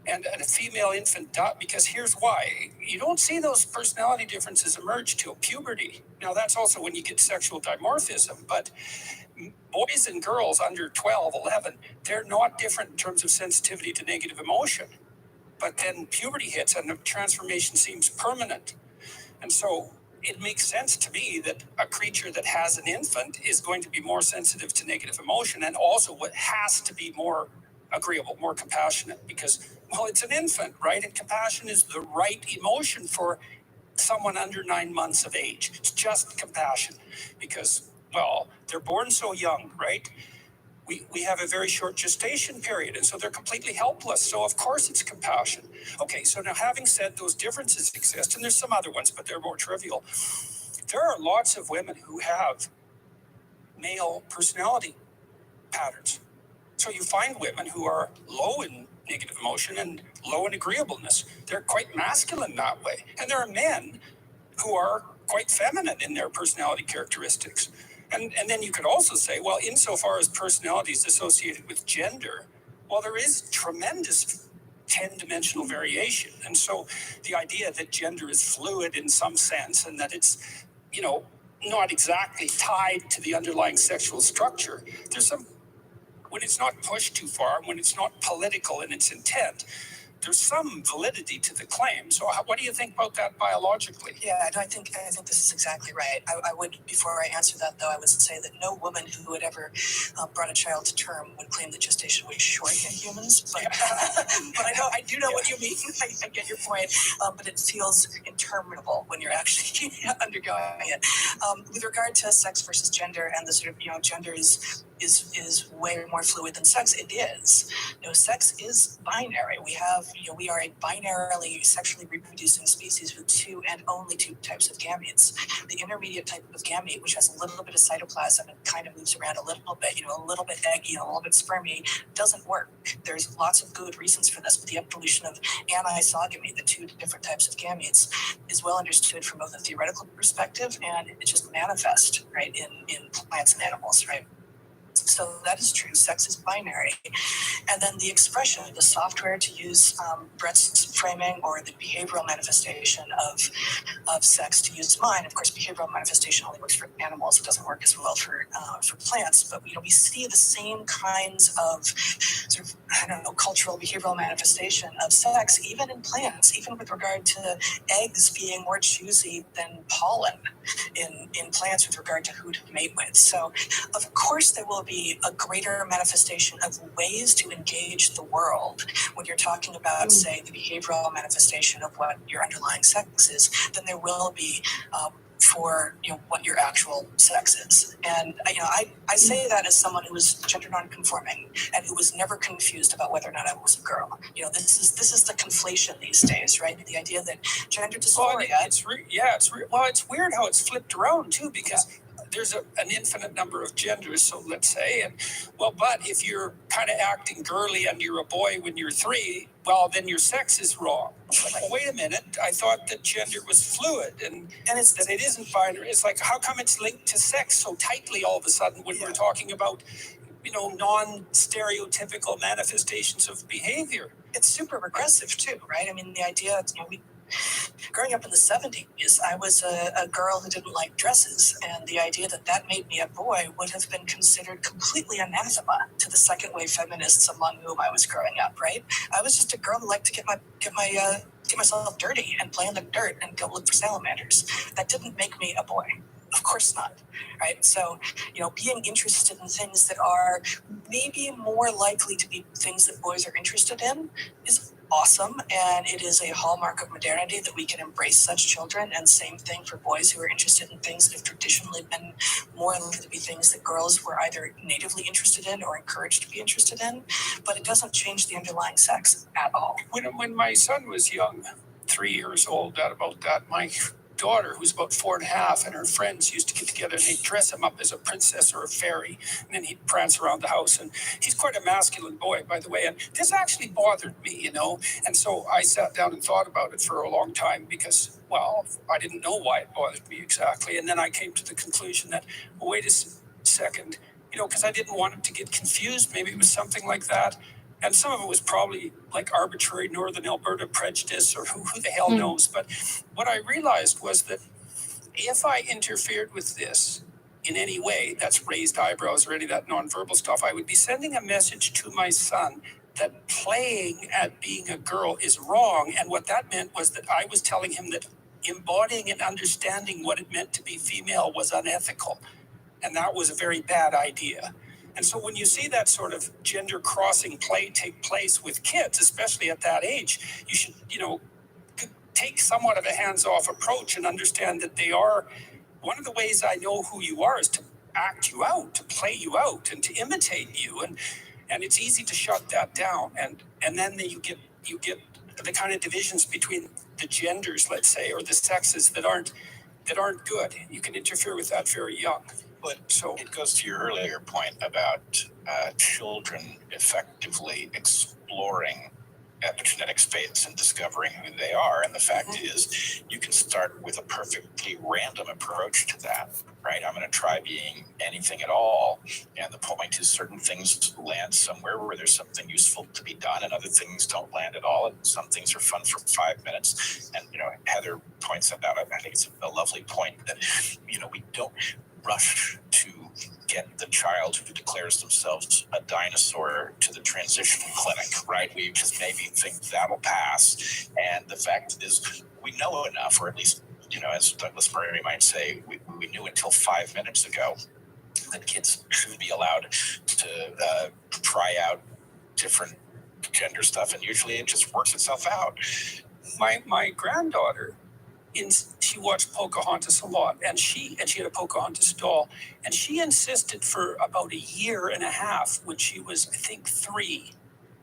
And a female infant, because here's why. You don't see those personality differences emerge till puberty. Now, that's also when you get sexual dimorphism, but boys and girls under 12, 11, they're not different in terms of sensitivity to negative emotion. But then puberty hits and the transformation seems permanent. And so it makes sense to me that a creature that has an infant is going to be more sensitive to negative emotion, and also what has to be more agreeable, more compassionate, because, well, it's an infant, right? And compassion is the right emotion for someone under 9 months of age. It's just compassion because, well, they're born so young, right? We have a very short gestation period, and so they're completely helpless. So of course it's compassion. Okay, so now having said those differences exist, and there's some other ones, but they're more trivial. There are lots of women who have male personality patterns. So you find women who are low in negative emotion and low in agreeableness. They're quite masculine that way. And there are men who are quite feminine in their personality characteristics. And then you could also say, well, insofar as personality is associated with gender, well, there is tremendous 10-dimensional variation. And so the idea that gender is fluid in some sense and that it's, not exactly tied to the underlying sexual structure, there's some, when it's not pushed too far, when it's not political in its intent, there's some validity to the claim. So what do you think about that biologically? Yeah, no, I think this is exactly right. I would, before I answer that though, I would say that no woman who had ever brought a child to term would claim that gestation was short in humans. But, but I do know what you mean. I get your point. But it feels interminable when you're actually undergoing it. With regard to sex versus gender and the sort of, gender is way more fluid than sex. It is. Sex is binary. We are a binarily sexually reproducing species with two and only two types of gametes. The intermediate type of gamete, which has a little bit of cytoplasm and kind of moves around a little bit, a little bit eggy, a little bit spermy, doesn't work. There's lots of good reasons for this, but the evolution of anisogamy, the two different types of gametes, is well understood from both a theoretical perspective and it just manifests, right, in plants and animals, right? So that is true. Sex is binary. And then the expression, the software to use Brett's framing or the behavioral manifestation of sex to use mine. Of course, behavioral manifestation only works for animals. It doesn't work as well for plants. But we see the same kinds of sort of cultural behavioral manifestation of sex, even in plants, even with regard to eggs being more choosy than pollen in plants with regard to who to mate with. So, of course, there will be a greater manifestation of ways to engage the world when you're talking about, say, the behavioral manifestation of what your underlying sex is, than there will be for what your actual sex is. And I say that as someone who was gender non-conforming and who was never confused about whether or not I was a girl. This is the conflation these days, right? The idea that gender dysphoria. It's weird how it's flipped around too, because there's an infinite number of genders, so let's say, but if you're kind of acting girly and you're a boy when you're 3, well, then your sex is wrong. Well, wait a minute, I thought that gender was fluid, and it's that it isn't binary. It's like, how come it's linked to sex so tightly all of a sudden when we're talking about, non-stereotypical manifestations of behavior? It's super regressive too, right? I mean, the idea, growing up in the 70s, I was a girl who didn't like dresses, and the idea that made me a boy would have been considered completely anathema to the second wave feminists among whom I was growing up, right? I was just a girl who liked to get myself dirty and play in the dirt and go look for salamanders. That didn't make me a boy. Of course not, right? So, being interested in things that are maybe more likely to be things that boys are interested in is awesome, and it is a hallmark of modernity that we can embrace such children. And same thing for boys who are interested in things that have traditionally been more likely to be things that girls were either natively interested in or encouraged to be interested in. But it doesn't change the underlying sex at all. When my son was young, 3 years old, my daughter, who's about 4.5, and her friends used to get together and they'd dress him up as a princess or a fairy, and then he'd prance around the house. And he's quite a masculine boy, by the way. And this actually bothered me, And so I sat down and thought about it for a long time because, I didn't know why it bothered me exactly. And then I came to the conclusion that, wait a second, because I didn't want him to get confused. Maybe it was something like that. And some of it was probably like arbitrary Northern Alberta prejudice or who the hell knows. But what I realized was that if I interfered with this in any way, that's raised eyebrows or any of that nonverbal stuff, I would be sending a message to my son that playing at being a girl is wrong. And what that meant was that I was telling him that embodying and understanding what it meant to be female was unethical. And that was a very bad idea. And so when you see that sort of gender crossing play take place with kids, especially at that age, you should, take somewhat of a hands-off approach and understand that they are, one of the ways I know who you are is to act you out, to play you out, and to imitate you. And it's easy to shut that down. And then you get the kind of divisions between the genders, let's say, or the sexes that aren't good. You can interfere with that very young. But so it goes to your earlier point about children effectively exploring epigenetic space and discovering who they are. And the fact is, you can start with a perfectly random approach to that, right? I'm going to try being anything at all. And the point is, certain things land somewhere where there's something useful to be done, and other things don't land at all. And some things are fun for 5 minutes. And, Heather points out, I think it's a lovely point that, we don't rush to get the child who declares themselves a dinosaur to the transition clinic, right? We just maybe think that'll pass. And the fact is, we know enough, or at least, as Douglas Murray might say, we knew until 5 minutes ago that kids should be allowed to try out different gender stuff, and usually it just works itself out. My granddaughter, she watched Pocahontas a lot, and she had a Pocahontas doll, and she insisted for about a year and a half when she was, I think, 3,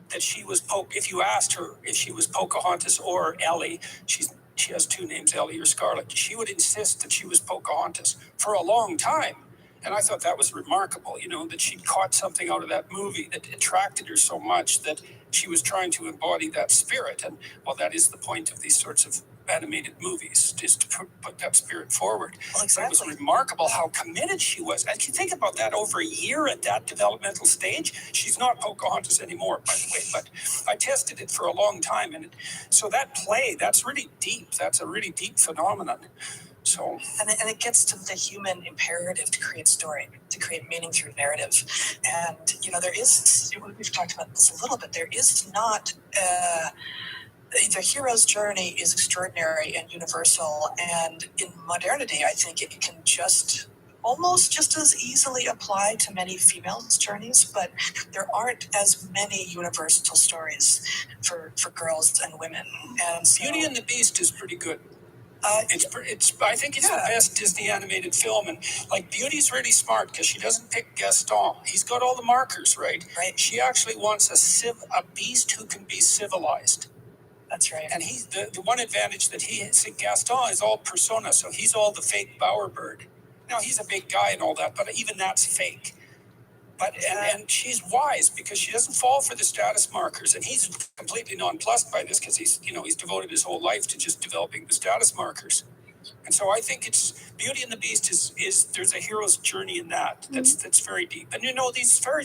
that she was if you asked her if she was Pocahontas or Ellie, she has 2 names, Ellie or Scarlet, she would insist that she was Pocahontas for a long time. And I thought that was remarkable, that she caught something out of that movie that attracted her so much that she was trying to embody that spirit. And well, that is the point of these sorts of animated movies, is to put that spirit forward. Well, exactly. It was remarkable how committed she was. And if you think about that, over a year at that developmental stage, she's not Pocahontas anymore, by the way, but I tested it for a long time. And so that play, that's really deep. That's a really deep phenomenon. So, and it gets to the human imperative to create story, to create meaning through narrative. And, there is, we've talked about this a little bit, there is not, the hero's journey is extraordinary and universal. And in modernity, I think it can almost just as easily apply to many females' journeys, but there aren't as many universal stories for girls and women. And so, Beauty and the Beast is pretty good. I think it's the best Disney animated film, and Beauty's really smart because she doesn't pick Gaston. He's got all the markers, right? Right. She actually wants a beast who can be civilized. That's right. And he's the one advantage that Gaston is all persona, so he's all the fake bowerbird. Now he's a big guy and all that, but even that's fake. But and she's wise because she doesn't fall for the status markers, and he's completely nonplussed by this because he's devoted his whole life to just developing the status markers. And so I think it's Beauty and the Beast is there's a hero's journey in that that's very deep. And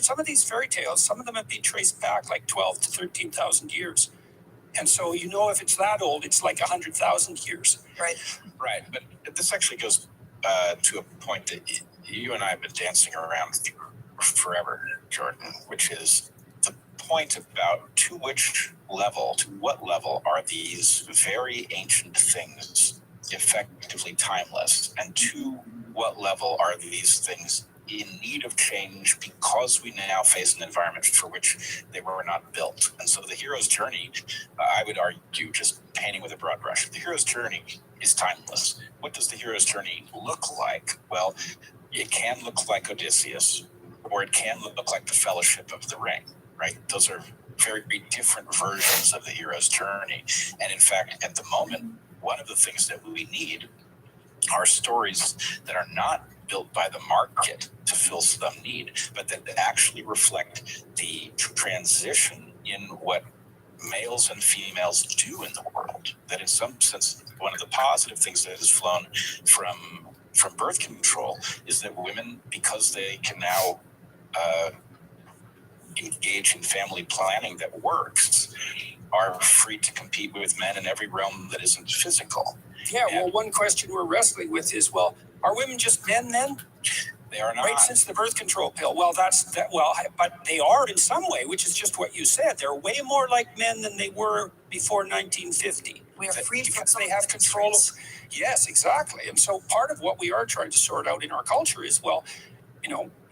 some of these fairy tales, some of them have been traced back like 12 to 13,000 years. And so if it's that old, it's like 100,000 years. Right. Right. But this actually goes to a point that you and I have been dancing around forever, Jordan, which is the point about to what level are these very ancient things effectively timeless, and to what level are these things in need of change because we now face an environment for which they were not built. And so the hero's journey, I would argue, just painting with a broad brush, the hero's journey is timeless. What does the hero's journey look like? Well, it can look like Odysseus, or it can look like the Fellowship of the Ring, right? Those are very different versions of the hero's journey. And in fact, at the moment, one of the things that we need are stories that are not built by the market to fill some need, but that actually reflect the transition in what males and females do in the world. That in some sense, one of the positive things that has flown from birth control is that women, because they can now engage in family planning that works, are free to compete with men in every realm that isn't physical. Yeah, well, one question we're wrestling with is, well, are women just men then? They are not. Right, since the birth control pill. Well, but they are in some way, which is just what you said. They're way more like men than they were before 1950. We are free because they have control. Yes, exactly. And so part of what we are trying to sort out in our culture is, well,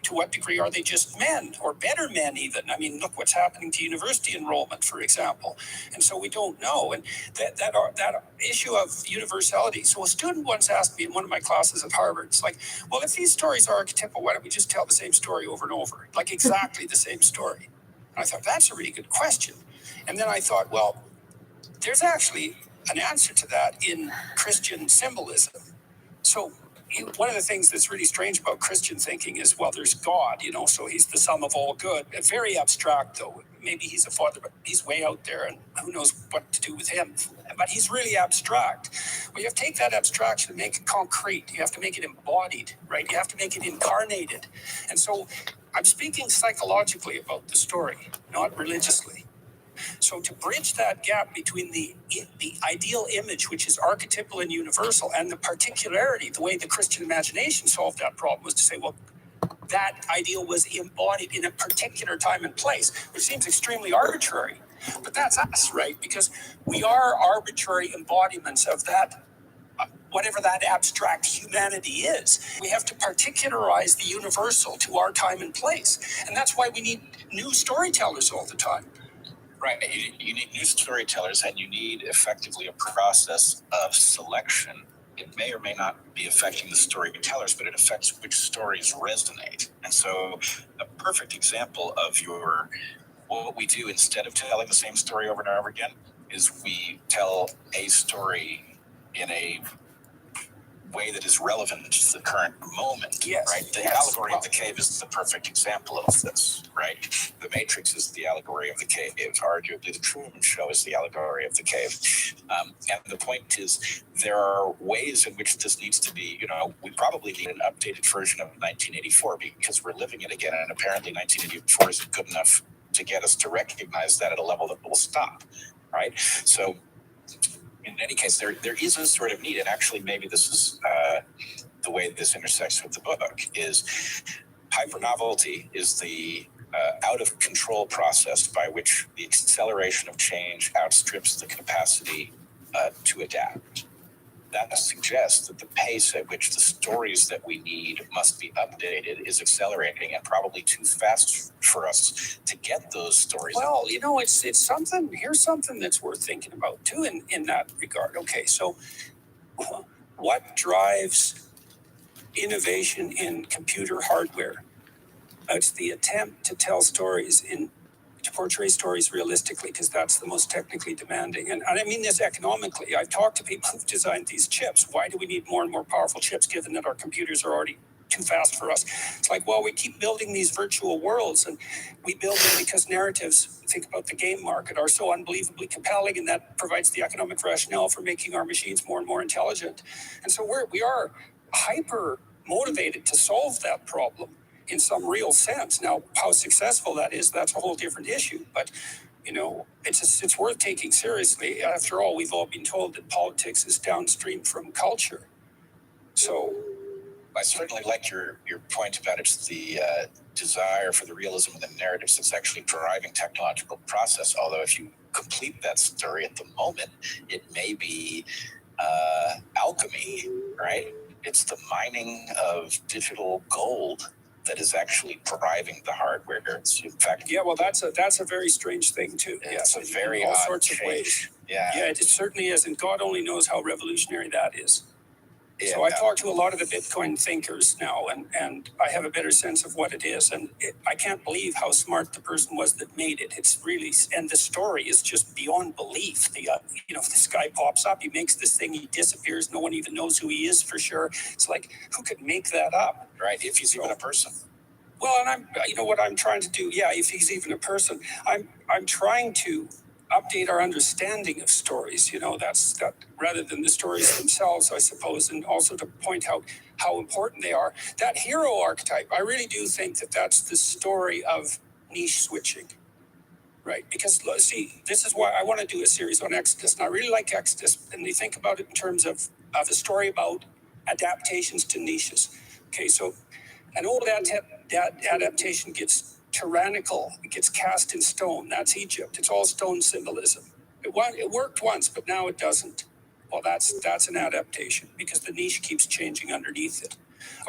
to what degree are they just men, or better men even? I mean, look what's happening to university enrollment, for example. And so we don't know. And that issue of universality. So a student once asked me in one of my classes at Harvard, it's like, well, if these stories are archetypal, why don't we just tell the same story over and over? Like exactly the same story. And I thought, that's a really good question. And then I thought, well, there's actually an answer to that in Christian symbolism. So one of the things that's really strange about Christian thinking is, well, there's God, so he's the sum of all good. Very abstract, though. Maybe he's a father, but he's way out there, and who knows what to do with him. But he's really abstract. Well, you have to take that abstraction and make it concrete. You have to make it embodied, right? You have to make it incarnated. And so I'm speaking psychologically about the story, not religiously. So to bridge that gap between the ideal image, which is archetypal and universal, and the particularity, the way the Christian imagination solved that problem was to say, well, that ideal was embodied in a particular time and place, which seems extremely arbitrary. But that's us, right? Because we are arbitrary embodiments of that, whatever that abstract humanity is. We have to particularize the universal to our time and place. And that's why we need new storytellers all the time. Right. You need new storytellers, and you need effectively a process of selection. It may or may not be affecting the storytellers, but it affects which stories resonate. And so a perfect example of what we do instead of telling the same story over and over again is we tell a story in a way that is relevant to the current moment. Yes. Right? The allegory of the cave is the perfect example of this, right? The Matrix is the allegory of the cave. Arguably, the Truman Show is the allegory of the cave. And the point is, there are ways in which this needs to be, we probably need an updated version of 1984 because we're living it again, and apparently 1984 isn't good enough to get us to recognize that at a level that will stop, right? So in any case, there is a sort of need, and actually maybe this is the way this intersects with the book, is hypernovelty is the out-of-control process by which the acceleration of change outstrips the capacity to adapt. That suggests that the pace at which the stories that we need must be updated is accelerating, and probably too fast for us to get those stories. Well, it's something. Here's something that's worth thinking about too in that regard. Okay, so what drives innovation in computer hardware? It's the attempt to tell stories to portray stories realistically, because that's the most technically demanding. And I mean this economically. I've talked to people who've designed these chips. Why do we need more and more powerful chips given that our computers are already too fast for us? It's like, well, we keep building these virtual worlds, and we build them because narratives, think about the game market, are so unbelievably compelling, and that provides the economic rationale for making our machines more and more intelligent. And so we are hyper motivated to solve that problem in some real sense. Now, how successful that is, that's a whole different issue. But, it's worth taking seriously. After all, we've all been told that politics is downstream from culture. So I certainly like your point about it's the desire for the realism of the narratives that's actually driving technological process. Although if you complete that story at the moment, it may be alchemy, right? It's the mining of digital gold that is actually driving the hardware. It's in fact, well, that's a very strange thing too. It's Yes, a very in all odd sorts change. Of ways. Yeah, it certainly is, and God only knows how revolutionary that is. Yeah, So I talk to a lot of the Bitcoin thinkers now, and I have a better sense of what it is. And I can't believe how smart the person was that made it. It's really, and the story is just beyond belief. If this guy pops up, he makes this thing, he disappears, no one even knows who he is for sure. It's like, who could make that up? Right, if he's even a person. Well, and what I'm trying to do, if he's even a person, I'm trying to update our understanding of stories, that rather than the stories themselves, I suppose, and also to point out how important they are. That hero archetype, I really do think that that's the story of niche switching, right? Because see, this is why I want to do a series on Exodus, and I really like Exodus, and they think about it in terms of a story about adaptations to niches. Okay, so an old adaptation gets tyrannical, it gets cast in stone. That's Egypt. It's all stone symbolism. It worked once, but now it doesn't. Well, that's an adaptation because the niche keeps changing underneath it.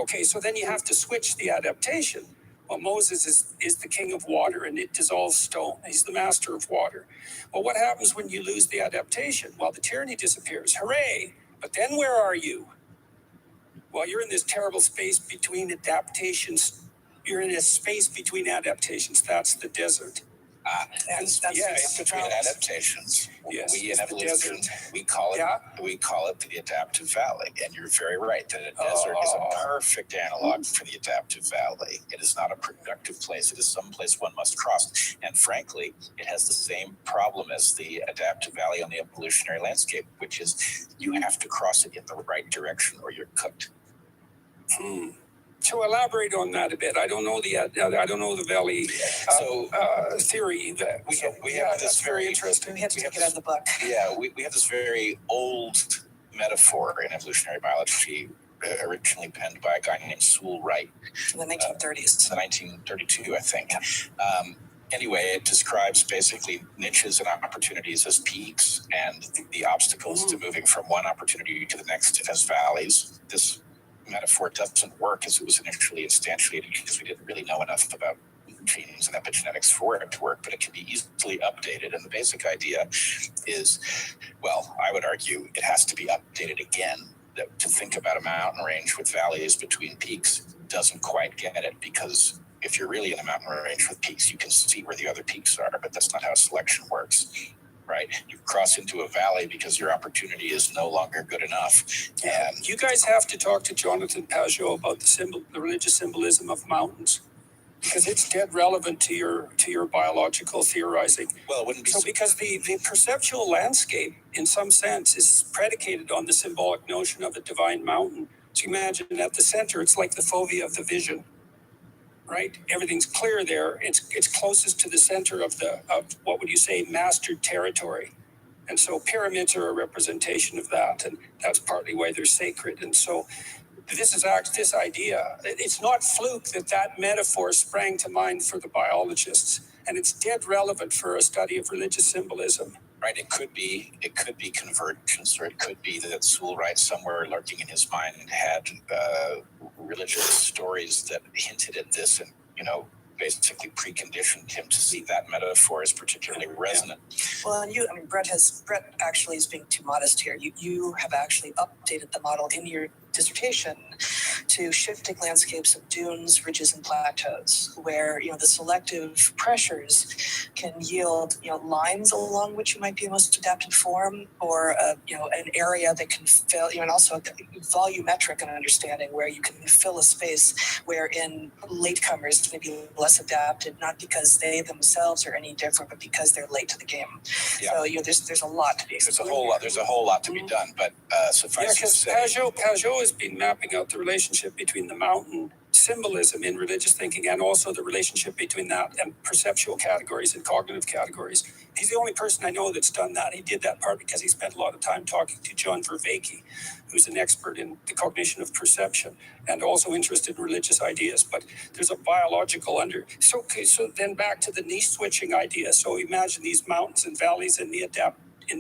Okay, so then you have to switch the adaptation. Well, Moses is the king of water, and it dissolves stone. He's the master of water. Well, what happens when you lose the adaptation? Well, the tyranny disappears. Hooray! But then where are you? Well, you're in this terrible space between adaptations. You're in a space between adaptations. That's the desert. It's between adaptations. Yes, we in evolution, we call it the adaptive valley. And you're very right that a desert is a perfect analog for the adaptive valley. It is not a productive place. It is some place one must cross. And frankly, it has the same problem as the adaptive valley on the evolutionary landscape, which is you have to cross it in the right direction or you're cooked. To elaborate on that a bit, I don't know the valley theory. We have this very interesting. We have to take it out of the book. Yeah, we have this very old metaphor in evolutionary biology originally penned by a guy named Sewell Wright. In the 1930s. 1932, I think. Anyway, it describes basically niches and opportunities as peaks and the obstacles to moving from one opportunity to the next as valleys. This metaphor doesn't work as it was initially instantiated because we didn't really know enough about genes and epigenetics for it to work, but it can be easily updated. And the basic idea is, well, I would argue it has to be updated again. That to think about a mountain range with valleys between peaks doesn't quite get it, because if you're really in a mountain range with peaks, you can see where the other peaks are, but that's not how selection works, right? You cross into a valley because your opportunity is no longer good enough. And you guys have to talk to Jonathan Pajot about the religious symbolism of mountains, because it's dead relevant to your biological theorizing. Well, it wouldn't be so because the perceptual landscape, in some sense, is predicated on the symbolic notion of a divine mountain. So imagine at the center, it's like the fovea of the vision, right? Everything's clear there. It's closest to the center of what would you say, mastered territory. And so pyramids are a representation of that, and that's partly why they're sacred. And so this idea, it's not fluke that metaphor sprang to mind for the biologists, and it's dead relevant for a study of religious symbolism. Right, it could be convergence, or it could be that Sewell Wright, somewhere lurking in his mind, had religious stories that hinted at this, and basically preconditioned him to see that metaphor as particularly resonant. Well, and Brett actually is being too modest here. You have actually updated the model in your dissertation to shifting landscapes of dunes, ridges, and plateaus, where the selective pressures can yield lines along which you might be the most adapted form, or an area that can fill, and also volumetric an understanding where you can fill a space wherein latecomers may be less adapted, not because they themselves are any different, but because they're late to the game. Yeah. So there's a lot to be explored. There's a whole lot to be done, but suffice to say, Pajot has been mapping out the relationship between the mountain symbolism in religious thinking, and also the relationship between that and perceptual categories and cognitive categories. He's the only person I know that's done that. He did that part because he spent a lot of time talking to John Vervaeke, who's an expert in the cognition of perception and also interested in religious ideas. But there's a biological So then back to the niche switching idea. So imagine these mountains and valleys in the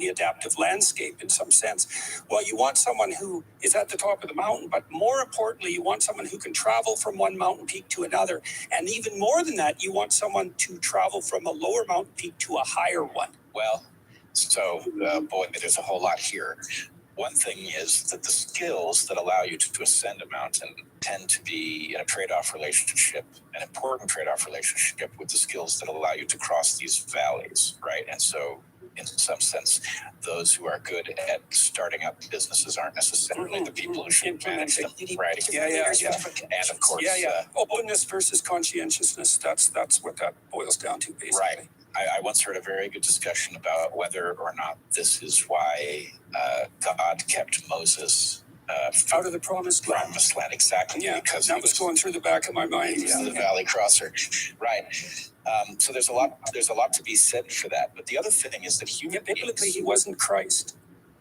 adaptive landscape in some sense. Well, you want someone who is at the top of the mountain, but more importantly, you want someone who can travel from one mountain peak to another. And even more than that, you want someone to travel from a lower mountain peak to a higher one. Well, so boy, there's a whole lot here. One thing is that the skills that allow you to ascend a mountain tend to be in a trade-off relationship, an important trade-off relationship with the skills that allow you to cross these valleys, right? And so in some sense, those who are good at starting up businesses aren't necessarily the people who should manage them, right? Yeah. And of course, openness versus conscientiousness. That's what that boils down to, basically. Right. I once heard a very good discussion about whether or not this is why God kept Moses out of the promised land. Exactly. Yeah, because that was going through the back of my mind. He was the valley crosser, right? So there's a lot to be said for that. But the other thing is that biblically, he wasn't Christ.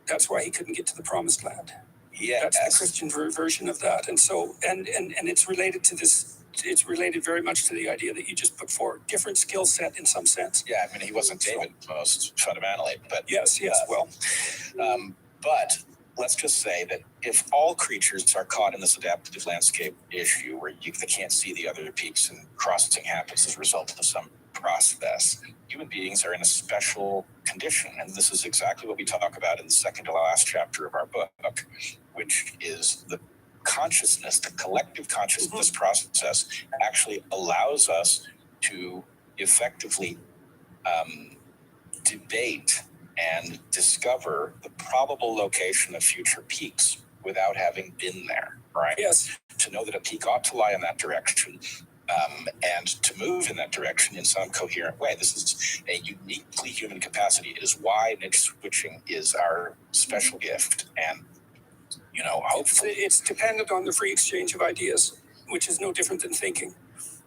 That's why he couldn't get to the promised land. Yeah, that's the Christian version of that. And so, and it's related to this. It's related very much to the idea that you just put forward. Different skill set in some sense. Yeah, I mean, he wasn't David most fundamentally, but yes. But let's just say that if all creatures are caught in this adaptive landscape issue where they can't see the other peaks and crossing happens as a result of some process, human beings are in a special condition. And this is exactly what we talk about in the second to last chapter of our book, which is the consciousness, the collective consciousness process actually allows us to effectively debate and discover the probable location of future peaks without having been there, right? Yes. To know that a peak ought to lie in that direction, and to move in that direction in some coherent way. This is a uniquely human capacity. It is why niche switching is our special gift. And, hopefully it's dependent on the free exchange of ideas, which is no different than thinking.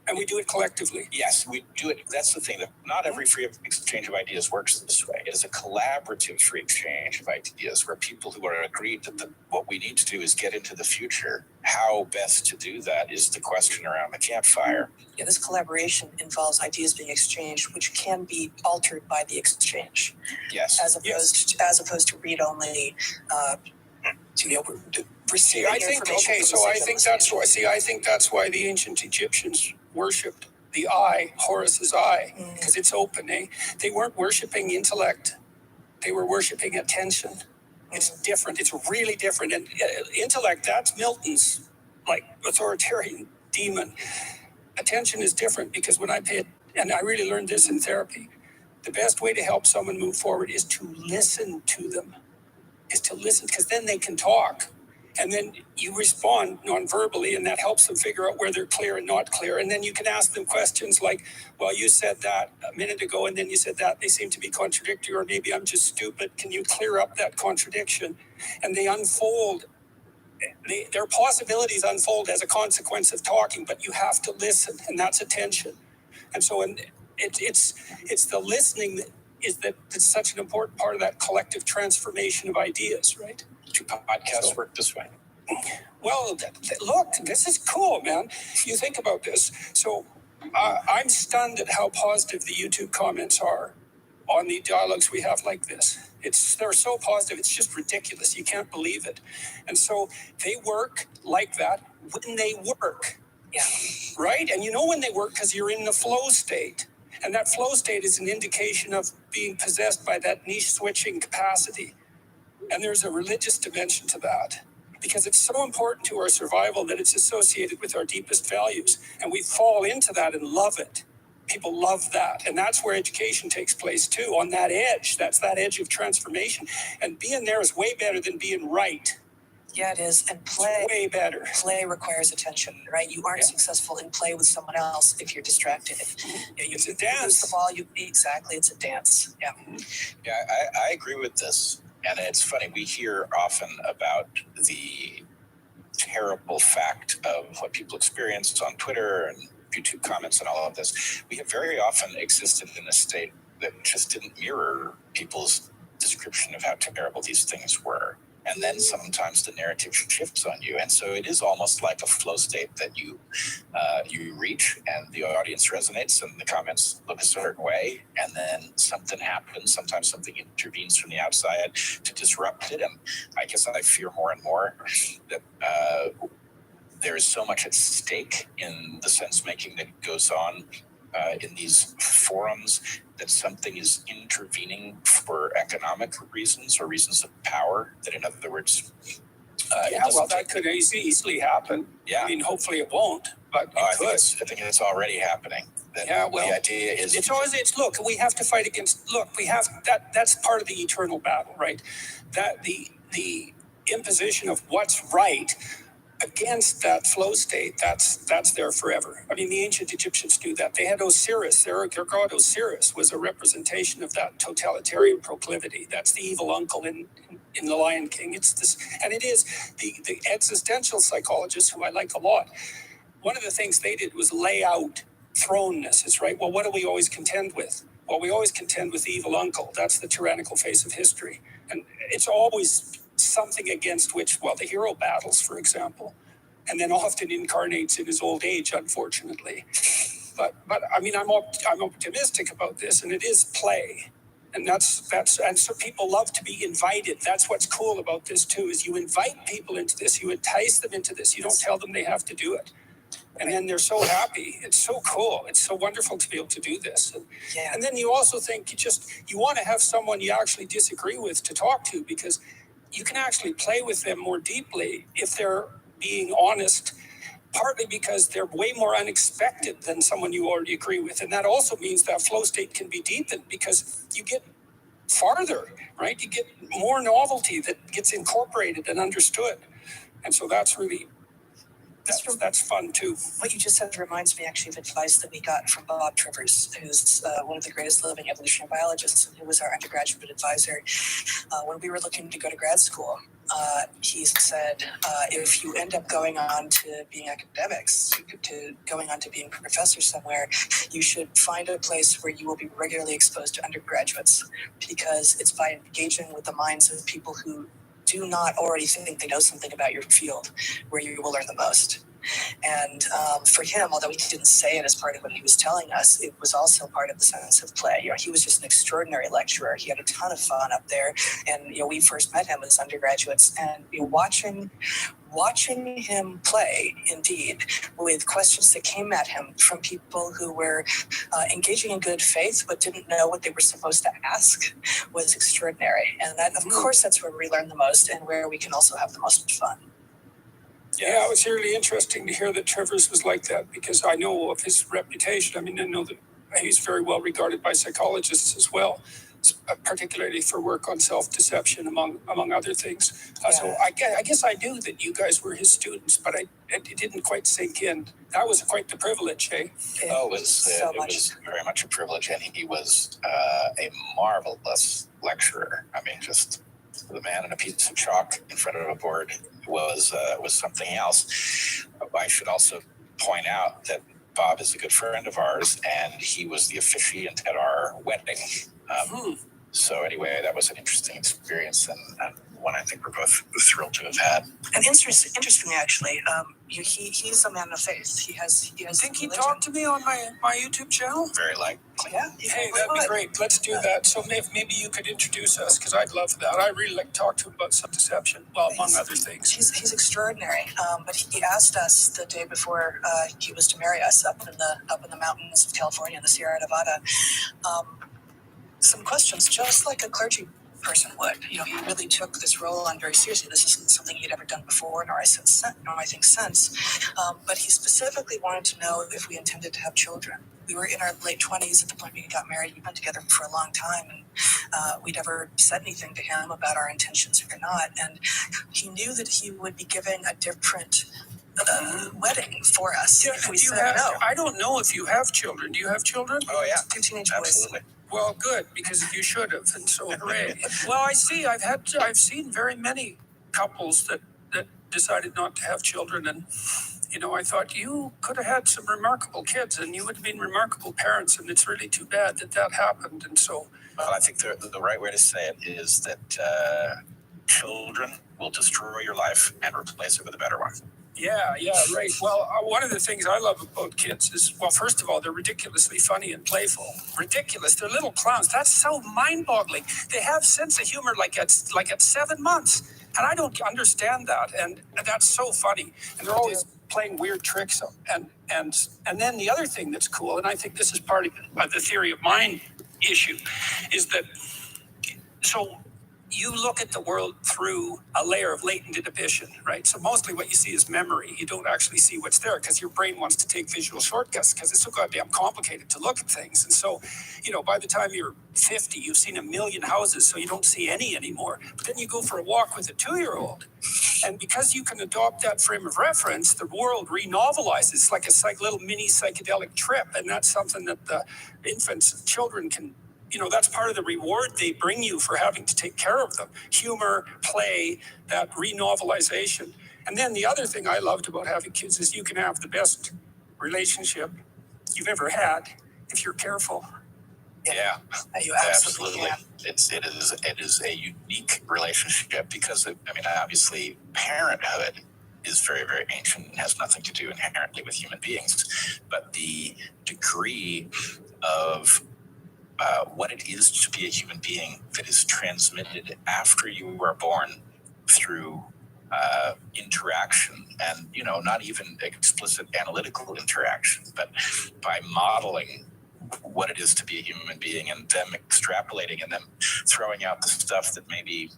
And we do it collectively. Yes, we do it. That's the thing, that not every free exchange of ideas works this way. It is a collaborative free exchange of ideas where people who are agreed that what we need to do is get into the future. How best to do that is the question around the campfire. Yeah, this collaboration involves ideas being exchanged, which can be altered by the exchange. Yes. As opposed to read only, receiving I think, information. okay, so I think that's why. See, I think that's why the ancient Egyptians worshipped the eye, Horus's eye, because it's open. They weren't worshiping intellect; they were worshiping attention. It's different. It's really different. And intellect, that's Milton's like authoritarian demon. Attention is different because when I pay it, and I really learned this in therapy, the best way to help someone move forward is to listen to them. Is to listen, because then they can talk. And then you respond non-verbally, and that helps them figure out where they're clear and not clear. And then you can ask them questions like, well, you said that a minute ago, and then you said that. They seem to be contradictory, or maybe I'm just stupid. Can you clear up that contradiction? And they unfold. Their possibilities unfold as a consequence of talking, but you have to listen, and that's attention. And so it's the listening that's such an important part of that collective transformation of ideas, right? Do podcasts work this way? Well, look, this is cool, man. You think about this. So I'm stunned at how positive the YouTube comments are on the dialogues we have like this. They're so positive, it's just ridiculous. You can't believe it. And so they work like that when they work. Yeah. Right? And you know when they work because you're in the flow state. And that flow state is an indication of being possessed by that niche switching capacity. And there's a religious dimension to that because it's so important to our survival that it's associated with our deepest values. And we fall into that and love it. People love that. And that's where education takes place too, on that edge. That's that edge of transformation. And being there is way better than being right. Yeah, it is. And play, way better. Play requires attention, right? You aren't successful in play with someone else if you're distracted. It's a dance. Lose the ball, exactly, it's a dance. Yeah. Yeah, I agree with this. And it's funny, we hear often about the terrible fact of what people experience on Twitter and YouTube comments and all of this. We have very often existed in a state that just didn't mirror people's description of how terrible these things were. And then sometimes the narrative shifts on you. And so it is almost like a flow state that you reach and the audience resonates and the comments look a certain way. And then something happens. Sometimes something intervenes from the outside to disrupt it. And I guess I fear more and more that there is so much at stake in the sense making that goes on in these forums, that something is intervening for economic reasons or reasons of power, that in other words, that could easily happen. Yeah. I mean, hopefully it won't, but it could. I think it's already happening. The idea is look, we have to fight against, we have, that's part of the eternal battle, right? That the imposition of what's right against that flow state, that's there forever. I mean, the ancient Egyptians knew that. They had Osiris, their god Osiris was a representation of that totalitarian proclivity. That's the evil uncle in The Lion King. It's this, and it is the existential psychologists, who I like a lot. One of the things they did was lay out thrownness. It's right. Well, what do we always contend with? Well, we always contend with the evil uncle. That's the tyrannical face of history. And it's always something against which, the hero battles, for example, and then often incarnates in his old age, unfortunately. But I mean, I'm optimistic about this, and it is play. And that's and so people love to be invited. That's what's cool about this too, is you invite people into this, you entice them into this, you don't tell them they have to do it. And then they're so happy. It's so cool. It's so wonderful to be able to do this. And then you also think you want to have someone you actually disagree with to talk to, because you can actually play with them more deeply if they're being honest, partly because they're way more unexpected than someone you already agree with. And that also means that flow state can be deepened because you get farther, right? You get more novelty that gets incorporated and understood. And so that's really That's fun too. What you just said reminds me actually of advice that we got from Bob Trivers, who's one of the greatest living evolutionary biologists, and who was our undergraduate advisor when we were looking to go to grad school. He said, if you end up going on to being academics, to going on to being professors somewhere, you should find a place where you will be regularly exposed to undergraduates, because it's by engaging with the minds of people who do not already think they know something about your field where you will learn the most. And for him, although he didn't say it as part of what he was telling us, it was also part of the sense of play. You know, he was just an extraordinary lecturer. He had a ton of fun up there. And, you know, we first met him as undergraduates, and you know, watching him play, indeed, with questions that came at him from people who were engaging in good faith but didn't know what they were supposed to ask, was extraordinary. And that, of course, that's where we learn the most and where we can also have the most fun. Yeah, it was really interesting to hear that Trivers was like that, because I know of his reputation. I mean, I know that he's very well regarded by psychologists as well, particularly for work on self-deception, among other things. So I guess I knew that you guys were his students, but it didn't quite sink in. That was quite the privilege, eh? It was very much a privilege, and he was a marvelous lecturer. I mean, just the man in a piece of chalk in front of a board was something else. I should also point out that Bob is a good friend of ours, and he was the officiant at our wedding. So anyway, that was an interesting experience, and one I think we're both thrilled to have had. And interestingly, actually, he's a man of faith. He has. Think he talked to me on my YouTube channel? Very likely. Yeah. Hey, that'd be great. Let's do that. So maybe you could introduce us, because I'd love that. I really like to talk to him about self-deception, well, among other things. He's extraordinary. But he asked us the day before he was to marry us up in the mountains of California, the Sierra Nevada, some questions, just like a clergy person would. You know, he really took this role on very seriously. This isn't something he'd ever done before, nor I think since. But he specifically wanted to know if we intended to have children. We were in our late 20s at the point we got married. We've been together for a long time, and we never said anything to him about our intentions or not. And he knew that he would be giving a different wedding for us if we said no. I don't know if you have children. Do you have children? Oh, yeah. 2 teenage boys. Absolutely. Well, good, because you should have, and so hooray. Well, I see. I've seen very many couples that decided not to have children, and you know, I thought you could have had some remarkable kids, and you would have been remarkable parents, and it's really too bad that happened. And so, well, I think the right way to say it is that children will destroy your life and replace it with a better one. Yeah, right. Well, one of the things I love about kids is, well, first of all, they're ridiculously funny and playful. Ridiculous. They're little clowns. That's so mind-boggling. They have sense of humor like at 7 months. And I don't understand that. And that's so funny. And they're always playing weird tricks. And then the other thing that's cool, and I think this is part of the theory of mind issue, is that, so you look at the world through a layer of latent inhibition, right? So mostly what you see is memory. You don't actually see what's there because your brain wants to take visual shortcuts because it's so goddamn complicated to look at things. And so, you know, by the time you're 50, you've seen 1 million houses, so you don't see any anymore. But then you go for a walk with a 2-year-old. And because you can adopt that frame of reference, the world re-novelizes. It's like a little mini psychedelic trip. And that's something that the infants and children can, you know, that's part of the reward they bring you for having to take care of them. Humor, play, that re-novelization. And then the other thing I loved about having kids is you can have the best relationship you've ever had if you're careful. Yeah, you absolutely can. It is a unique relationship because, obviously, parenthood is very, very ancient and has nothing to do inherently with human beings. But the degree of what it is to be a human being that is transmitted after you are born through interaction, and not even explicit analytical interaction, but by modeling what it is to be a human being and them extrapolating and them throwing out the stuff that maybe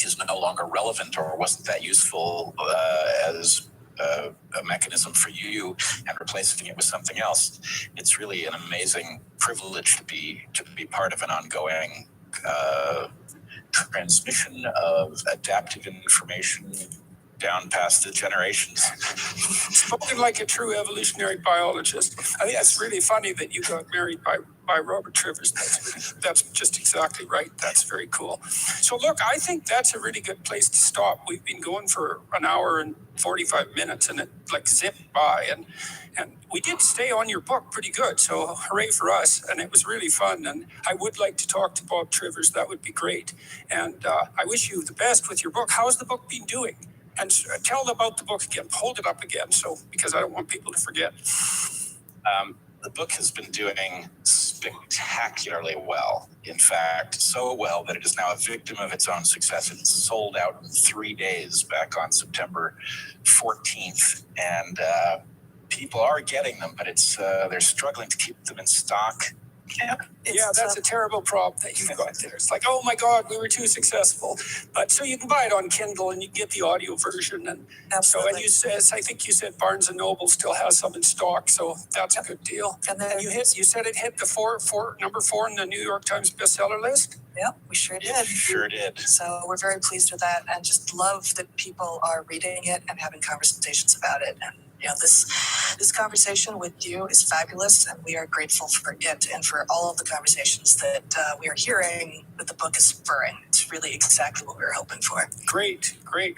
is no longer relevant or wasn't that useful as a mechanism for you and replacing it with something else. It's really an amazing privilege to be part of an ongoing transmission of adaptive information, down past the generations. Spoken like a true evolutionary biologist. I think it's really funny that you got married by Robert Trivers. That's just exactly right. That's very cool. So look, I think that's a really good place to stop. We've been going for an hour and 45 minutes and it like zipped by and we did stay on your book pretty good. So hooray for us. And it was really fun. And I would like to talk to Bob Trivers. That would be great. And I wish you the best with your book. How's the book been doing? And tell them about the book again. Hold it up again, because I don't want people to forget. The book has been doing spectacularly well. In fact, so well that it is now a victim of its own success. It sold out in 3 days back on September 14th, and people are getting them, but they're struggling to keep them in stock. Yeah, that's a terrible problem that you've got there. It's like, oh my God, we were too successful. But so you can buy it on Kindle and you can get the audio version. And Absolutely. so, and I think you said Barnes and Noble still has some in stock, so that's a good deal. And then you said it hit the number 4 in the New York Times bestseller list. Yep, we sure did. Sure did. So we're very pleased with that and just love that people are reading it and having conversations about it. And this conversation with you is fabulous, and we are grateful for it and for all of the conversations that we are hearing that the book is spurring. It's really exactly what we were hoping for. Great.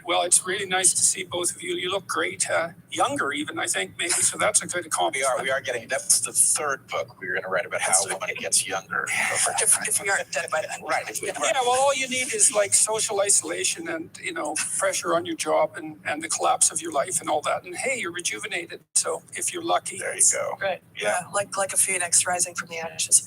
Well, it's really nice to see both of you. You look great. Younger even, I think, maybe. So that's a good accomplishment. We are getting, that's the third book we're going to write about how one gets younger. If we aren't dead by then. Right. Yeah, well, all you need is like social isolation and, pressure on your job and the collapse of your life and all that. And hey, you're rejuvenated. So if you're lucky. There you go. Right. Yeah. Like a phoenix rising from the ashes.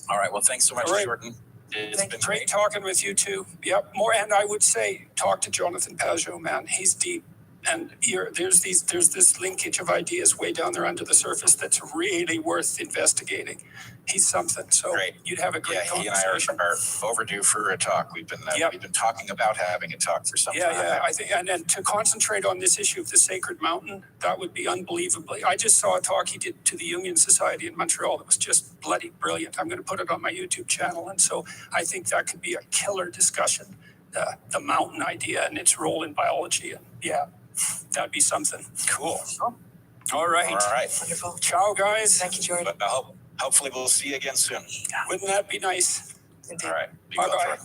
All right. Well, thanks so much, Jordan. It's been great talking with you too. Yep. More, and I would say talk to Jonathan Pajot, man. He's deep. And there's this linkage of ideas way down there under the surface that's really worth investigating. He's something. So you'd have a great conversation. He and I are overdue for a talk. We've been talking about having a talk for some time. Yeah. I think, and then to concentrate on this issue of the sacred mountain, that would be unbelievably. I just saw a talk he did to the Union Society in Montreal that was just bloody brilliant. I'm going to put it on my YouTube channel, and so I think that could be a killer discussion. The mountain idea and its role in biology, and that'd be something. Cool. All right. Wonderful. Ciao, guys. Thank you, Jordan. Hopefully we'll see you again soon. Wouldn't that be nice? Indeed. All right. Bye-bye.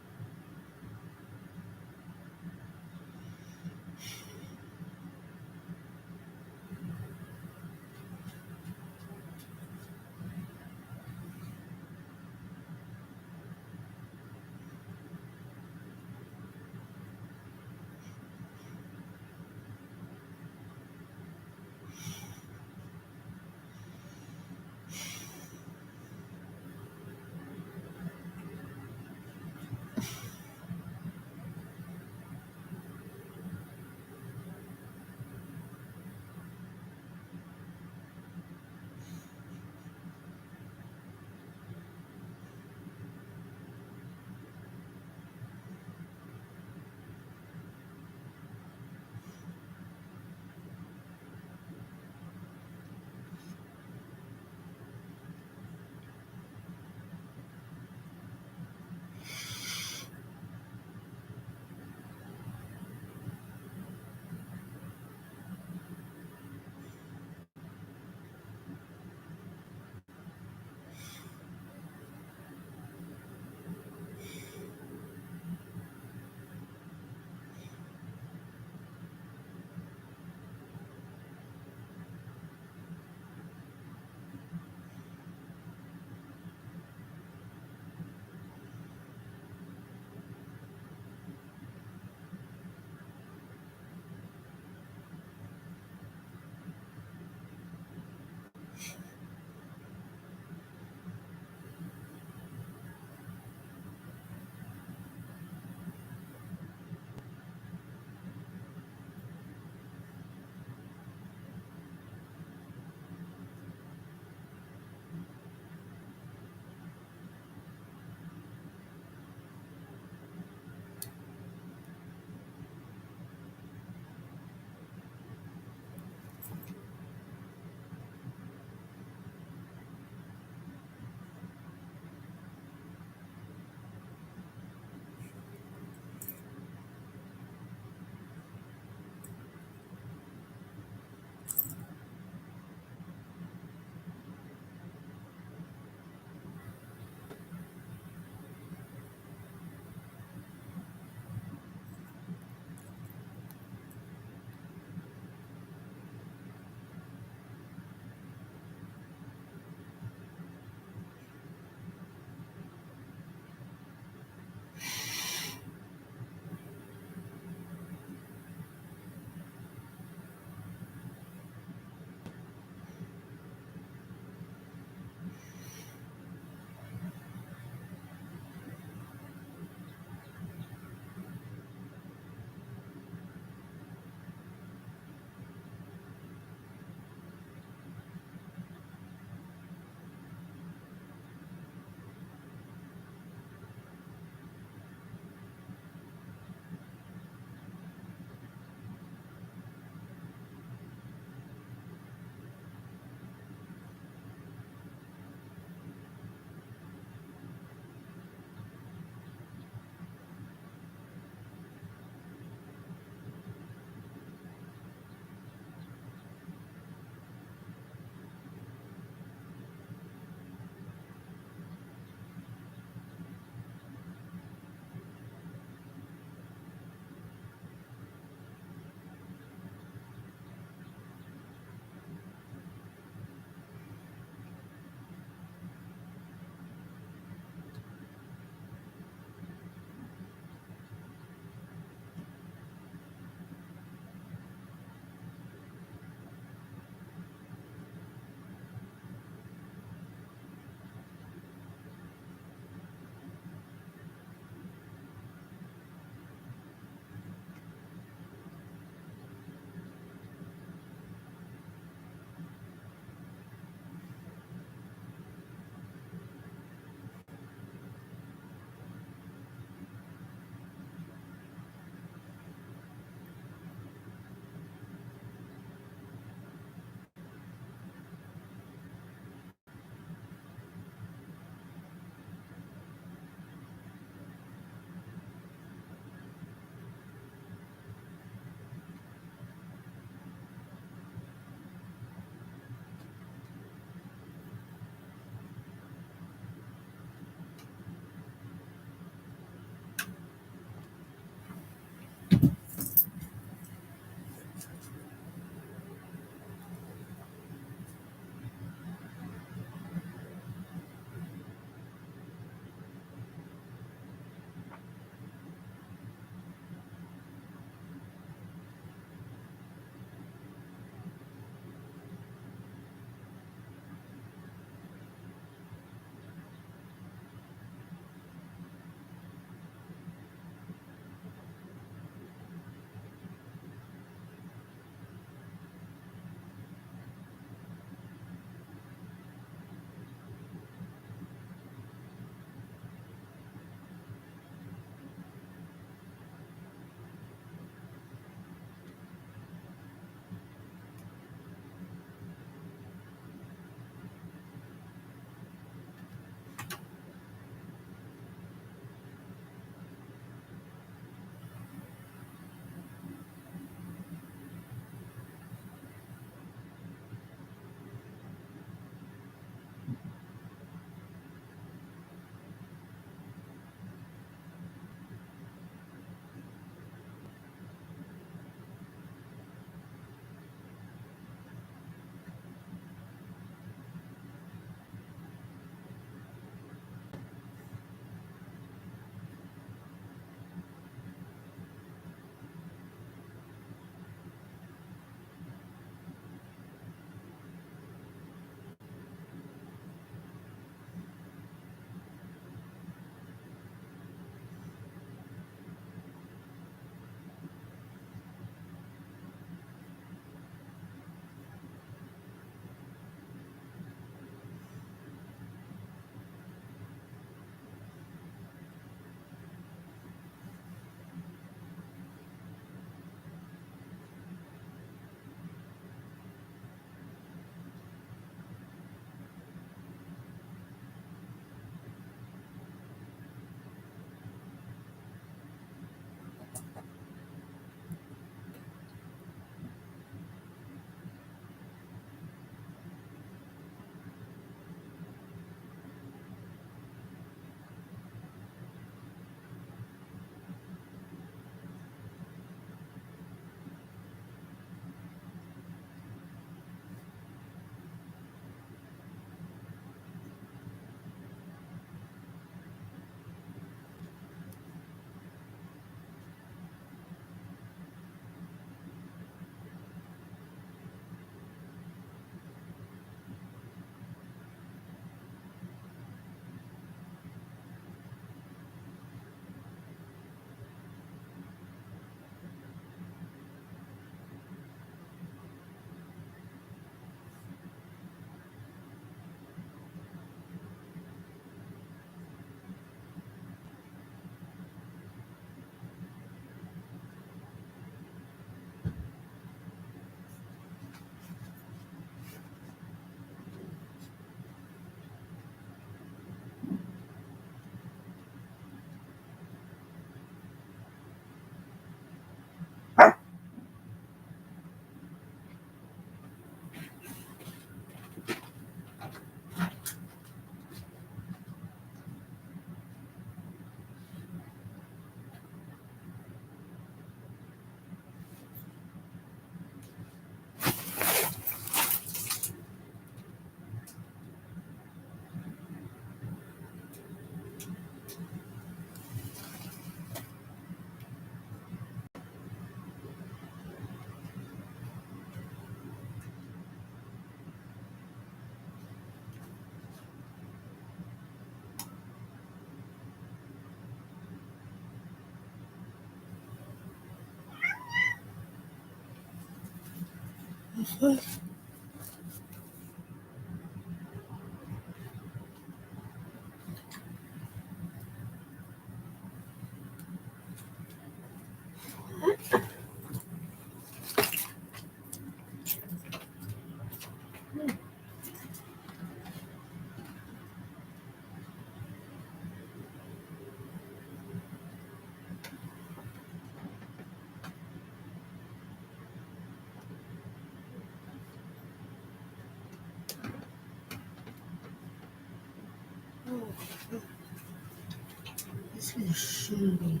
This is shitty.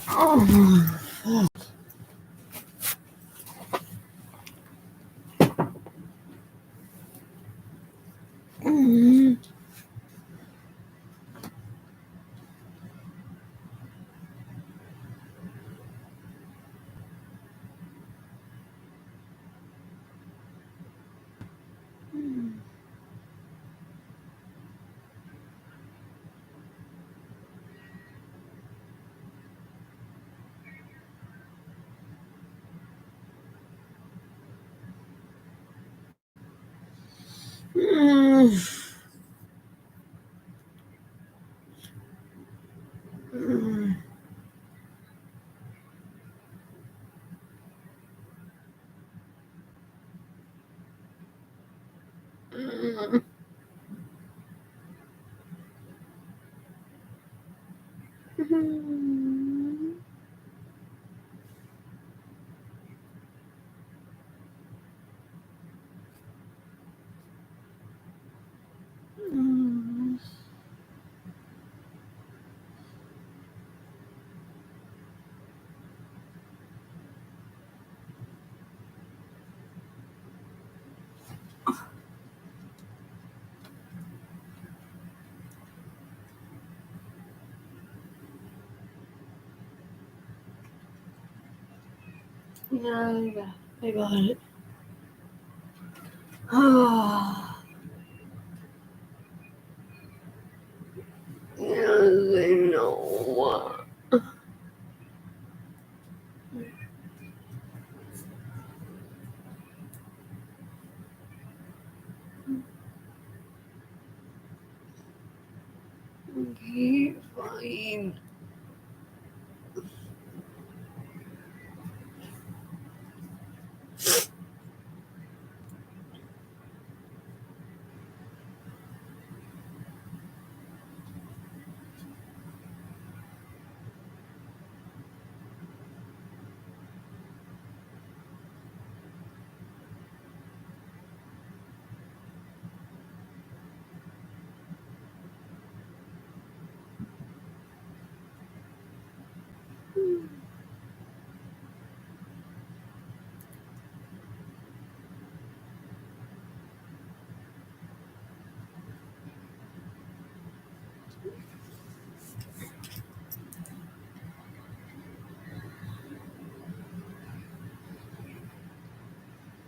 Oh, fuck. Mm. Mm. Mm. Mm. Mm. Mm. Yeah, I got it. Ah, yes, I know. Okay, fine.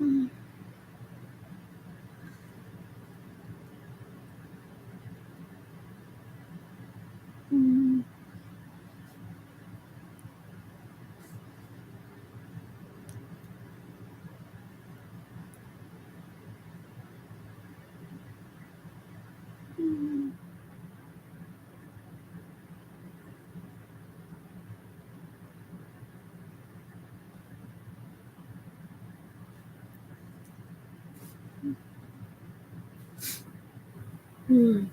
Mm. Mm. Mm. Mm.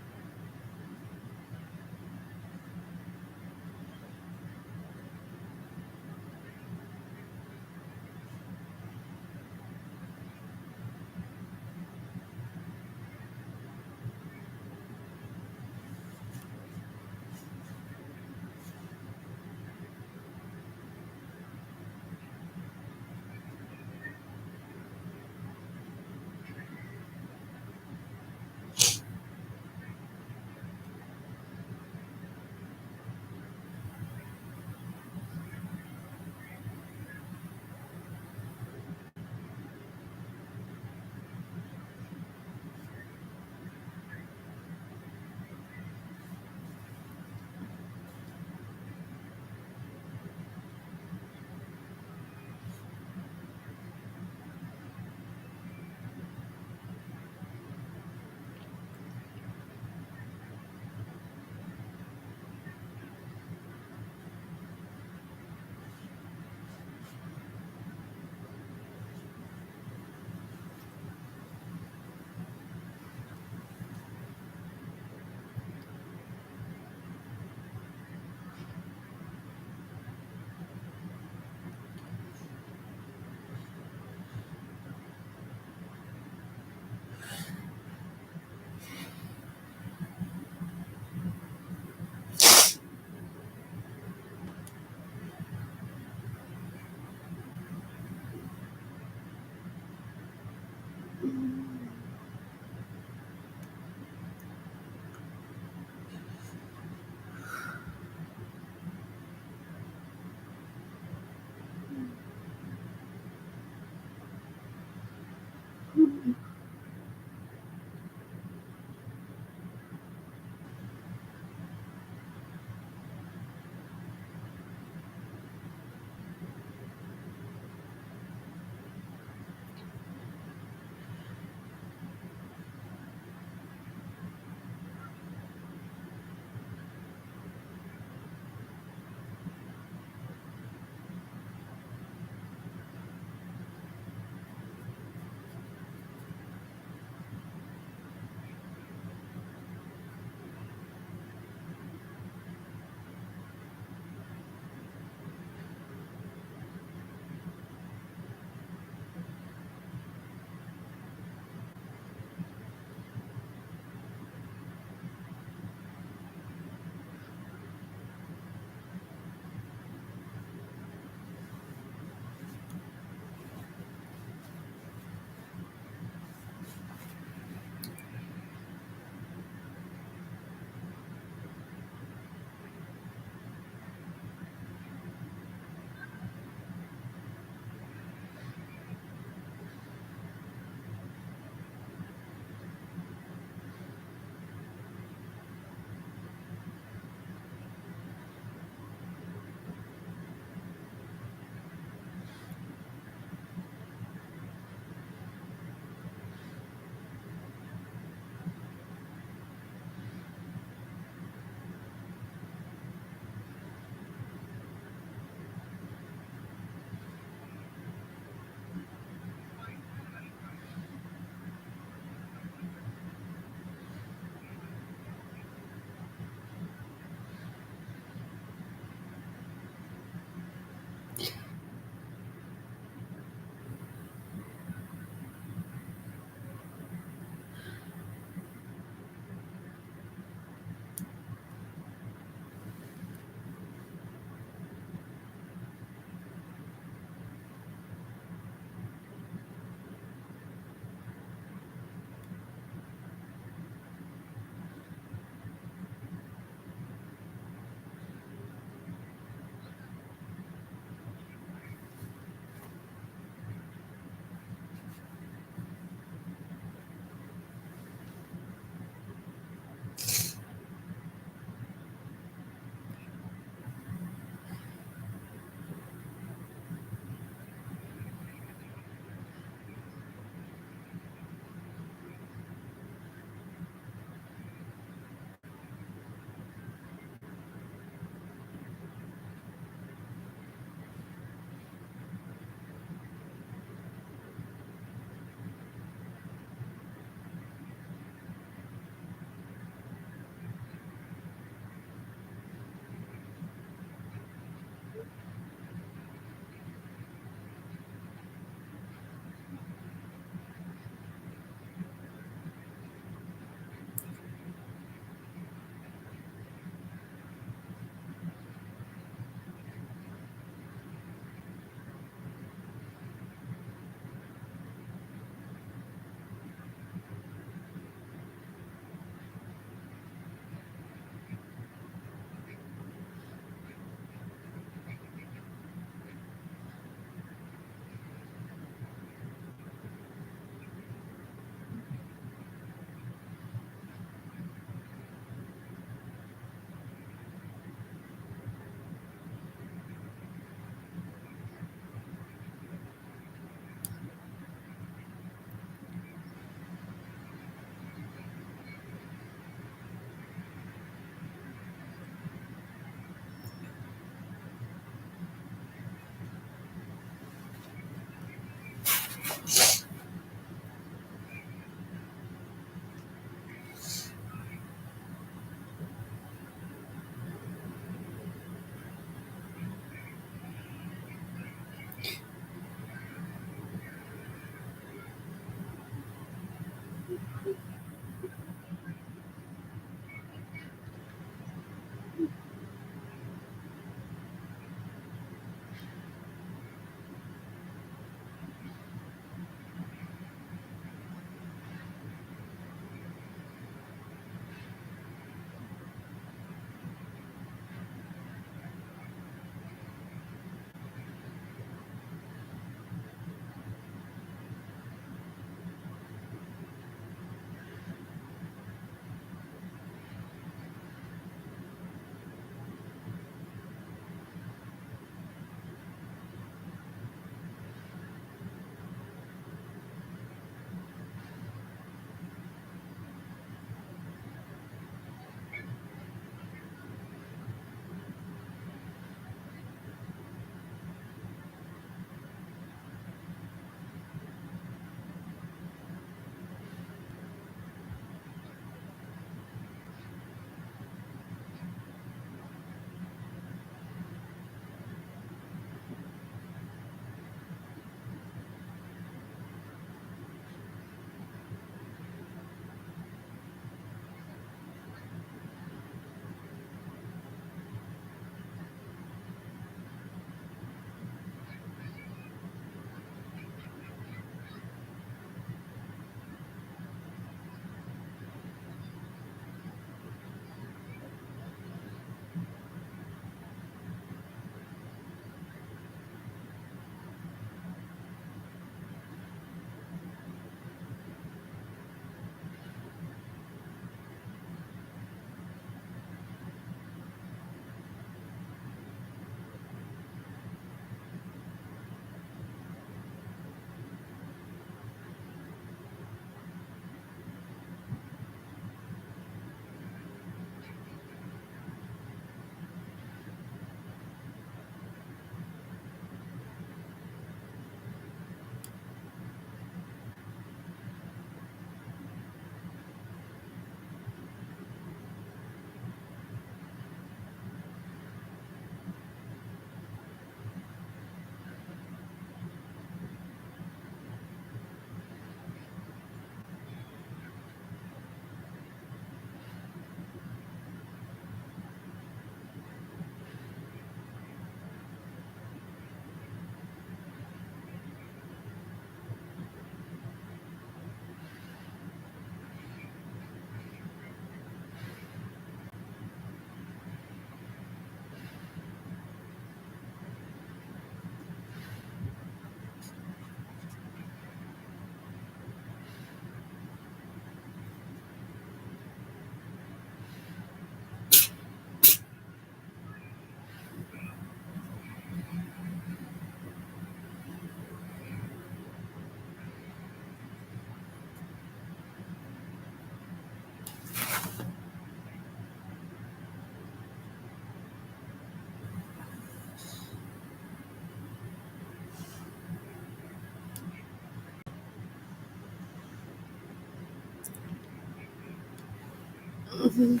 Mhm.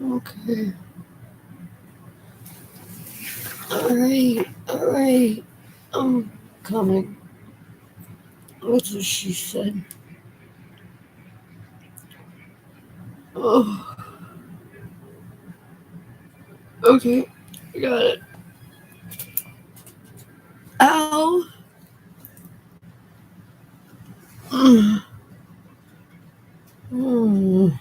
Okay. All right. I'm coming. That's what she said. Oh, okay. Got it. Ow. Mm. Mm.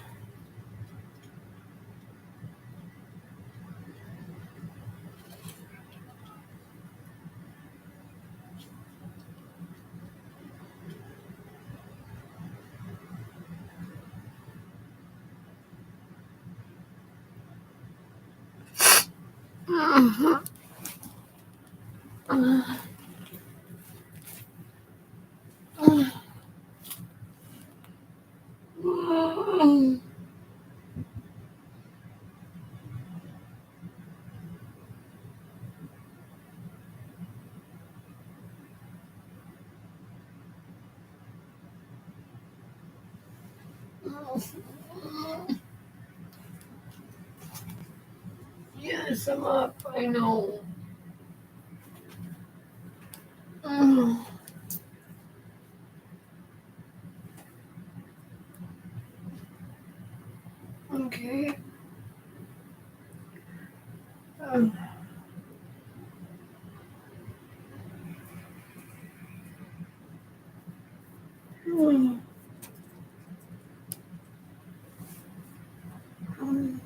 Mhm. Mm. Yes, I'm up. I know. Mm. Okay. Um. Mm. Mm.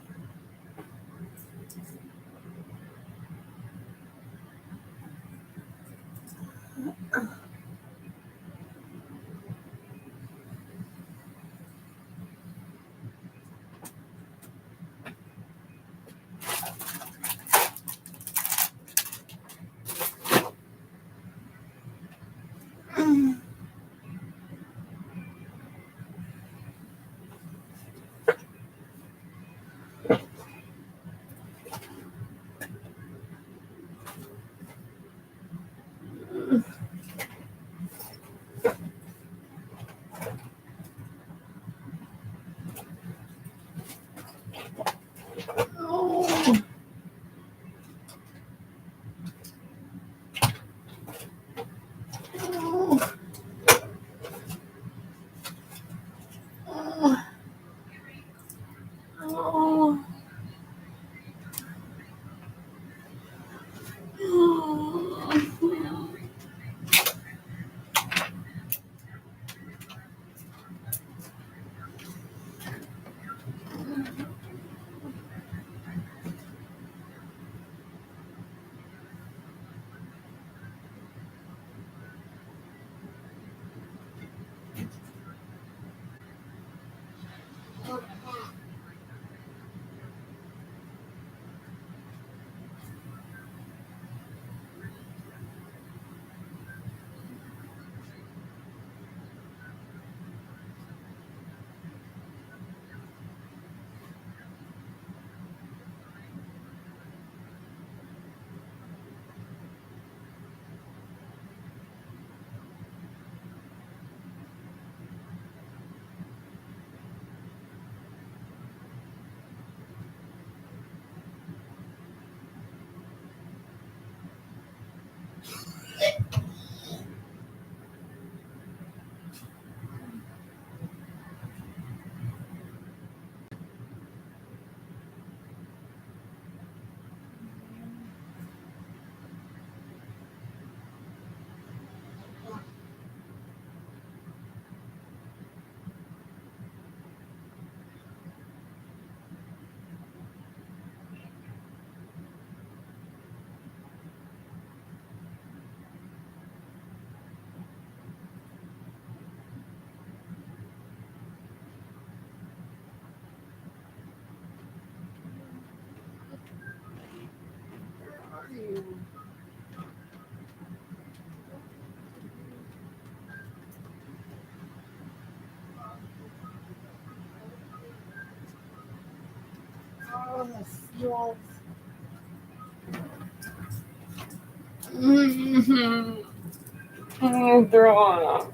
I'm throwing up.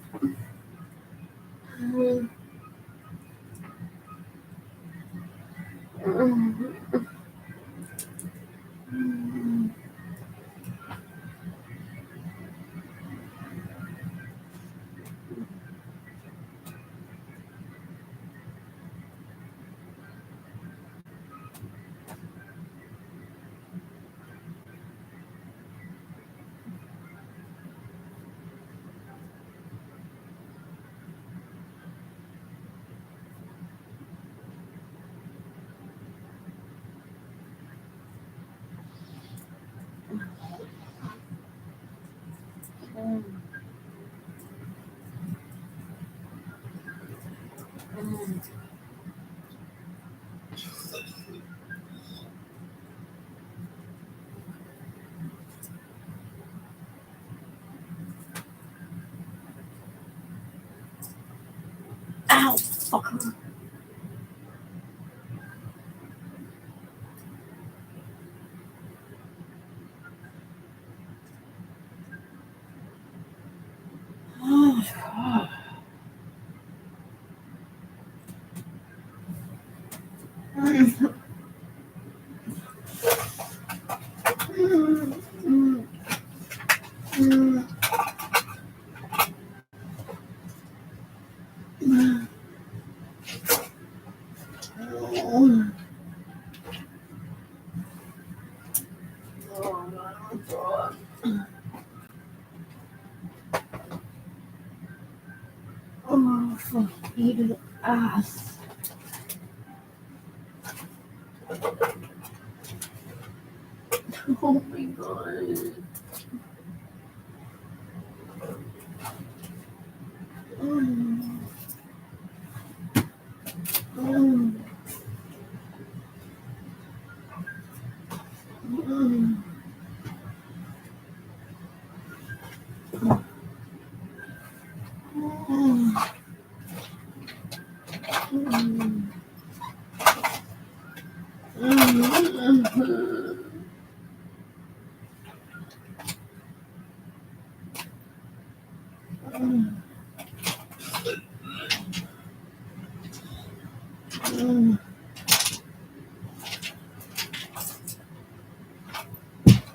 Ow, fucker. Oh, God. Oh, fuck, eat an ass. Oh my god.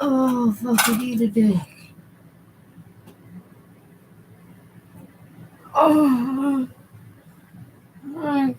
Oh, fucking eat a dick. Oh, my.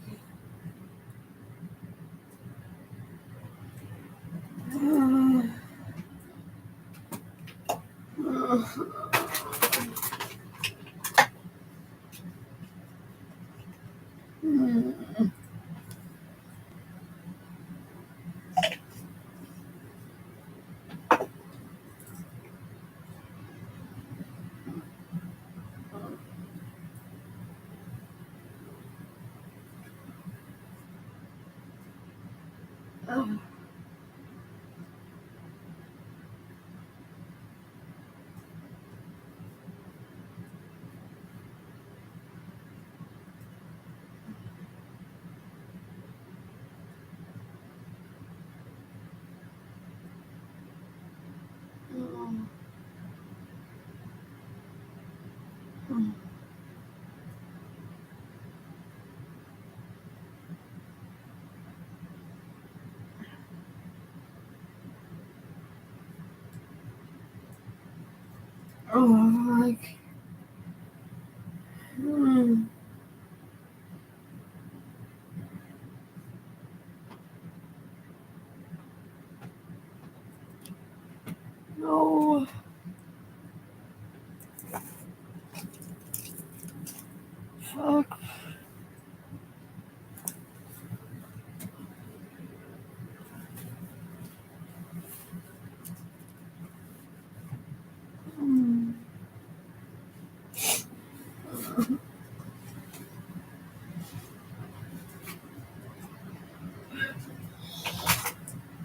Oh, like. No. Fuck.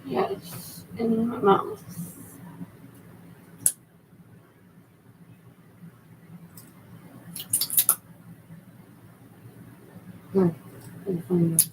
Yes, in my mouth. Here, I'll find it.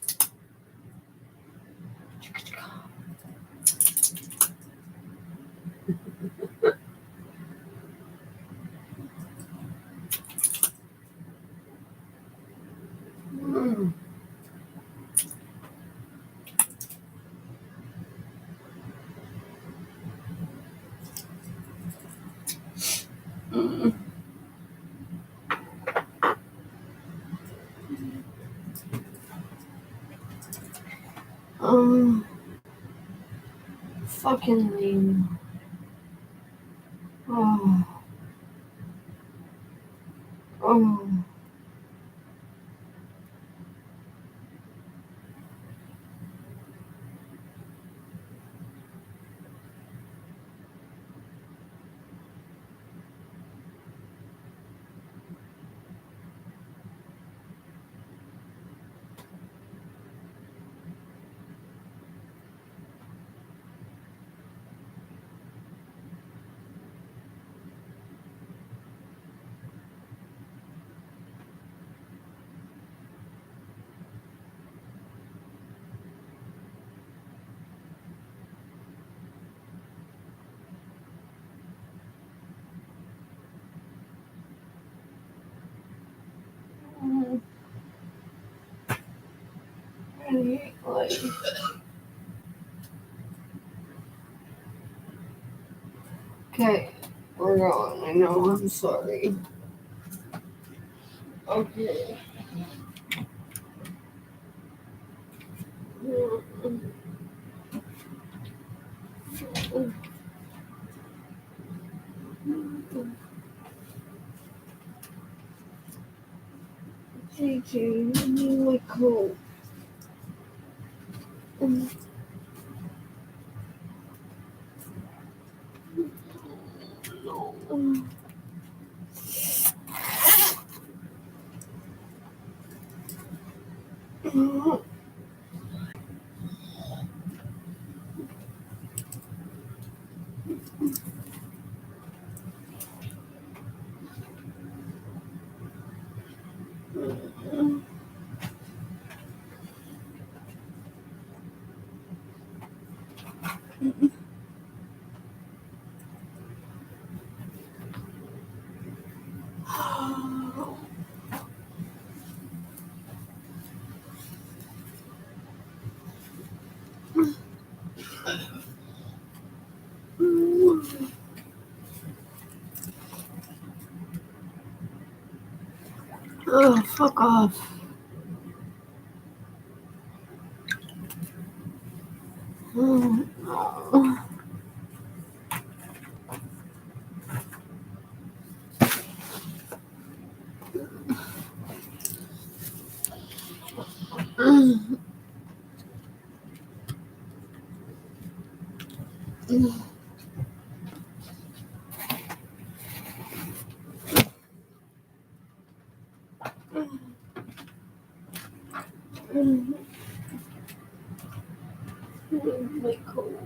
Fucking lame. Oh. Oh. Like, okay, we're going. I know, I'm sorry. Okay. JJ, I need my coat. Oh, fuck off. My coat.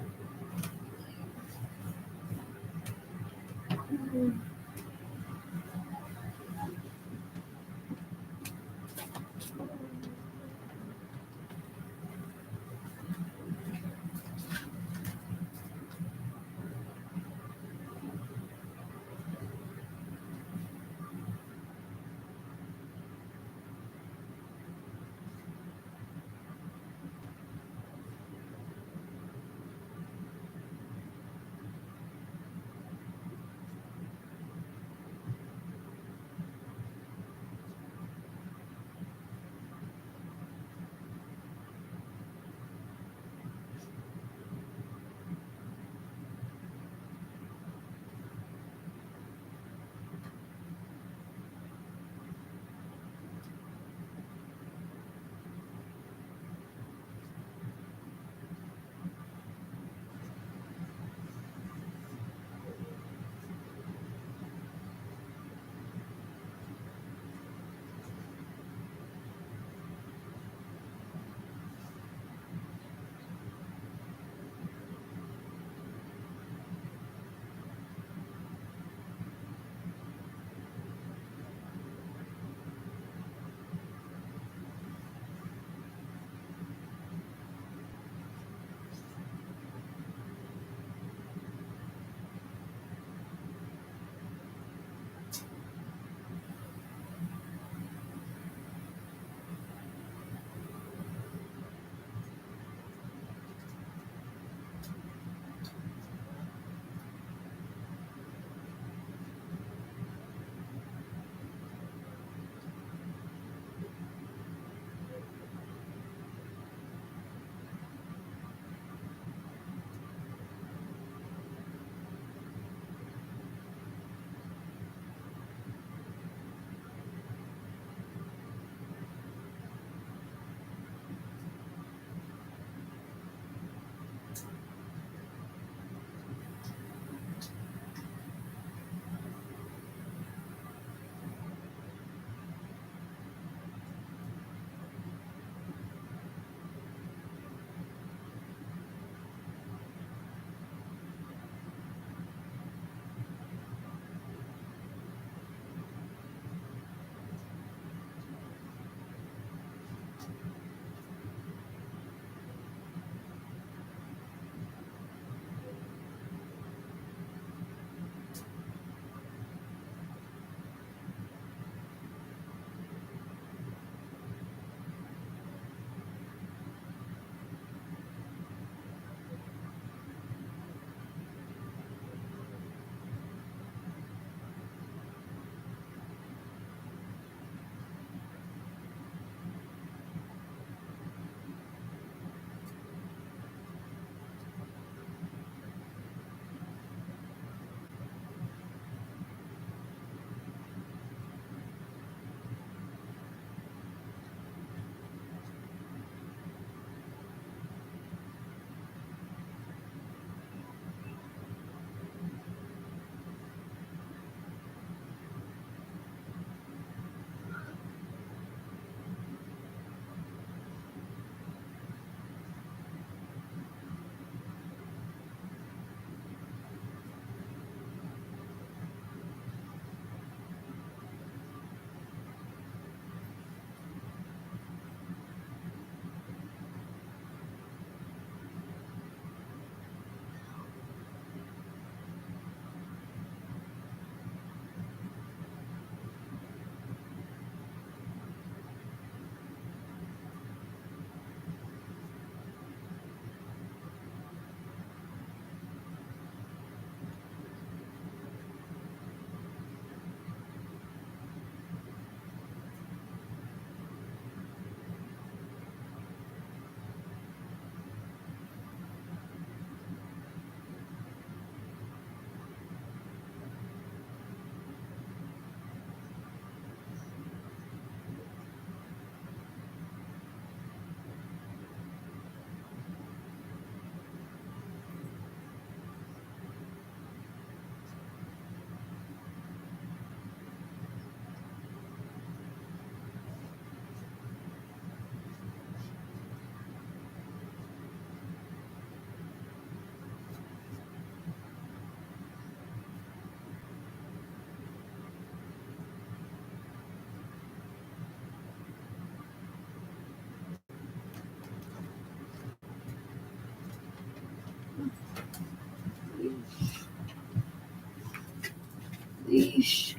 Yeesh.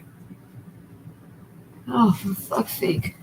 Oh, for fuck's sake.